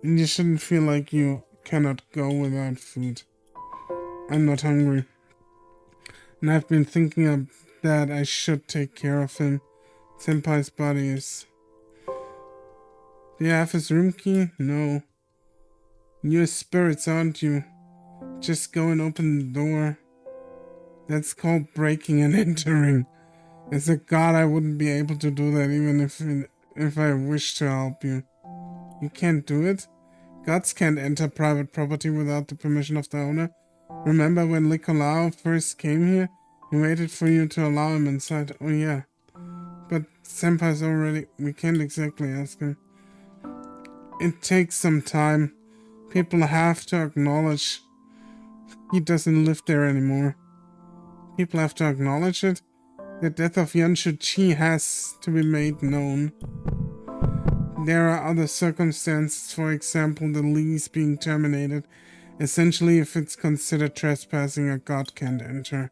And you shouldn't feel like you cannot go without food. I'm not hungry. And I've been thinking of that I should take care of him. Senpai's body is... Do you have his room key? No. You're spirits, aren't you? Just go and open the door. That's called breaking and entering. As a god, I wouldn't be able to do that even if I wished to help you. You can't do it? Gods can't enter private property without the permission of the owner. Remember when Nikolao first came here? He waited for you to allow him inside. Oh yeah. But Senpai's already... We can't exactly ask him. It takes some time. People have to acknowledge he doesn't live there anymore. People have to acknowledge it. The death of Yanshu-Chi has to be made known. There are other circumstances, for example, the lease being terminated. Essentially, if it's considered trespassing, a god can't enter.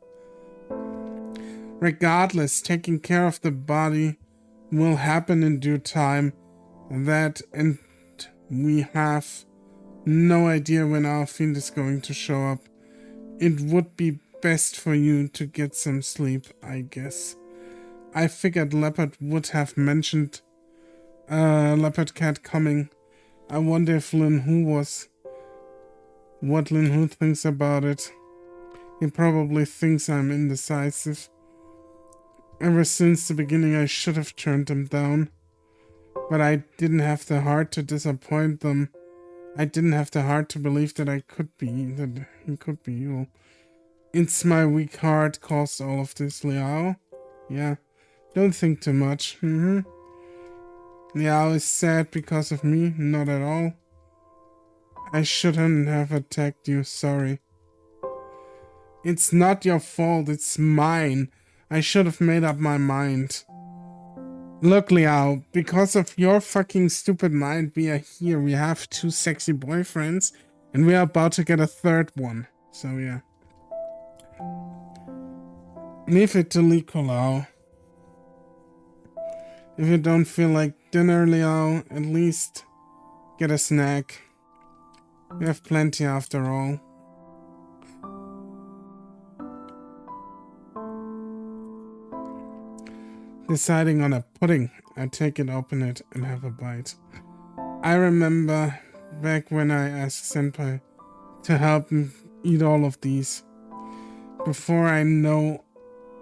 Regardless, taking care of the body will happen in due time. And we have no idea when our fiend is going to show up. It would be best for you to get some sleep, I guess. I figured Leopard would have mentioned Leopard Cat coming. I wonder if Lin-Hu what Lin-Hu thinks about it. He probably thinks I'm indecisive. Ever since the beginning I should have turned him down. But I didn't have the heart to disappoint them. I didn't have the heart to believe that he could be evil. It's my weak heart caused all of this, Liao. Yeah, don't think too much. Liao is sad because of me, not at all. I shouldn't have attacked you, sorry. It's not your fault, it's mine. I should have made up my mind. Look, Liao, because of your fucking stupid mind, we are here. We have 2 sexy boyfriends, and we are about to get a 3rd one. So, yeah. Leave it to Liao. If you don't feel like dinner, Liao, at least get a snack. We have plenty after all. Deciding on a pudding, I take it, open it, and have a bite. I remember back when I asked Senpai to help me eat all of these. Before I know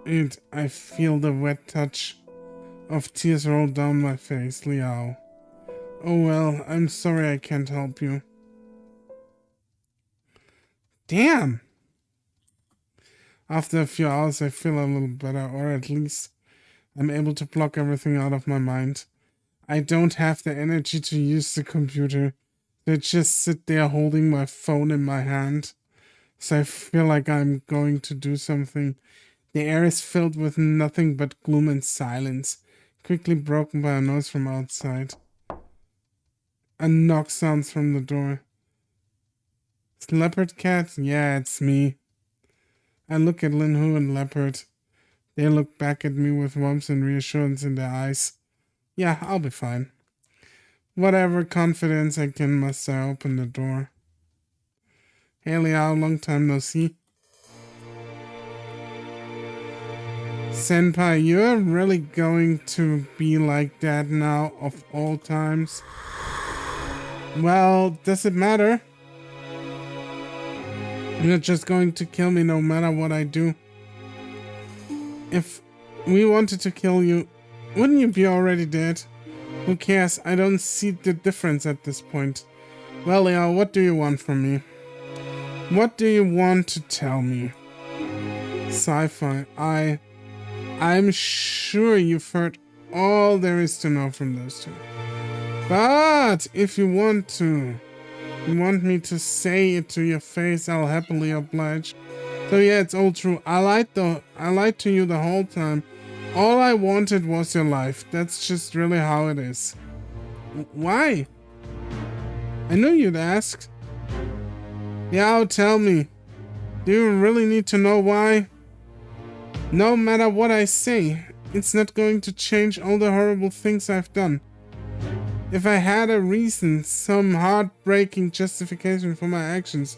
it, I feel the wet touch of tears roll down my face, Liao. Oh well, I'm sorry I can't help you. Damn! After a few hours I feel a little better, or at least I'm able to block everything out of my mind. I don't have the energy to use the computer, to just sit there holding my phone in my hand. So I feel like I'm going to do something. The air is filled with nothing but gloom and silence, quickly broken by a noise from outside. A knock sounds from the door. It's Leopard Cat? Yeah, it's me. I look at Linhu and Leopard. They look back at me with warmth and reassurance in their eyes. Yeah, I'll be fine. Whatever confidence I can muster, I open the door. Hey Liao, long time no see. Senpai, you're really going to be like that now of all times? Well, does it matter? You're just going to kill me no matter what I do. If we wanted to kill you, wouldn't you be already dead? Who cares? I don't see the difference at this point. Well, Liao, what do you want from me? What do you want to tell me? Sci-fi, I'm sure you've heard all there is to know from those two. But if you want me to say it to your face, I'll happily oblige. So yeah, it's all true. I lied to you the whole time. All I wanted was your life. That's just really how it is. Why? I knew you'd ask. Yeah, tell me. Do you really need to know why? No matter what I say, it's not going to change all the horrible things I've done. If I had a reason, some heartbreaking justification for my actions,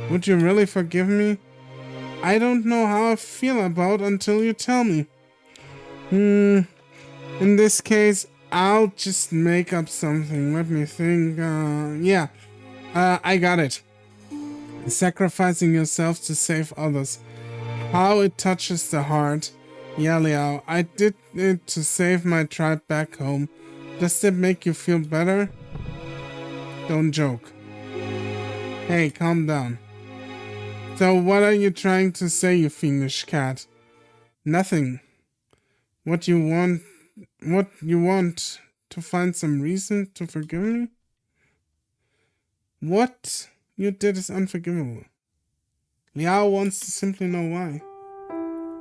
would you really forgive me? I don't know how I feel about until you tell me. In this case, I'll just make up something. Let me think. I got it. Sacrificing yourself to save others. How it touches the heart. Yeah, Liao, I did it to save my tribe back home. Does that make you feel better? Don't joke. Hey, calm down. So what are you trying to say, you fiendish cat? Nothing. What you want to find some reason to forgive me? What you did is unforgivable. Liao wants to simply know why.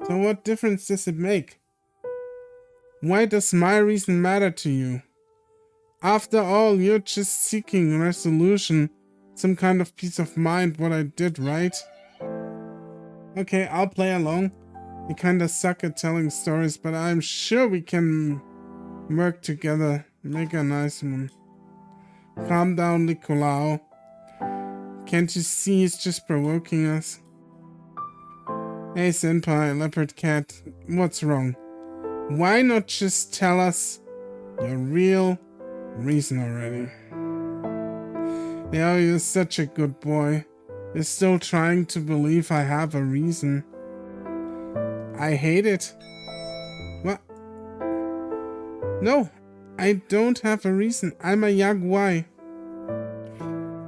So what difference does it make? Why does my reason matter to you? After all, you're just seeking resolution, some kind of peace of mind, what I did, right? Okay, I'll play along. You kinda suck at telling stories, but I'm sure we can work together, make a nice one. Calm down, Nicolao. Can't you see he's just provoking us? Hey senpai, leopard cat, what's wrong? Why not just tell us your real reason already? Yeah, you're such a good boy. You're still trying to believe I have a reason. I hate it. What? No, I don't have a reason. I'm a yaguai.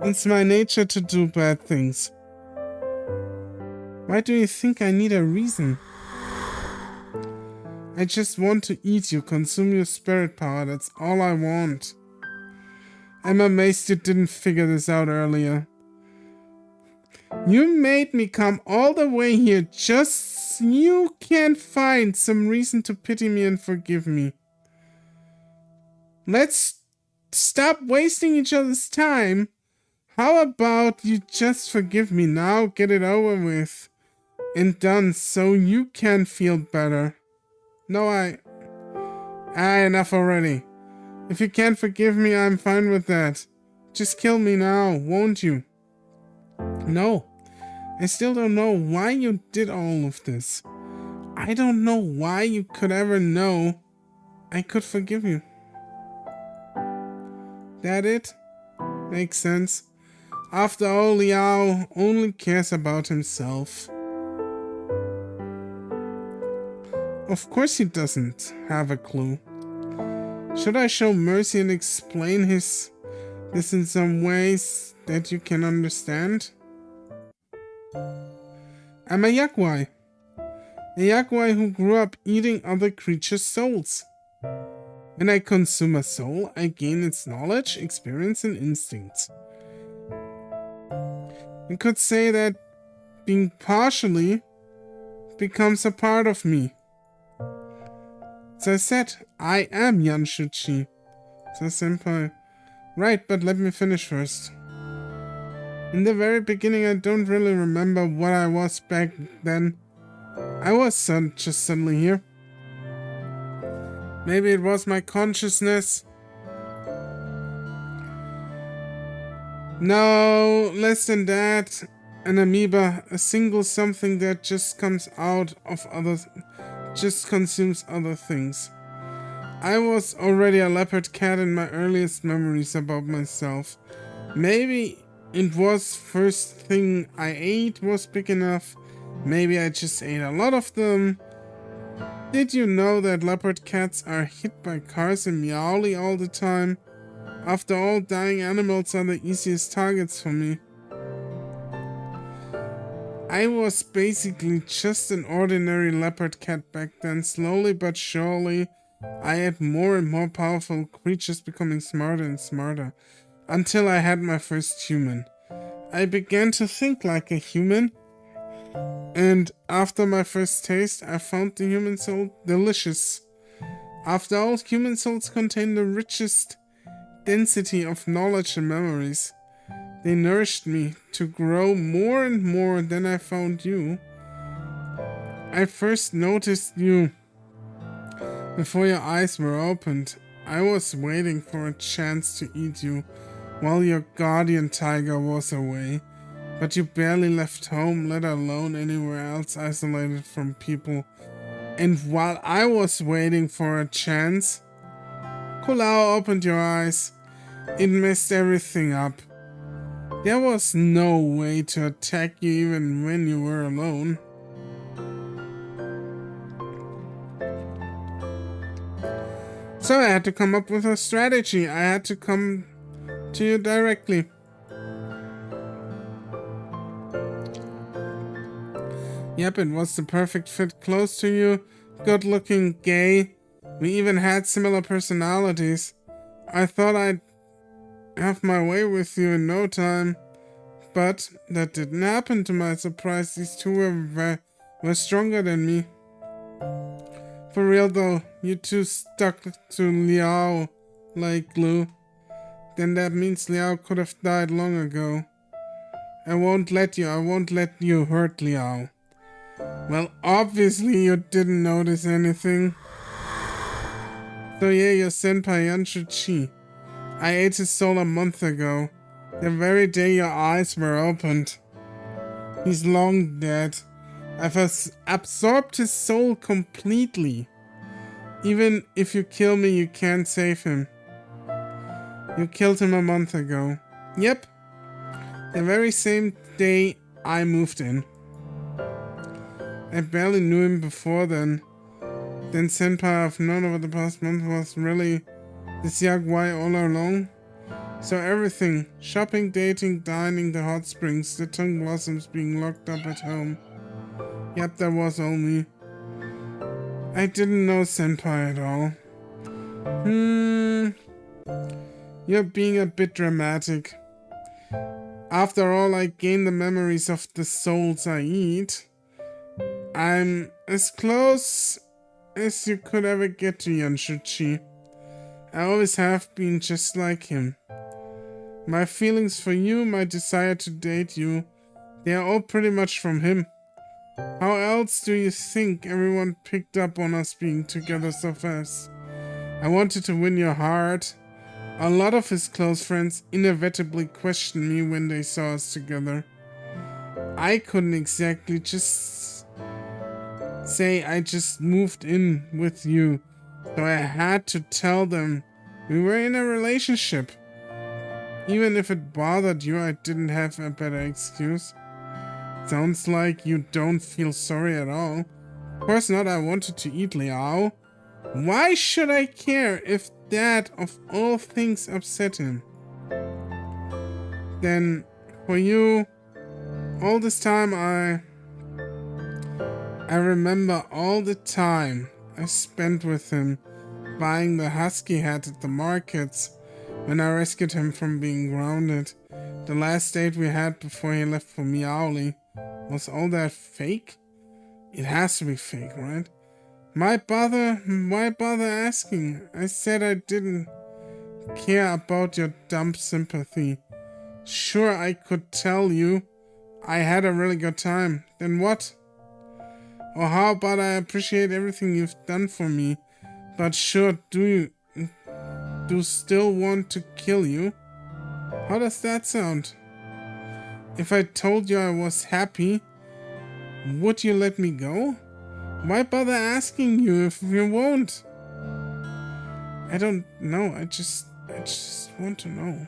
It's my nature to do bad things. Why do you think I need a reason? I just want to eat you, consume your spirit power, that's all I want. I'm amazed you didn't figure this out earlier. You made me come all the way here just so you can find some reason to pity me and forgive me. Let's stop wasting each other's time. How about you just forgive me now, get it over with and done so you can feel better. No, enough already. If you can't forgive me, I'm fine with that. Just kill me now, won't you? No, I still don't know why you did all of this. I don't know why you could ever know I could forgive you. That it? Makes sense. After all, Liao only cares about himself. Of course he doesn't have a clue. Should I show mercy and explain this in some ways that you can understand? I'm a yaguai. A yaguai who grew up eating other creatures' souls. When I consume a soul, I gain its knowledge, experience, and instincts. You could say that being partially becomes a part of me. As I said, I am Yanshuchi, the senpai. Right, but let me finish first. In the very beginning, I don't really remember what I was back then. I was just suddenly here. Maybe it was my consciousness. No, less than that. An amoeba, a single something that just comes out of others, just consumes other things. I was already a leopard cat in my earliest memories about myself. Maybe it was first thing I ate was big enough. Maybe I just ate a lot of them. Did you know that leopard cats are hit by cars in Meowly all the time? After all, dying animals are the easiest targets for me. I was basically just an ordinary leopard cat back then. Slowly but surely, I had more and more powerful creatures becoming smarter and smarter. Until I had my first human. I began to think like a human. And after my first taste, I found the human soul delicious. After all, human souls contain the richest density of knowledge and memories. They nourished me to grow more and more. Then I found you. I first noticed you before your eyes were opened. I was waiting for a chance to eat you while your guardian tiger was away. But you barely left home, let alone anywhere else, isolated from people. And while I was waiting for a chance, Kulao opened your eyes. It messed everything up. There was no way to attack you even when you were alone. So I had to come up with a strategy. I had to come to you directly. Yep, it was the perfect fit, close to you, good looking, gay. We even had similar personalities. I thought I'd have my way with you in no time. But that didn't happen. To my surprise, these two were stronger than me. For real though, you two stuck to Liao like glue. Then that means Liao could have died long ago. I won't let you hurt Liao. Well, obviously you didn't notice anything. So yeah, your senpai Yanshuchi. I ate his soul a month ago. The very day your eyes were opened. He's long dead. I've absorbed his soul completely. Even if you kill me, you can't save him. You killed him a month ago. Yep. The very same day I moved in. I barely knew him before then. Then senpai I've known over the past month was really this Yaguai all along. So everything, shopping, dating, dining, the hot springs, the tongue blossoms, being locked up at home. Yep, that was all me. I didn't know senpai at all. You're being a bit dramatic. After all, I gain the memories of the souls I eat. I'm as close as you could ever get to Yanshuchi. I always have been just like him. My feelings for you, my desire to date you, they are all pretty much from him. How else do you think everyone picked up on us being together so fast? I wanted to win your heart. A lot of his close friends inevitably questioned me when they saw us together. I couldn't exactly just say I just moved in with you, so I had to tell them we were in a relationship. Even if it bothered you, I didn't have a better excuse. Sounds like you don't feel sorry at all. Of course not, I wanted to eat Liao. Why should I care if that, of all things, upset him? Then, for you, all this time I remember all the time I spent with him, buying the husky hat at the markets, when I rescued him from being grounded. The last date we had before he left for Meowly. Was all that fake? It has to be fake, right? Why bother asking? I said I didn't care about your dumb sympathy. Sure, I could tell you I had a really good time. Then what? Or how about I appreciate everything you've done for me, but sure, do still want to kill you? How does that sound? If I told you I was happy, would you let me go? Why bother asking you if you won't? I don't know. I just want to know.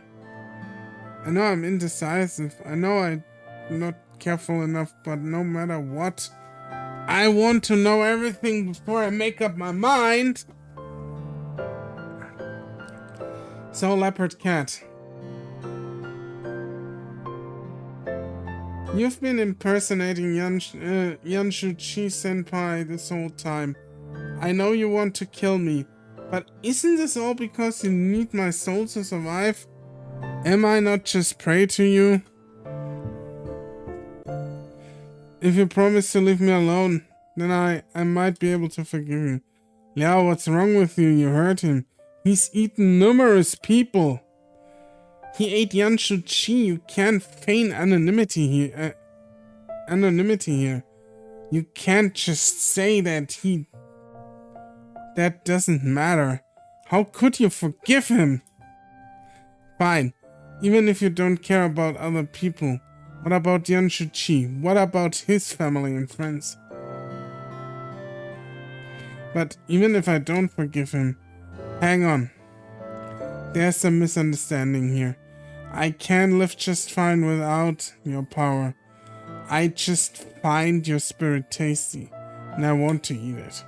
I know I'm indecisive. I know I'm not careful enough, but no matter what, I want to know everything before I make up my mind. So, Leopard Cat. You've been impersonating Yanshuchi Senpai this whole time. I know you want to kill me, but isn't this all because you need my soul to survive? Am I not just prey to you? If you promise to leave me alone, then I might be able to forgive you. Liao, what's wrong with you? You hurt him. He's eaten numerous people. He ate Yanshuchi. You can't feign anonymity here. You can't just say that that doesn't matter. How could you forgive him? Fine. Even if you don't care about other people. What about Yanshuchi? What about his family and friends? But even if I don't forgive him, hang on. There's a misunderstanding here. I can live just fine without your power. I just find your spirit tasty, and I want to eat it.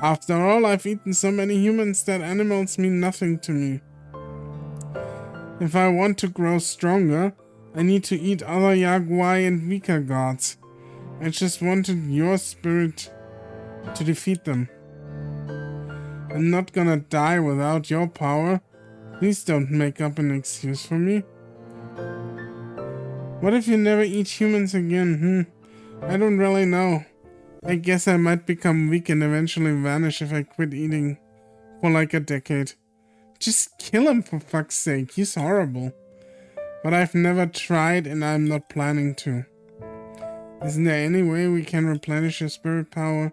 After all, I've eaten so many humans that animals mean nothing to me. If I want to grow stronger, I need to eat other Yaguai and weaker gods. I just wanted your spirit to defeat them. I'm not gonna die without your power. Please don't make up an excuse for me. What if you never eat humans again? I don't really know. I guess I might become weak and eventually vanish if I quit eating for like a decade. Just kill him for fuck's sake. He's horrible. But I've never tried and I'm not planning to. Isn't there any way we can replenish your spirit power?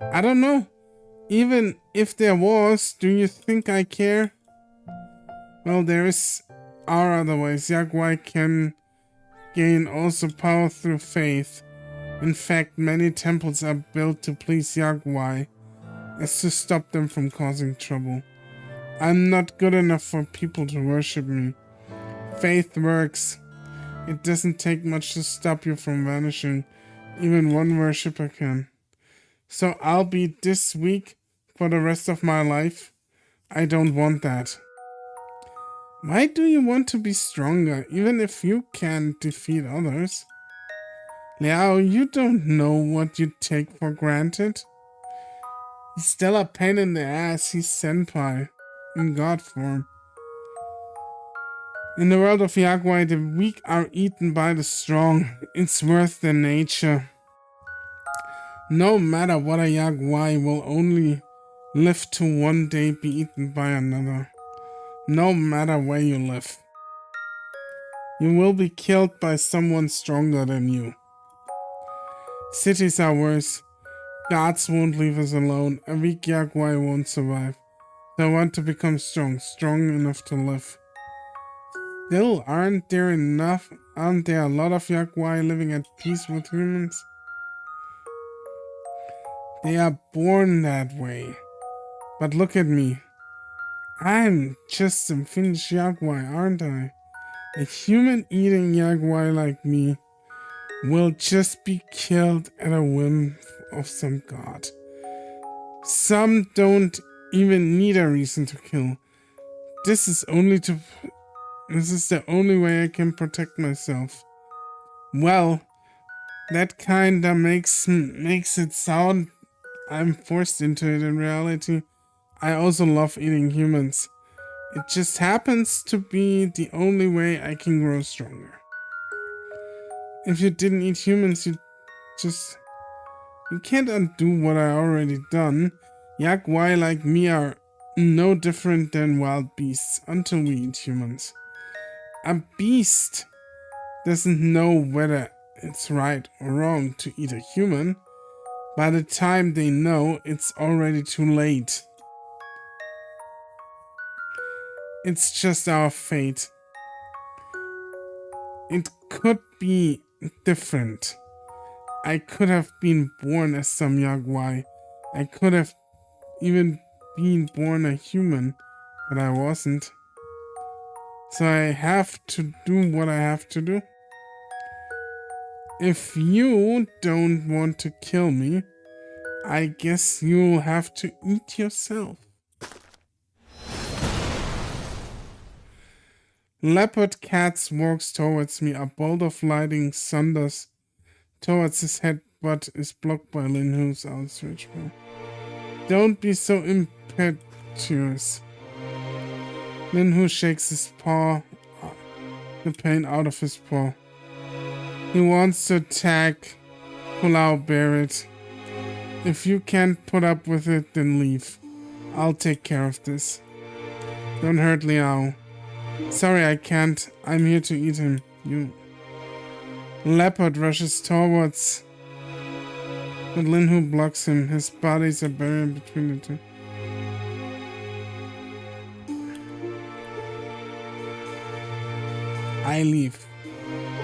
I don't know. Even if there was, do you think I care? Well, are other ways. Yaguai can gain also power through faith. In fact, many temples are built to please Yaguai, as to stop them from causing trouble. I'm not good enough for people to worship me. Faith works. It doesn't take much to stop you from vanishing. Even one worshipper can. So I'll be this weak for the rest of my life? I don't want that. Why do you want to be stronger, even if you can't defeat others? Liao, you don't know what you take for granted. He's still a pain in the ass. He's senpai, in god form. In the world of Yaguai, the weak are eaten by the strong. It's worth their nature. No matter what, a Yaguai will only live to one day be eaten by another. No matter where you live. You will be killed by someone stronger than you. Cities are worse. Gods won't leave us alone. A weak Yaguai won't survive. They want to become strong enough to live. Still, aren't there a lot of Yaguai living at peace with humans? They are born that way. But look at me. I'm just some finished Yaguai, aren't I? A human-eating Yaguai like me will just be killed at a whim of some god. Some don't even need a reason to kill. This is the only way I can protect myself. Well, that kinda makes it sound I'm forced into it. In reality, I also love eating humans. It just happens to be the only way I can grow stronger. If you didn't eat humans, you can't undo what I already done. Yaguai like me are no different than wild beasts until we eat humans. A beast doesn't know whether it's right or wrong to eat a human. By the time they know, it's already too late. It's just our fate. It could be different. I could have been born as some Yaguai. I could have even been born a human, but I wasn't. So I have to do what I have to do. If you don't want to kill me, I guess you'll have to eat yourself. Leopard Cats walks towards me. A bolt of lightning thunders towards his head, but is blocked by Linhu's outstretched paw. Don't be so impetuous. Linhu shakes his paw, the pain out of his paw. He wants to attack. Pulau, bear it. If you can't put up with it, then leave. I'll take care of this. Don't hurt Liao. Sorry, I can't. I'm here to eat him. You. Leopard rushes towards, but Linhu blocks him. His body's a barrier between the two. I leave.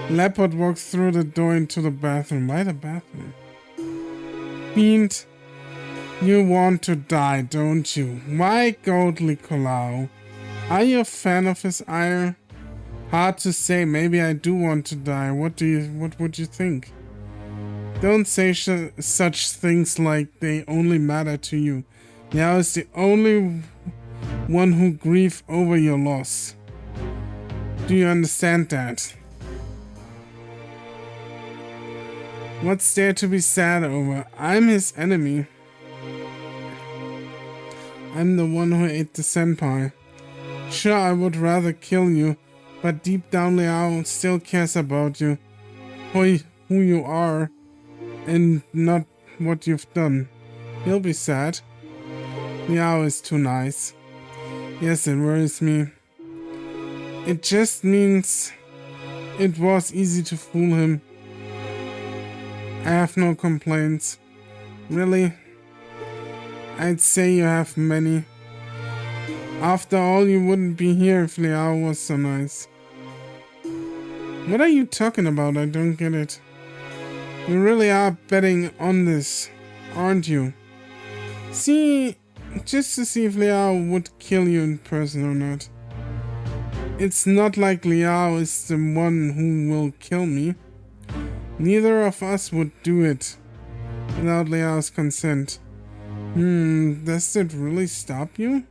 Leopard walks through the door into the bathroom. Why the bathroom? Fiend, you want to die, don't you? Why Goldly Colau? Are you a fan of his ire? Hard to say. Maybe I do want to die. What would you think? Don't say such things like they only matter to you. Yao is the only one who grieves over your loss. Do you understand that? What's there to be sad over? I'm his enemy. I'm the one who ate the senpai. Sure, I would rather kill you, but deep down Liao still cares about you. Who you are, and not what you've done. He'll be sad. Liao is too nice. Yes, it worries me. It just means it was easy to fool him. I have no complaints. Really? I'd say you have many. After all, you wouldn't be here if Liao was so nice. What are you talking about? I don't get it. You really are betting on this, aren't you? See, just to see if Liao would kill you in person or not. It's not like Liao is the one who will kill me. Neither of us would do it without Liao's consent. Does it really stop you?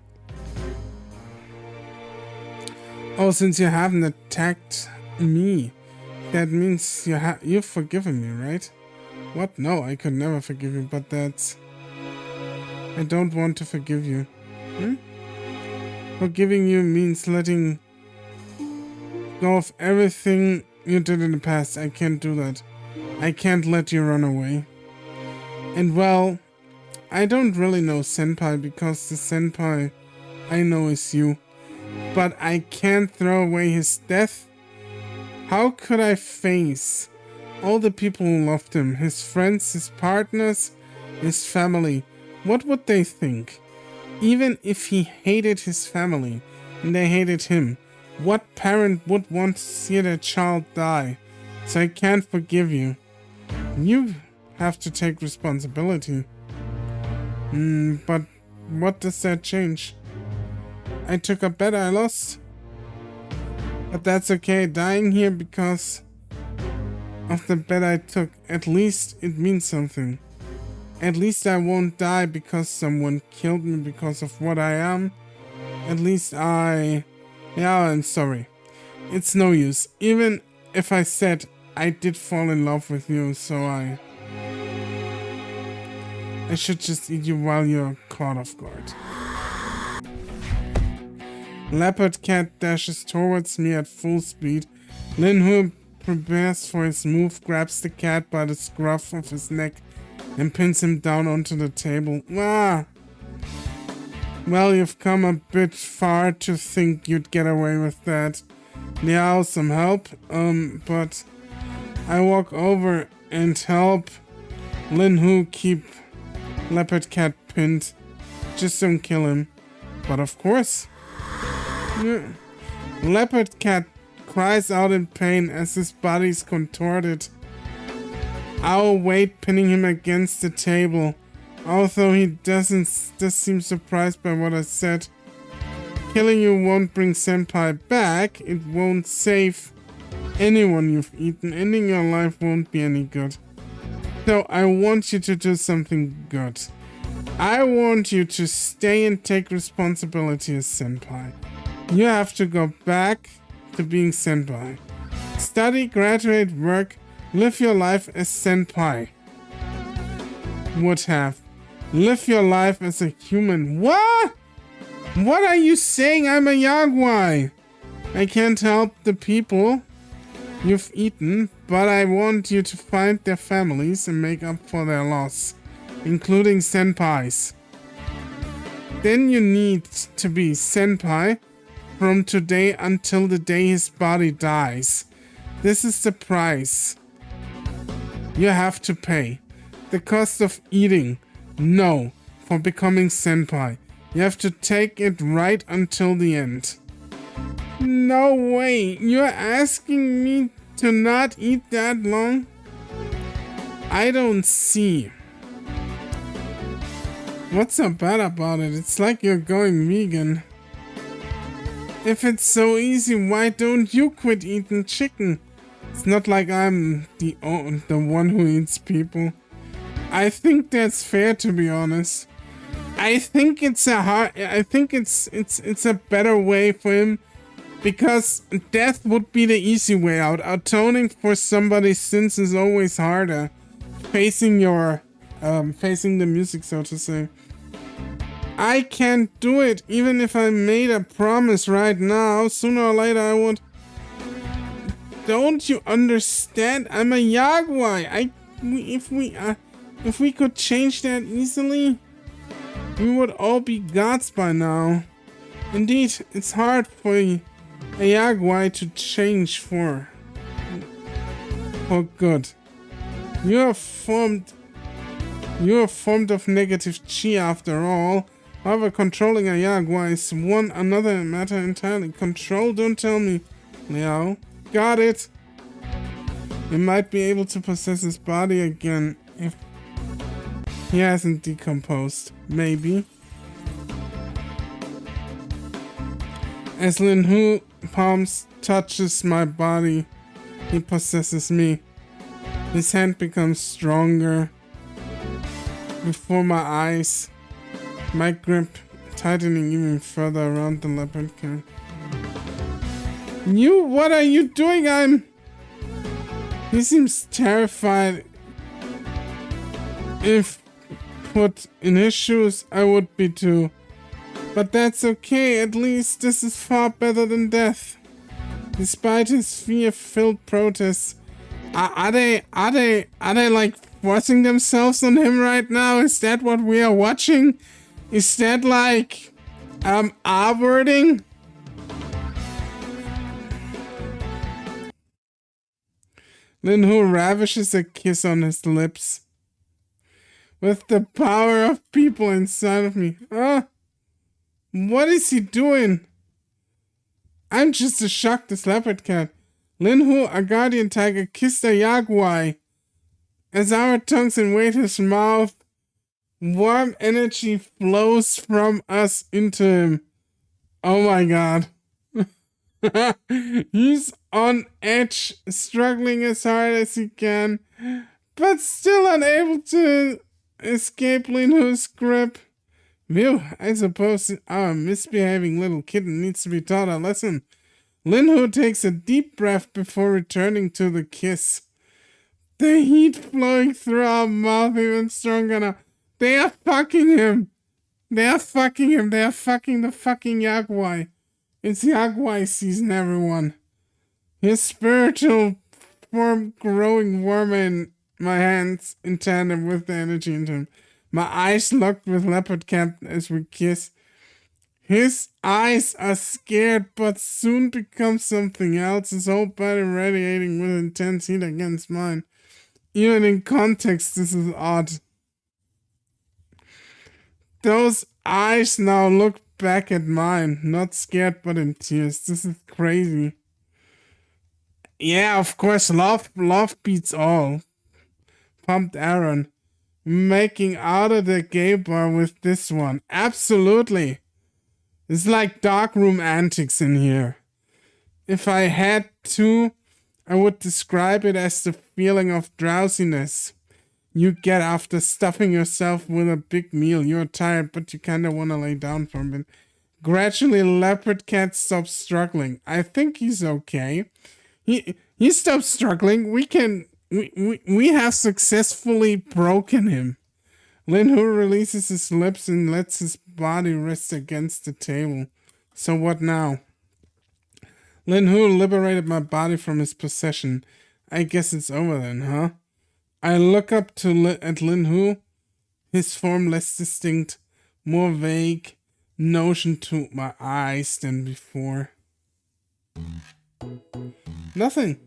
Oh, since you haven't attacked me, that means you've forgiven me, right? What? No, I could never forgive you, but that's... I don't want to forgive you. Forgiving you means letting go of everything you did in the past. I can't do that. I can't let you run away. And well, I don't really know Senpai because the Senpai I know is you. But I can't throw away his death. How could I face all the people who loved him? His friends, his partners, his family. What would they think? Even if he hated his family and they hated him, what parent would want to see their child die? So I can't forgive you. You have to take responsibility. But what does that change? I took a bet, I lost. But that's okay, dying here because of the bet I took. At least it means something. At least I won't die because someone killed me because of what I am. At least yeah, I'm sorry. It's no use. Even if I said I did fall in love with you, so I should just eat you while you're caught off guard. Leopard cat dashes towards me at full speed. Linhu prepares for his move, grabs the cat by the scruff of his neck and pins him down onto the table. Ah! Well, you've come a bit far to think you'd get away with that. Liao, some help? But I walk over and help Linhu keep Leopard Cat pinned. Just don't kill him. But of course. Yeah. Leopard Cat cries out in pain as his body's contorted. I'll wait, pinning him against the table. Although he does seem surprised by what I said. Killing you won't bring Senpai back. It won't save anyone you've eaten. Ending your life won't be any good. So I want you to do something good. I want you to stay and take responsibility as Senpai. You have to go back to being Senpai. Study, graduate, work, live your life as Senpai would have. Live your life as a human. What? What are you saying? I'm a Yaguai. I can't help the people you've eaten, but I want you to find their families and make up for their loss, including Senpais. Then you need to be Senpai from today until the day his body dies. This is the price you have to pay. The cost of eating. No, for becoming Senpai. You have to take it right until the end. No way, you're asking me to not eat that long? I don't see. What's so bad about it? It's like you're going vegan. If it's so easy, why don't you quit eating chicken? It's not like I'm the one who eats people. I think that's fair, to be honest. I think it's a better way for him, because death would be the easy way out. Atoning for somebody's sins is always harder. Facing the music, so to say. I can't do it, even if I made a promise right now. Sooner or later I would. Don't you understand? I'm a Yaguai. If we could change that easily, we would all be gods by now. Indeed, it's hard for a Yaguai to change for good. You are formed of negative chi after all. However, controlling a Yaguai is one another matter entirely. Control? Don't tell me, Liao. Got it. You might be able to possess his body again if he hasn't decomposed. Maybe. As Linhu palms touches my body, he possesses me. His hand becomes stronger. Before my eyes, my grip tightening even further around the leopard cat. What are you doing? He seems terrified. If put in his shoes, I would be too. But that's okay, at least this is far better than death. Despite his fear-filled protests, are they like forcing themselves on him right now? Is that what we are watching? Is that like R-wording? Linhu ravishes a kiss on his lips. With the power of people inside of me. What is he doing? I'm just as shocked as Leopard Cat. Linhu, a guardian tiger, kissed a Yaguai. As our tongues invade his mouth, warm energy flows from us into him. Oh my god. He's on edge, struggling as hard as he can, but still unable to escape Linhu's grip. Phew, I suppose our misbehaving little kitten needs to be taught a lesson. Linhu takes a deep breath before returning to the kiss. The heat flowing through our mouth even stronger now. They are fucking him. They are fucking him. They are fucking the fucking Yaguai. It's Yaguai season, everyone. His spiritual form growing warmer in my hands in tandem with the energy into him. My eyes locked with Leopard Cat as we kiss. His eyes are scared but soon become something else, his whole body radiating with intense heat against mine. Even in context, this is odd. Those eyes now look back at mine, not scared but in tears. This is crazy. Yeah, of course, love beats all. Pumped Aaron. Making out of the gay bar with this one. Absolutely. It's like darkroom antics in here. If I had to, I would describe it as the feeling of drowsiness you get after stuffing yourself with a big meal. You're tired, but you kinda wanna lay down for a bit. Gradually, Leopard Cat stops struggling. I think he's okay. He stopped struggling. We have successfully broken him. Lin-Hu releases his lips and lets his body rest against the table. So what now? Lin-Hu liberated my body from his possession. I guess it's over then, huh? I look up at Lin-Hu, his form less distinct, more vague, notion to my eyes than before. Nothing.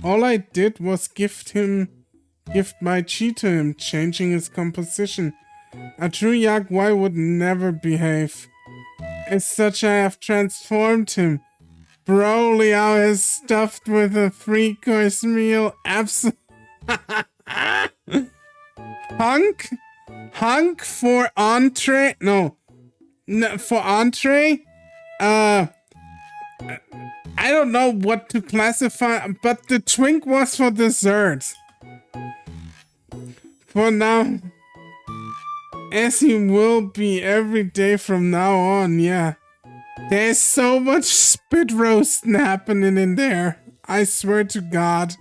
All I did was gift my chi to him, changing his composition. A true Yaguai would never behave. As such, I have transformed him. Bro, Liao is stuffed with a 3-course meal. Hunk for entree? No, for entree? I don't know what to classify, but the twink was for dessert. For now, as he will be every day from now on, yeah. There's so much spit roasting happening in there. I swear to God.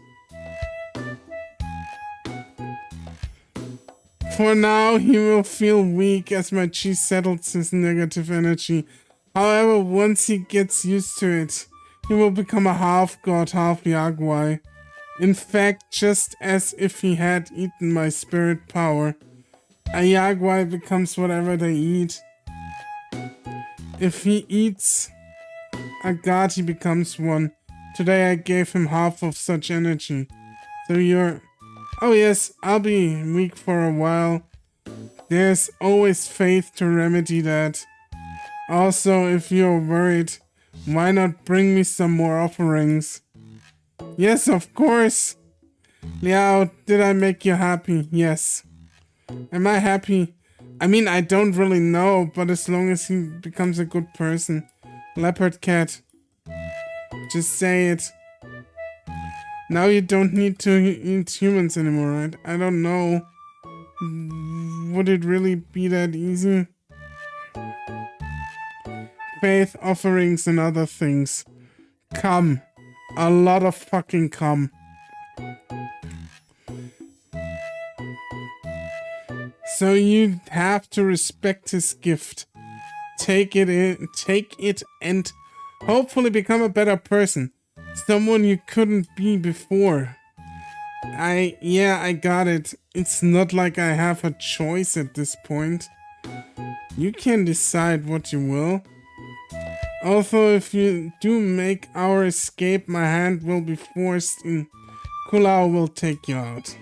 For now, he will feel weak as my chi settles his negative energy. However, once he gets used to it, he will become a half-god, half-Yaguai. In fact, just as if he had eaten my spirit power. A Yaguai becomes whatever they eat. If he eats a god, he becomes one. Today I gave him half of such energy. So you're... Oh yes, I'll be weak for a while. There's always faith to remedy that. Also, if you're worried, why not bring me some more offerings? Yes, of course. Liao, did I make you happy? Yes. Am I happy? I mean, I don't really know, but as long as he becomes a good person. Leopard Cat. Just say it. Now you don't need to eat humans anymore, right? I don't know. Would it really be that easy? Faith, offerings, and other things. Come. A lot of fucking come. So you have to respect his gift. Take it and hopefully become a better person. Someone you couldn't be before. I got it. It's not like I have a choice at this point. You can decide what you will. Also, if you do make our escape, my hand will be forced and Kulao will take you out.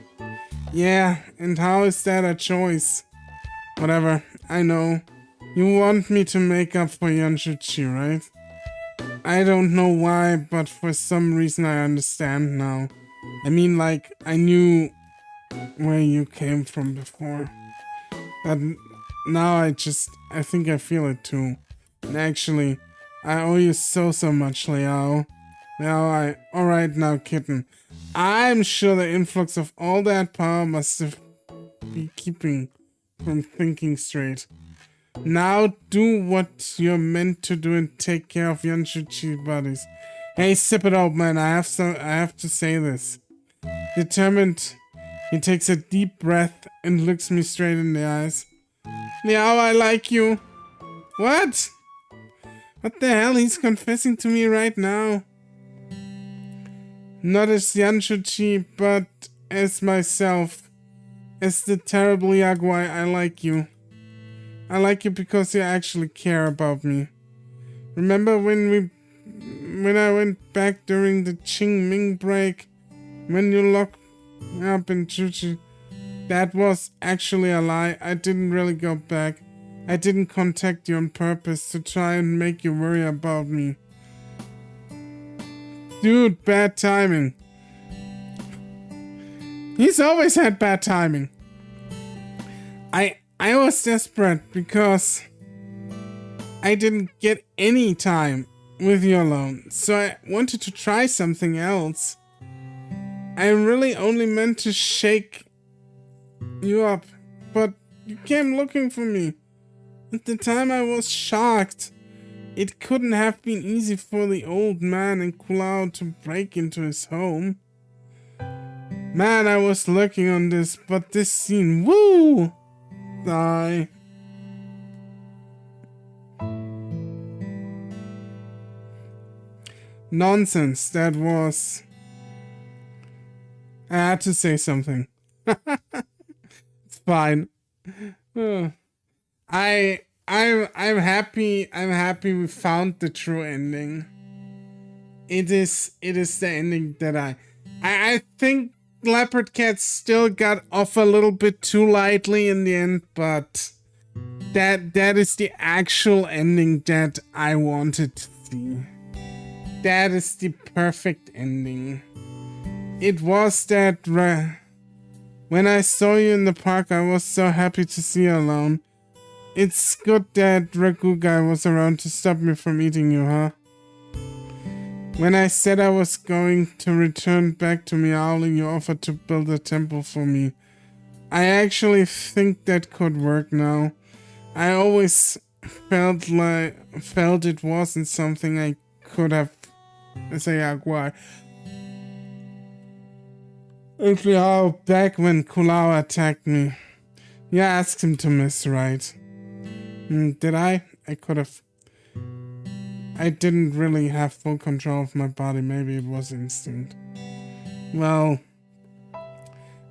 Yeah, and how is that a choice? Whatever, I know. You want me to make up for Yanshuchi, right? I don't know why, but for some reason I understand now. I mean, like, I knew where you came from before. But now I think I feel it too. And actually, I owe you so much, Liao. Alright now, kitten. I'm sure the influx of all that power must have been keeping from thinking straight. Now do what you're meant to do and take care of Yanshuchi buddies. Hey, sip it out, man. I have to say this. Determined, he takes a deep breath and looks me straight in the eyes. Liao, I like you. What? What the hell? He's confessing to me right now. Not as Yanshuchi, but as myself. As the terrible Yaguai, I like you. I like you because you actually care about me. Remember when I went back during the Qingming break? When you locked me up in Chuchi? That was actually a lie. I didn't really go back. I didn't contact you on purpose to try and make you worry about me. Dude, bad timing. He's always had bad timing. I was desperate because I didn't get any time with you alone, so I wanted to try something else. I really only meant to shake you up, but you came looking for me. At the time I was shocked. It couldn't have been easy for the old man in Kulao to break into his home. Man, I was lurking on this, but this scene, woo! Die. Nonsense, that was... I had to say something. It's fine. I'm happy we found the true ending. It is the ending that I think Leopard Cat still got off a little bit too lightly in the end, but that is the actual ending that I wanted to see. That is the perfect ending. It was that when I saw you in the park, I was so happy to see you alone. It's good that Ragu guy was around to stop me from eating you, huh? When I said I was going to return back to Meowling, you offered to build a temple for me. I actually think that could work now. I always felt it wasn't something I could have as a Yaguai. Actually, how back when Kulao attacked me. You asked him to miss, right? Did I? I could have. I didn't really have full control of my body. Maybe it was instinct. Well,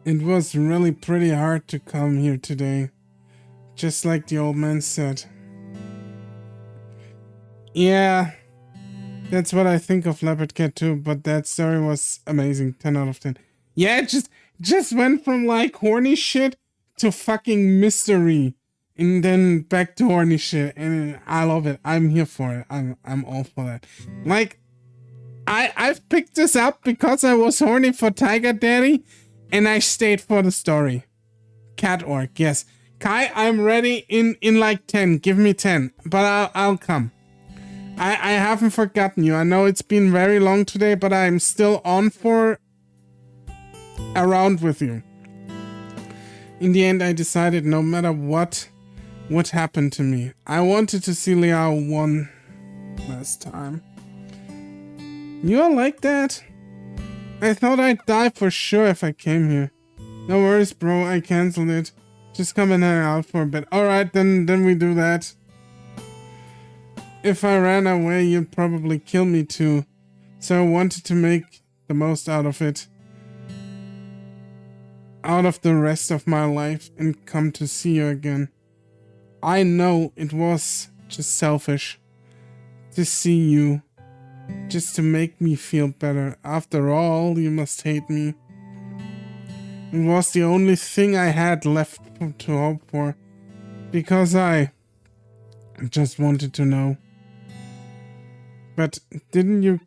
it was really pretty hard to come here today. Just like the old man said. Yeah, that's what I think of Leopard Cat too, but that story was amazing. 10 out of 10. Yeah, it just went from like horny shit to fucking mystery. And then back to horny shit, and I love it. I'm here for it. I'm all for that. Like, I've picked this up because I was horny for Tiger Daddy, and I stayed for the story. Cat Orc, yes. Kai, I'm ready in like 10. Give me 10, but I'll come. I haven't forgotten you. I know it's been very long today, but I'm still on for a round with you. In the end, I decided no matter what happened to me, I wanted to see Liao one last time. You all like that? I thought I'd die for sure if I came here. No worries, bro, I cancelled it. Just come and hang out for a bit. Alright, then we do that. If I ran away, you'd probably kill me too. So I wanted to make the most out of it. Out of the rest of my life and come to see you again. I know it was just selfish to see you, just to make me feel better. After all, you must hate me. It was the only thing I had left to hope for, because I just wanted to know. But didn't you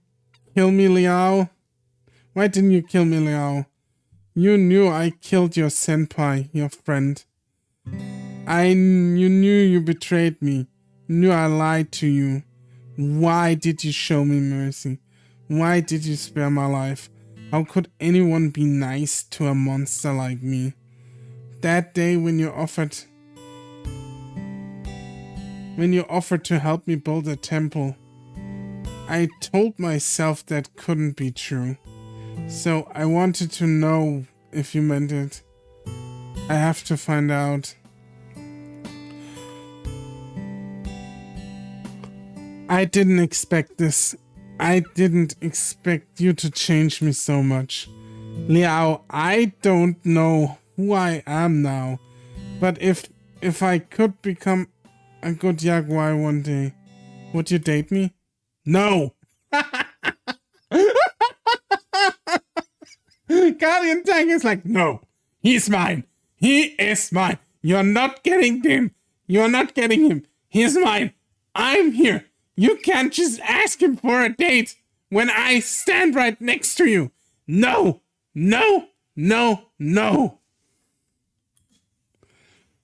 kill me, Liao? Why didn't you kill me, Liao? You knew I killed your senpai, your friend. You knew you betrayed me. You knew I lied to you. Why did you show me mercy? Why did you spare my life? How could anyone be nice to a monster like me? That day when you offered to help me build a temple, I told myself that couldn't be true. So I wanted to know if you meant it. I have to find I didn't expect this. I didn't expect you to change me so much. Liao, I don't know who I am now, but if I could become a good Jaguar one day, would you date me? No! Guardian Tank is like, no, he's mine. He is mine. You're not getting him. You're not getting him. He's mine. I'm here. You can't just ask him for a date when I stand right next to you. No, no, no, no.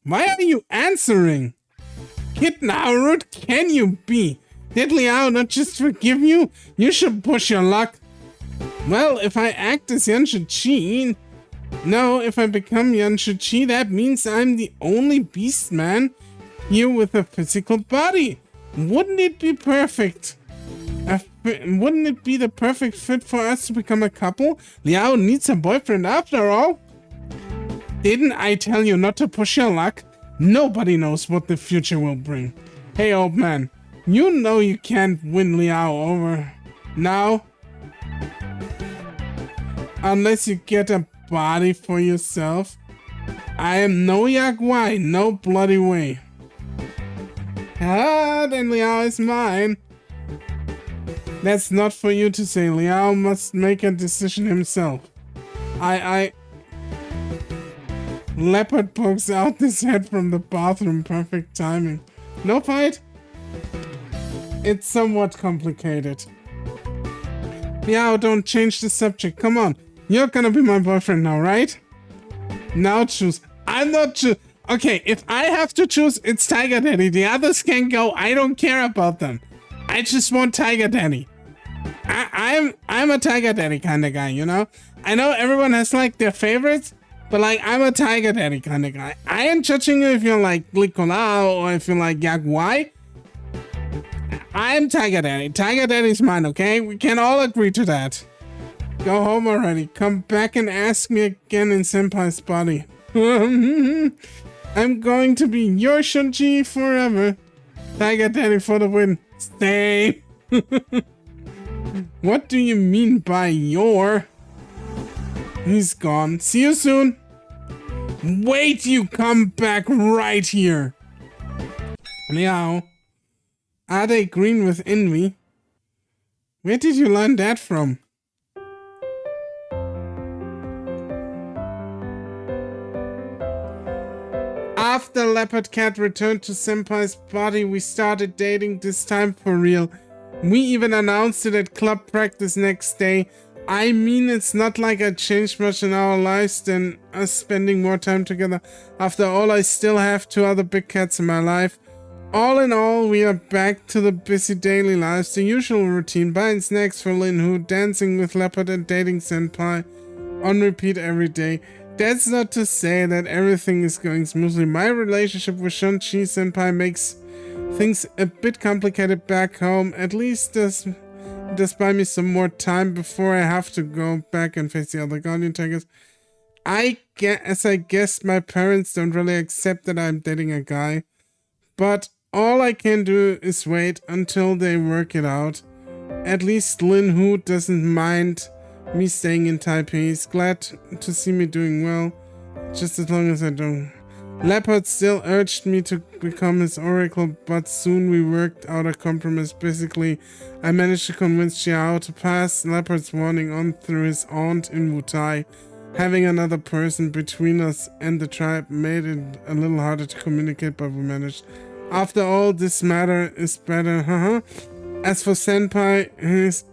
Why are you answering? Kid, how rude can you be? Did Liao not just forgive you? You should push your luck. Well, if I act as Yan Shi, no, if I become Yan Shi, that means I'm the only beast man here with a physical body. Wouldn't it be perfect? Wouldn't it be the perfect fit for us to become a couple? Liao needs a boyfriend after all. Didn't I tell you not to push your luck? Nobody knows what the future will bring. Hey, old man, you know you can't win Liao over now. Unless you get a body for yourself. I am no Jaguar, no bloody way. Ah, then Liao is mine. That's not for you to say. Liao must make a decision himself. Leopard pokes out his head from the bathroom. Perfect timing. No fight? It's somewhat complicated. Liao, don't change the subject. Come on. You're gonna be my boyfriend now, right? Now choose. I'm not okay, if I have to choose, it's Tiger Daddy. The others can go. I don't care about them. I just want Tiger Daddy. I'm a Tiger Daddy kind of guy, you know? I know everyone has like their favorites, but like I'm a Tiger Daddy kind of guy. I ain't judging you if you're like Nicolau or if you're like Jaguar. I'm Tiger Daddy. Tiger Daddy's mine, okay? We can all agree to that. Go home already. Come back and ask me again in Senpai's body. I'm going to be your Shunji forever. Tiger Daddy for the win. Stay. What do you mean by your? He's gone. See you soon. Wait, you come back right here. Liao. Are they green with envy? Where did you learn that from? After Leopard Cat returned to Senpai's body, we started dating, this time for real. We even announced it at club practice next day. I mean, it's not like I changed much in our lives than us spending more time together. After all, I still have 2 other big cats in my life. All in all, we are back to the busy daily lives, the usual routine, buying snacks for Linhu, dancing with Leopard and dating Senpai on repeat every day. That's not to say that everything is going smoothly. My relationship with Shunchi Senpai makes things a bit complicated back home. At least does buy me some more time before I have to go back and face the other Guardian Tigers. I guess my parents don't really accept that I'm dating a guy. But all I can do is wait until they work it out. At least Lin Hu doesn't mind me staying in Taipei. He's glad to see me doing well, just as long as I don't. Leopard still urged me to become his oracle, but soon we worked out a compromise. Basically, I managed to convince Xiao to pass Leopard's warning on through his aunt in Wutai. Having another person between us and the tribe made it a little harder to communicate, but we managed. After all, this matter is better, As for Senpai,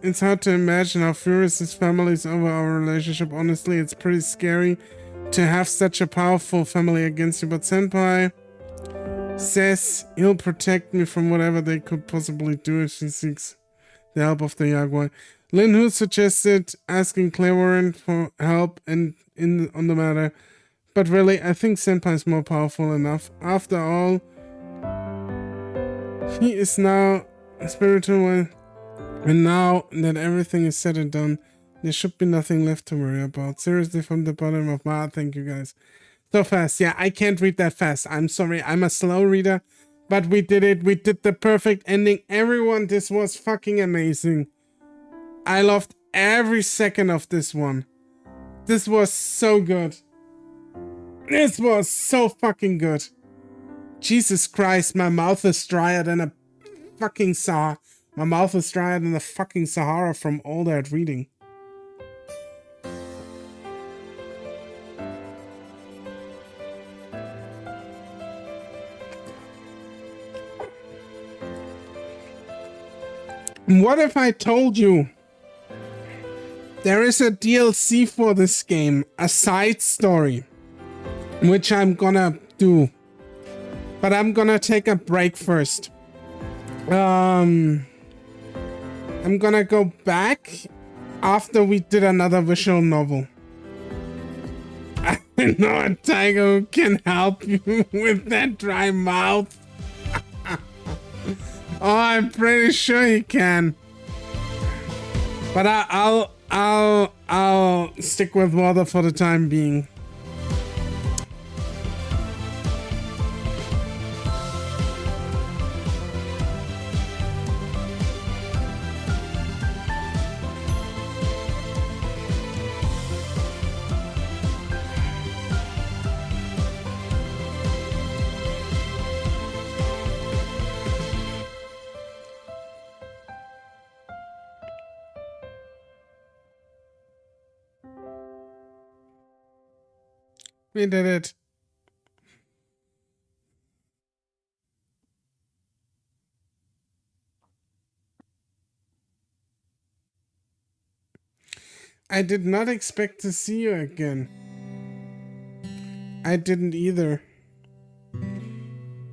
it's hard to imagine how furious his family is over our relationship. Honestly, it's pretty scary to have such a powerful family against you, but Senpai says he'll protect me from whatever they could possibly do if he seeks the help of the Jaguar. Lin Hu suggested asking Clairvoyant for help on the matter, but really, I think Senpai is more powerful enough. After all, he is now a spiritual one, and now that everything is said and done, there should be nothing left to worry about. Seriously, from the bottom of my heart, thank you guys. So fast, yeah, I can't read that fast. I'm sorry, I'm a slow reader, But we did it. We did the perfect ending. Everyone, this was fucking amazing. I loved every second of this one. This was so good. This was so fucking good. Jesus Christ, my mouth is drier than a fucking Sahara. My mouth is drier than the fucking Sahara from all that reading. What if I told you there is a DLC for this game, a side story, which I'm gonna do, but I'm gonna take a break first. I'm gonna go back after we did another visual novel. I know a tiger who can help you with that dry mouth. Oh, I'm pretty sure he can. But I'll stick with water for the time being. We did it. I did not expect to see you again. I didn't either.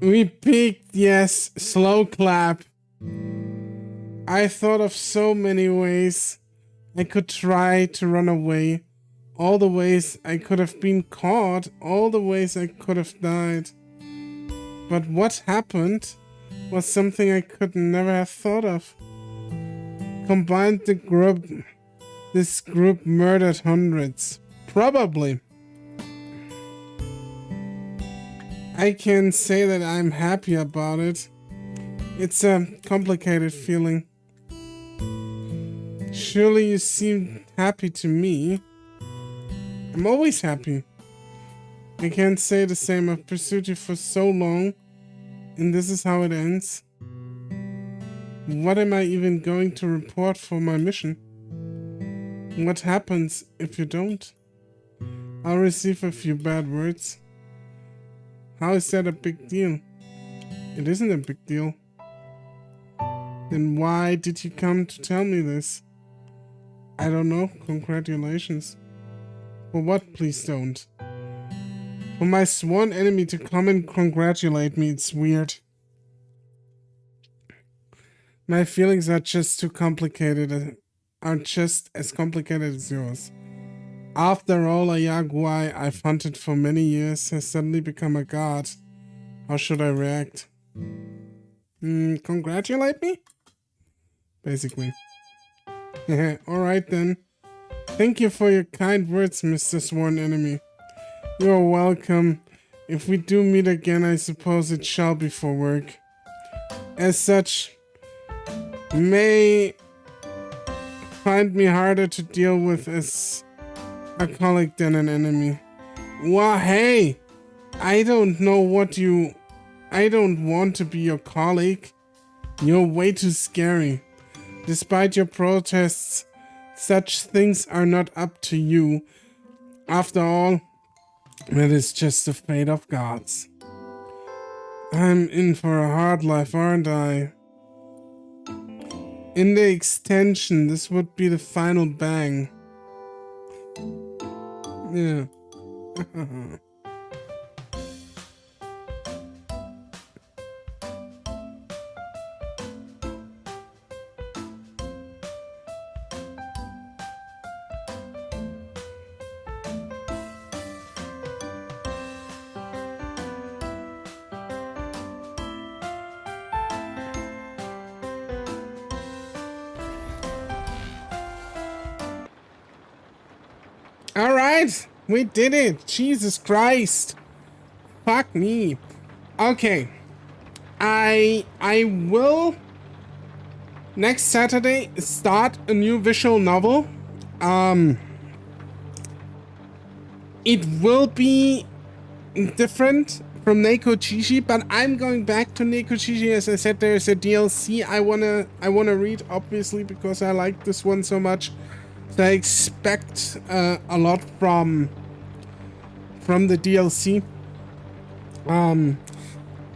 We peaked, yes. Slow clap. I thought of so many ways I could try to run away. All the ways I could have been caught, all the ways I could have died. But what happened was something I could never have thought of. Combined the group, this group murdered hundreds. Probably. I can say that I'm happy about it. It's a complicated feeling. Surely you seem happy to me. I'm always happy. I can't say the same. I've pursued you for so long, and this is how it ends. What am I even going to report for my mission? What happens if you don't? I'll receive a few bad words. How is that a big deal? It isn't a big deal. Then why did you come to tell me this? I don't know. Congratulations. For what, please don't? For my sworn enemy to come and congratulate me, it's weird. My feelings are just too complicated, are just as complicated as yours. After all, a Yaguai I've hunted for many years has suddenly become a god. How should I react? Congratulate me? Basically. Alright then. Thank you for your kind words, Mr. Sworn Enemy. You are welcome. If we do meet again, I suppose it shall be for work. As such, may find me harder to deal with as a colleague than an enemy. Well, hey! I don't want to be your colleague. You're way too scary. Despite your protests, such things are not up to you. After all, that is just the fate of gods. I'm in for a hard life, aren't I? In the extension, this would be the final bang. Yeah. Alright, we did it. Jesus Christ. Fuck me. Okay. I will next Saturday start a new visual novel. It will be different from Nekojishi, but I'm going back to Nekojishi. As I said, there's a DLC I wanna read, obviously, because I like this one so much. So I expect a lot from the DLC.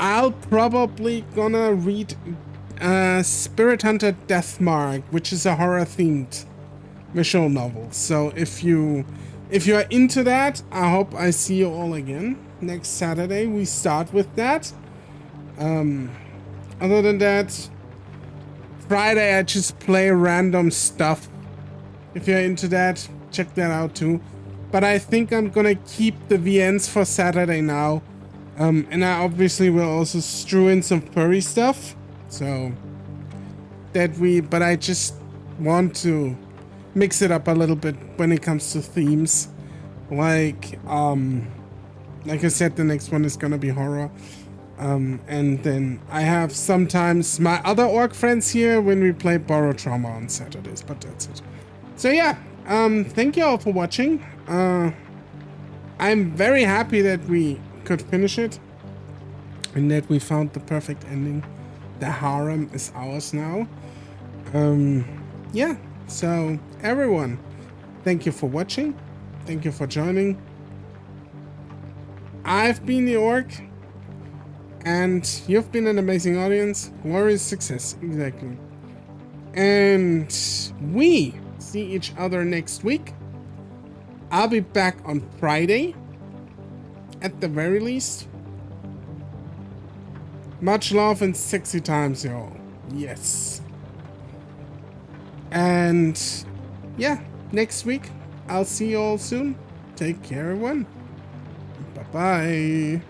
I'll probably gonna read Spirit Hunter Deathmark, which is a horror themed visual novel. So if you are into that, I hope I see you all again next Saturday. We start with that. Other than that, Friday I just play random stuff. If you're into that, check that out too. But I think I'm gonna keep the VNs for Saturday now. And I obviously will also strew in some furry stuff. So but I just want to mix it up a little bit when it comes to themes. Like I said, the next one is gonna be horror. And then I have sometimes my other orc friends here when we play Borrow Trauma on Saturdays, but that's it. So yeah, thank you all for watching. I'm very happy that we could finish it and that we found the perfect ending. The harem is ours now. Yeah, so everyone, thank you for watching. Thank you for joining. I've been the Orc, and you've been an amazing audience. Glorious success, exactly. And we see each other next week. I'll be back on Friday, at the very least. Much love and sexy times, y'all. Yes. And yeah, next week, I'll see you all soon. Take care, everyone. Bye-bye.